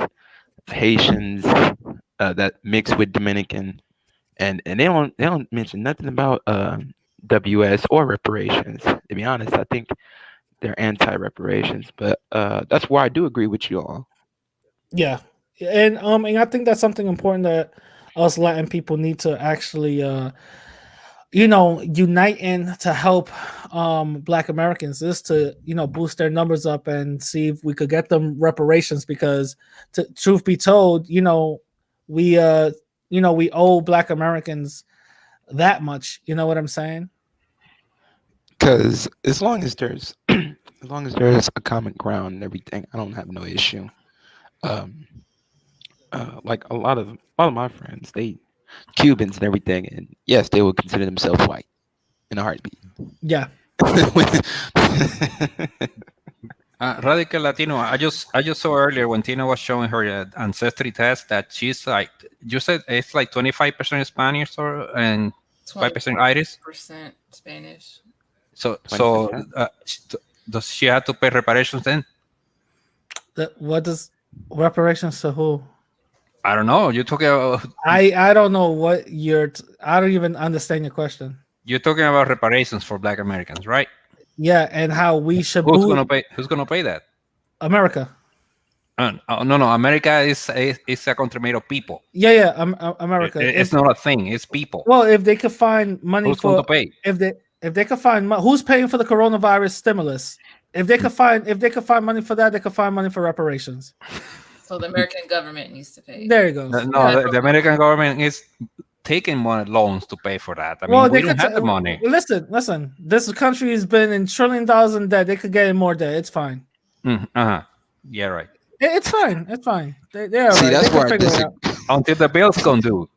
Haitians that mix with Dominican, and they don't mention nothing about WS or reparations. To be honest, I think they're anti-reparations, but that's why I do agree with you all. Yeah, and I think that's something important that us Latin people need to actually unite in to help Black Americans, is to boost their numbers up and see if we could get them reparations, because truth be told, we we owe Black Americans that much. You know what I'm saying? Because as long as there's a common ground and everything, I don't have no issue. Like a lot of my friends, they Cubans and everything, and yes, they would consider themselves white in a heartbeat. Yeah. Radical Latino. I just saw earlier when Tina was showing her ancestry test that she's like, you said it's like 25% Spanish and 5% Irish. Percent Spanish. So does she have to pay reparations then? What does reparations to who? I don't know. You're talking about. I don't know what I don't even understand your question. You're talking about reparations for Black Americans, right? Yeah, and how we should. Who's gonna pay? Who's gonna pay that? America. No. America is a country made of people. Yeah. America. It's not a thing. It's people. Well, if they could find money who's going to pay? If they could find who's paying for the coronavirus stimulus? If they could find money for that, they could find money for reparations. So the American government needs to pay. There you go. No, the American government is taking loans to pay for that. I mean, we don't have the money. Listen. This country has been in $1 trillion in debt. They could get in more debt. It's fine. Yeah, right. It's fine. It's fine. They're See, right. that's they where I disagree. Until the bills come due.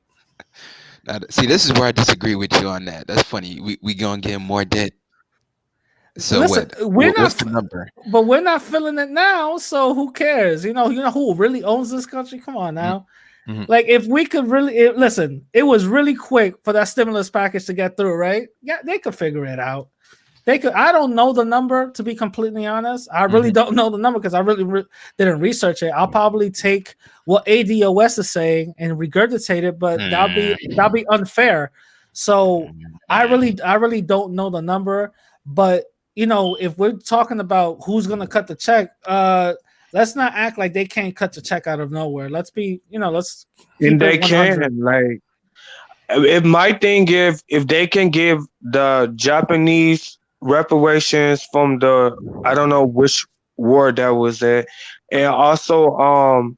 Now, see, this is where I disagree with you on that. That's funny. We gonna get more debt. So listen, what's the number? But we're not feeling it now, so who cares? You know who really owns this country? Come on now. Mm-hmm. Like, if we could really listen, it was really quick for that stimulus package to get through, right? Yeah, they could figure it out. They could. I don't know the number, to be completely honest. I really don't know the number because I really didn't research it. I'll probably take what ADOS is saying and regurgitate it, but that'll be unfair. So I really don't know the number. But if we're talking about who's gonna cut the check, let's not act like they can't cut the check out of nowhere. Let's be, let's. And they can, like, if my thing, if they can give the Japanese reparations from the, I don't know which war that was at, and also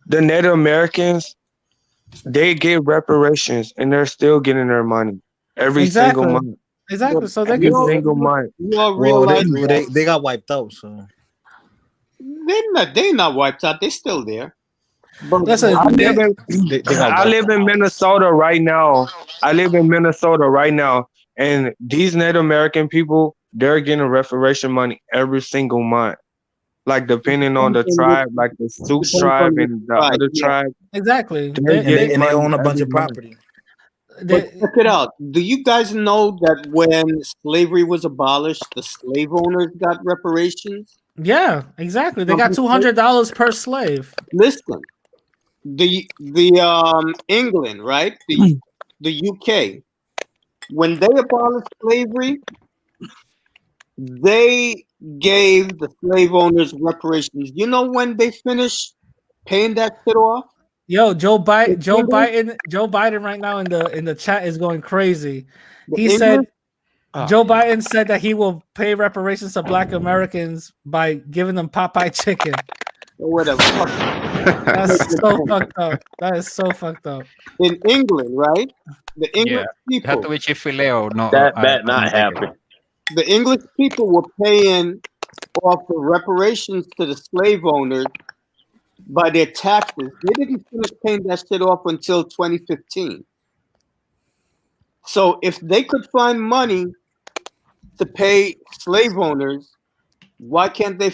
the Native Americans, they get reparations and they're still getting their money every single month. Exactly. So they every single month. They got wiped out. So they're not wiped out. They're still there. But Listen, I live in They got I white live in Minnesota right now. I live in Minnesota right now, and these Native American people, they're getting reparation money every single month. Like depending on depends the on tribe, like the Sioux depends tribe on which and the tribe. other Yeah. tribe, exactly. they're getting and they money own a bunch every of month. property. But They, check it out. Do you guys know that when slavery was abolished, the slave owners got reparations? yeah, exactly. They From got who paid? $200 per slave. Listen, the England, right? The UK, when they abolished slavery, they gave the slave owners reparations. You know when they finished paying that shit off? Yo, The English, Joe Biden right now in the chat is going crazy. the He English, said Oh Joe yeah. Biden said that he will pay reparations to Black Americans by giving them Popeye chicken. or whatever. Fuck, That's making so sense. fucked up. That is so fucked up. In England, right? The Yeah, English it had to people, be Chick-fil-A or no, That I that not don't take it. happen. the English people were paying off the reparations to the slave owners by their taxes. They didn't finish paying that shit off until 2015. So if they could find money to pay slave owners, why can't they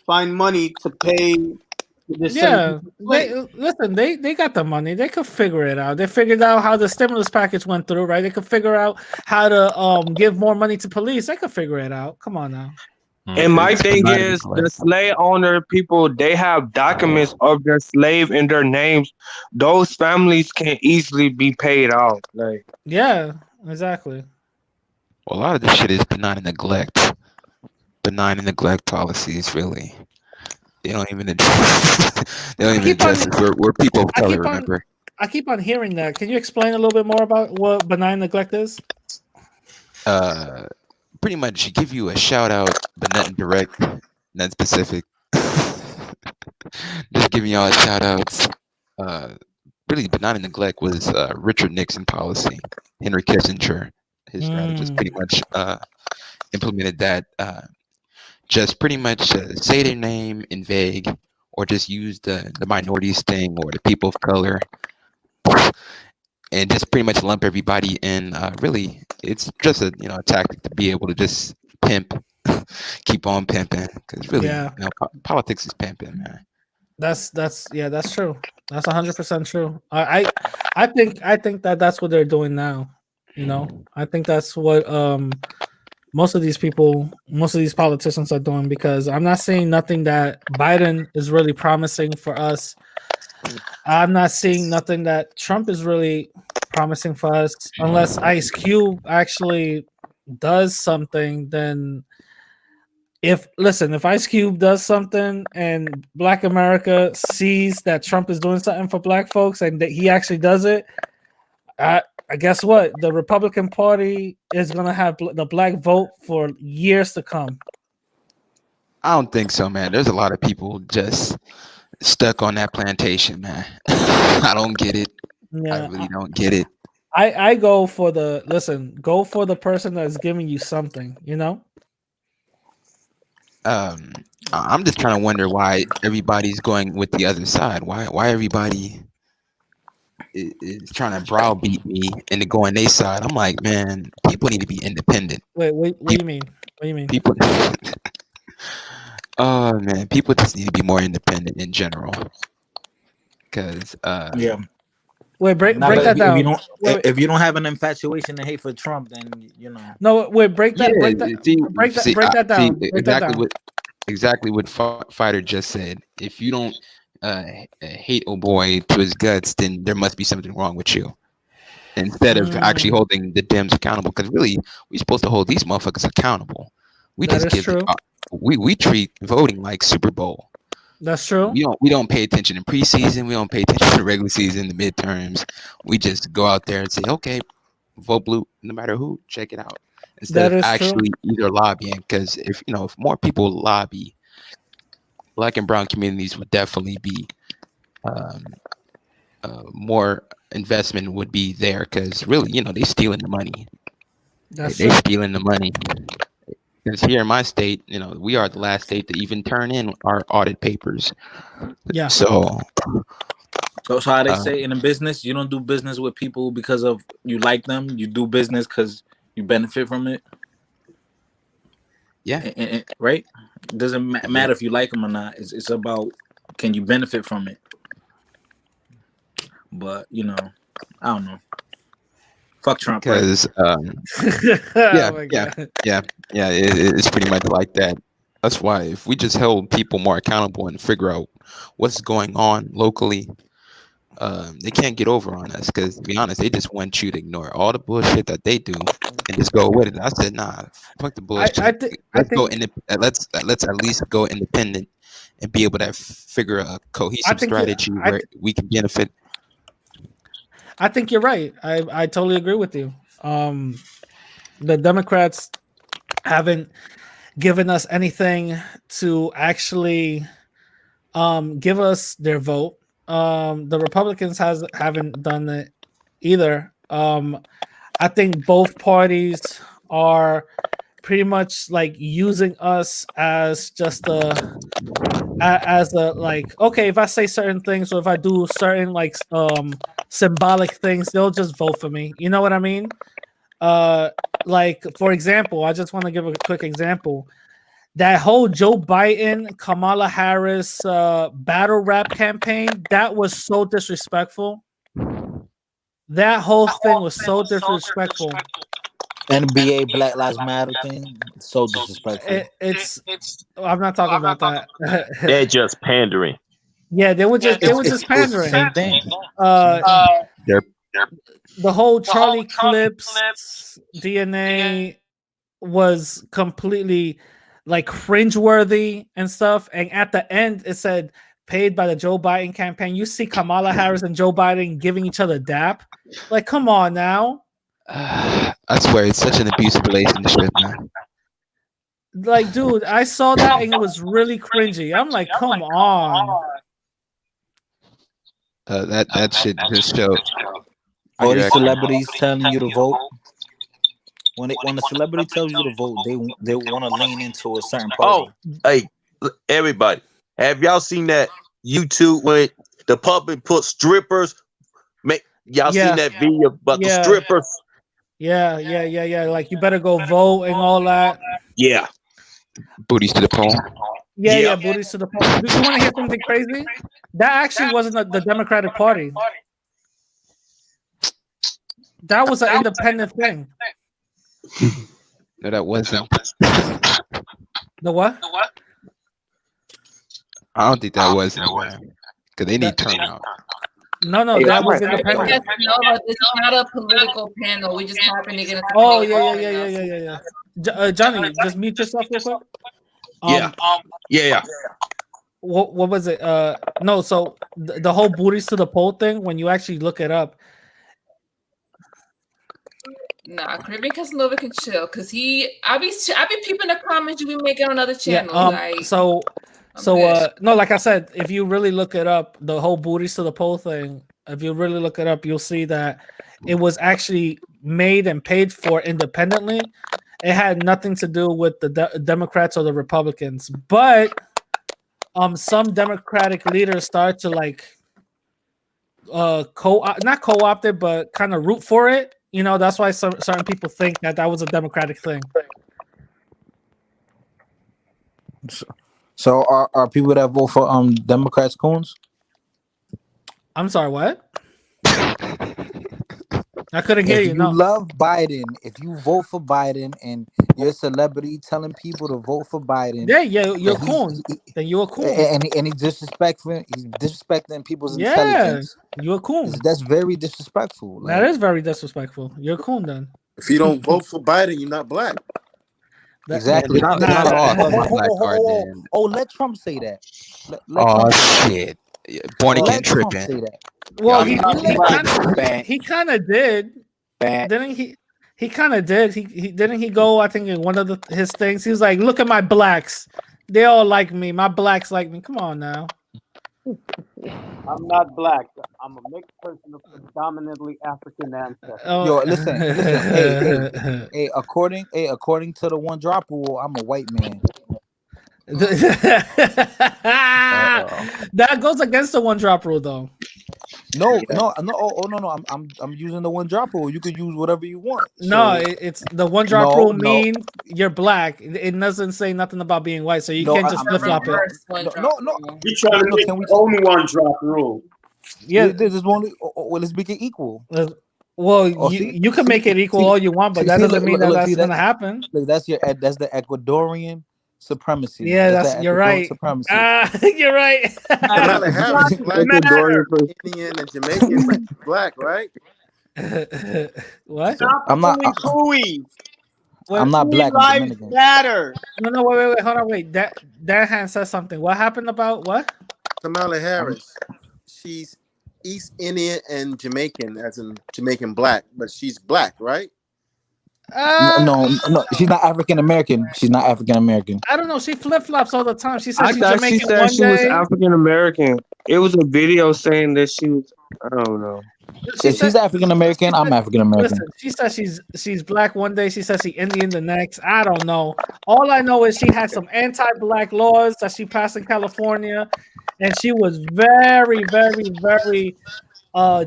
find money to pay the Yeah, descendants of they slaves? listen. They got the money. They could figure it out. They figured out how the stimulus package went through, right? They could figure out how to give more money to police. They could figure it out. Come on now. And my It's thing benign is, the neglect. slave owner people, they have documents of their slave in their names. Those families can easily be paid out. Like, Yeah, exactly. Well, a lot of this shit is benign neglect. Benign neglect policies, really. They don't even address, they don't I even keep on. address us. We're people of I color, keep on. remember? I keep on hearing that. Can you explain a little bit more about what benign neglect is? Pretty much give you a shout out, but nothing direct, nothing specific. Just giving y'all shout outs. Really, benign neglect was Richard Nixon policy. Henry Kissinger, his strategist, pretty much implemented that. Just pretty much say their name in vague, or just use the minorities thing or the people of color, and just pretty much lump everybody in. Really, it's just a a tactic to be able to just pimp, keep on pimping. Because really, Yeah, politics is pimping, man. that's true. That's 100% true. I think that that's what they're doing now. I think that's what most of these people, most of these politicians are doing, because I'm not seeing nothing that Biden is really promising for us. I'm not seeing nothing that Trump is really promising for us, unless Ice Cube actually does something. Then if Ice Cube does something and Black America sees that Trump is doing something for Black folks and that he actually does it, I guess what, the Republican Party is gonna have the Black vote for years to come. I don't think so, man. There's a lot of people just stuck on that plantation, man. I don't get it. I Yeah, really don't get it. I go for go for the person that's giving you something. I'm just trying to wonder why everybody's going with the other side. Why everybody is trying to browbeat me into going their side. I'm like, man, people need to be independent. Wait, what do you mean? What do you mean? People, oh man, people just need to be more independent in general. Because Yeah. Wait, break Now, that if you down. don't Wait, if you don't have an infatuation and hate for Trump, then no, wait, break yeah, that see, break that see down. Break that down. exactly what Fighter just said. If you don't hate oh boy to his guts, then there must be something wrong with you. Instead of actually holding the Dems accountable, because really we're supposed to hold these motherfuckers accountable. We That just is give true. we treat voting like Super Bowl. That's true. We don't pay attention in preseason. We don't pay attention to the regular season, the midterms. We just go out there and say, okay, vote blue, no matter who, check it out. Instead That of is true. actually either lobbying, because if more people lobby, Black and brown communities would definitely be more investment would be there, because really, they stealing the money. That's They true. stealing the money. Because here in my state, we are the last state to even turn in our audit papers. Yeah. So So how they say in a business, you don't do business with people because of you like them. You do business because you benefit from it. Yeah. Right? It doesn't matter if you like them or not. It's about can you benefit from it. But I don't know. Fuck Trump, Because Oh yeah, my yeah, god. yeah, yeah. It's pretty much like that. That's why if we just held people more accountable and figure out what's going on locally, they can't get over on us. Because to be honest, they just want you to ignore all the bullshit that they do and just go with it. I said, nah, fuck the bullshit. I Let's go think let's at least go independent and be able to figure a cohesive think you strategy where we can benefit. I think you're right. I totally agree with you. The Democrats haven't given us anything to actually give us their vote. The Republicans haven't done it either. I think both parties are pretty much like using us as just as a like, okay, if I say certain things or if I do certain like symbolic things, they'll just vote for me. You know what I mean? Like for example, I just want to give a quick example. That whole Joe Biden, Kamala Harris battle rap campaign, that was so disrespectful. That whole thing was so disrespectful. NBA Black Lives Matter thing, so disrespectful. It's I'm not talking about that. They're just pandering. Yeah, they were just It's the pandering. same thing. They're The whole Charlie Clips DNA was completely like cringeworthy and stuff. And at the end, it said paid by the Joe Biden campaign. You see Kamala Harris and Joe Biden giving each other dap. Like, come on now. I swear it's such an abusive relationship, man. Like, dude, I saw that and it was really cringy. I'm like, come on. That shit just showed. All these celebrities telling you to vote. When a celebrity tells you to vote, they want to lean into a certain party. Hey, everybody, have y'all seen that YouTube when the public put strippers? Y'all seen that video about the strippers? Yeah. Like, you better go vote and all that. Yeah. Booties to the pole. Yeah, booties to the pole. You want to hear something crazy? That actually wasn't the Democratic Party. That was an independent thing. No, that wasn't. The what? I don't think that was because they need turnout. No, that was independent. It's not a political panel. We just happen to get. Oh yeah. Johnny, just mute yourself real quick. Yeah. What was it? No. So the whole booties to the pole thing. When you actually look it up. Nah, Caribbean Casanova can chill because I be peeping the comments you be making on other channels. No, like I said, if you really look it up, the whole booties to the pole thing, if you really look it up, you'll see that it was actually made and paid for independently. It had nothing to do with the Democrats or the Republicans, but some Democratic leaders start to like not co-opt it, but kind of root for it. You know, that's why certain people think that was a Democratic thing. So are people that vote for Democrats coons? I'm sorry, what? I couldn't hear you. If you No. love Biden, if you vote for Biden and you're a celebrity telling people to vote for Biden, you're cool. Then you're cool. And he's disrespecting people's intelligence. You're cool. That's very disrespectful. That is very disrespectful. You're cool then. If you don't vote for Biden, you're not black. Exactly. Let Trump say that. Shit. Born again tripping. Say that. Well, he kind of did. Didn't he? He kind of did. He didn't he go? I think in one of his things, he was like, "Look at my blacks. They all like me. My blacks like me. Come on now." I'm not black. I'm a mixed person of predominantly African ancestry. Yo, listen. Hey, according to the one drop rule, I'm a white man. That goes against the one drop rule, though. No, Yeah. no, no. No. I'm using the one drop rule. You could use whatever you want. No, So it's the one drop no, rule no, means you're black. It doesn't say nothing about being white, so you no. can't just flip No, flop it. no, Reverse one no, drop no, no. rule. You're trying to No, make can we? your own one drop rule. Yeah. This is only. Well, let's make it equal. Well, Oh, you can make it equal see, all you want, but that see, doesn't mean that look, that's see gonna that. happen. Look, that's the Ecuadorian supremacy. Yeah, That's that's the you're Ecuadorian right. supremacy. You're right. Kamala Harris is black, Ecuadorian person. Indian, and Jamaican, but she's black, right? What? So Stop pulling hooey. I'm not Three black. I'm lives Dominican. matter. No, wait, hold on, wait. That hand says something. What happened about what? Kamala Harris, she's East Indian and Jamaican, as in Jamaican black, but she's black, right? No, she's not African American. She's not African American. I don't know. She flip flops all the time. She says I she's thought she Jamaican said one she was day. African American. It was a video saying that she was. I don't know. She If said she's African American, I'm African American. listen. She says she's black one day. She says she's Indian the next. I don't know. All I know is she had some anti-black laws that she passed in California, and she was very, very, very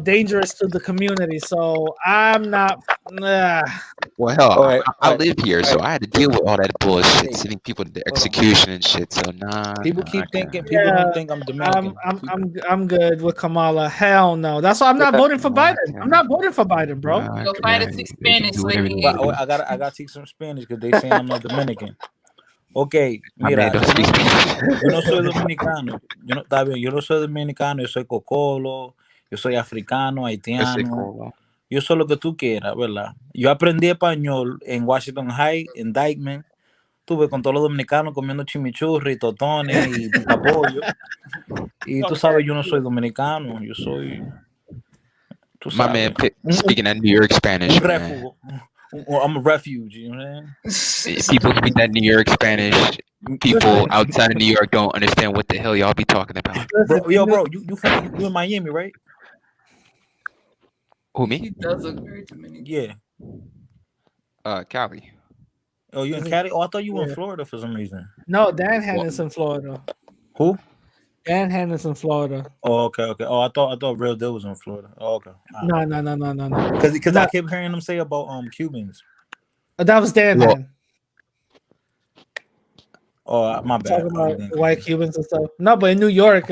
dangerous to the community. So I'm not. Well, hell, All right, I all right, live here, all so right. I had to deal with all that bullshit, Hey, sending people to hold on. execution and shit. So nah, People I keep can't. thinking. People Yeah, don't think I'm Dominican. I'm good with Kamala. Hell no. That's why I'm not voting for No, Biden. I'm not voting for Biden, bro. Go find a six They can Spanish do so they whatever they can. want to do. I gotta teach some Spanish because they saying I'm not Dominican. Okay, I mean, mira, don't speak Spanish. yo no soy dominicano. Yo no, está bien, yo no soy dominicano. Yo soy cocolo. Yo soy africano, Yo sé haitiano. cómo. Yo soy lo que tú quieras, ¿verdad? Yo aprendí español en Washington High, en Dykeman. Tuve con todos los dominicanos comiendo chimichurri, totones y picapollo. Y tú sabes, yo no soy dominicano. Yo soy, tú My man, sabes, speaking that New York Spanish, un man. refugo. I'm a refuge, you know what I'm saying? People speak that New York Spanish. People outside of New York don't understand what the hell y'all be talking about. Bro, you in Miami, right? Who, He me? does look very Dominican. Yeah. Cali. Oh, you in Cali? Oh, I thought you were in Yeah. Florida for some reason. No, Dan Hannon's in Florida. Who? Dan Hannon's in Florida. Oh, okay. Oh, I thought Real Deal was in Florida. Oh, okay. No. Because I kept hearing them say about Cubans. That was Dan Well, Hannon. Oh, my bad. Talking about white Cubans and stuff. No, but in New York,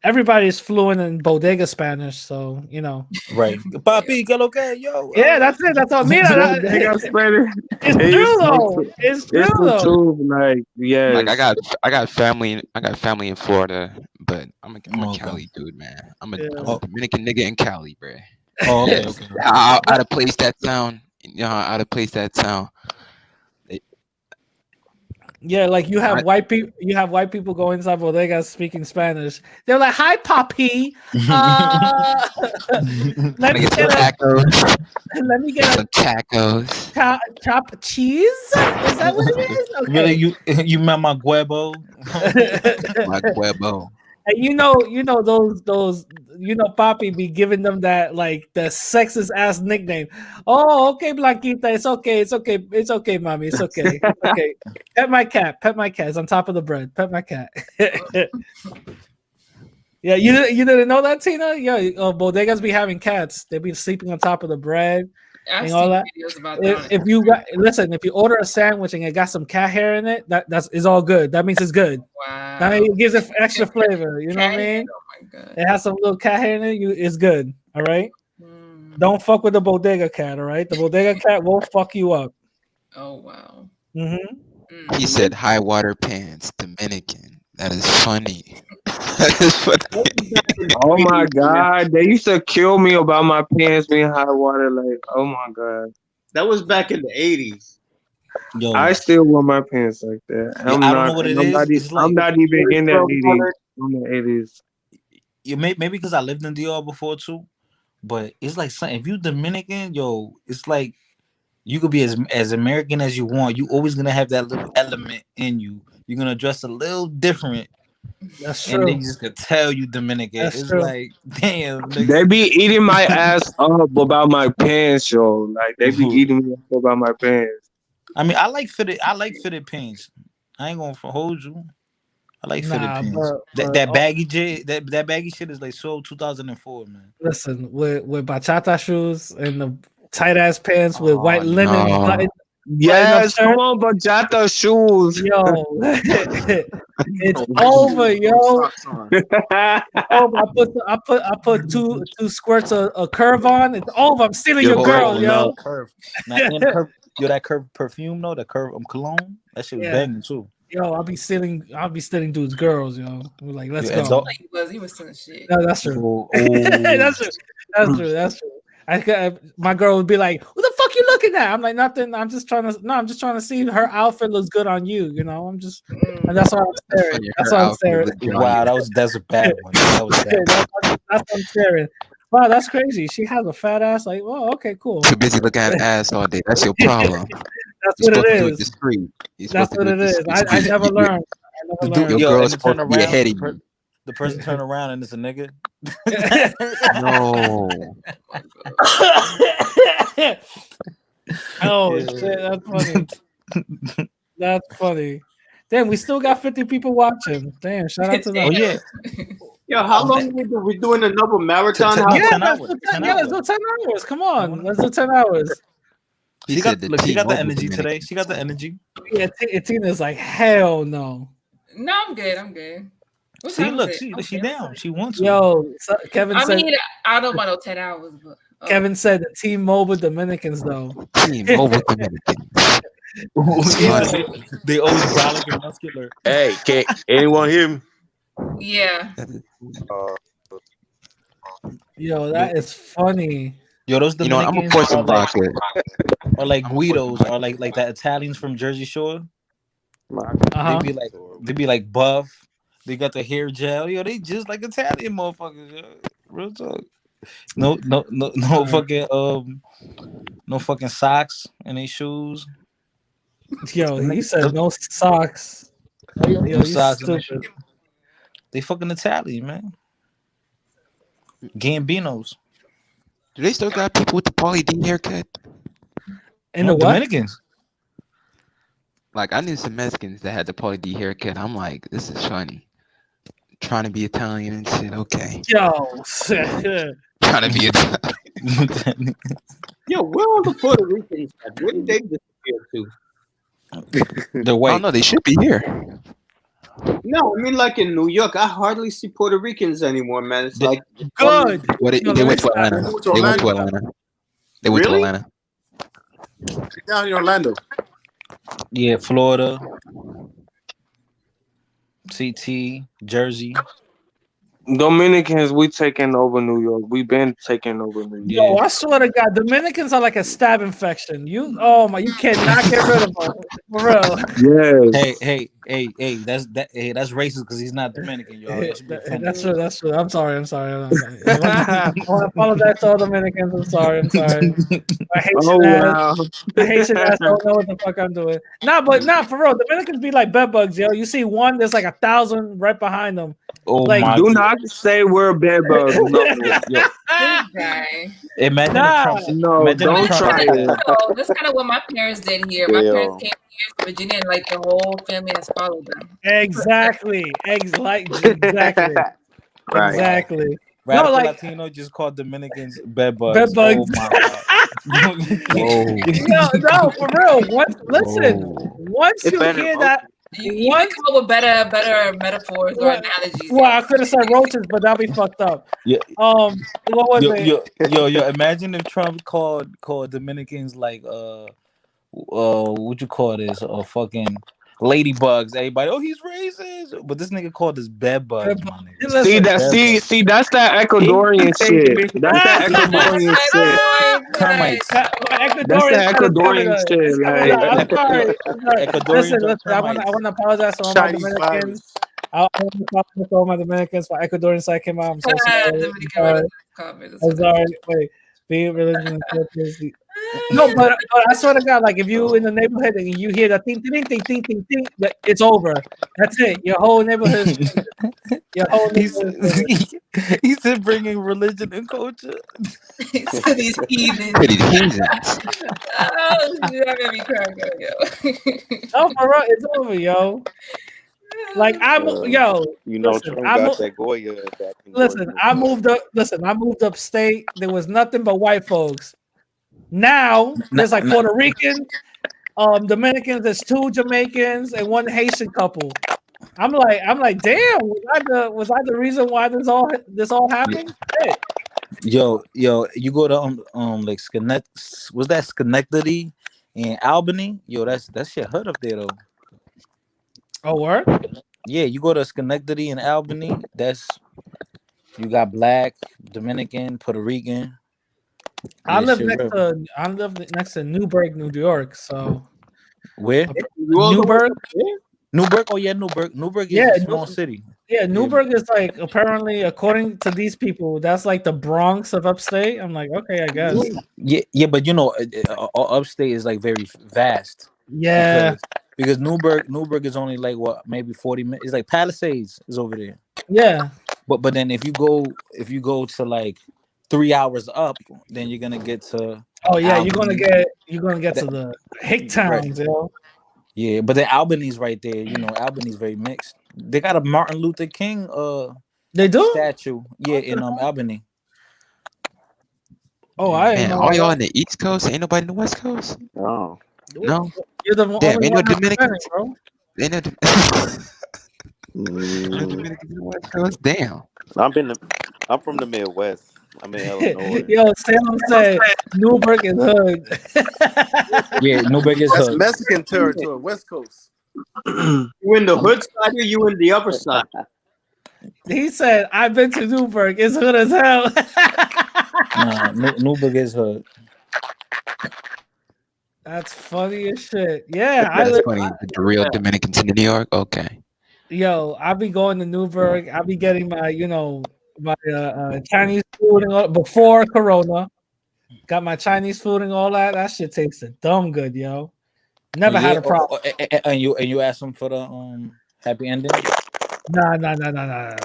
everybody's fluent in bodega Spanish, so you know. Right. Papi, que lo que yo. Yeah, that's it. That's all. Mira, They got Spanish. it's true though. It's true It's the though. truth. Like yes. Like I got family in Florida, but I'm a Cali dude, man. I'm a Dominican nigga in Cali, bro. Oh, okay, Yes. okay. Out of place that sound. You know, out of place that sound. Yeah, like you have white people. You have white people go inside bodegas speaking Spanish. They're like, "Hi, papi. Let me get some get a tacos. let me get Some tacos. chop cheese. Is that what it is? Okay. Really, you met my huevo? My huevo. And you know those Papi be giving them that like the sexist ass nickname. Oh, okay, Blanquita, it's okay, mommy, it's okay. Okay. Pet my cat. It's on top of the bread. Pet my cat. Yeah, you didn't know that, Tina? Yeah, bodegas be having cats. They be sleeping on top of the bread. I've and all seen that. videos about that. If you order a sandwich and it got some cat hair in it, that's is all good. That means it's good. Wow. That means it gives it extra flavor. You know what I mean? Oh my god. It has some little cat hair in it. It's good. All right. Don't fuck with the bodega cat. All right. The bodega cat will fuck you up. Oh wow. Mm-hmm. He said high water pants, Dominican. That is funny. That is funny. Oh my god, they used to kill me about my pants being high water. Like, oh my god, that was back in the 80s. Yo, I still wear my pants like that. I don't know what it is. I'm not even in that 80s. I'm in the 80s. You maybe because I lived in DR before too, but it's like something. If you Dominican, yo, it's like you could be as American as you want. You always gonna have that little element in you. You're gonna dress a little different. That's true. And they just could tell you Dominican. That's it's true. like, damn. Nigga. They be eating my ass up about my pants, yo. Like they be eating me up about my pants. I mean, I like fitted pants. I ain't gonna hold you. I like fitted Nah, pants. That baggy shit, that baggy shit is like so 2004, man. Listen, with bachata shoes and the tight ass pants with white linen button up Yes, come shirt. on, bachata shoes. Yo, it's over, yo. I put two squirts of curve on. It's over. I'm stealing your girl, yo. Curve. Now and curve. Yo, that curve perfume though, the curve cologne. That shit was banging too. Yo, I'll be stealing dudes' girls, yo. We're like, let's Yo, go. He was selling shit. No, that's true. Oh, That's true. That's true. My girl would be like, "What the fuck you looking at?" I'm like, "Nothing. I'm just trying to see her outfit looks good on you. You know, and that's why I'm staring. That's why I'm staring. Wow, that's a bad one. That was bad. That's what I'm staring. Wow, that's crazy. She has a fat ass. Like, well, okay, cool. Too busy looking at ass all day. That's your problem. That's You're what supposed it to do it is. discreet. That's what it is. I never learned. Your Yo, girl and is to turn supposed to be ahead around, of you. the person turn around and it's a nigga. No. Oh shit, that's funny. That's funny. Damn, we still got 50 people watching. Damn, shout out to them. Oh yeah. Yo, how long we doing another marathon? Yeah, 10 let's hours. do 10 let's do 10 hours. Come on, let's do 10 hours. She got the energy today. She got the energy. Yeah, Tina's like, hell no. No, I'm good. I'm good. What See, time look, is it? she down. She wants to. Yo, Kevin I said. mean, I don't know about no 10 hours, but Kevin said the T-Mobile Dominicans though. T-Mobile Dominicans. They always brolic and muscular. Hey, can anyone hear me? yeah. Yo, that is funny. Yo, those You know what? I'm gonna Dominicans pour some vodka. are like Guidos, or like the Italians from Jersey Shore. Uh-huh. They be like buff. They got the hair gel. Yo, they just like Italian motherfuckers. Yo. Real talk. No fucking no fucking socks in their shoes. Yo, you said no socks. Yo, No you socks in their stupid. shoes. They fucking Italian, man. Gambinos. Do they still got people with the Pauly D haircut? And the what? Dominicans. Like, I knew some Mexicans that had the Pauly D haircut. I'm like, this is funny. Trying to be Italian and shit. Okay. Yo. Trying to be Italian. Yo, where are the Puerto Ricans at? Where did they disappear to? They're white. Oh no, they should be here. No, I mean like in New York, I hardly see Puerto Ricans anymore, man. It's like good. Well, they went to Atlanta. They went to Atlanta. They went to Atlanta. Down in Orlando. Yeah, Florida, CT, Jersey. Dominicans, we taking over New York. We've been taking over New York. Yo, I swear to God, Dominicans are like a stab infection. You cannot get rid of them. For real. Yes. Hey, that's racist because he's not Dominican, y'all. Y'all should be offended. That's true. I'm sorry. I want to apologize to all Dominicans. I'm sorry. I hate your ass. I don't know what the fuck I'm doing. But for real, Dominicans be like bed bugs, yo. You see one, there's like 1,000 right behind them. Oh like, my! Do not say we're bed bugs. No. Yeah. This guy. Imagine don't try it. That's kind of what my parents did here. My parents came here to Virginia, and like the whole family has followed them. Exactly. Exactly. Right. Exactly. Radical No, like Latino just called Dominicans bed bugs. bed bugs. Oh my God. No, for real. Once you hear that. You can come up with better metaphors or analogies. Well, I could have said roaches, but that'd be fucked up. Yeah. What was it? Yo, imagine if Trump called Dominicans like what you call this? Fucking ladybugs. Everybody, oh, he's racist. But this nigga called us bed bugs, my nigga. See, that's that Ecuadorian shit. That's that Ecuadorian shit. Termites. That's that Ecuadorian shit. Like, I'm sorry. Listen, I want to apologize to all my Dominicans. I want to apologize to all my Dominicans for Ecuadorian side came out. I'm so sorry. I'm sorry. Wait, be religion and no, but I swear to God, like if you in the neighborhood and you hear that ting ting ting ting ting ting, it's over. That's it. Your whole neighborhood. He said bringing religion and culture. To these heathens. Oh, that made me cry, yo. No, for real, it's over, yo. Like I'm yo, You know, listen, Trump got that Goya back in listen, Georgia. I moved upstate. There was nothing but white folks. Now there's like Puerto Rican, Dominicans, there's 2 Jamaicans and 1 Haitian couple. I'm like, damn, was I the reason why this all happened? Shit. Yo, you go to like was that Schenectady and Albany? Yo, that's shit hood up there though. Oh, word? Yeah, you go to Schenectady and Albany, you got black, Dominican, Puerto Rican. I Yeah, live shit real. next to Newburgh, New York. So Where? Newburgh? Newburgh? Oh yeah, Newburgh. Newburgh is Yeah, a small city. Yeah, Newburgh is like apparently, according to these people, that's like the Bronx of upstate. I'm like, okay, I guess. Yeah, but you know, upstate is like very vast. Yeah. Because Newburgh is only like what, maybe 40 minutes. It's like Palisades is over there. Yeah. But then if you go to like 3 hours up, then you're gonna get to. Oh yeah, Albany. you're gonna get to the hick towns, yo. Yeah, but then Albany's right there. You know, Albany's very mixed. They got a Martin Luther King they do statue. Yeah, in Albany. Oh, I Man, know all y'all that. on the East Coast? Ain't nobody in the West Coast? Oh. No. You're the Damn, only ain't no one Dominicans, bro. Ain't no, no Dominicans in the West Coast. Damn. I'm from the Midwest. I'm in Illinois. Yo, Salem said Newburgh is hood. Yeah, Newburgh is That's hood. Mexican territory, West Coast. You in the hood side or you in the upper side? He said, "I've been to Newburgh. It's hood as hell." Nah, Newburgh is hood. That's funny as shit. Yeah, That's funny. The real Dominicans in New York. Okay. Yo, I'll be going to Newburgh. I'll be getting my, my Chinese food and all, before Corona. Got my Chinese food and all that. That shit tasted dumb good, yo. Never had a problem. And you asked them for the happy ending? Nah. Nah.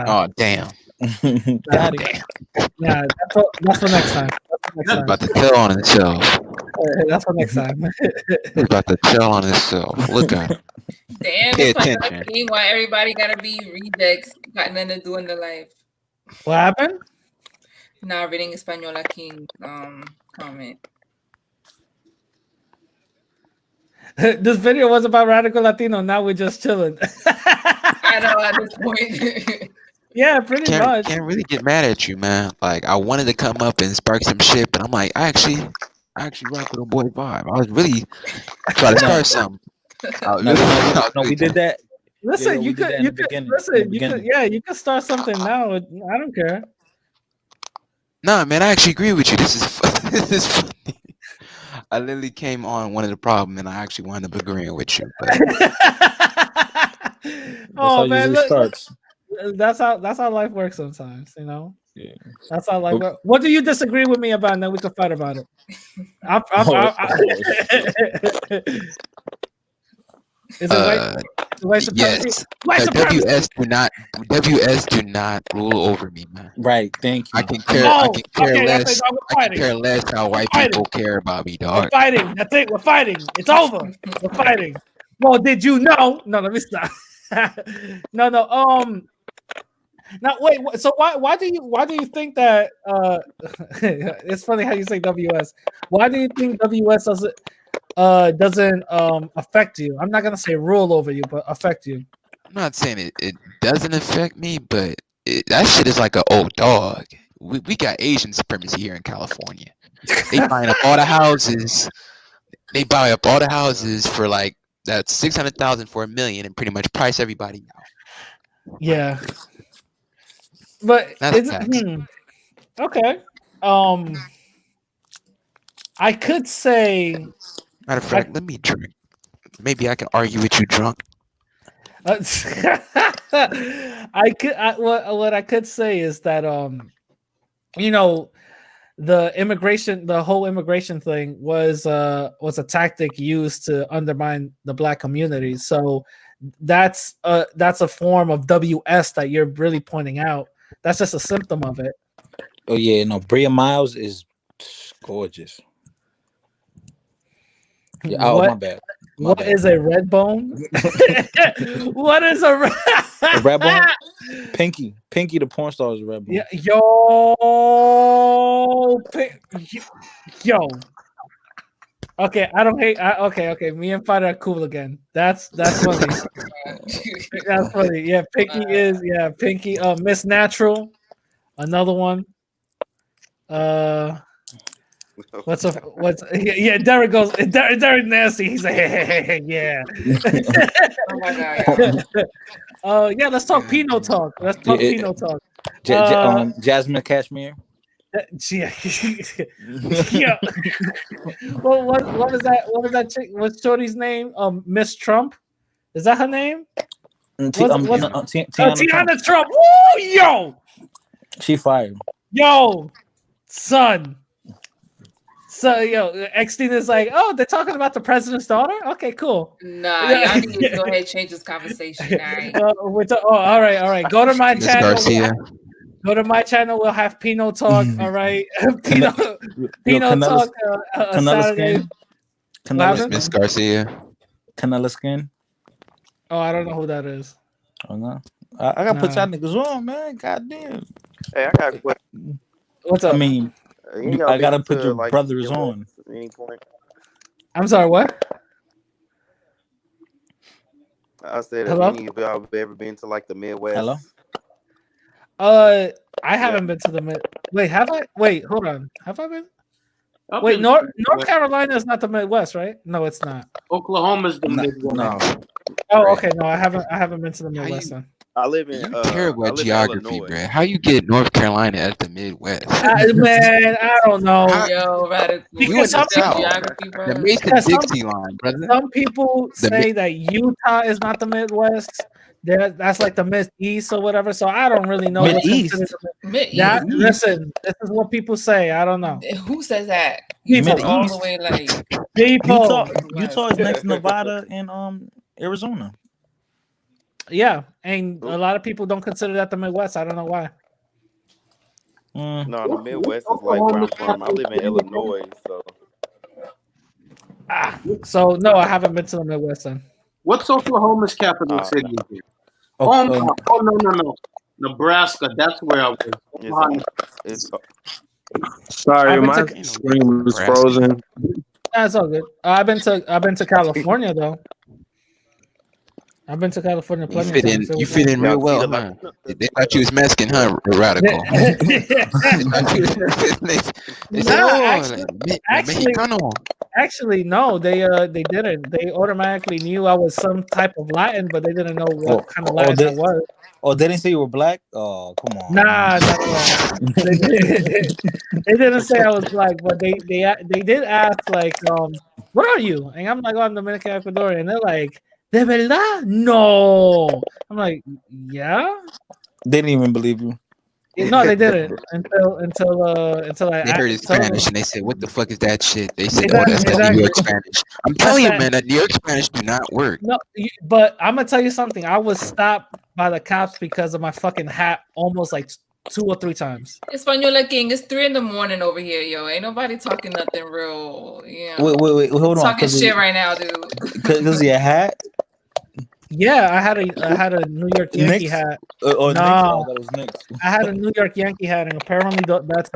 Oh damn. Got it. Yeah, that's for next time. He's about to tell on himself. That's for next time. He's about to tell on himself. Look at him. Damn, Pay it's like attention. a thing why everybody gotta be rejects. Got nothing to do in their life. What happened? Nah, reading Espanol King comment. This video was about Radical Latino. Now we're just chilling. I know at this point. Yeah, pretty much. Can't really get mad at you, man. Like I wanted to come up and spark some shit, but I'm like, I actually rock with a boy vibe. I was really trying to start something. No, we did that. Listen, Yeah, you could start something now. I don't care. Nah, man, I actually agree with you. This is this is funny. I literally came on one of the problem, and I actually wound up agreeing with you. But Oh man, usually starts. that's how life works sometimes, you know. Yeah. That's how life works. What do you disagree with me about? And then we can fight about it. Is it white supremacy? yes, White supremacy. WS do not rule over me, man. Right, thank you. I can care less. I can care less how white people care about me, dog. We're fighting. That's it. We're fighting. It's over. We're fighting. Well, did you know? No, let me stop. No. Now wait. So why do you think that? It's funny how you say WS. Why do you think WS doesn't affect you? I'm not gonna say rule over you, but affect you. I'm not saying it doesn't affect me, but that shit is like an old dog. We got Asian supremacy here in California. They buying up all the houses. They buy up all the houses for like that's 600,000 for $1 million and pretty much price everybody out. Yeah, but That's okay. I could say. Matter of fact, let me drink. Maybe I can argue with you drunk. What I could say is that the whole immigration thing was a tactic used to undermine the black community. So that's a form of WS that you're really pointing out. That's just a symptom of it. Oh yeah, no, Bria Miles is gorgeous. Yeah, oh my bad. What is a red bone? What is a red? A red bone? Pinky. Pinky, the porn star, is a red bone. Yeah, yo. Okay, I don't hate. Okay. Me and Fighter are cool again. That's funny. That's funny. Yeah, Pinky is. Yeah, Pinky. Miss Natural, another one. What's yeah? Derek goes. Derek nasty. He's like, hey, yeah. Oh my god. Yeah. Let's talk Pinot talk. Let's talk Pinot talk. Jasmine Cashmere. Yeah. Well, what is that? What is that chick? What's Shorty's name? Miss Trump. Is that her name? Tiana Trump. Woo, yo. She fired. Yo, son. So Eckstein is like, oh, they're talking about the president's daughter. Okay, cool. Nah, y'all need to go ahead and change this conversation. All right. All right. Go to my Miss channel. Garcia. Go to my channel. We'll have Pinot talk. All right, Pinot talk. Saturday. Miss Garcia. Canela Skin. Oh, I don't know who that is. Oh no, I gotta put y'all niggas on, man. Goddamn. Hey, I got a question. What's up? I mean, I gotta put your brothers on. At any point. I'm sorry. What? I said, Hello? have any of y'all ever been to like the Midwest? Hello. I haven't been to the mid. Wait, have I? Wait, hold on. Have I been? Wait, North Carolina is not the Midwest, right? No, it's not. Oklahoma's the Midwest. No. Oh, okay. No, I haven't been to the Midwest then. I live in. You terrible I at live in geography, Illinois. bro. How you get North Carolina as the Midwest? Man, I don't know. Yo, radical. You in the South. Geography, bro. The Mason-Dixie line, brother. Some people say that Utah is not the Midwest. That's like the Mid-East or whatever. So I don't really know. Mid-East. Listen, this is what people say. I don't know. Who says that? People. All the way like People. Utah is next to Nevada and Arizona. Yeah, and a lot of people don't consider that the Midwest. I don't know why. No, the Midwest is like where I'm from. I live in Illinois, so. So no, I haven't been to the Midwest then. What's Oklahoma's capital city? No. Nebraska. That's where I was. Sorry, my screen was frozen. That's all good. I've been to California though. I've been to California plenty of times. You fit in real well, huh? They thought you was Mexican, huh? Radical. Actually, no. They didn't. They automatically knew I was some type of Latin, but they didn't know what kind of Latin I was. Oh, they didn't say you were black? Oh, come on. Nah, not at all. They didn't say I was black, but they did ask like, what are you? And I'm like, oh, I'm Dominican Ecuadorian. And they're like, de verdad? No. I'm like, yeah. They didn't even believe you. No, they didn't until I. They heard it Spanish and they said, "What the fuck is that shit?" They said, Exactly, "Oh, that's that New York Spanish." I'm telling you, man, that New York Spanish do not work. No, but I'm gonna tell you something. I was stopped by the cops because of my fucking hat almost like 2 or 3 times. Española King, it's 3 a.m. over here, yo. Ain't nobody talking nothing real. Yeah. Wait, hold on. Talking shit right now, dude. Because your hat? Yeah, I had a New York Yankee hat. No, no, that was Knicks. I had a New York Yankee hat, and apparently that's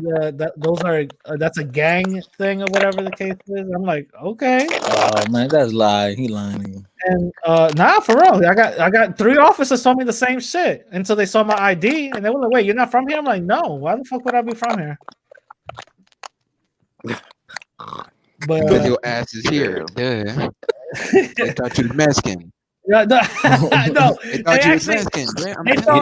a gang thing or whatever the case is. I'm like, okay. Oh man, that's lie. He lying. And nah, for real. I got 3 officers told me the same shit until they saw my ID, and they were like, "Wait, you're not from here?" I'm like, "No. Why the fuck would I be from here?" But because your ass is here. Duh. They thought you was Mexican. No, they thought you was Mexican.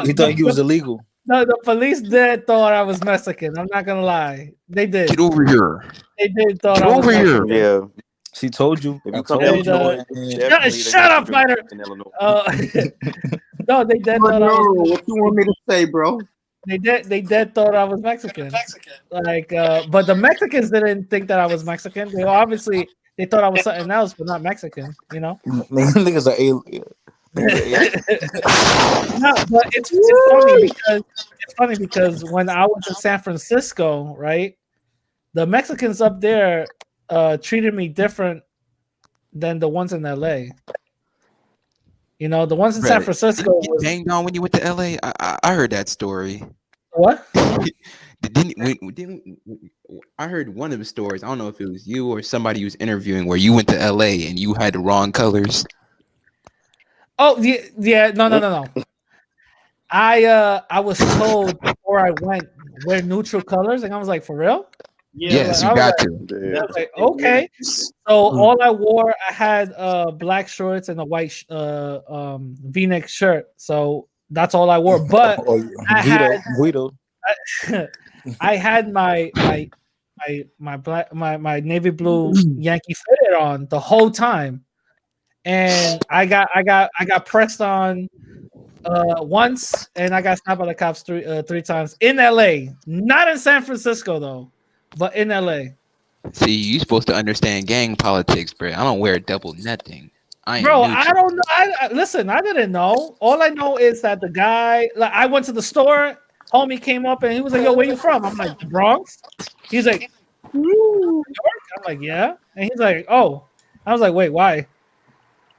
He thought you was illegal. No, the police did thought I was Mexican. I'm not gonna lie. They did. Get over here. They did thought Get I was over here. Mexican. Yeah. She told you. If you come to Illinois, shut up, fighter. No, they did thought I was. What you want me to say, bro? They did thought I was Mexican. Like, but the Mexicans didn't think that I was Mexican. They obviously they thought I was something else, but not Mexican. You know. Niggas are alien. No, but it's funny because when I was in San Francisco, right, the Mexicans up there treated me different than the ones in LA. You know, the ones in San Brother, Francisco didn't you get was banged on when you went to LA? I heard that story. what? I heard one of the stories. I don't know if it was you or somebody you was interviewing where you went to LA and you had the wrong colors. Oh yeah, no. I was told before I went wear neutral colors, and I was like, for real? Yes, you I was got like, to. okay. So all I wore, I had black shorts and a white V-neck shirt. So that's all I wore. But I had Guido. I had my navy blue Yankee fitted on the whole time, and I got pressed on once, and I got stopped by the cops three times in LA, not in San Francisco though, but in LA. See, you supposed to understand gang politics, bro. I don't wear double nothing. I am Bro, I neutral. don't know. Listen, I didn't know. All I know is that the guy, like, I went to the store. Homie came up and he was like, "Yo, where you from?" I'm like, "The Bronx." He's like, "New York." I'm like, "Yeah," and he's like, "Oh." I was like, "Wait, why?"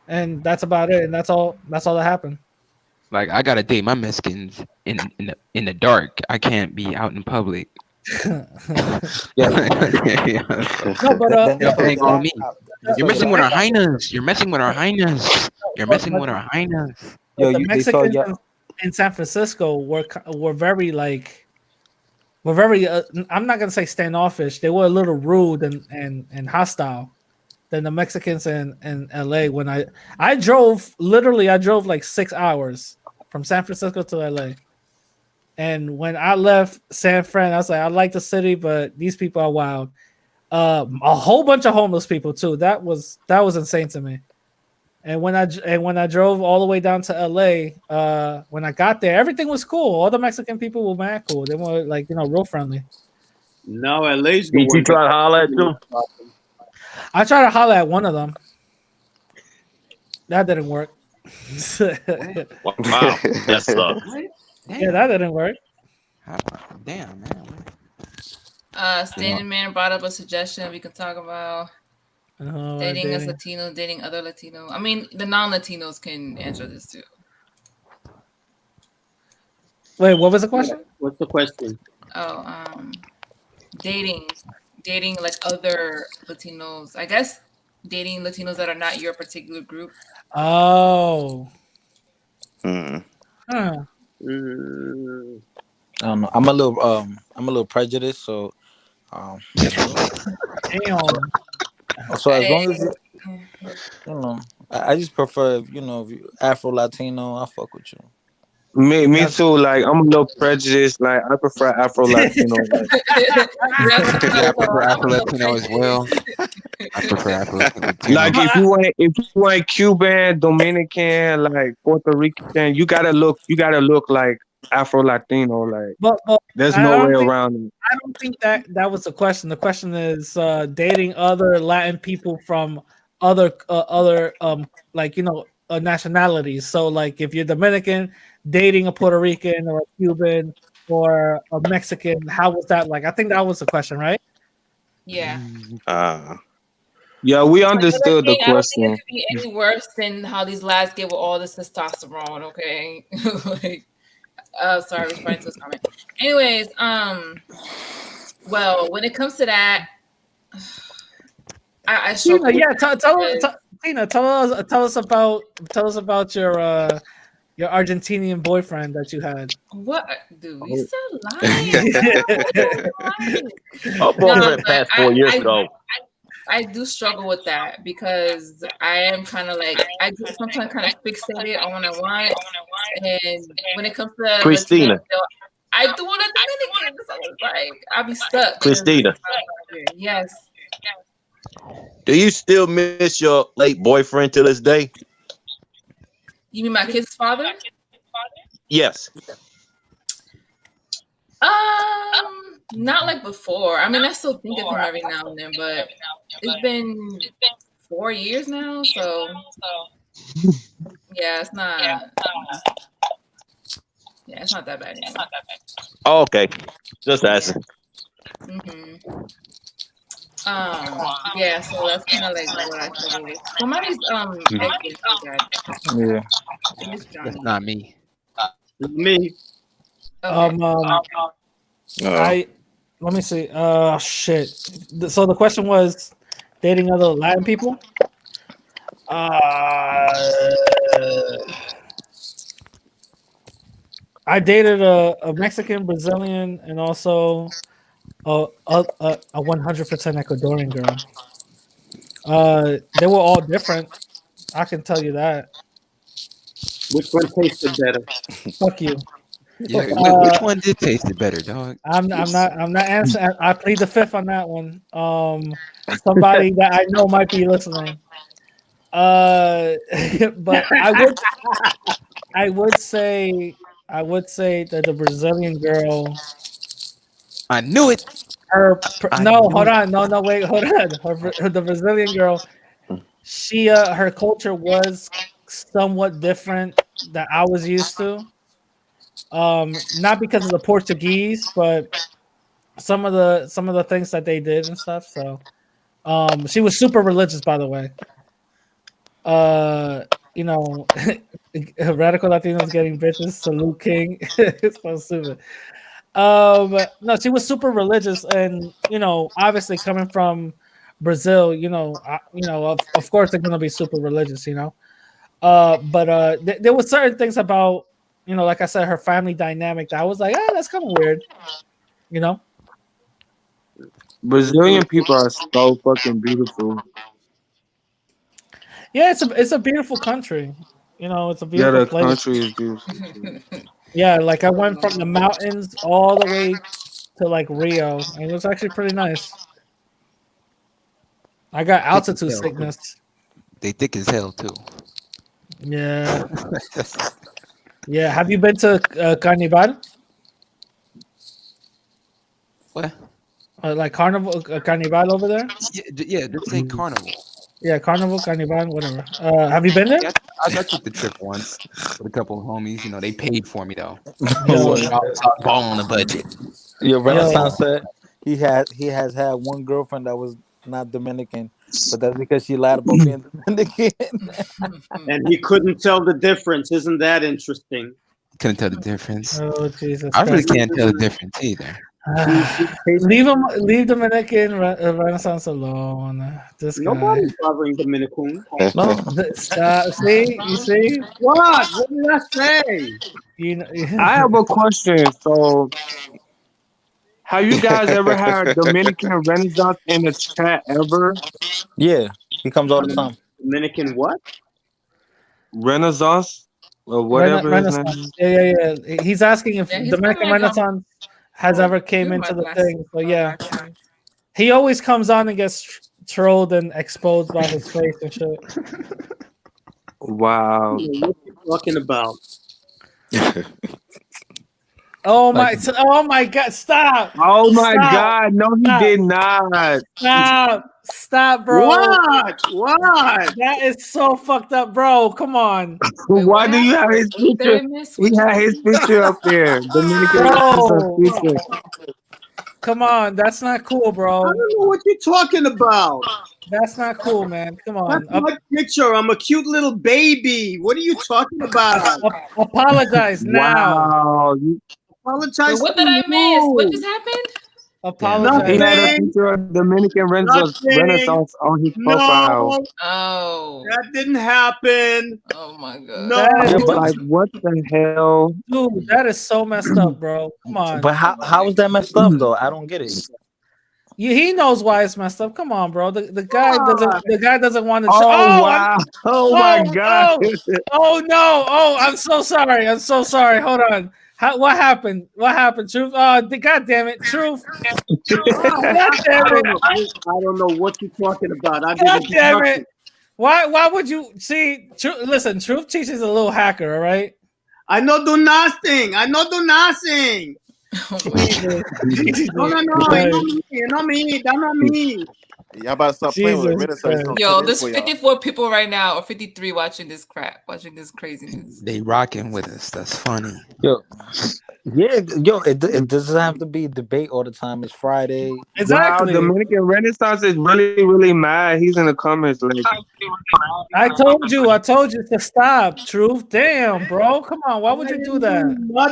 And that's about it. And that's all. That's all that happened. Like I gotta date my Mexicans in the dark. I can't be out in public. Yeah. No, but Ain't on me. You're messing with our highness. You're messing with our highness. You're messing with our highness. But the Mexicans in San Francisco were very like were very. I'm not gonna say standoffish. They were a little rude and hostile than the Mexicans in LA. When I drove like 6 hours from San Francisco to LA. And when I left San Fran, I was like, I like the city, but these people are wild. A whole bunch of homeless people too. That was insane to me. And when I drove all the way down to LA, when I got there, everything was cool. All the Mexican people were mad cool. They were like, real friendly. No, LA's the Did you one. try to holler at them? I tried to holler at one of them. That didn't work. Wow, that's Yeah, that didn't work. Damn, man. Standing Man brought up a suggestion we can talk about. Dating as Latino, dating other Latino. I mean, the non-Latinos can answer this too. Wait, what was the question? What's the question? Oh, dating like other Latinos. I guess dating Latinos that are not your particular group. Oh. Mm. Huh. I don't know. I'm a little prejudiced, so Damn. so as long as I just prefer if you Afro Latino, I fuck with you. Me too. Like I'm a little prejudiced. Like I prefer Afro Latino. Yeah, I prefer Afro Latino as well. I prefer Afro Latino. Like if you ain't Cuban, Dominican, like Puerto Rican, you gotta look like Afro Latino. Like But there's I no way don't think- around it. I don't think that was the question. The question is dating other Latin people from other nationalities. So like if you're Dominican, dating a Puerto Rican or a Cuban or a Mexican, how was that like? I think that was the question, right? Yeah. Yeah, we understood the I don't think question. it could be any worse than how these lads get with all this testosterone. Okay. Sorry, responding to this comment. Anyways, well, when it comes to that, I struggle. Tina, Tina, tell us about your Argentinian boyfriend that you had. What, dude? You Oh. still lying? Our boyfriend passed 4 years ago. I do struggle with that because I am kind of like I get sometimes kind of fixated on what I want, and when it comes to Christina. Latino, I do want a Dominican. So it's like I'll be stuck. Christina. Yes. Do you still miss your late boyfriend to this day? You mean my kid's father? Yes. Not like before. I mean, I still think of him every now and then, but it's been 4 years now, so yeah, it's not. Yeah, it's not that bad anymore. Oh, okay. Just asking. Mm-hmm. Yeah, so that's kind of like what I struggle with. Somebody's echoing really bad. Yeah. I think it's That's Johnny. not me. Me. Okay. I let me see. Shit. So the question was dating other Latin people. I dated a Mexican, Brazilian, and also a 100% Ecuadorian girl. They were all different. I can tell you that. Which one tasted better? Fuck you. Yeah, which one did taste it better, dog? I'm not answering. I plead the fifth on that one. Somebody that I know might be listening. But I would say that the Brazilian girl. I knew it. Hold on, no, wait, hold on. The Brazilian girl, she her culture was somewhat different that I was used to. Not because of the Portuguese, but some of the things that they did and stuff. So, she was super religious, by the way. You know, radical Latinos getting bitches. Salute King. It's so stupid. No, she was super religious, and obviously coming from Brazil, of course they're gonna be super religious, but there were certain things about, like I said, her family dynamic that I was like, that's kind of weird, you know. Brazilian people are so fucking beautiful. Yeah, it's a beautiful country. It's a Yeah, beautiful the place. country is beautiful too. Yeah, like I went from the mountains all the way to like Rio, and it was actually pretty nice. I got Thick as altitude hell, too. sickness. They thick as hell too. Yeah. Yeah. Have you been to Carnival? What? Like Carnival over there? Yeah, just say carnival. Yeah, Carnival, whatever. Have you been there? Yeah, I took the trip once with a couple of homies. They paid for me though. Yo, What? I was balling on a budget. Your yo, Renaissance said he has had one girlfriend that was not Dominican, but that's because she lied about being Dominican. And he couldn't tell the difference. Isn't that interesting? Couldn't tell the difference. oh Jesus I really Christ! can't tell the difference either. Leave Dominican Renaissance alone. This guy. Nobody's bothering Dominican. No. Stop. See, you see. What? What did I say? I have a question. So, have you guys ever had Dominican Renaissance in the chat ever? Yeah, he comes all the time. Dominican what? Renaissance or whatever his name Renaissance. is. Yeah. He's asking if Yeah, he's kind of Dominican like Renaissance has ever came into the thing. So yeah, he always comes on and gets trolled and exposed by his face and shit. Wow. What are you talking about? Oh my God! Stop! Oh my Stop. God! No, he did not. Stop, bro! What? That is so fucked up, bro. Come on. Why do you have his picture? He had his picture up there. Dominican Renaissance Bro, picture. come on. That's not cool, bro. I don't know what you're talking about. That's not cool, man. Come on. That's my picture. I'm a cute little baby. What are you talking about? Apologize now. Wow. Apologize. What to did I miss? What you. just happened? Apologize. He had a Nothing. picture of Dominican Renaissance on his profile. No, Oh, that didn't happen. oh my God. No. I was like, what the hell? Dude, that is so messed up, bro. Come on. But how is that messed up though? I don't get it. He knows why it's messed up. Come on, bro. The guy doesn't want to. Oh, wow. Oh my God. Oh no. Oh, I'm so sorry. Hold on. What happened? Truth? God damn it, Truth. God damn it. I don't know what you're talking about. God damn it. Why would you see? Listen, Truth teaches a little hacker. All right. I don't do nothing. No. You know me. That's not me. Y'all about to stop playing with Jesus Renaissance. Christ. Gonna Yo, cut in there's for y'all. 54 people right now, or 53 watching this crap, watching this craziness. They rocking with us. That's funny. Yo, yeah, yo, it doesn't have to be debate all the time. It's Friday. Wow, Exactly. Dominican Renaissance is really, really mad. He's in the comments like, I told you to stop. Truth. Damn, bro. Come on. Why would you do that?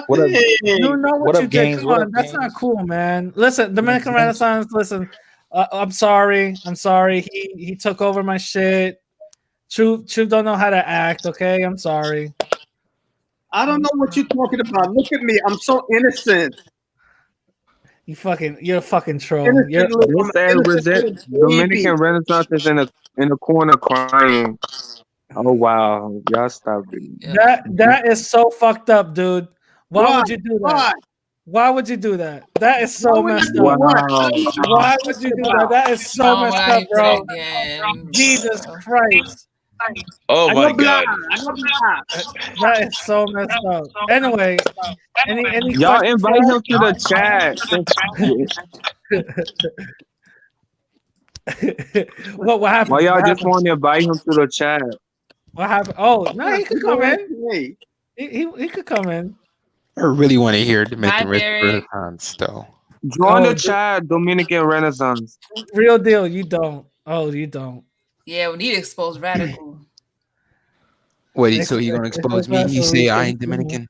What up? You know What what you up, did. Gaines? Come What on. up, That's not Gaines? cool, man. Listen, Dominican Gaines? Renaissance, listen. I'm sorry. I'm sorry. He took over my shit. Truth don't know how to act, okay? I'm sorry. I don't know what you're talking about. Look at me. I'm so innocent. You're a fucking troll. Innocent little, they I'm an say innocent little baby. Dominican Renaissance is in the corner crying. Oh wow, y'all stop it. That is so fucked up, dude. Why Why? would you do that? Why? Why would you do that? That is Why so would I messed do up. what? I Wow. don't know what Why you're would you talking do that? about. That is so Oh my messed god, up, he did bro. it again. Jesus Christ. Oh I my know black. god. I know black. That is so messed up. Anyway, any Y'all questions for invite him us? to the chat. What happened? Why y'all What just happened? want to invite him to the chat? What happened? Oh, no, he could People come want in. to play. He could come in. I really want to hear Hi, Dominican Derek. Renaissance though. Join Oh, the chat, Dominican Renaissance. real deal. You don't. Oh, you don't. Yeah, we need to expose Radical. Wait, so you gonna expose me? You say I ain't Dominican. Dominican?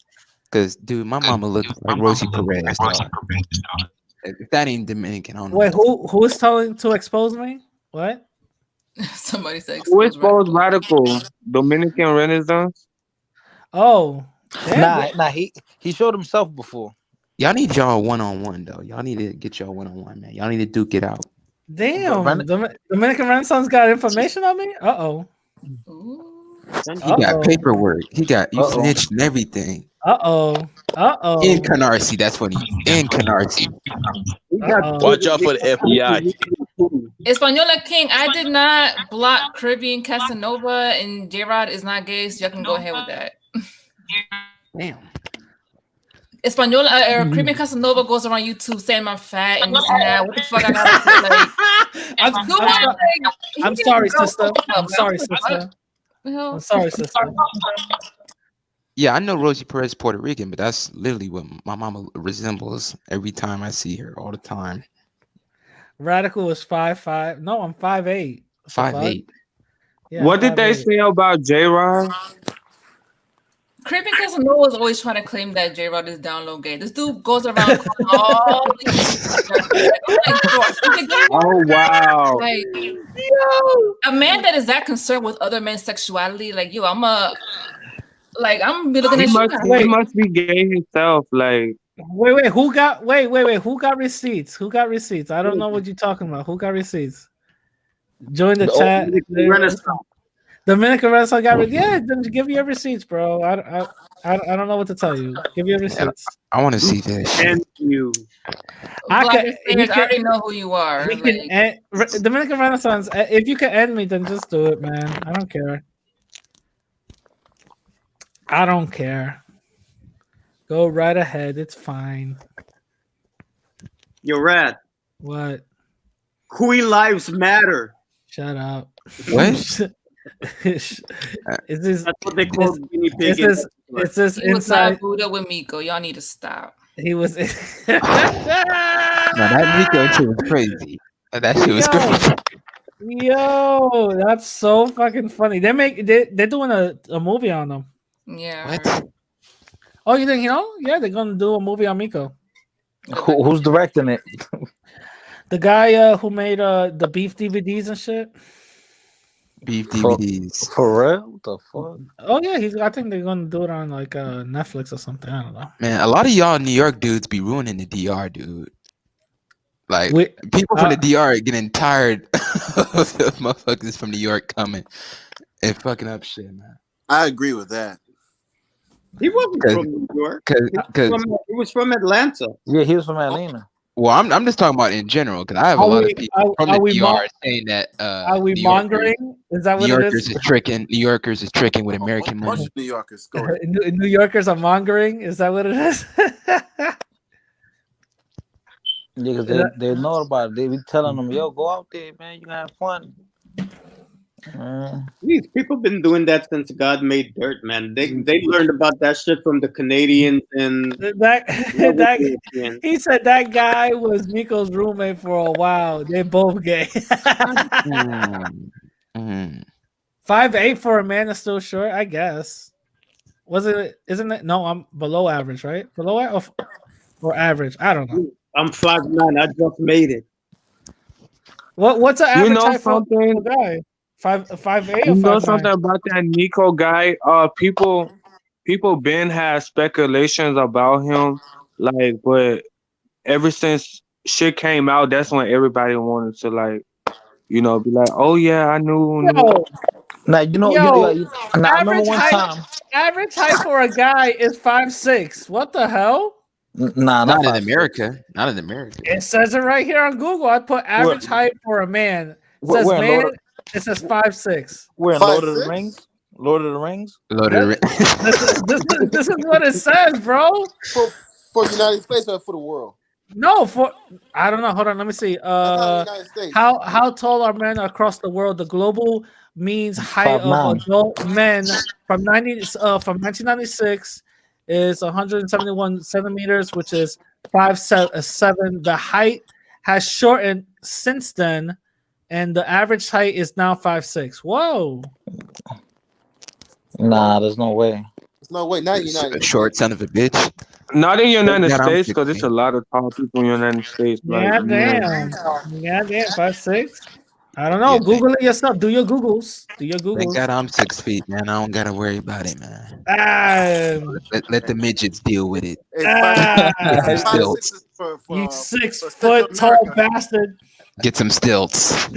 Cause dude, my mama looks like Rosie Perez, dog. If that ain't Dominican, I don't know. Wait, who's telling to expose me? What? Somebody said Who expose exposed Radical. Radical? Dominican Renaissance? Oh, damn. Nah, he showed himself before. Y'all need y'all one-on-one though. Y'all need to get y'all one-on-one, man. Y'all need to duke it out. Damn. Dominican Renaissance got information on me? Uh-oh. He got paperwork. He got you snitched and everything. Uh-oh. Uh-oh. In Canarsie, that's funny. In Canarsie. Watch out for the FBI. Española King, I did not block Caribbean Casanova, and J-Rod is not gay, so y'all can go ahead with that. Damn. Española, Caribbean Casanova goes around YouTube saying I'm fat and this and that. What the fuck I gotta do? Like, I'm sorry, sister. I'm sorry, sister. I'm sorry, sister. Yeah, I know Rosie Perez Puerto Rican, but that's literally what my mama resembles every time I see her all the time. Radical was 5'5". No, I'm 5'8". 5'8". Yeah, What did they 5'8". say about J-Rod? Caribbean Casanova is always trying to claim that J-Rod is down low gay. This dude goes around all these Oh wow. like, a man that is that concerned with other men's sexuality, like I'm be looking He at must, you. he must be gay himself. Like, Wait, who got who got receipts? Who got receipts? I don't know what you're talking about. Who got receipts? Join the chat. Dominican Renaissance got receipts. Yeah, then give me your receipts, bro. I don't know what to tell you. Give me your receipts. I want to see this. and you. I already know who you are. Dominican Renaissance. If you can end me, then just do it, man. I don't care. I don't care. Go right ahead. It's fine. You're rad. What? Hui lives matter. Shut up. What? Is this? That's what they call guinea pig. Is this He was inside? not Buddha with Miko. Y'all need to stop. He was. No, that Nico shit was crazy. That shit was crazy. Yo, that's so fucking funny. They're doing a movie on them. Yeah. What? Oh, you didn't know? Yeah, they're gonna do a movie on Miko. Who's directing it? The guy who made the beef DVDs and shit. Beef DVDs. For real? What the fuck? Oh yeah, I think they're gonna do it on like Netflix or something. I don't know. Man, a lot of y'all New York dudes be ruining the DR, dude. Like people from the DR are getting tired of the motherfuckers from New York coming and fucking up shit, man. I agree with that. He wasn't from New York. He was from Atlanta. Yeah, he was from Atlanta. Well, I'm just talking about in general because I have a lot of people from the DR saying that are we mongering? Is that what New it Yorkers is? New Yorkers is tricking with American money. New Yorkers. Go ahead. New Yorkers are mongering. Is that what it is? Yeah, because they know about it. They be telling them, yo, go out there, man. You gonna have fun. These people been doing that since God made dirt, man. They learned about that shit from the Canadians and that he said that guy was Nico's roommate for a while. They both gay. 5'8" for a man is still short, I guess. Was it? Isn't it? No, I'm below average, right? Below or average? I don't know. I'm 5'9". I just made it. What's an You average know height for a something? guy? 5'8" or You know 5'9"? something about that Nico guy? People been had speculations about him, like, but ever since shit came out, that's when everybody wanted to like, be like, oh yeah, I knew. Yo, Now now I remember average one height. time. Average height for a guy is 5'6". What the hell? Nah, Not in 5'6". America. Not in America. It says it right here on Google. I put average height for a man. It says We're in man. Lord. It says 5'6". We're in Lord of the Rings. Lord of the Rings. This is what it says, bro. For the United States or for the world? No, I don't know. Hold on, let me see. That's not the United States. How tall are men across the world? The global means height of 5'9". adult men from 1996 is 171 centimeters, which is 5'7". The height has shortened since then, and the average height is now 5'6". Whoa. Nah, there's no way. There's no way. Not United Short son of a bitch. Not in the United God, I'm States, because 16. there's a lot of tall people in the United States. Like, Yeah, damn. Yeah, damn. 5'6". I don't know. Yeah, Google it yourself. Do your Googles. Do your thank Googles. God I'm 6 feet, man. I don't gotta worry about it, man. Let the midgets deal with it. Get some stilts. You 6-foot tall bastard. Get some stilts.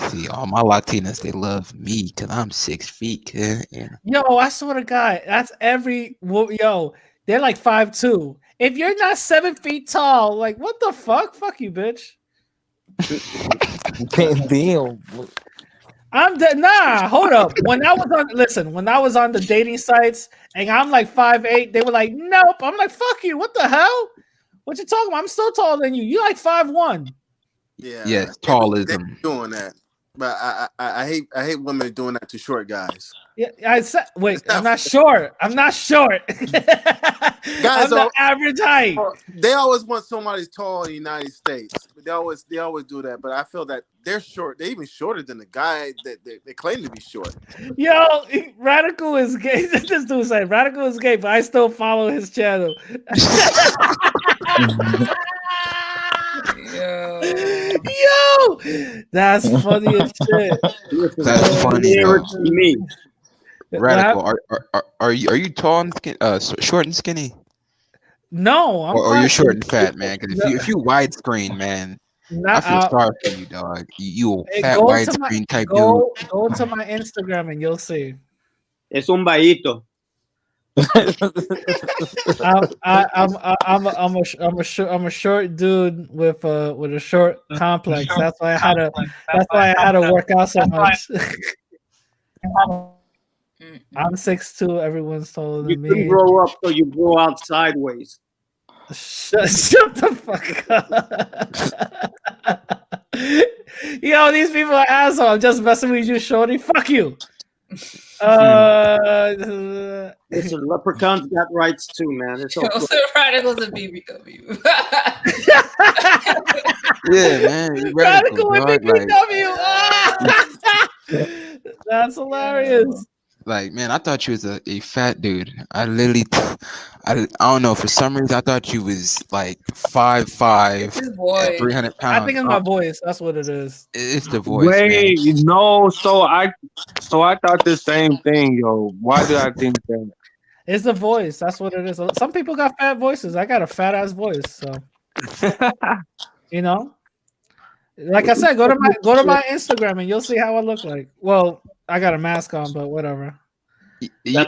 See, all my Latinas, they love me because I'm 6 feet. Yeah. Yo, I swear to God, that's yo. They're like 5'2". If you're not 7 feet tall, like what the fuck? Fuck you, bitch. Damn. Nah, hold up. When I was on the dating sites and I'm like 5'8", they were like, nope. I'm like, fuck you. What the hell? What you talking about? I'm still taller than you. You like 5'1". Yeah. Yes, They tallism. doing that, but I hate women doing that to short guys. Yeah, I said. Wait, I'm not short. I'm not short. Guys I'm the average height. They always want somebody tall in the United States. They always do that. But I feel that they're short. They're even shorter than the guy that they claim to be short. Yo, Radical is gay. This dude said Radical is gay, but I still follow his channel. Yo, that's funny as shit. That's funny though. Me. Radical. Are you tall and short and skinny? No, I'm or you short and fat, man? Because if you widescreen, man, I feel sorry for you, dog. You fat widescreen type dude. Go to my Instagram and you'll see. Es un baito. I'm a short dude with a short complex. That's why I had to work out so much. I'm 6'2". Everyone's taller than me. You grow up, so you grow out sideways. Shut the fuck up. Yo, these people are assholes. I'm just messing with you, shorty. Fuck you. Listen, leprechauns got rights too, man. It's okay. So Radical's a BBW. Yeah, man. Radical with dog, BBW. That's hilarious. Like, man, I thought you was a fat dude. I literally, I don't know. For some reason, I thought you was like 5'5", 300 pounds. I think it's my voice. That's what it is. It's the voice. Wait, man. no. So I thought the same thing, yo. Why did I think that? It's the voice. That's what it is. Some people got fat voices. I got a fat ass voice, so you know. Like I said, go to my Instagram and you'll see how I look like. Well, I got a mask on, but whatever.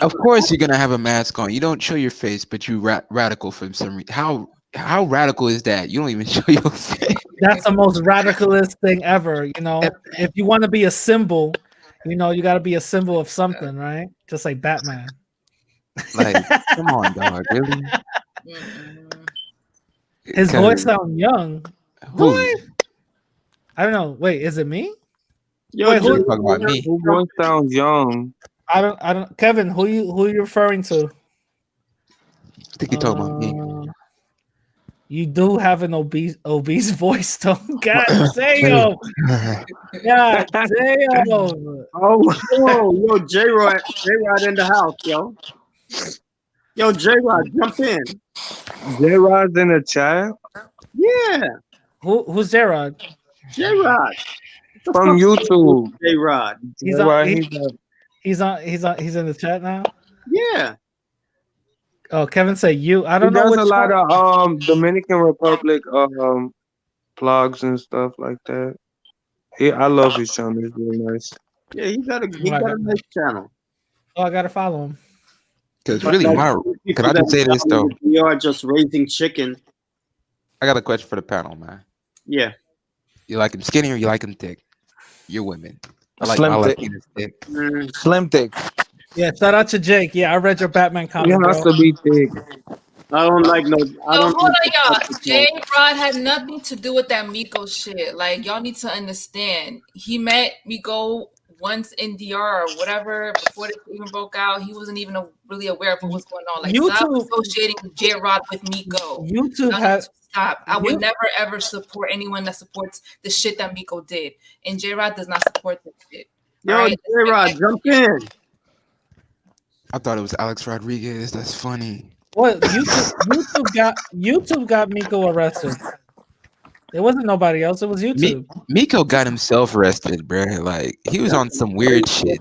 Of course, you're gonna have a mask on. You don't show your face, but you radical for some reason. How radical is that? You don't even show your face. That's the most radicalist thing ever. You know, if you want to be a symbol, you know, you got to be a symbol of something, right? Just like Batman. Like, come on, dog. Really? His Kinda- voice sounds young. Who? Boy, I don't know. Wait, is it me? Yo, Wait, Jay, who? Talking about me. Who voice sounds young? I don't. Kevin, who you referring to? I think you're talking about me. You do have an obese voice, though. God damn. God damn. Yo, J-Rod in the house, yo. Yo, J-Rod, jump in. J-Rod's in the chat Yeah, Who's Gerard? J-Rod. from YouTube. J-Rod. He's on. J-Rod, He's in the chat now. Yeah. Oh, Kevin said you. I he don't know does which a lot one. of Dominican Republic vlogs and stuff like that. I love his channel. It's really nice. Yeah, he got a got- nice channel. Oh, I gotta follow him. Because But really, like, my people can I just that say this down though? We are just raising chicken. I got a question for the panel, man. Yeah. You like him skinny or you like him thick? You're women. I like Slim my thick. Latinas thick. Slim thick. Yeah, shout out to Jake. Yeah, I read your Batman He comic, has bro. to be thick. I don't like no. I Yo, don't. hold like on, y'all. no- J Rod had nothing to do with that Miko shit. Like, y'all need to understand. He met Miko once in DR or whatever before this even broke out. He wasn't even really aware of what was going on. Like, stop YouTube- associating J Rod with Miko. YouTube Y'all need has to stop. I would You- never ever support anyone that supports the shit that Miko did, and J Rod does not support that shit. Yo, All right? J-Rod, jump in. I thought it was Alex Rodriguez. That's funny. What YouTube got Miko arrested. It wasn't nobody else. It was YouTube. Miko got himself arrested, bro. Like he was on some weird shit.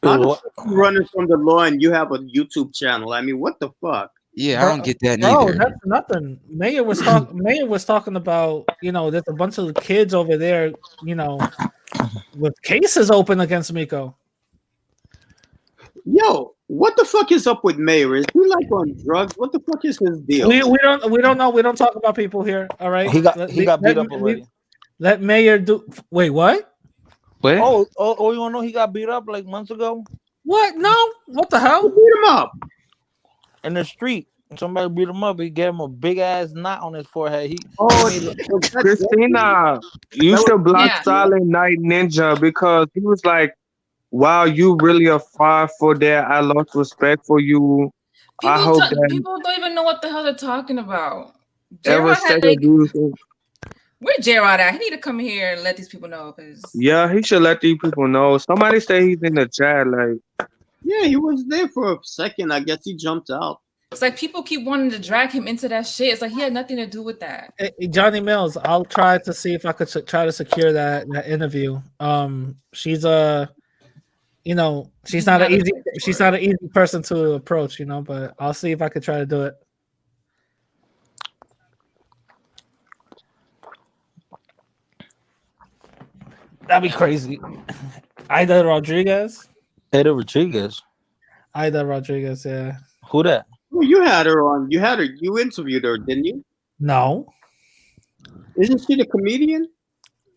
How the fuck you running from the law and you have a YouTube channel? I mean, what the fuck? Yeah, I don't get that Bro, neither. that's nothing. Mayor was talking about, there's a bunch of kids over there, with cases open against Miko. Yo, what the fuck is up with Mayor? Is he like on drugs? What the fuck is his deal? We don't know. We don't talk about people here. All right. He got beat up already. Let Mayor do. Wait, what? What? Oh, you wanna know he got beat up like months ago? What? No. What the hell? Who beat him up? In the street. Somebody beat him up. He gave him a big ass knot on his forehead. Christina, you should block Yeah. Silent Night Ninja because he was like, wow, you really a fire for that. I lost respect for you. I hope that People don't even know what the hell they're talking about. ever J-Rod said had a like, beautiful. where J-Rod at? He need to come here and let these people know. Cause Yeah, he should let these people know. Somebody say he's in the chat. Like, Yeah, he was there for a second. I guess he jumped out. it's like people keep wanting to drag him into that shit. It's like he had nothing to do with that. Hey, Johnny Mills, I'll try to see if I could try to secure that interview. She's she's not an easy person to approach, but I'll see if I could try to do it. That'd be crazy. Ida Rodriguez, yeah. Who that? Well, you had her on. You interviewed her, didn't you? No. Isn't she the comedian?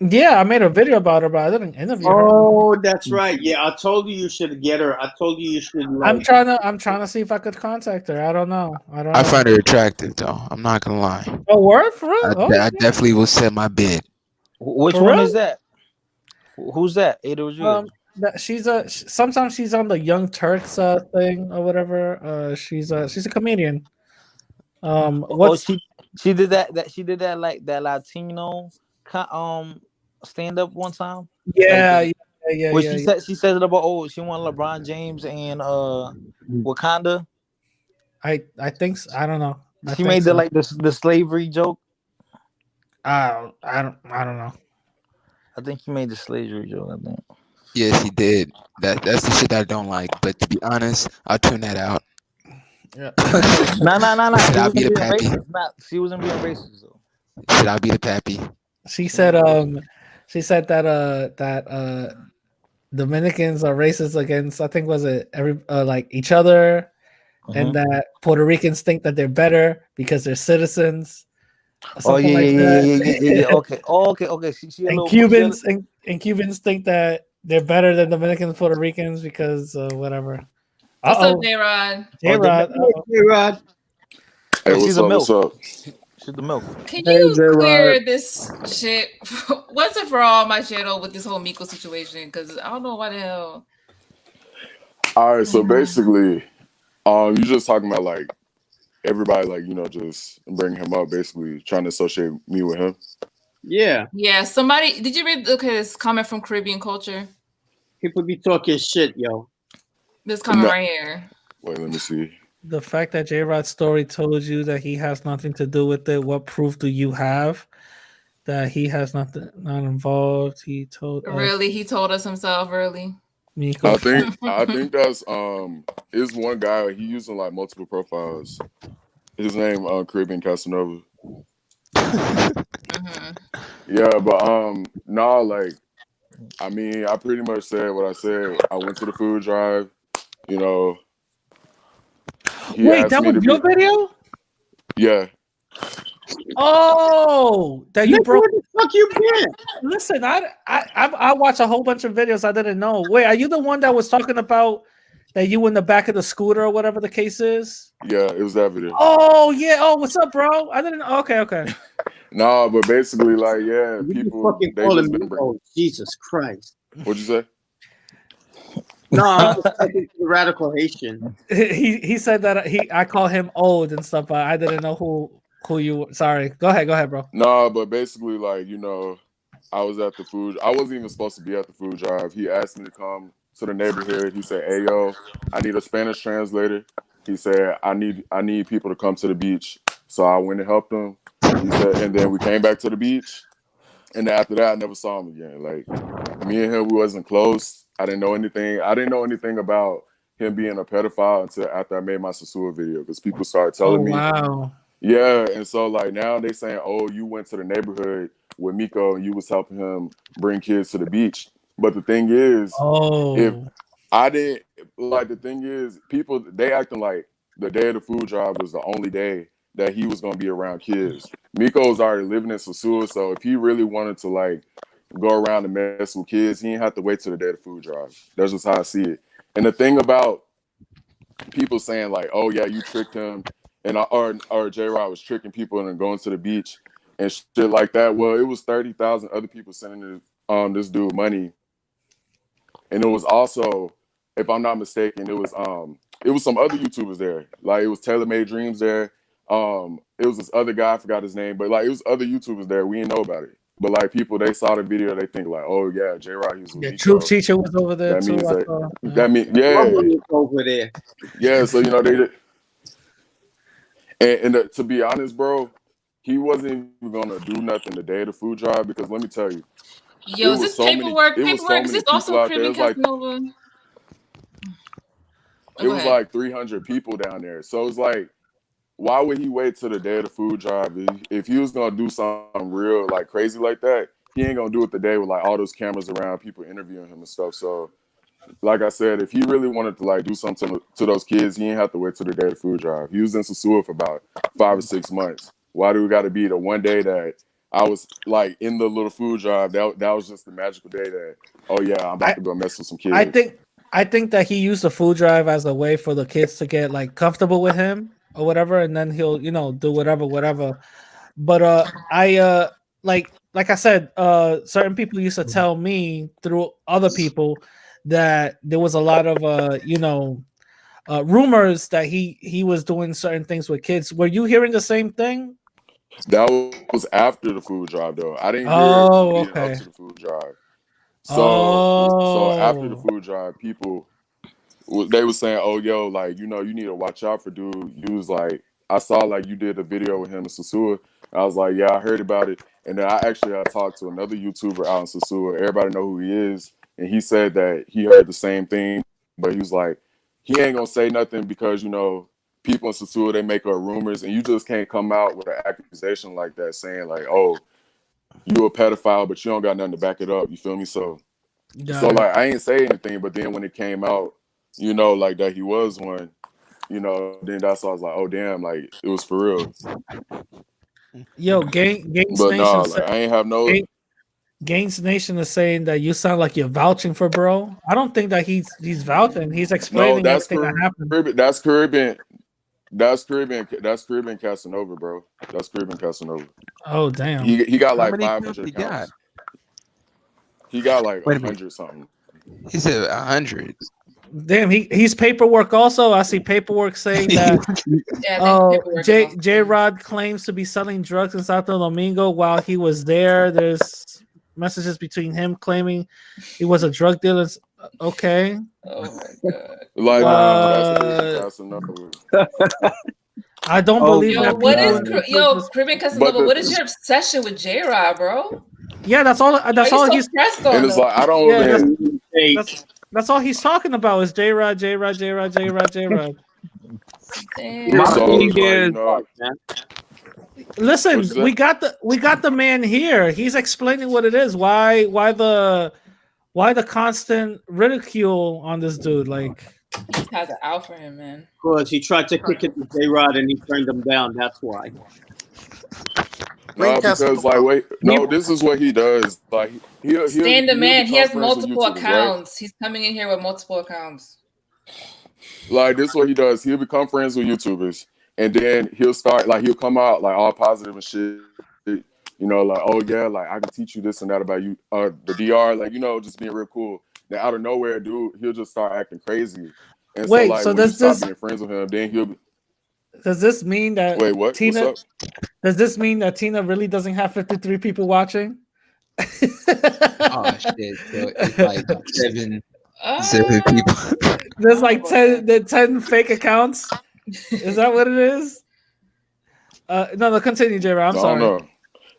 Yeah, I made a video about her, but I didn't interview her. Oh, that's right. Yeah, I told you should get her. I told you should. I'm trying to see if I could contact her. I don't know. I find her attractive though. I'm not gonna lie. Oh, word for real? I definitely will set my bid. Which For one real? is that? Who's that? Ada Rodriguez. Sometimes she's on the Young Turks thing or whatever. She's a comedian. She did that like that Latino stand up one time. Yeah. Where she said it about she won LeBron James and Wakanda. I think so. I don't know. She made the slavery joke. I don't know. I think she made the slavery joke. I think. Yes, he did. That's the shit I don't like. But to be honest, I'll tune that out. Yeah. No. Should I be the pappy? She wasn't being racist though. Should I be the pappy? She said that Dominicans are racist against, I think, was it like each other, and that Puerto Ricans think that they're better because they're citizens. Something Yeah. Okay. She and Cubans think that they're better than Dominicans, Puerto Ricans because whatever. What's up, J-Rod? J-Rod. J-Rod. Hey, She's what's a up? What's milf. up? She's the milf. Can Hey, you J-Rod. clear this shit once and for all on my channel with this whole Miko situation? Because I don't know why the hell. All right, so basically, you just talking about like everybody, like just bringing him up, basically trying to associate me with him. Yeah, Yeah, somebody did you read this comment from Caribbean Culture? people be talking shit, yo. This comment No, right here. wait, let me see. The fact that J Rod's story told you that he has nothing to do with it, what proof do you have that he has nothing not involved? He told us Really, he told us himself. Really, Miko. I think that's is one guy. He using like multiple profiles. His name Caribbean Casanova. Yeah, but no, like I mean, I pretty much said what I said. I went to the food drive. You know, he Wait, asked that me was to your be. video? Yeah, Oh, that you Nigga, broke. where the fuck you been? Listen, I watched a whole bunch of videos. I didn't know. Wait, are you the one that was talking about that you in the back of the scooter or whatever the case is? yeah, it was that video. Oh yeah. Oh, what's up, bro? I didn't. Okay, okay. No, but basically, like, yeah, You be people fucking they calling just me. been. Oh, Jesus Christ. What'd you say? No, I'm just talking to the radical Haitian. He said that I call him old and stuff, but I didn't know who you were. Sorry. Go ahead, bro. No, but basically, like, I was at the food. I wasn't even supposed to be at the food drive. He asked me to come to the neighborhood. He said, "Hey, yo, I need a Spanish translator." He said, "I need people to come to the beach." So I went and helped him. He said, and then we came back to the beach. And then after that, I never saw him again. Like, me and him, we wasn't close. I didn't know anything. I didn't know anything about him being a pedophile until after I made my Sasua video, because people started Oh telling me. wow. Yeah, and so like now they saying, "Oh, you went to the neighborhood with Miko and you was helping him bring kids to the beach." But the thing is, if Oh. I didn't like, the thing is, people they acting like the day of the food drive was the only day that he was gonna be around kids. Miko's already living in Sasua, so if he really wanted to like go around and mess with kids, he didn't have to wait till the day of the food drive. That's just how I see it. And the thing about people saying like, "Oh yeah, you tricked him," and or J Rod was tricking people and going to the beach and shit like that. Well, it was 30,000 other people sending this dude money, and it was also, if I'm not mistaken, it was some other YouTubers there. Like it was Taylor Made Dreams there. It was this other guy, I forgot his name, but like it was other YouTubers there. We didn't know about it. But like people, they saw the video, they think like, "Oh yeah, J Rod, he was with Yeah, Truth Miko." Teacher was over there That too. means I that saw. that means Mama yeah, was over there. yeah. So they. And to be honest, bro, he wasn't even gonna do nothing the day of the food drive, because let me tell you, yo, is this paperwork? it was so Paperwork. Is many this people also out there. Caribbean Casanova? Oh, It go was ahead. like 300 people down there. So it's like, why would he wait till the day of the food drive? If he was gonna do something real like crazy like that, he ain't gonna do it the day with like all those cameras around, people interviewing him and stuff. So like I said, if he really wanted to like do something to those kids, he didn't have to wait till the day of the food drive. He was in Sasua for about 5 or 6 months. Why do we got to be the one day that I was like in the little food drive? That was just the magical day that, oh yeah, I'm about to go mess with some I kids. think I think that he used the food drive as a way for the kids to get like comfortable with him or whatever, and then he'll do whatever. But I like I said, certain people used to tell me through other people that there was a lot of rumors that he was doing certain things with kids. Were you hearing the same thing? That was after the food drive though. I didn't hear it Oh, leading up okay. to the food drive. So after the Oh, food drive, people they were saying, "Oh, yo, like you need to watch out for dude." You was like, I saw like you did a video with him in Sasua. I was like, yeah, I heard about it. And then I talked to another YouTuber out in Sasua. Everybody know who he is, and he said that he heard the same thing, but he was like, he ain't gonna say nothing because people in Sasua, they make up rumors, and you just can't come out with an accusation like that saying like, oh, you a pedophile, but you don't got nothing to back it up. You feel me? So got it. like I ain't say anything, but then when it came out, like that he was one, then that's why I was like, oh damn, like it was for real. Yo, Gaines But Nation nah, said. like I ain't have no. Gaines Nation is saying that you sound like you're vouching for bro. I don't think that he's vouching. He's No, explaining that's everything that happened. Caribbean. That's Caribbean. That's Caribbean Casanova, bro. That's Caribbean Casanova. Oh damn. He got How like many 500 he got? accounts. He got like Wait a minute. 100 something. He said 100. Damn, he's paperwork also. I see paperwork saying that Yeah, I think paperwork is also J Rod claims to be selling drugs in Santo Domingo while he was there. There's messages between him claiming he was a drug dealer. Okay. Oh my god. Like that's Caribbean Uh, Casanova. I don't Oh believe Yo, my that what people is in god. this Caribbean But Casanova? What is your obsession with J Rod, bro? Yeah, that's all. Why That's are you all so he's. pressed and on it's him? like I don't Yeah, even that's all he's talking about is J Rod, J Rod, J Rod, J Rod, J Rod. My Damn. so thing it's like, is, man. Listen, what you we say? got the man here. He's explaining what it is. Why the constant ridicule on this dude? Like, He has it out for him, man. Because he tried to kick it to J-Rod and he turned him down. That's why. Bring No, because Casanova like up. wait, no, this is what he does. Like Stand the he'll man. He become has friends with multiple YouTubers, right? accounts. He's coming in here with multiple accounts. Like this is what he does. He'll become friends with YouTubers, and then he'll come out like all positive and shit. You know, like, oh yeah, like I can teach you this and that about you, the DR, like, you know, just being real cool. Then out of nowhere, dude, he'll just start acting crazy. And so wait, like so when you stop being friends with him, then he'll be, does this mean that wait, what? What's Tina? up? Does this mean that Tina really doesn't have 53 people watching? Oh shit! So it's like seven people. There's like 10 fake accounts. Is that what it is? No, continue, J. I'm I don't sorry. know.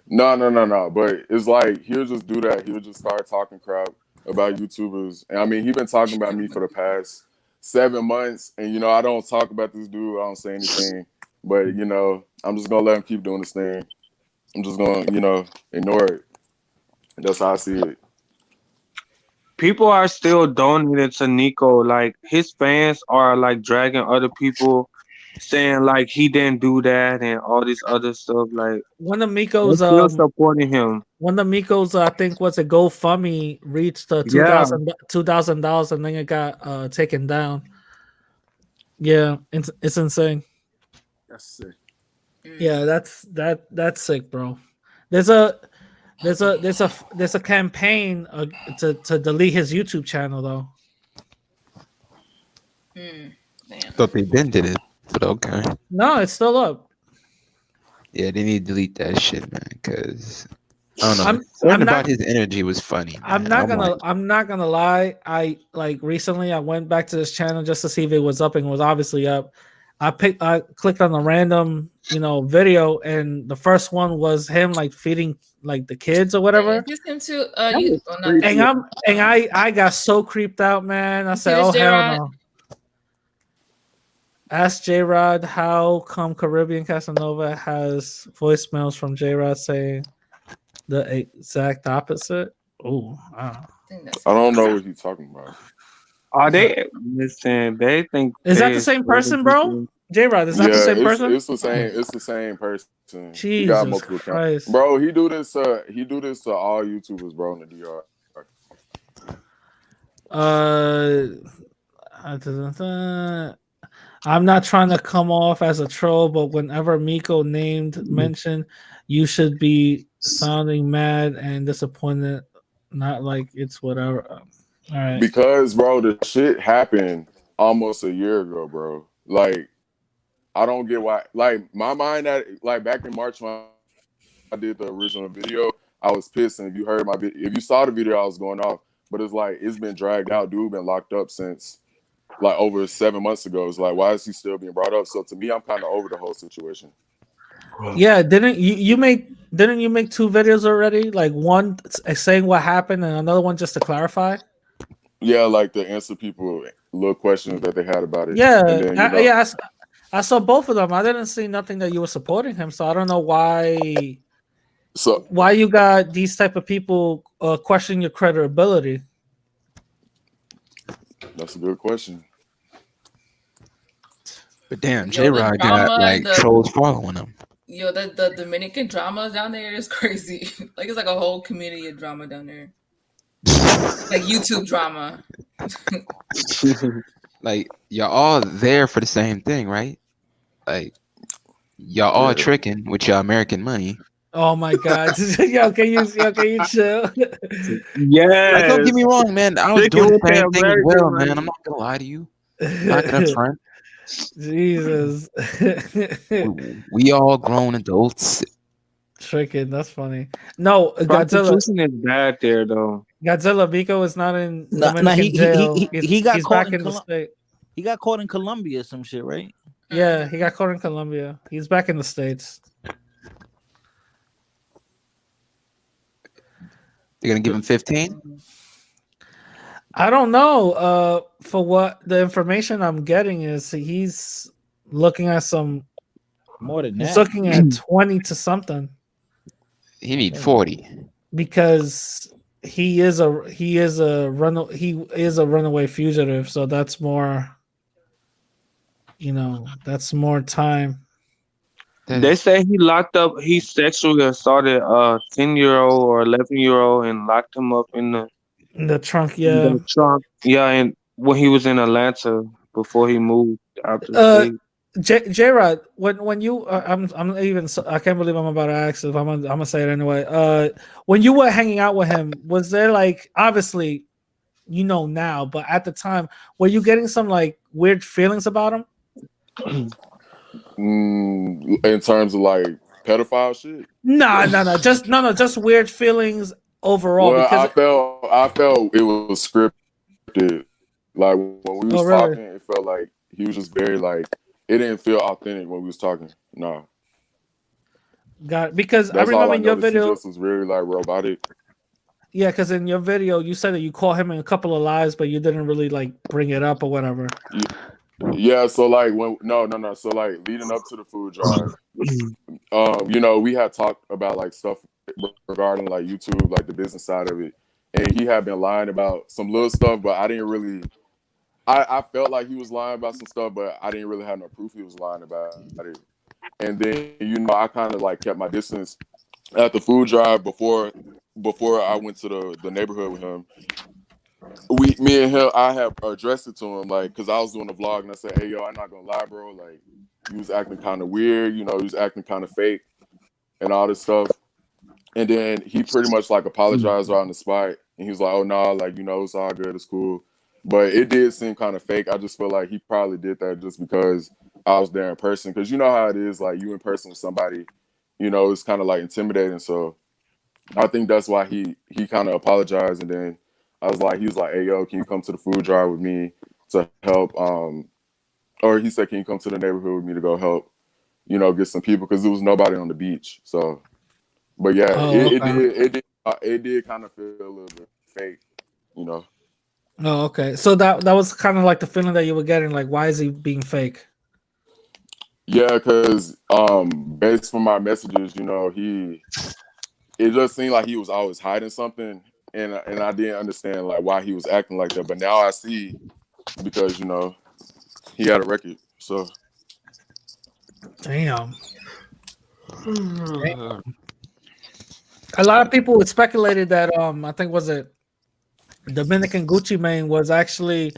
No. But it's like he'll just do that. He'll just start talking crap about YouTubers. And I mean, he's been talking about me for the past 7 months. And you know, I don't talk about this dude. I don't say anything. But you know, I'm just gonna let him keep doing this thing. I'm just gonna, you know, ignore it. And that's how I see it. people are still donating to Nico. Like his fans are like dragging other people, saying like he didn't do that and all this other stuff. Like One of they're Miko's still supporting him. one of Miko's I think was a GoFundMe reached Yeah. $2,000 and then it got taken down. Yeah, it's insane. That's sick. Yeah, that's sick, bro. There's a campaign to delete his YouTube channel though. Thought they been did it, but okay. No, it's still up. Yeah, they need to delete that shit, man. Because I don't know. I'm Something not- about his energy was funny. Man. I'm not gonna lie. I like recently I went back to this channel just to see if it was up and it was obviously up. I clicked on a random, video and the first one was him like feeding like the kids or whatever. Is this him too? And I got so creeped out, man. I said, this "Oh hell J-Rod? no!" Ask J Rod how come Caribbean Casanova has voicemails from J Rod saying the exact opposite. Oh, wow. I don't know what he's talking about. Are they listen? They think Is that they the same supporting person, bro? people. J Rod, is that the same person? It's the same. It's the same person. He Jesus got multiple accounts. Christ. Bro, he do this to all YouTubers, bro, in the DR. I'm not trying to come off as a troll, but whenever Miko mentioned, you should be sounding mad and disappointed, not like it's whatever. All right. Because, bro, the shit happened almost a year ago, bro. Like, I don't get why. Like, my mind like back in March when I did the original video, I was pissed. And if you heard my video, if you saw the video, I was going off. But it's like it's been dragged out. Dude been locked up since like over 7 months ago. It's like, why is he still being brought up? So to me, I'm kind of over the whole situation. Yeah, didn't you make 2 videos already? Like one saying what happened and another one just to clarify. Yeah, like to answer people little questions that they had about it. Yeah, and then, I saw both of them. I didn't see nothing that you were supporting him, so I don't know why. So why you got these type of people questioning your credibility? That's a good question. But damn, J Rod got like trolls following him. Yo, the Dominican drama down there is crazy. Like it's like a whole community of drama down there. Like YouTube drama. Like you're all there for the same thing, right? Like y'all all Yeah. tricking with your American money. Oh my God. Yo, can you chill? Like, don't get Yes. me wrong, man. I was Sticking doing with the the same thing as American well, man. I'm money. not gonna lie to you. I'm not gonna front. Jesus. We all grown adults. Tricking, that's funny. No, Godzilla. Prostitution is bad there, though. Godzilla Biko is not in Nah, Dominican jail. he got He's caught back in in the state. he got caught in Colombia or some shit, right? Yeah, he got caught in Colombia. He's back in the States. You're gonna give him 15? I don't know. For what the information I'm getting is he's looking at some. More than He's that. looking at 20 to something He need 40. because he is a runaway fugitive. So that's more. That's more time. They say he locked up. He sexually assaulted a 10-year-old or 11-year-old and locked him up In the trunk, in yeah. the trunk. Yeah, and when he was in Atlanta before he moved out the Uh, state. J Rod, when you I'm even I can't believe I'm about to ask if I'm gonna say it anyway. When you were hanging out with him, was there like obviously now, but at the time, were you getting some like weird feelings about him? In terms of like pedophile shit. No, just weird feelings overall Well, because I felt it was scripted. Like when we oh was really? talking, it felt like he was just very like it didn't feel authentic when we was talking. No. Got it. Because I That's all remember I in your noticed. He video, just was very like robotic. yeah, because in your video you said that you caught him in a couple of lies, but you didn't really like bring it up or whatever. Yeah, so like when no. So like leading up to the food drive, we had talked about like stuff regarding like YouTube, like the business side of it. And he had been lying about some little stuff, but I didn't really I felt like he was lying about some stuff, but I didn't really have no proof he was lying about it. And then, I kind of like kept my distance at the food drive before I went to the neighborhood with him. Me and him, I have addressed it to him, like, cause I was doing a vlog and I said, "Hey, yo, I'm not gonna lie, bro. Like, you was acting kind of weird. You was acting kind of fake and all this stuff." And then he pretty much like apologized right on the spot, and he was like, "Oh no, like it's all good, it's cool." But it did seem kind of fake. I just feel like he probably did that just because I was there in person. Cause you know how it is, like you in person with somebody, it's kind of like intimidating. So I think that's why he kind of apologized, and then he was like, "Hey yo, can you come to the food drive with me to help?" Or he said, "Can you come to the neighborhood with me to go help, get some people?" Because there was nobody on the beach. So, but yeah, Oh, it did kind of feel a little bit fake, you know. Oh, okay. So that was kind of like the feeling that you were getting, like, why is he being fake? Yeah, because based from my messages, it just seemed like he was always hiding something, and I didn't understand like why he was acting like that. But now I see because he had a record. So Damn. A lot of people had speculated that I think was it Dominican Gucci Mane was actually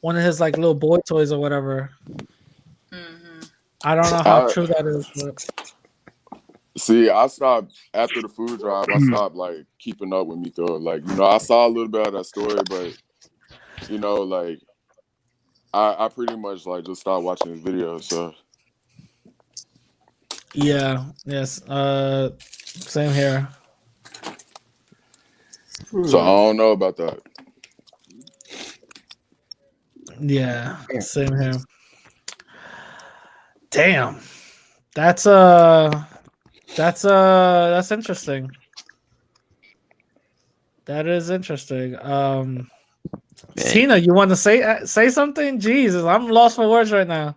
one of his like little boy toys or whatever. I don't know how true that is, but see, I stopped after the food drive. I stopped like keeping up with Miko. Like I saw a little bit of that story, but like I pretty much like just stopped watching his videos. So yeah, yes, same here. so I don't know about that. Yeah, same here. Damn, that's interesting. That is interesting. Tina, you want to say something? Jesus, I'm lost for words right now.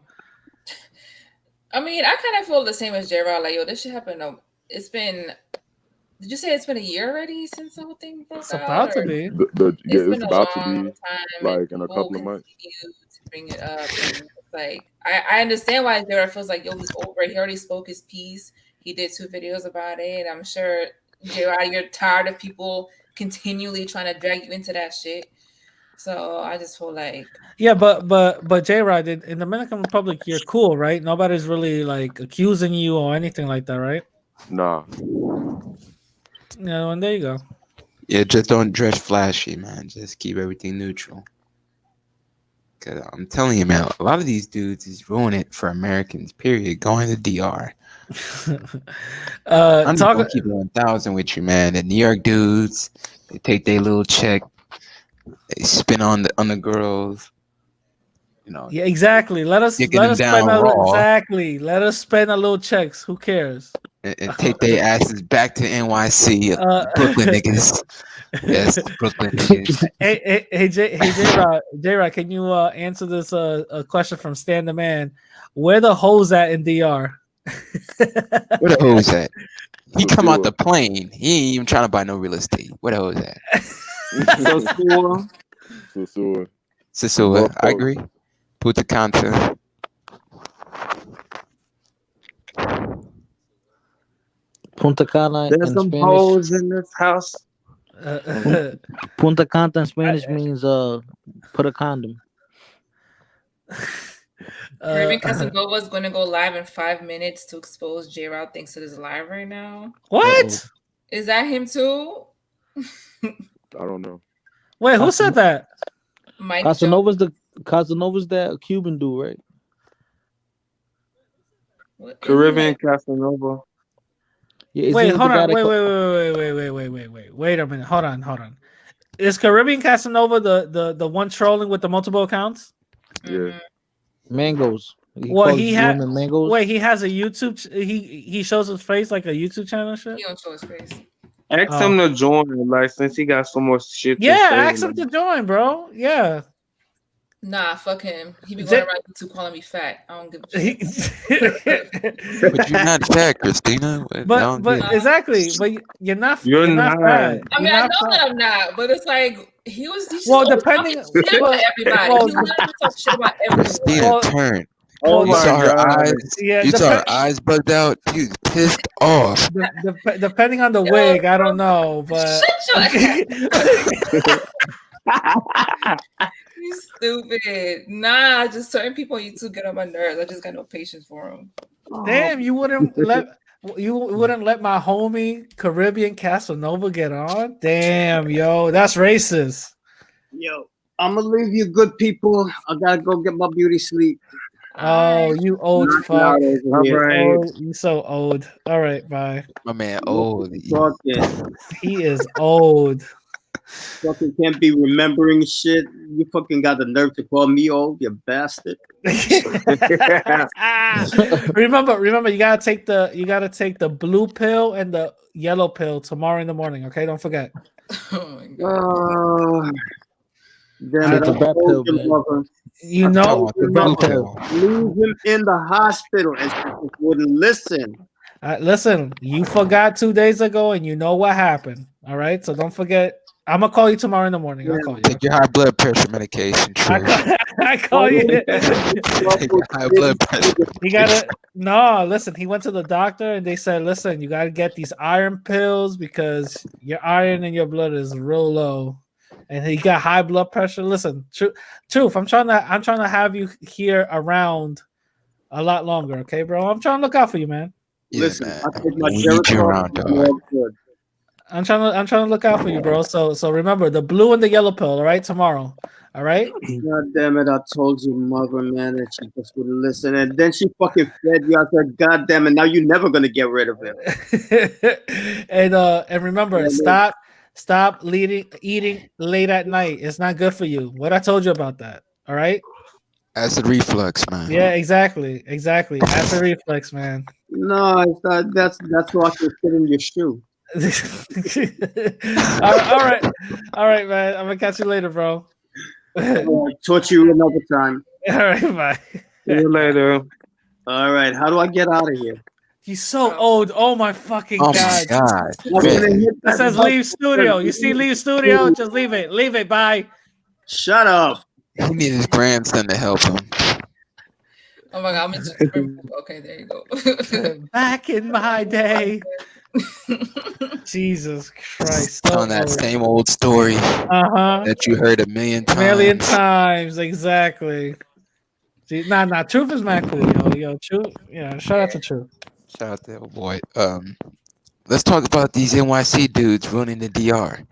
I mean, I kind of feel the same as J-Rod. Like, yo, this shit happened. It's been. Did you say it's been a year already since the whole thing broke It's out? about to be. It's been a about to long be time, like and in a people couple of months. continue to bring it up. And it's like, I understand why J-Rod feels like, yo, he's over it. He already spoke his piece. He did 2 videos about it. And I'm sure, J-Rod, you're tired of people continually trying to drag you into that shit. So I just feel like Yeah, but J-Rod, in the Dominican Republic, you're cool, right? Nobody's really like accusing you or anything like that, right? Nah. Yeah, and there you go. Yeah, just don't dress flashy, man. Just keep everything neutral. Cause I'm telling you, man, a lot of these dudes is ruining it for Americans. Period. Going to DR. I'm just Talk. gonna keep it 1,000 with you, man. The New York dudes, they take their little check, they spin on the girls. You know, Yeah, exactly. Let us dicking them spend down raw exactly. Let us spend a little checks. Who cares? and take their asses back to NYC. Brooklyn niggas. Yes, Brooklyn niggas. J Rod, can you answer this a question from Stan the Man? Where the hoes at in DR? Where the hoes at? He For come out sure. the plane. He ain't even trying to buy no real estate. Where the hoes at? Sosua. For sure. Sisua, I agree. Punta Cana. Punta Cana There's in some Spanish. hoes in this house. Punta Cana in Spanish means put a condom. Caribbean Casanova is going to go live in 5 minutes to expose J. Rod thinks it is live right now. What? Is that him too? I don't know. Wait, who said that? Mike Casanova's that Cuban dude, right? Caribbean Casanova. Yeah, Wait, hold on. Wait a minute. Hold on. Is Caribbean Casanova the one trolling with the multiple accounts? Yeah. Mangoes. He has women mangoes. Wait, he has a YouTube. He shows his face like a YouTube channel and shit. He don't show his face. Ask him to join, like, since he got so much shit to Yeah, say. ask him to join, bro. Yeah. Nah, fuck him. He be going around YouTube calling me fat. I don't give a shit. But you're not fat, Christina. But exactly. But you're not. You're not fat. I mean, I know that I'm not, but it's like he just depending talking shit about everybody. He literally talks shit about everyone. Christina turned. Oh you my saw her God. eyes. Yeah, you saw her eyes bugged out. She was pissed off. Depending on the wig, I don't know, but You stupid. Nah, just certain people on YouTube get on my nerves. I just got no patience for them. damn, you wouldn't let my homie Caribbean Casanova get on? Damn, yo, that's racist. Yo, I'm gonna leave you good people. I gotta go get my beauty sleep. Oh, you old Knock fuck. out over here. Oh, you so old. All right, bye. My man old. He is old. Fucking can't be remembering shit. You fucking got the nerve to call me old, you bastard. remember, you gotta take the blue pill and the yellow pill tomorrow in the morning. Okay, don't forget. Damn it, I told you, mother. You know, leave him in the hospital, and she just wouldn't listen. Listen, you forgot 2 days ago, and you know what happened. All right, so don't forget. I'm gonna call you tomorrow in the morning. I'll call you. Take your high blood pressure medication. I call you. Take your high blood pressure. You gotta no. Listen, he went to the doctor, and they said, "Listen, you gotta get these iron pills because your iron in your blood is real low." And he got high blood pressure. Listen, truth. I'm trying to have you here around a lot longer, okay, bro? I'm trying to look out for you, man. Listen, I take my We need you around, dog. good. I'm trying to look out for you, bro. So remember the blue and the yellow pill, all right? Tomorrow, all right? God damn it! I told you, mother, man, and she just wouldn't listen. And then she fucking fed you. I said, God damn it! Now you're never gonna get rid of him. And remember, stop eating late at night. It's not good for you. What I told you about that, all right? Acid reflux, man. Yeah, exactly. Acid reflux, man. No, it's not. That's so I can fit in your shoe. all right, man. I'm gonna catch you later, bro. Talk to you another time. All right, bye. See you later. All right, how do I get out of here? He's so old. Oh my fucking Oh god. my God. It says leave studio. You see leave studio? Just leave it. Leave it. Bye. Shut up. He needs his grandson to help him. Oh my god, I'm in okay, there you go. Back in my day. Jesus Christ. Telling that same old story that you heard a million A million times. times, exactly. See, nah, Truth is mad cool, yo, Truth. Yeah, shout out to Truth. Shout out to old boy. Let's talk about these NYC dudes ruining the DR.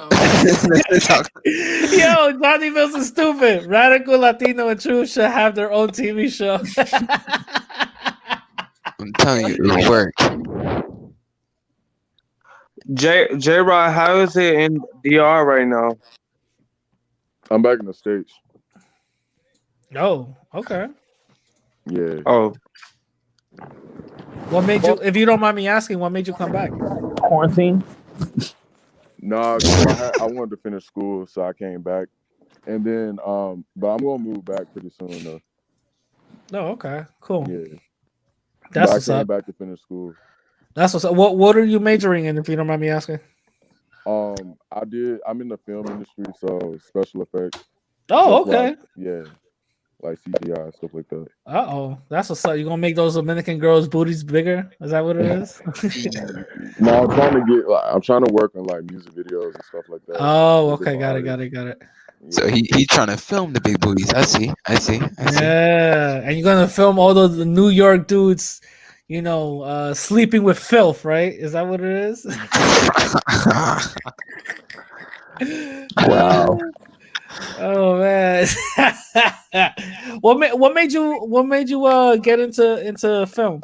Let's talk. Yo, Johnny Mills is stupid. Radical Latino and Truth should have their own TV show. I'm telling you, it worked. J Rod, how is it in DR right now? I'm back in the States. Oh, okay. Yeah. Oh, What made you, if you don't mind me asking, what made you come back? Quarantine. Nah, because I wanted to finish school, so I came back. And then, but I'm gonna move back pretty soon though. Oh, okay, cool. Yeah. That's But I what's came up. back to finish school. That's what's up. What are you majoring in, if you don't mind me asking? I'm in the film industry, so special effects. Oh, That's why, okay. yeah, like CGI stuff like that. That's what's up. You gonna make those Dominican girls' booties bigger? Is that what it is? No, I'm trying to work on like music videos and stuff like that. Oh, Like, okay, got it. artists. So he trying to film the big booties. I see. Yeah, and you're gonna film all those New York dudes, sleeping with filth, right? Is that what it is? Wow. Oh man. What made you get into film?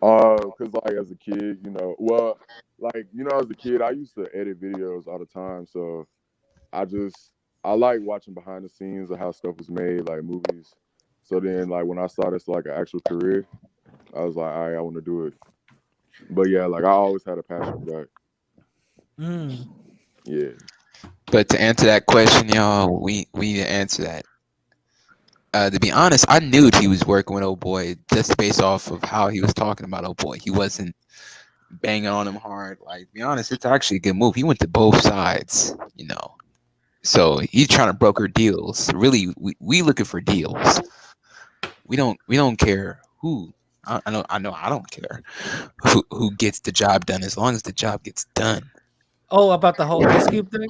Cause like as a kid, as a kid, I used to edit videos all the time, so I like watching behind the scenes of how stuff was made, like movies. So then, like when I saw this like an actual career, I was like, all right, I want to do it. But yeah, like I always had a passion for that. Yeah. But to answer that question, y'all, we need to answer that. To be honest, I knew he was working with old boy just based off of how he was talking about old boy. He wasn't banging on him hard. Like, to be honest, it's actually a good move. He went to both sides, So he's trying to broker deals. Really, we looking for deals. We don't care who. I know I don't care who gets the job done as long as the job gets done. Oh, about the whole Ice Cube thing?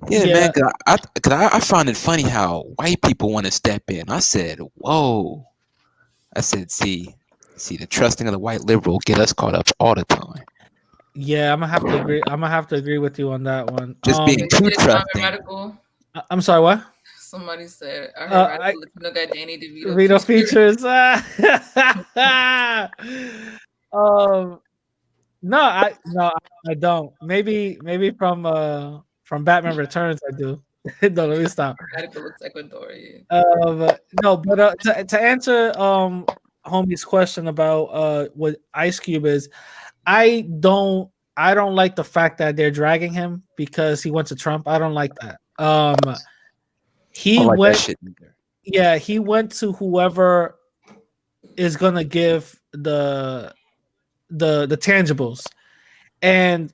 Yeah, man. Cause I find it funny how white people want to step in. I said, "Whoa!" I said, "See, the trusting of the white liberal get us caught up all the time. Yeah, I'm gonna have to agree. I'm gonna have to agree with you on that one. Just being too trusting." Radical. I'm sorry, what? Somebody said I heard Radical Latino got Danny DeVito Vito features. No, I don't. Maybe from Batman Returns I do. No, let me stop. Radical looks Ecuadorian. No, but to answer homie's question about what Ice Cube is, I don't like the fact that they're dragging him because he went to Trump. I don't like that. He I don't like went. that shit either. Yeah, he went to whoever is gonna give the tangibles, and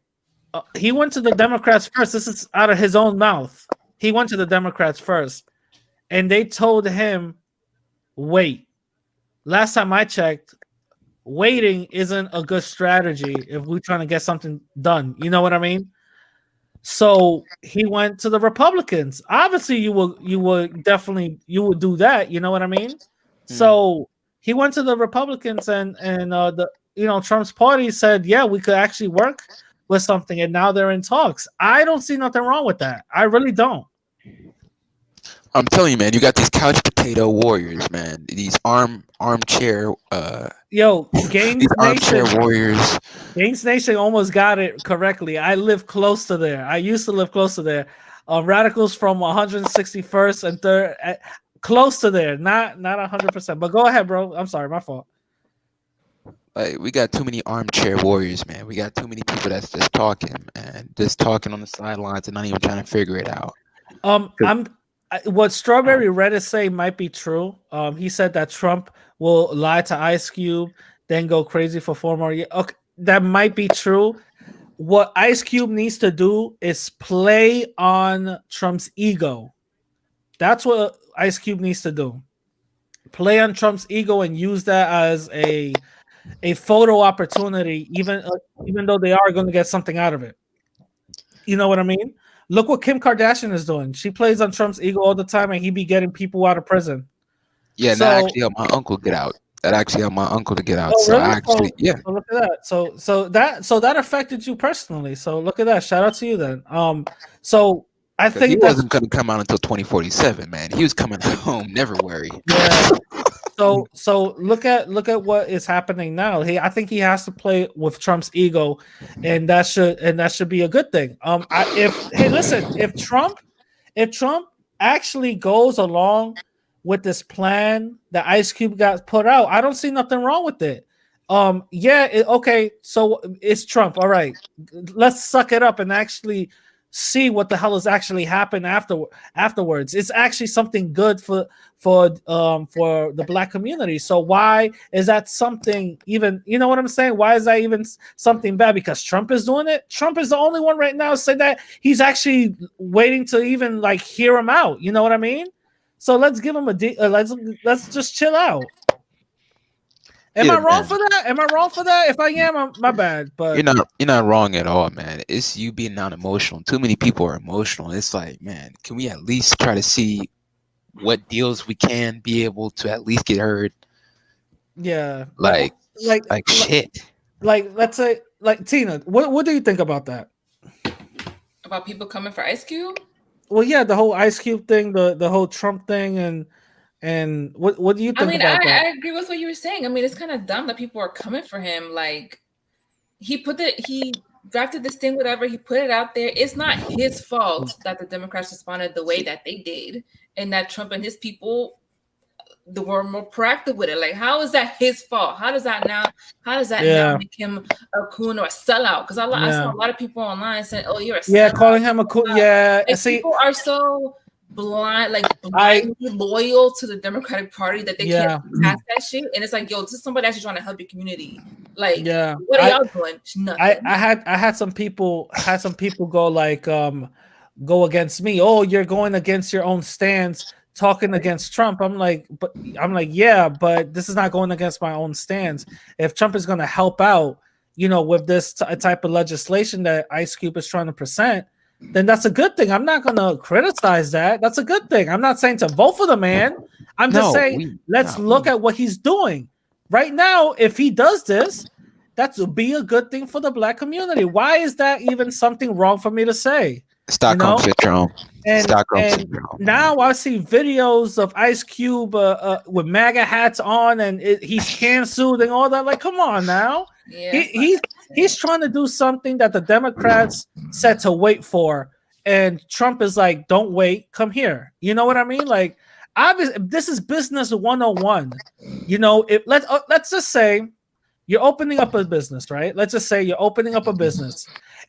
he went to the Democrats first. This is out of his own mouth. He went to the Democrats first, and they told him, "Wait." Last time I checked, waiting isn't a good strategy if we're trying to get something done. You know what I mean? So he went to the Republicans. Obviously, you would do that. You know what I mean? So he went to the Republicans, and Trump's party said, yeah, we could actually work with something, and now they're in talks. I don't see nothing wrong with that. I really don't. I'm telling you, man, you got these couch potato warriors, man. These armchair Gaines armchair Nation warriors. Gaines Nation almost got it correctly. I live close to there. I used to live close to there. Radicals from 161st and 3rd, close to there. Not 100%. But go ahead, bro. I'm sorry, my fault. Like, we got too many armchair warriors, man. We got too many people that's just talking, man. Just talking on the sidelines and not even trying to figure it out. What Strawberry Reddit say might be true. He said that Trump will lie to Ice Cube, then go crazy for 4 more years. Okay, that might be true. What Ice Cube needs to do is play on Trump's ego. That's what Ice Cube needs to do. Play on Trump's ego and use that as a photo opportunity, even though they are going to get something out of it. You know what I mean? Look what Kim Kardashian is doing. She plays on Trump's ego all the time, and he be getting people out of prison. Yeah, and that So, actually helped my uncle get out. That actually helped my uncle to get out. oh So really? I actually, yeah, So look at that. So that affected you personally. So look at that. Shout out to you then. So I because he think that's wasn't going to come out until 2047, man. He was coming home. Never worry. yeah. So look at what is happening now. I think he has to play with Trump's ego, and that should be a good thing. Listen, if Trump actually goes along with this plan that Ice Cube got put out, I don't see nothing wrong with it. Okay, so it's Trump. All right, let's suck it up and actually see what the hell has actually happened afterwards. It's actually something good for the black community. So why is that something even? You know what I'm saying? Why is that even something bad? Because Trump is doing it. Trump is the only one right now saying that he's actually waiting to even like hear him out. You know what I mean? So let's give him let's just chill out. Am Yeah, I wrong man. for that? Am I wrong for that? If I am, my bad. But You're not wrong at all, man. It's you being non-emotional. Too many people are emotional. It's like, man, can we at least try to see what deals we can be able to at least get heard? yeah, Like like shit. like let's say like Tina, what do you think about that? About people coming for Ice Cube? Well, yeah, the whole Ice Cube thing, the whole Trump thing, and what do you think about that? I agree with what you were saying. I mean, it's kind of dumb that people are coming for him. Like he drafted this thing, whatever. He put it out there. It's not his fault that the Democrats responded the way that they did, and that Trump and his people were more proactive with it. Like, how is that his fault? How does that now make him a coon or a sellout? Because I saw a lot of people online saying, "Oh, you're a sellout." Calling him a coon. Yeah, Like, see, people are so blindly loyal to the Democratic Party that they can't see past that shit. And it's like, yo, this is somebody actually trying to help your community. Like, what are y'all doing? Nothing. I had some people go against me. Oh, you're going against your own stance, talking against Trump. I'm like, yeah, but this is not going against my own stance. If Trump is going to help out, with this type of legislation that Ice Cube is trying to present, then that's a good thing. I'm not going to criticize that. That's a good thing. I'm not saying to vote for the man. I'm just saying let's look at what he's doing right now. If he does this, that would be a good thing for the black community. Why is that even something wrong for me to say? Stockholm syndrome. Stockholm And syndrome. now I see videos of Ice Cube with MAGA hats on, and he's canceled and all that. Like, come on now. Yeah, He's trying to do something that the Democrats said to wait for, and Trump is like, "Don't wait, come here." You know what I mean? Like, obviously, this is business 101. Let's just say you're opening up a business, right? Let's just say you're opening up a business,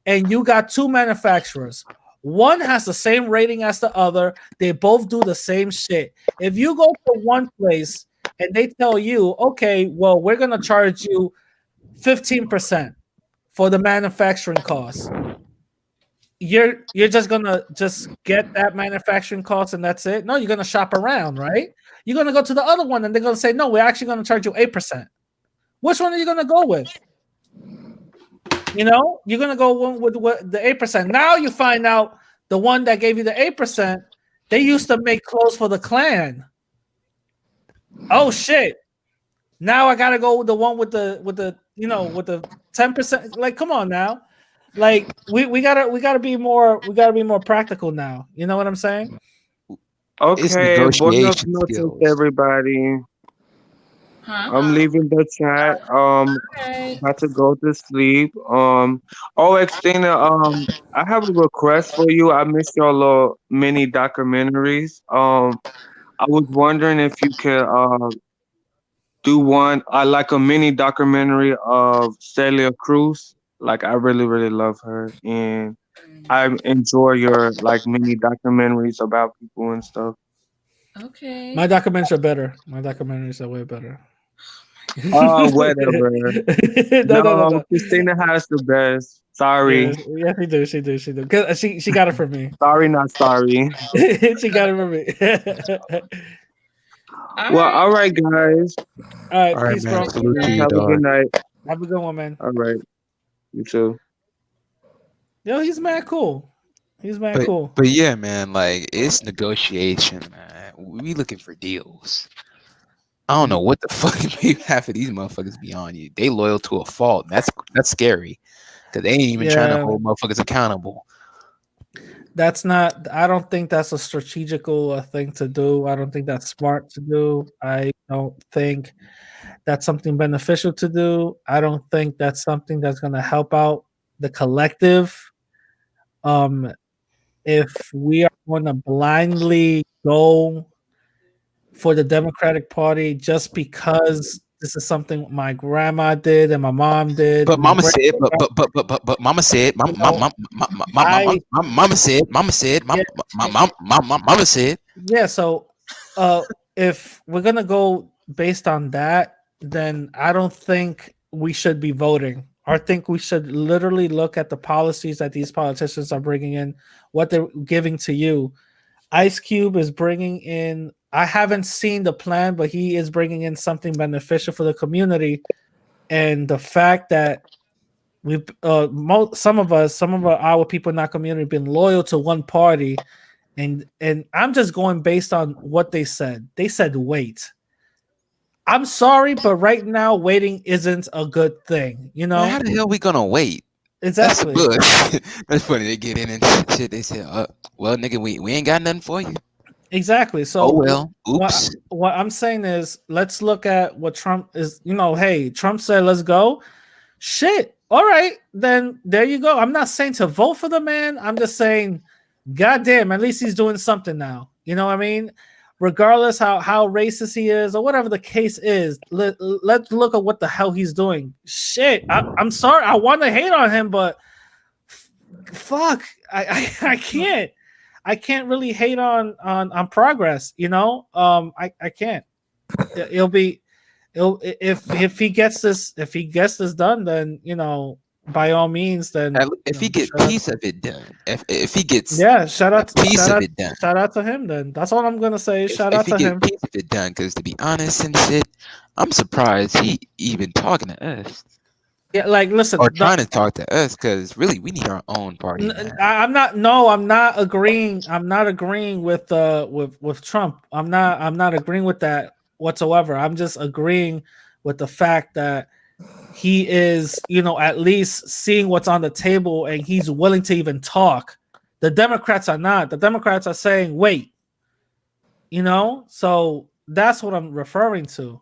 and you got two manufacturers. One has the same rating as the other. They both do the same shit. If you go to one place and they tell you, okay, well, we're gonna charge you 15% for the manufacturing costs, you're just gonna get that manufacturing cost and that's it? No, you're gonna shop around, right? You're gonna go to the other one and they're gonna say, no, we're actually gonna charge you 8%. Which one are you gonna go with? You're gonna go with the 8%. Now you find out the one that gave you the 8%, they used to make clothes for the Klan. Oh shit! Now I gotta go with the one with the 10%. Like, come on now. Like, we gotta be more practical now. You know what I'm saying? Okay, buenas noches, everybody. I'm leaving the chat. About to go to sleep. Oh, Xtina, I have a request for you. I missed your little mini documentaries. I was wondering if you could do one. I like a mini documentary of Celia Cruz. Like, I really, really love her, and I enjoy your like mini documentaries about people and stuff. Okay. My documentaries are better. My documentaries are way better. Oh, whatever. No. Christina has the best. Sorry. Yeah, she do. Cause she got it from me. Sorry, not sorry. She got it from me. Well, all right, guys. All right, All right, peace, man. bro. Salute to Peace. you, Have a dog. good night. Have a good one, man. All right. You too. Yo, he's mad cool. He's mad cool. But yeah, man, like it's negotiation, man. We looking for deals. I don't know what the fuck made half of these motherfuckers be on you. They loyal to a fault. That's scary. Cause they ain't even trying to Yeah. hold motherfuckers accountable. That's not. I don't think that's a strategical thing to do. I don't think that's smart to do. I don't think that's something beneficial to do. I don't think that's something that's going to help out the collective. If we are going to blindly go for the Democratic Party just because this is something my grandma did and my mom did, But my mama great said, but mama said, you know, mama said, mama said, yeah, mama said. yeah. So, if we're gonna go based on that, then I don't think we should be voting. I think we should literally look at the policies that these politicians are bringing in, what they're giving to you. Ice Cube is bringing in. I haven't seen the plan, but he is bringing in something beneficial for the community, and the fact that we've some of our people in our community been loyal to one party, and I'm just going based on what they said. They said wait. I'm sorry, but right now waiting isn't a good thing. You Man, how know the hell we gonna wait? That's a exactly. bush. That's funny. They get in and shit. They say, well, nigga, we ain't got nothing for you. Exactly. Oh So well. Oops. what I'm saying is let's look at what Trump is, hey, Trump said let's go. Shit. All right, then there you go. I'm not saying to vote for the man. I'm just saying, goddamn, at least he's doing something now. You know what I mean? Regardless how racist he is or whatever the case is, let's look at what the hell he's doing. Shit. I'm sorry. I want to hate on him, but fuck. I can't. I can't really hate on progress, I can't. It'll be if he gets this done, then by all means, then If he get shout out, piece of it done, if he gets yeah, shout a out piece shout of out it done, shout out to him. Then that's all I'm gonna say. Shout if out he to get a him. piece of it done, because to be honest and shit, I'm surprised he even talking to us Yeah, like listen, or trying to talk to us, because really we need our own party, man. I'm not. No, I'm not agreeing. I'm not agreeing with Trump. I'm not agreeing with that whatsoever. I'm just agreeing with the fact that he is, at least seeing what's on the table and he's willing to even talk. The Democrats are not. The Democrats are saying, wait, so that's what I'm referring to.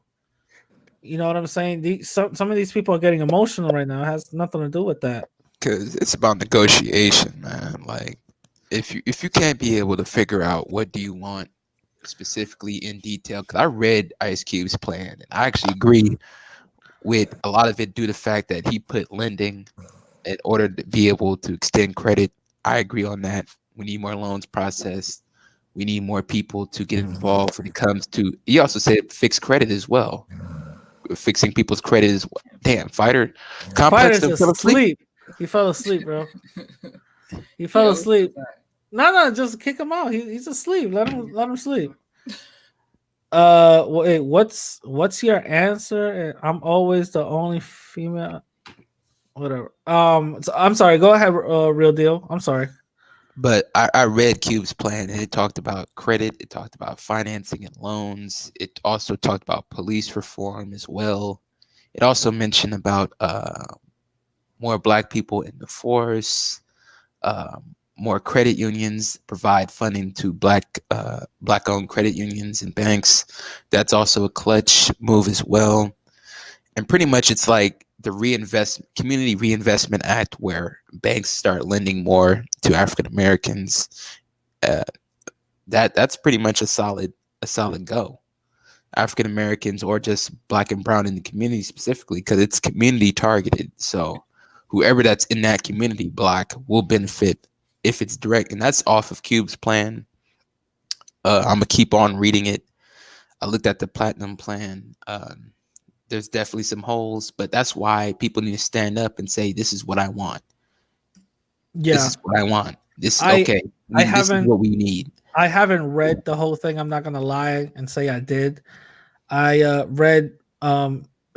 You know what I'm saying? Some of these people are getting emotional right now. It has nothing to do with that. Because it's about negotiation, man. Like if you can't be able to figure out what do you want specifically in detail, because I read Ice Cube's plan and I actually agree with a lot of it due to the fact that he put lending in order to be able to extend credit. I agree on that. We need more loans processed. We need more people to get involved when it comes to. He also said fixed credit as well. Fixing people's credit is damn fighter complex. Fighter's Fell asleep. asleep. He fell asleep, bro. He fell asleep. No, just kick him out. He's asleep. Let him sleep. Wait, what's your answer? I'm always the only female. Whatever. I'm sorry. Go ahead. Real deal. I'm sorry. But I read Cube's plan and it talked about credit, it talked about financing and loans, it also talked about police reform as well. It also mentioned about more black people in the force, more credit unions, provide funding to black owned credit unions and banks. That's also a clutch move as well. And pretty much it's like the community reinvestment act, where banks start lending more to African Americans. uh, that's pretty much a solid go. African Americans or just black and brown in the community specifically, because it's community targeted, so whoever that's in that community block will benefit if it's direct, and that's off of Cube's plan. I'm gonna keep on reading it. I looked at the platinum plan. There's definitely some holes, but that's why people need to stand up and say, "This is what I want. This Yeah. is what I want. This is I okay. I This is haven't what we need." I haven't read the whole thing. I'm not gonna lie and say I did. I read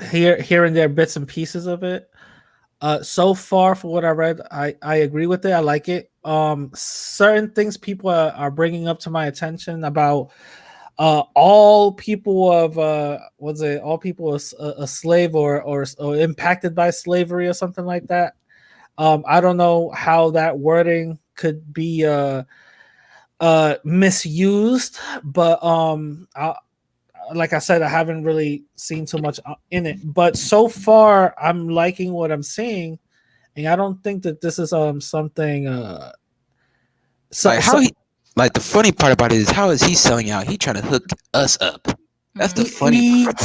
here and there bits and pieces of it. So far, for what I read, I agree with it. I like it. Certain things people are bringing up to my attention about all people of what's it? All people a slave or impacted by slavery or something like that. I don't know how that wording could be misused, but like I said, I haven't really seen too much in it. But so far, I'm liking what I'm seeing, and I don't think that this is something. Like how he, like the funny part about it is how is he selling out? He trying to hook us up. That's the funny part.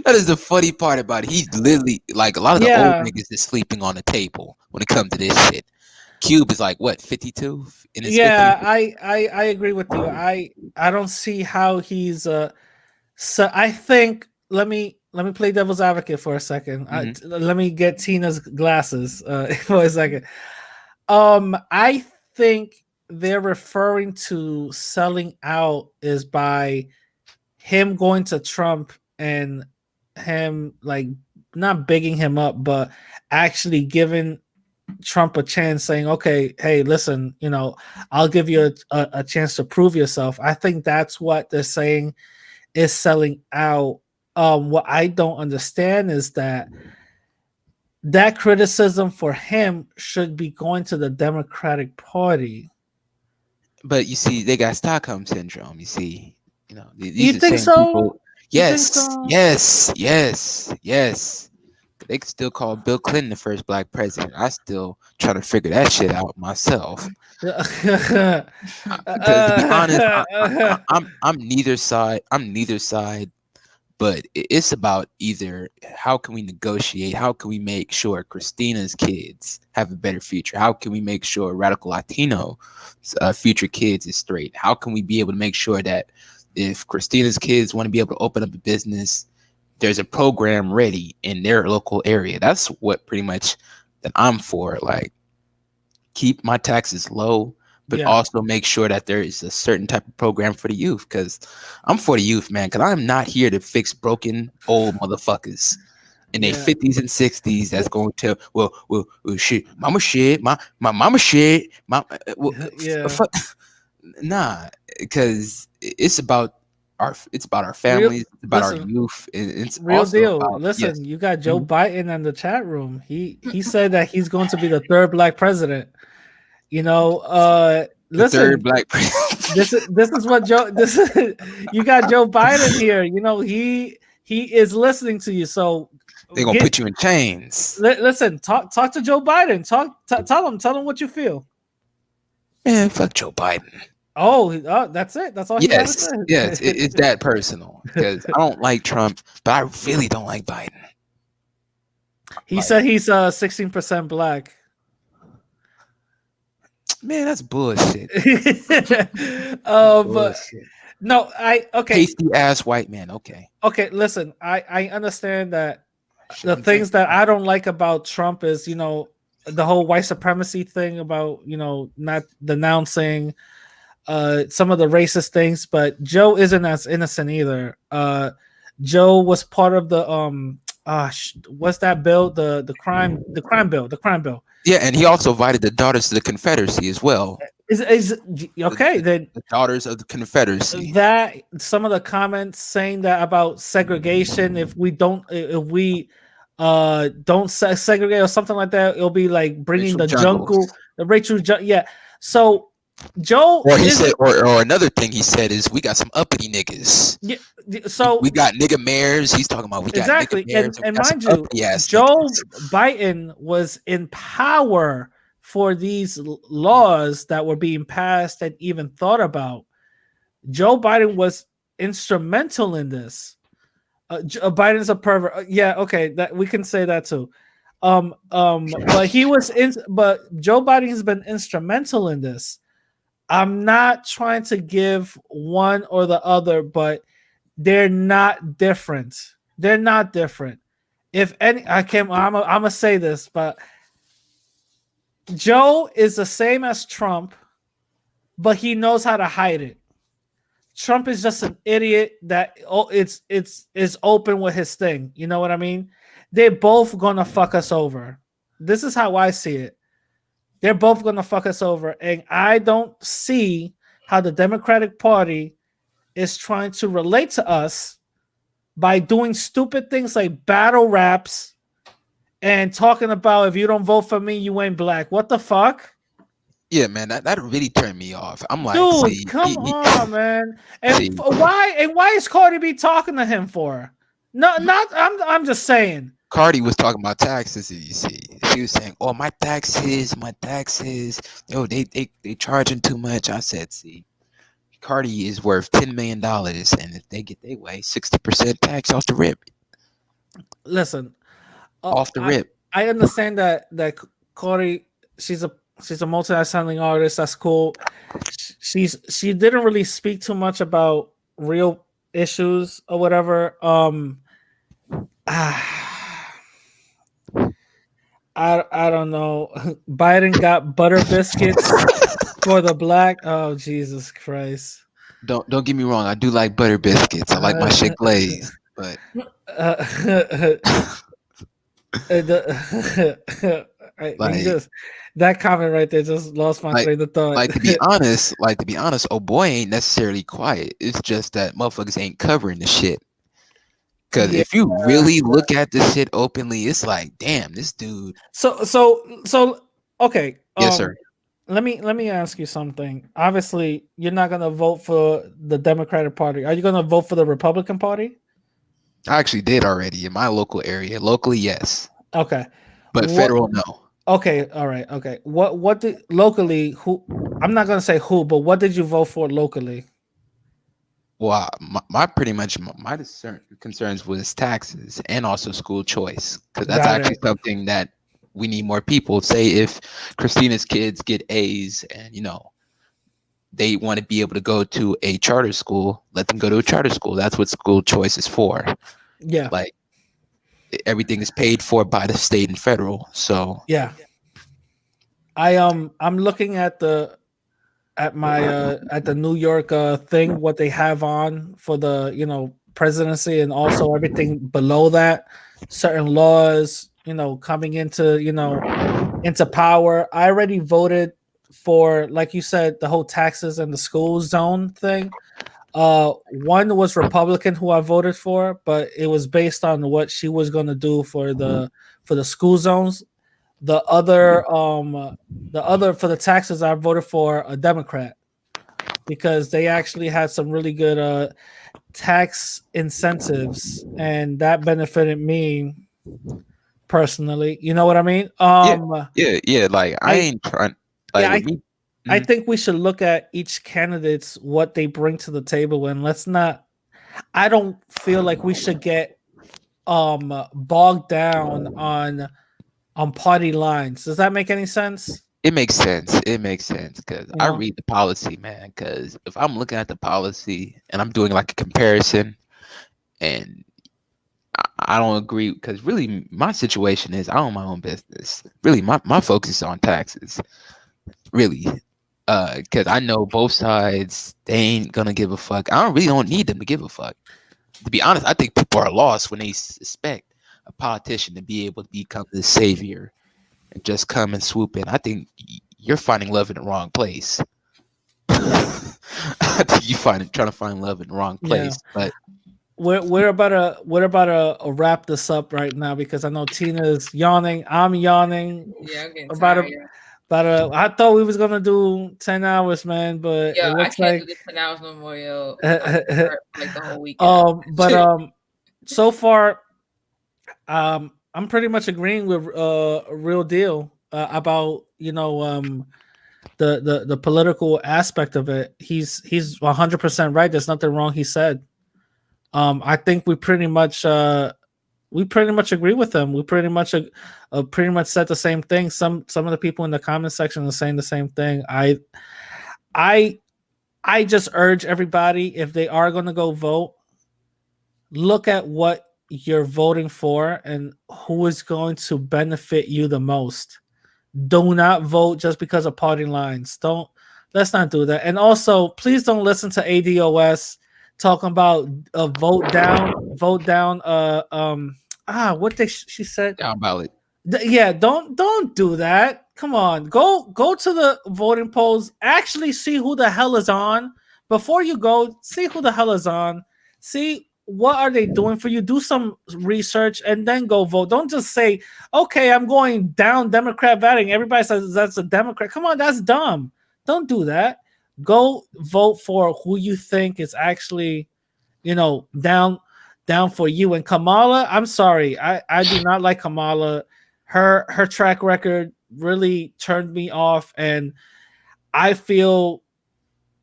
That is the funny part about it. He's literally like a lot of the old niggas is sleeping on the table when it comes to this shit. Cube is like what 52 in his 50s? I agree with you. I don't see how he's so I think let me play devil's advocate for a 2nd. Let me get Tina's glasses for a second. I think they're referring to selling out is by him going to Trump and him like not bigging him up, but actually giving Trump a chance, saying, "Okay, hey, listen, I'll give you a chance to prove yourself." I think that's what they're saying is selling out. What I don't understand is that criticism for him should be going to the Democratic Party. But you see, they got Stockholm syndrome. You see, these You are the think same so? people. You think Yes, so? yes. They could still call Bill Clinton the first black president. I still trying to figure that shit out myself. To be honest, I'm neither side. I'm neither side. But it's about either how can we negotiate? How can we make sure Christina's kids have a better future? How can we make sure Radical Latino future kids is straight? How can we be able to make sure that if Christina's kids want to be able to open up a business, there's a program ready in their local area? That's what pretty much that I'm for. Like, keep my taxes low, but also make sure that there is a certain type of program for the youth. Because I'm for the youth, man. Because I'm not here to fix broken old motherfuckers in their 50s and 60s. That's going to well shit, mama shit, my mama shit, nah. Because it's about our families, it's about our youth, and it's Real also deal. about Listen, you got Joe Biden in the chat room. He said that he's going to be the 3rd black president. the Listen, 3rd black president. this is what Joe. This is, you got Joe Biden here. He is listening to you. So they're gonna put you in chains. Listen, talk to Joe Biden. Tell him what you feel. Man, fuck Joe Biden. Oh, that's it. That's all he got to say. Yes, it's that personal because I don't like Trump, but I really don't like Biden. He said he's 16% black. Man, that's bullshit. Bullshit. No, pasty ass white man. Okay. Okay, listen, I understand that the things that I don't like about Trump is the whole white supremacy thing about not denouncing some of the racist things, but Joe isn't as innocent either. Joe was part of the what's that bill? The crime bill. Yeah, and he also invited the Daughters of the Confederacy as well. Is okay then the Daughters of the Confederacy. That some of the comments saying that about segregation, if we don't segregate or something like that, it'll be like bringing the jungle, the racial yeah. So Joe, or he said, or another thing he said is, we got some uppity niggas. Yeah, so we got nigga mayors. He's talking about we got exactly, nigga mayors, and mind you, Joe Biden was in power for these laws that were being passed and even thought about. Joe Biden was instrumental in this. Biden's a pervert. Yeah, okay, that we can say that too. But he was but Joe Biden has been instrumental in this. I'm not trying to give one or the other, but they're not different. They're not different. If any, I'm gonna say this, but Joe is the same as Trump, but he knows how to hide it. Trump is just an idiot that it's open with his thing. You know what I mean? They're both gonna fuck us over. This is how I see it. They're both gonna fuck us over, and I don't see how the Democratic Party is trying to relate to us by doing stupid things like battle raps and talking about if you don't vote for me, you ain't black. What the fuck? Yeah, man, that really turned me off. I'm like, Dude, see, come on, man. And see, why is Cardi B talking to him for? No, not I'm just saying. Cardi was talking about taxes. You see, she was saying, "Oh, my taxes, yo, they charging too much." I said, "See, Cardi is worth $10 million, and if they get their way, 60% tax off the rip, Listen, off the rip." I understand that Cardi, she's a multi-sounding artist. That's cool. She didn't really speak too much about real issues or whatever. I don't know. Biden got butter biscuits for the black. Oh Jesus Christ! Don't get me wrong. I do like butter biscuits. I like my shit glazed, but he just that comment right there just lost my train of thought. like to be honest, oh boy ain't necessarily quiet. It's just that motherfuckers ain't covering the shit. Because if you really look at this shit openly, it's like, damn, this dude. So okay. Yes, sir. Let me ask you something. Obviously, you're not gonna vote for the Democratic Party. Are you gonna vote for the Republican Party? I actually did already in my local area. Locally, yes. Okay. But federal, no. Okay, all right, okay. What did locally? Who? I'm not gonna say who, but what did you vote for locally? Well, my pretty much my concerns was taxes and also school choice, because that's actually something that we need more people. Say if Christina's kids get A's and they want to be able to go to a charter school, let them go to a charter school. That's what school choice is for. Yeah, like everything is paid for by the state and federal. So yeah, I'm looking at the New York thing, what they have on for the presidency, and also everything below that, certain laws coming into power. I already voted for, like you said, the whole taxes and the school zone thing. One was Republican who I voted for, but it was based on what she was going to do for the school zones. The other for the taxes, I voted for a Democrat because they actually had some really good tax incentives, and that benefited me personally. You know what I mean? Yeah. Like I ain't trying. Like I think we should look at each candidate's what they bring to the table, and let's not. I don't feel like we should get bogged down on party lines. Does that make any sense? It makes sense. It makes sense because I read the policy, man. Because if I'm looking at the policy and I'm doing like a comparison, and I don't agree, because really my situation is I own my own business. Really, my focus is on taxes. Really, because I know both sides, they ain't gonna give a fuck. I really don't need them to give a fuck. To be honest, I think people are lost when they suspect a politician to be able to become the savior and just come and swoop in. I think you're finding love in the wrong place. I think trying to find love in the wrong place. Yeah. But we're about to wrap this up right now because I know Tina's yawning. I'm yawning. Yeah, I'm getting tired. I thought we was gonna do 10 hours, man, but yo, it looks I can't like do this 10 hours no more, yo. Like the whole weekend. But so far, I'm pretty much agreeing with Real Deal about the political aspect of it. He's 100% right. There's nothing wrong he said. I think we pretty much agree with him. We pretty much said the same thing. Some of the people in the comment section are saying the same thing. I just urge everybody, if they are going to go vote, look at what you're voting for and who is going to benefit you the most. Do not vote just because of party lines. Don't Let's not do that. And also, please don't listen to ADOS talking about vote down. What she said? Down ballot. Yeah, don't do that. Come on, go to the voting polls. Actually, see who the hell is on before you go. See who the hell is on. See what are they doing for you. Do some research and then go vote. Don't just say, "Okay, I'm going down Democrat voting." Everybody says that's a Democrat. Come on, that's dumb. Don't do that. Go vote for who you think is actually, down for you. And Kamala, I'm sorry, I do not like Kamala. Her track record really turned me off, and I feel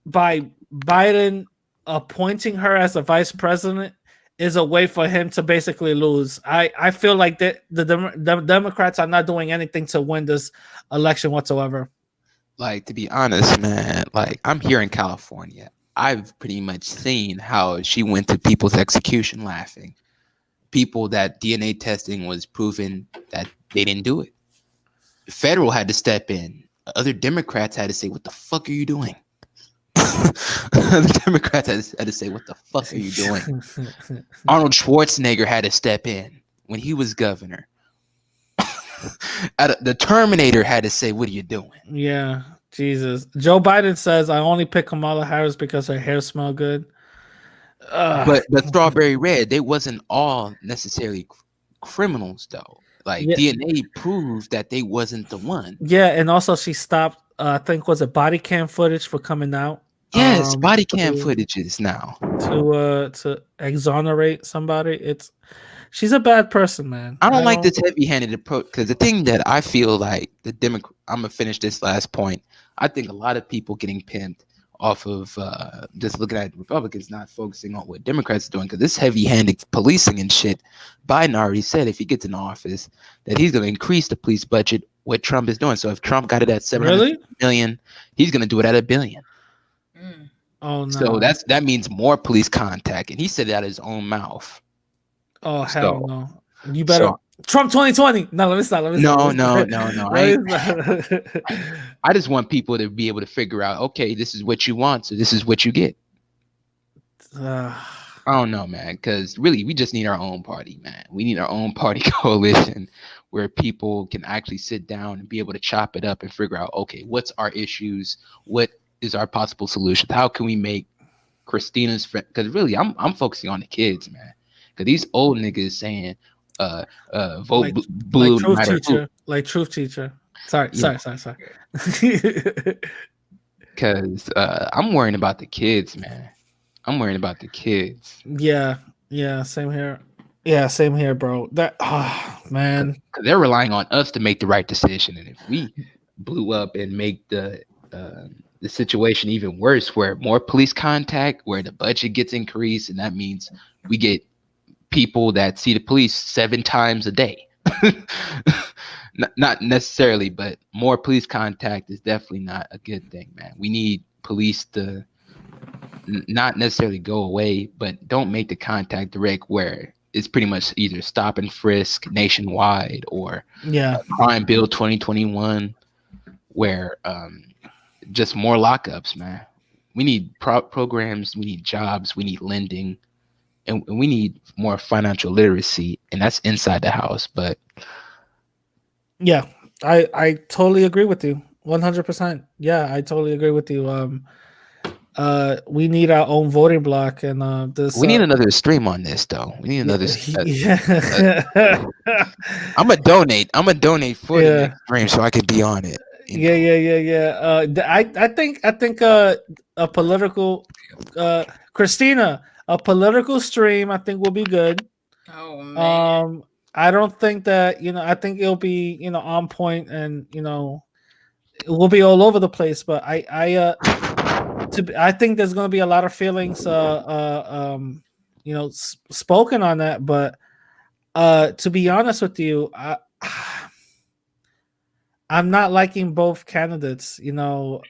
by Biden appointing her as a vice president is a way for him to basically lose. I feel like the Democrats are not doing anything to win this election whatsoever. Like, to be honest, man, like, I'm here in California. I've pretty much seen how she went to people's execution laughing. People that DNA testing was proven that they didn't do it. The federal had to step in. Other Democrats had to say, "What the fuck are you doing?" The Democrats had to say, "What the fuck are you doing?" Arnold Schwarzenegger had to step in when he was governor. The Terminator had to say, "What are you doing?" Yeah, Jesus. Joe Biden says, "I only pick Kamala Harris because her hair smell good." But Strawberry Red, they wasn't all necessarily criminals though. Like, DNA proved that they wasn't the one. Yeah, and also she stopped. I think was it body cam footage for coming out. Yes, body cam footages now to exonerate somebody. She's a bad person, man. I don't like this heavy-handed approach, because the thing that I feel like I'm gonna finish this last point. I think a lot of people getting pimped off of just looking at Republicans not focusing on what Democrats are doing, because this heavy-handed policing and shit. Biden already said if he gets in office that he's going to increase the police budget. What Trump is doing. So if Trump got it at 700 million, he's going to do it at $1 billion. Oh no! So that means more police contact, and he said it out of his own mouth. Oh hell no! You better Trump 2020. No, let me stop. No. I just want people to be able to figure out, okay, this is what you want, so this is what you get. I don't know, man, because really, we just need our own party, man. We need our own party coalition where people can actually sit down and be able to chop it up and figure out, okay, what's our issues? What is our possible solutions? How can we make Christina's friend? Because really, I'm focusing on the kids, man. Because these old niggas saying, vote blue, like truth teacher, like truth teacher. Sorry. Because I'm worrying about the kids, man. I'm worrying about the kids. Yeah, same here. Yeah, same here, bro. Man, because they're relying on us to make the right decision, and if we blew up and make the situation even worse, where more police contact, where the budget gets increased, and that means we get people that see the police 7 times a day. Not necessarily, but more police contact is definitely not a good thing, man. We need police to not necessarily go away, but don't make the contact direct, where it's pretty much either stop and frisk nationwide or crime bill 2021, where just more lockups, man. We need programs, we need jobs, we need lending, and we need more financial literacy, and that's inside the house. But yeah, I totally agree with you 100%. Yeah, I totally agree with you. We need our own voting block, and we need another stream on this, though. We need another. I'm gonna donate for the next stream so I can be on it. Yeah. I think a political Christina, a political stream, I think will be good. Oh man. I don't think that, I think it'll be, on point, and it will be all over the place, but I think there's going to be a lot of feelings spoken on that, but to be honest with you, I'm not liking both candidates. Again,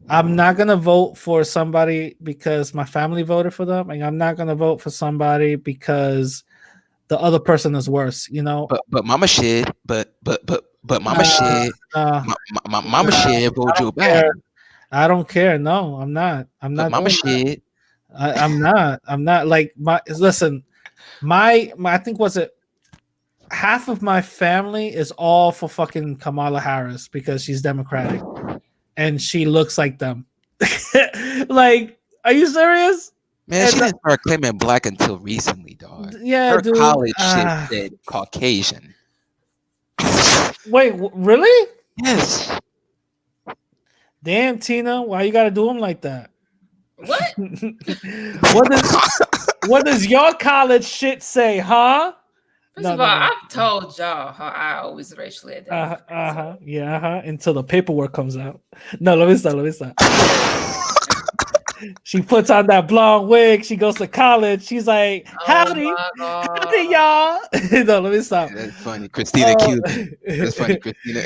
I'm not gonna vote for somebody because my family voted for them, and I'm not gonna vote for somebody because the other person is worse. But Mama shit. But Mama shit. My mama shit vote Joe Biden. I don't care. No, I'm not. I'm But not mama doing that. shit. I'm not. I'm not like listen, my I think was it half of my family is all for fucking Kamala Harris because she's Democratic and she looks like them. Like, are you serious? Man, she didn't start claiming black until recently, dog. Yeah, Her dude. college shit said Caucasian. Wait, really? Yes. Damn, Tina, why you gotta do them like that? What? What does your college shit say, huh? First of all, I've told y'all how I always racially identify. Yeah, until the paperwork comes out. No, let me stop. She puts on that blonde wig. She goes to college. She's like, howdy, howdy, y'all. No, let me stop. That's funny. Christina Cuban. That's funny, Christina.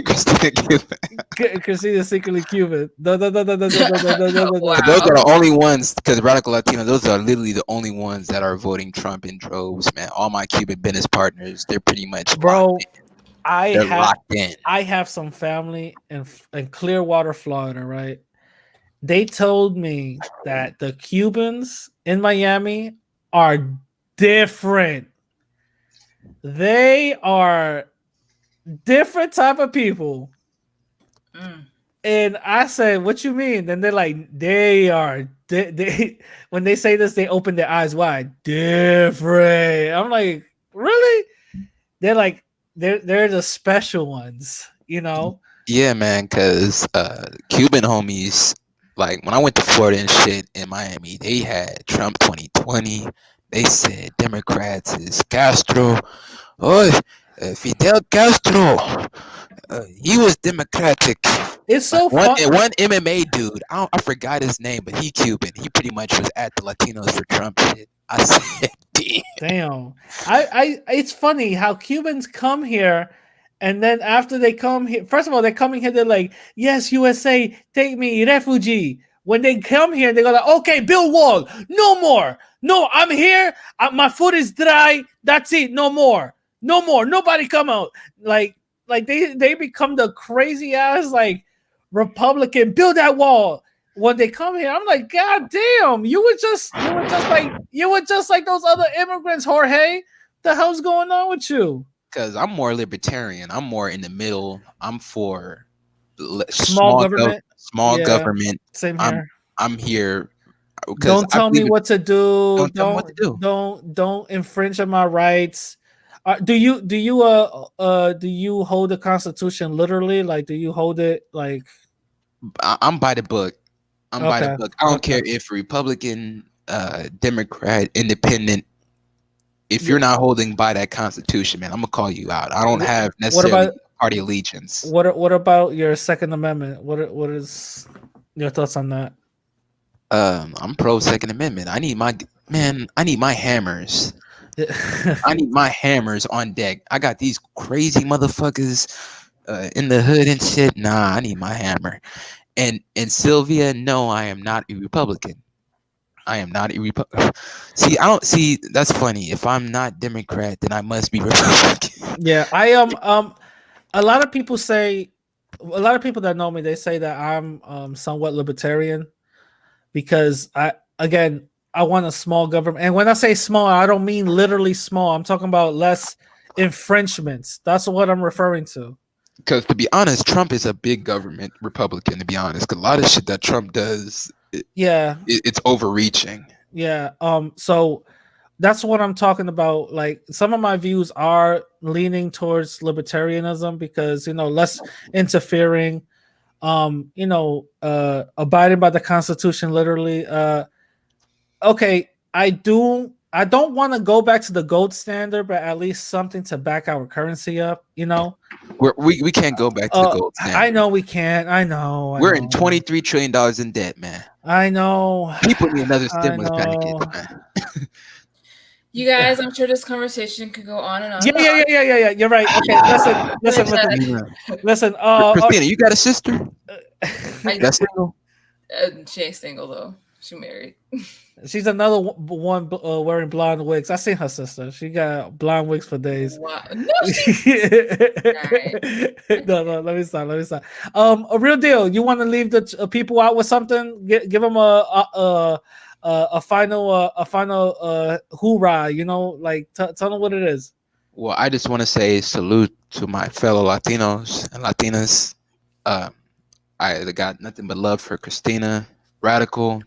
Christina Cuban. Christina secretly Cuban. No. Those are the only ones, because Radical Latino, those are literally the only ones that are voting Trump in droves, man. All my Cuban business partners, they're pretty much locked in. Locked in. I have some family in Clearwater, Florida, right? They told me that the Cubans in Miami are different. They are different type of people. And I said, what you mean? Then they're like, they when they say this, they open their eyes wide. Different. I'm like, really? They're like, they're the special ones, you know? Yeah, man, because Cuban homies, like when I went to Florida and shit in Miami, they had Trump 2020. They said Democrats is Castro. Oh, Fidel Castro. He was Democratic. It's so fun. fun. One MMA dude, I forgot his name, but he Cuban. He pretty much was at the Latinos for Trump shit. I said, damn. It's funny how Cubans come here, and then after they come here, first of all, they're coming here, they're like, yes, USA, take me, refugee. When they come here, they go like, okay, build wall. No more. No, I'm here. My foot is dry. That's it. No more. No more. Nobody come out. Like they become the crazy ass like Republican. Build that wall. When they come here, I'm like, God damn, you were just like those other immigrants, Jorge. The hell's going on with you? Because I'm more libertarian. I'm more in the middle. I'm for small government. Government. Same here. I'm here. Don't tell me what to do. Don't infringe on my rights. Do you hold the Constitution literally? Like, do you hold it like? I'm by the book. By the book. I don't care if Republican, Democrat, Independent. If you're not holding by that Constitution, man, I'm gonna call you out. I don't have necessarily party allegiance. What about your Second Amendment? What is your thoughts on that? I'm pro Second Amendment. I need my hammers. I need my hammers on deck. I got these crazy motherfuckers in the hood and shit. Nah, I need my hammer. And Sylvia, no, I am not a Republican. I am not a Republican. See, that's funny. If I'm not Democrat, then I must be Republican. Yeah, I am. A lot of people that know me, they say that I'm somewhat libertarian because I want a small government. And when I say small, I don't mean literally small. I'm talking about less infringements. That's what I'm referring to. Because to be honest, Trump is a big government Republican, to be honest. Because a lot of shit that Trump does, it's overreaching. Yeah. So that's what I'm talking about. Like, some of my views are leaning towards libertarianism because, less interfering, abiding by the Constitution literally. Okay, I don't want to go back to the gold standard, but at least something to back our currency up, We can't go back to the gold standard. I know we can't. I know. We're in $23 trillion in debt, man. I know. People need another stimulus package, man. You guys, I'm sure this conversation could go on and on. Yeah. You're right. Okay, listen. Christina, you got a sister? That's single? She ain't single though. She married. She's another one wearing blonde wigs. I seen her sister. She got blonde wigs for days. Wow. No, No, let me stop. A real deal. You want to leave the people out with something? Give them a final hoorah. You know, like tell them what it is. Well, I just want to say salute to my fellow Latinos and Latinas. I got nothing but love for Christina, Radical.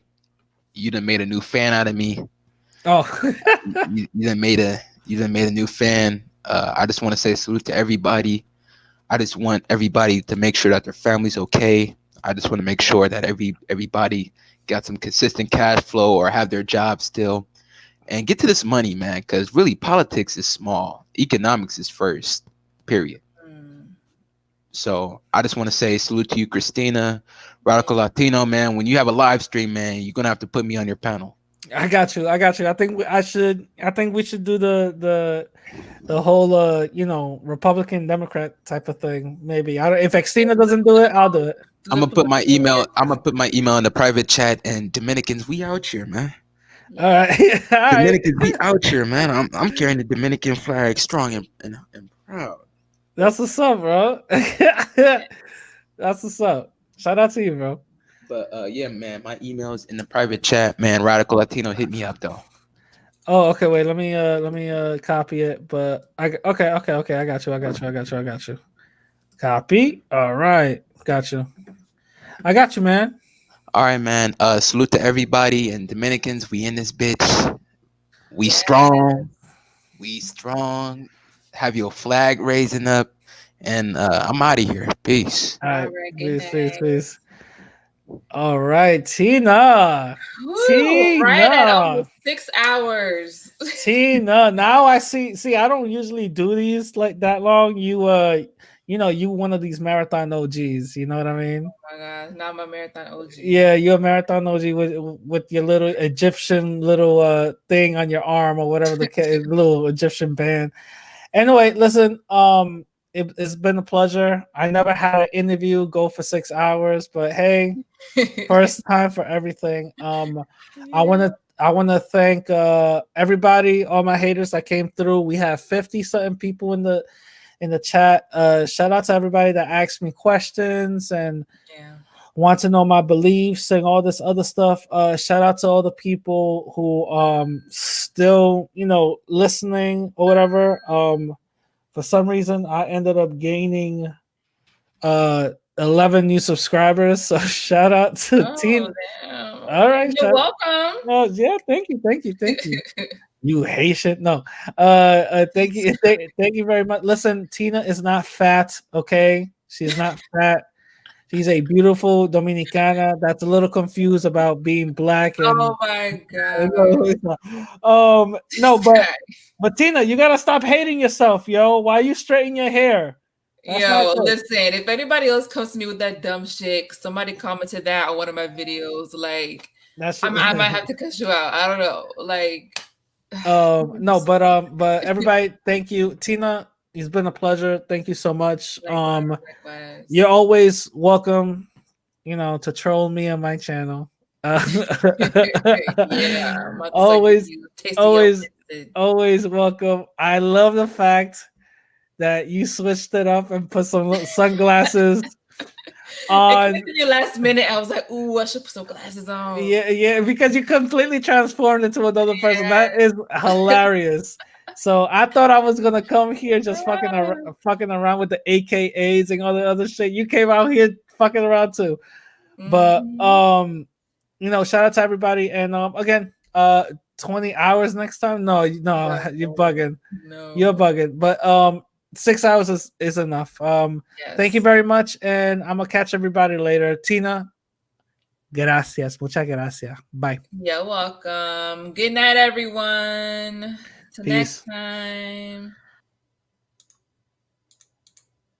You done made a new fan out of me. Oh, you done made a new fan. I just want to say salute to everybody. I just want everybody to make sure that their family's okay. I just want to make sure that everybody got some consistent cash flow or have their job still, and get to this money, man. Because really, politics is small. Economics is first. Period. So I just want to say salute to you, Christina, Radical Latino, man. When you have a live stream, man, you're gonna have to put me on your panel. I got you. I think we should do the whole Republican Democrat type of thing. Maybe if Xtina doesn't do it, I'll do it. I'm gonna put my email. In the private chat. And Dominicans, we out here, man. All right. Dominicans, we out here, man. I'm carrying the Dominican flag strong and proud. That's what's up, bro. That's what's up. Shout out to you, bro. But yeah, man, my email's in the private chat, man. Radical Latino, hit me up though. Oh, okay. Wait, let me copy it. But okay. I got you. Copy. All right, got you. I got you, man. All right, man. Salute to everybody and Dominicans. We in this bitch. We strong. We strong. Have your flag raising up, and I'm out of here. Peace. All right, peace. All right, Tina. Right at almost 6 hours. Tina, now I see. I don't usually do these like that long. You you one of these marathon OGs. You know what I mean? Oh my God, not my marathon OG. Yeah, you're a marathon OG with your little Egyptian little thing on your arm or whatever the little Egyptian band. Anyway, listen, it's been a pleasure. I never had an interview go for 6 hours, but hey, first time for everything. I want to thank everybody, all my haters that came through. We have 50 something people in the chat. Shout out to everybody that asked me questions and want to know my beliefs and all this other stuff. Shout out to all the people who still listening or whatever. For some reason I ended up gaining 11 new subscribers, so shout out to Tina. All right, you're welcome. Yeah, thank you. You Haitian. No. Thank you. Thank you very much. Listen, Tina is not fat, okay? She's not fat. She's a beautiful Dominicana that's a little confused about being black. And, oh my God. No, but Tina, you gotta stop hating yourself, yo. Why you straighten your hair? Yo, listen, if anybody else comes to me with that dumb shit, somebody commented that on one of my videos, like I might have to cut you out. I don't know. Like no, but everybody, thank you. Tina, it's been a pleasure. Thank you so much. Likewise. You're always welcome, to troll me on my channel. Always welcome. I love the fact that you switched it up and put some sunglasses on. The last minute, I was like, "Ooh, I should put some glasses on." Yeah, because you completely transformed into another person. That is hilarious. So I thought I was gonna come here just fucking around with the AKAs and all the other shit. You came out here fucking around too. But shout out to everybody. And again, 20 hours next time. No, you're bugging. No. You're bugging. But 6 hours is enough. Thank you very much, and I'm gonna catch everybody later. Tina, gracias, muchas gracias. Bye. You're welcome. Good night, everyone. Till Peace. next time.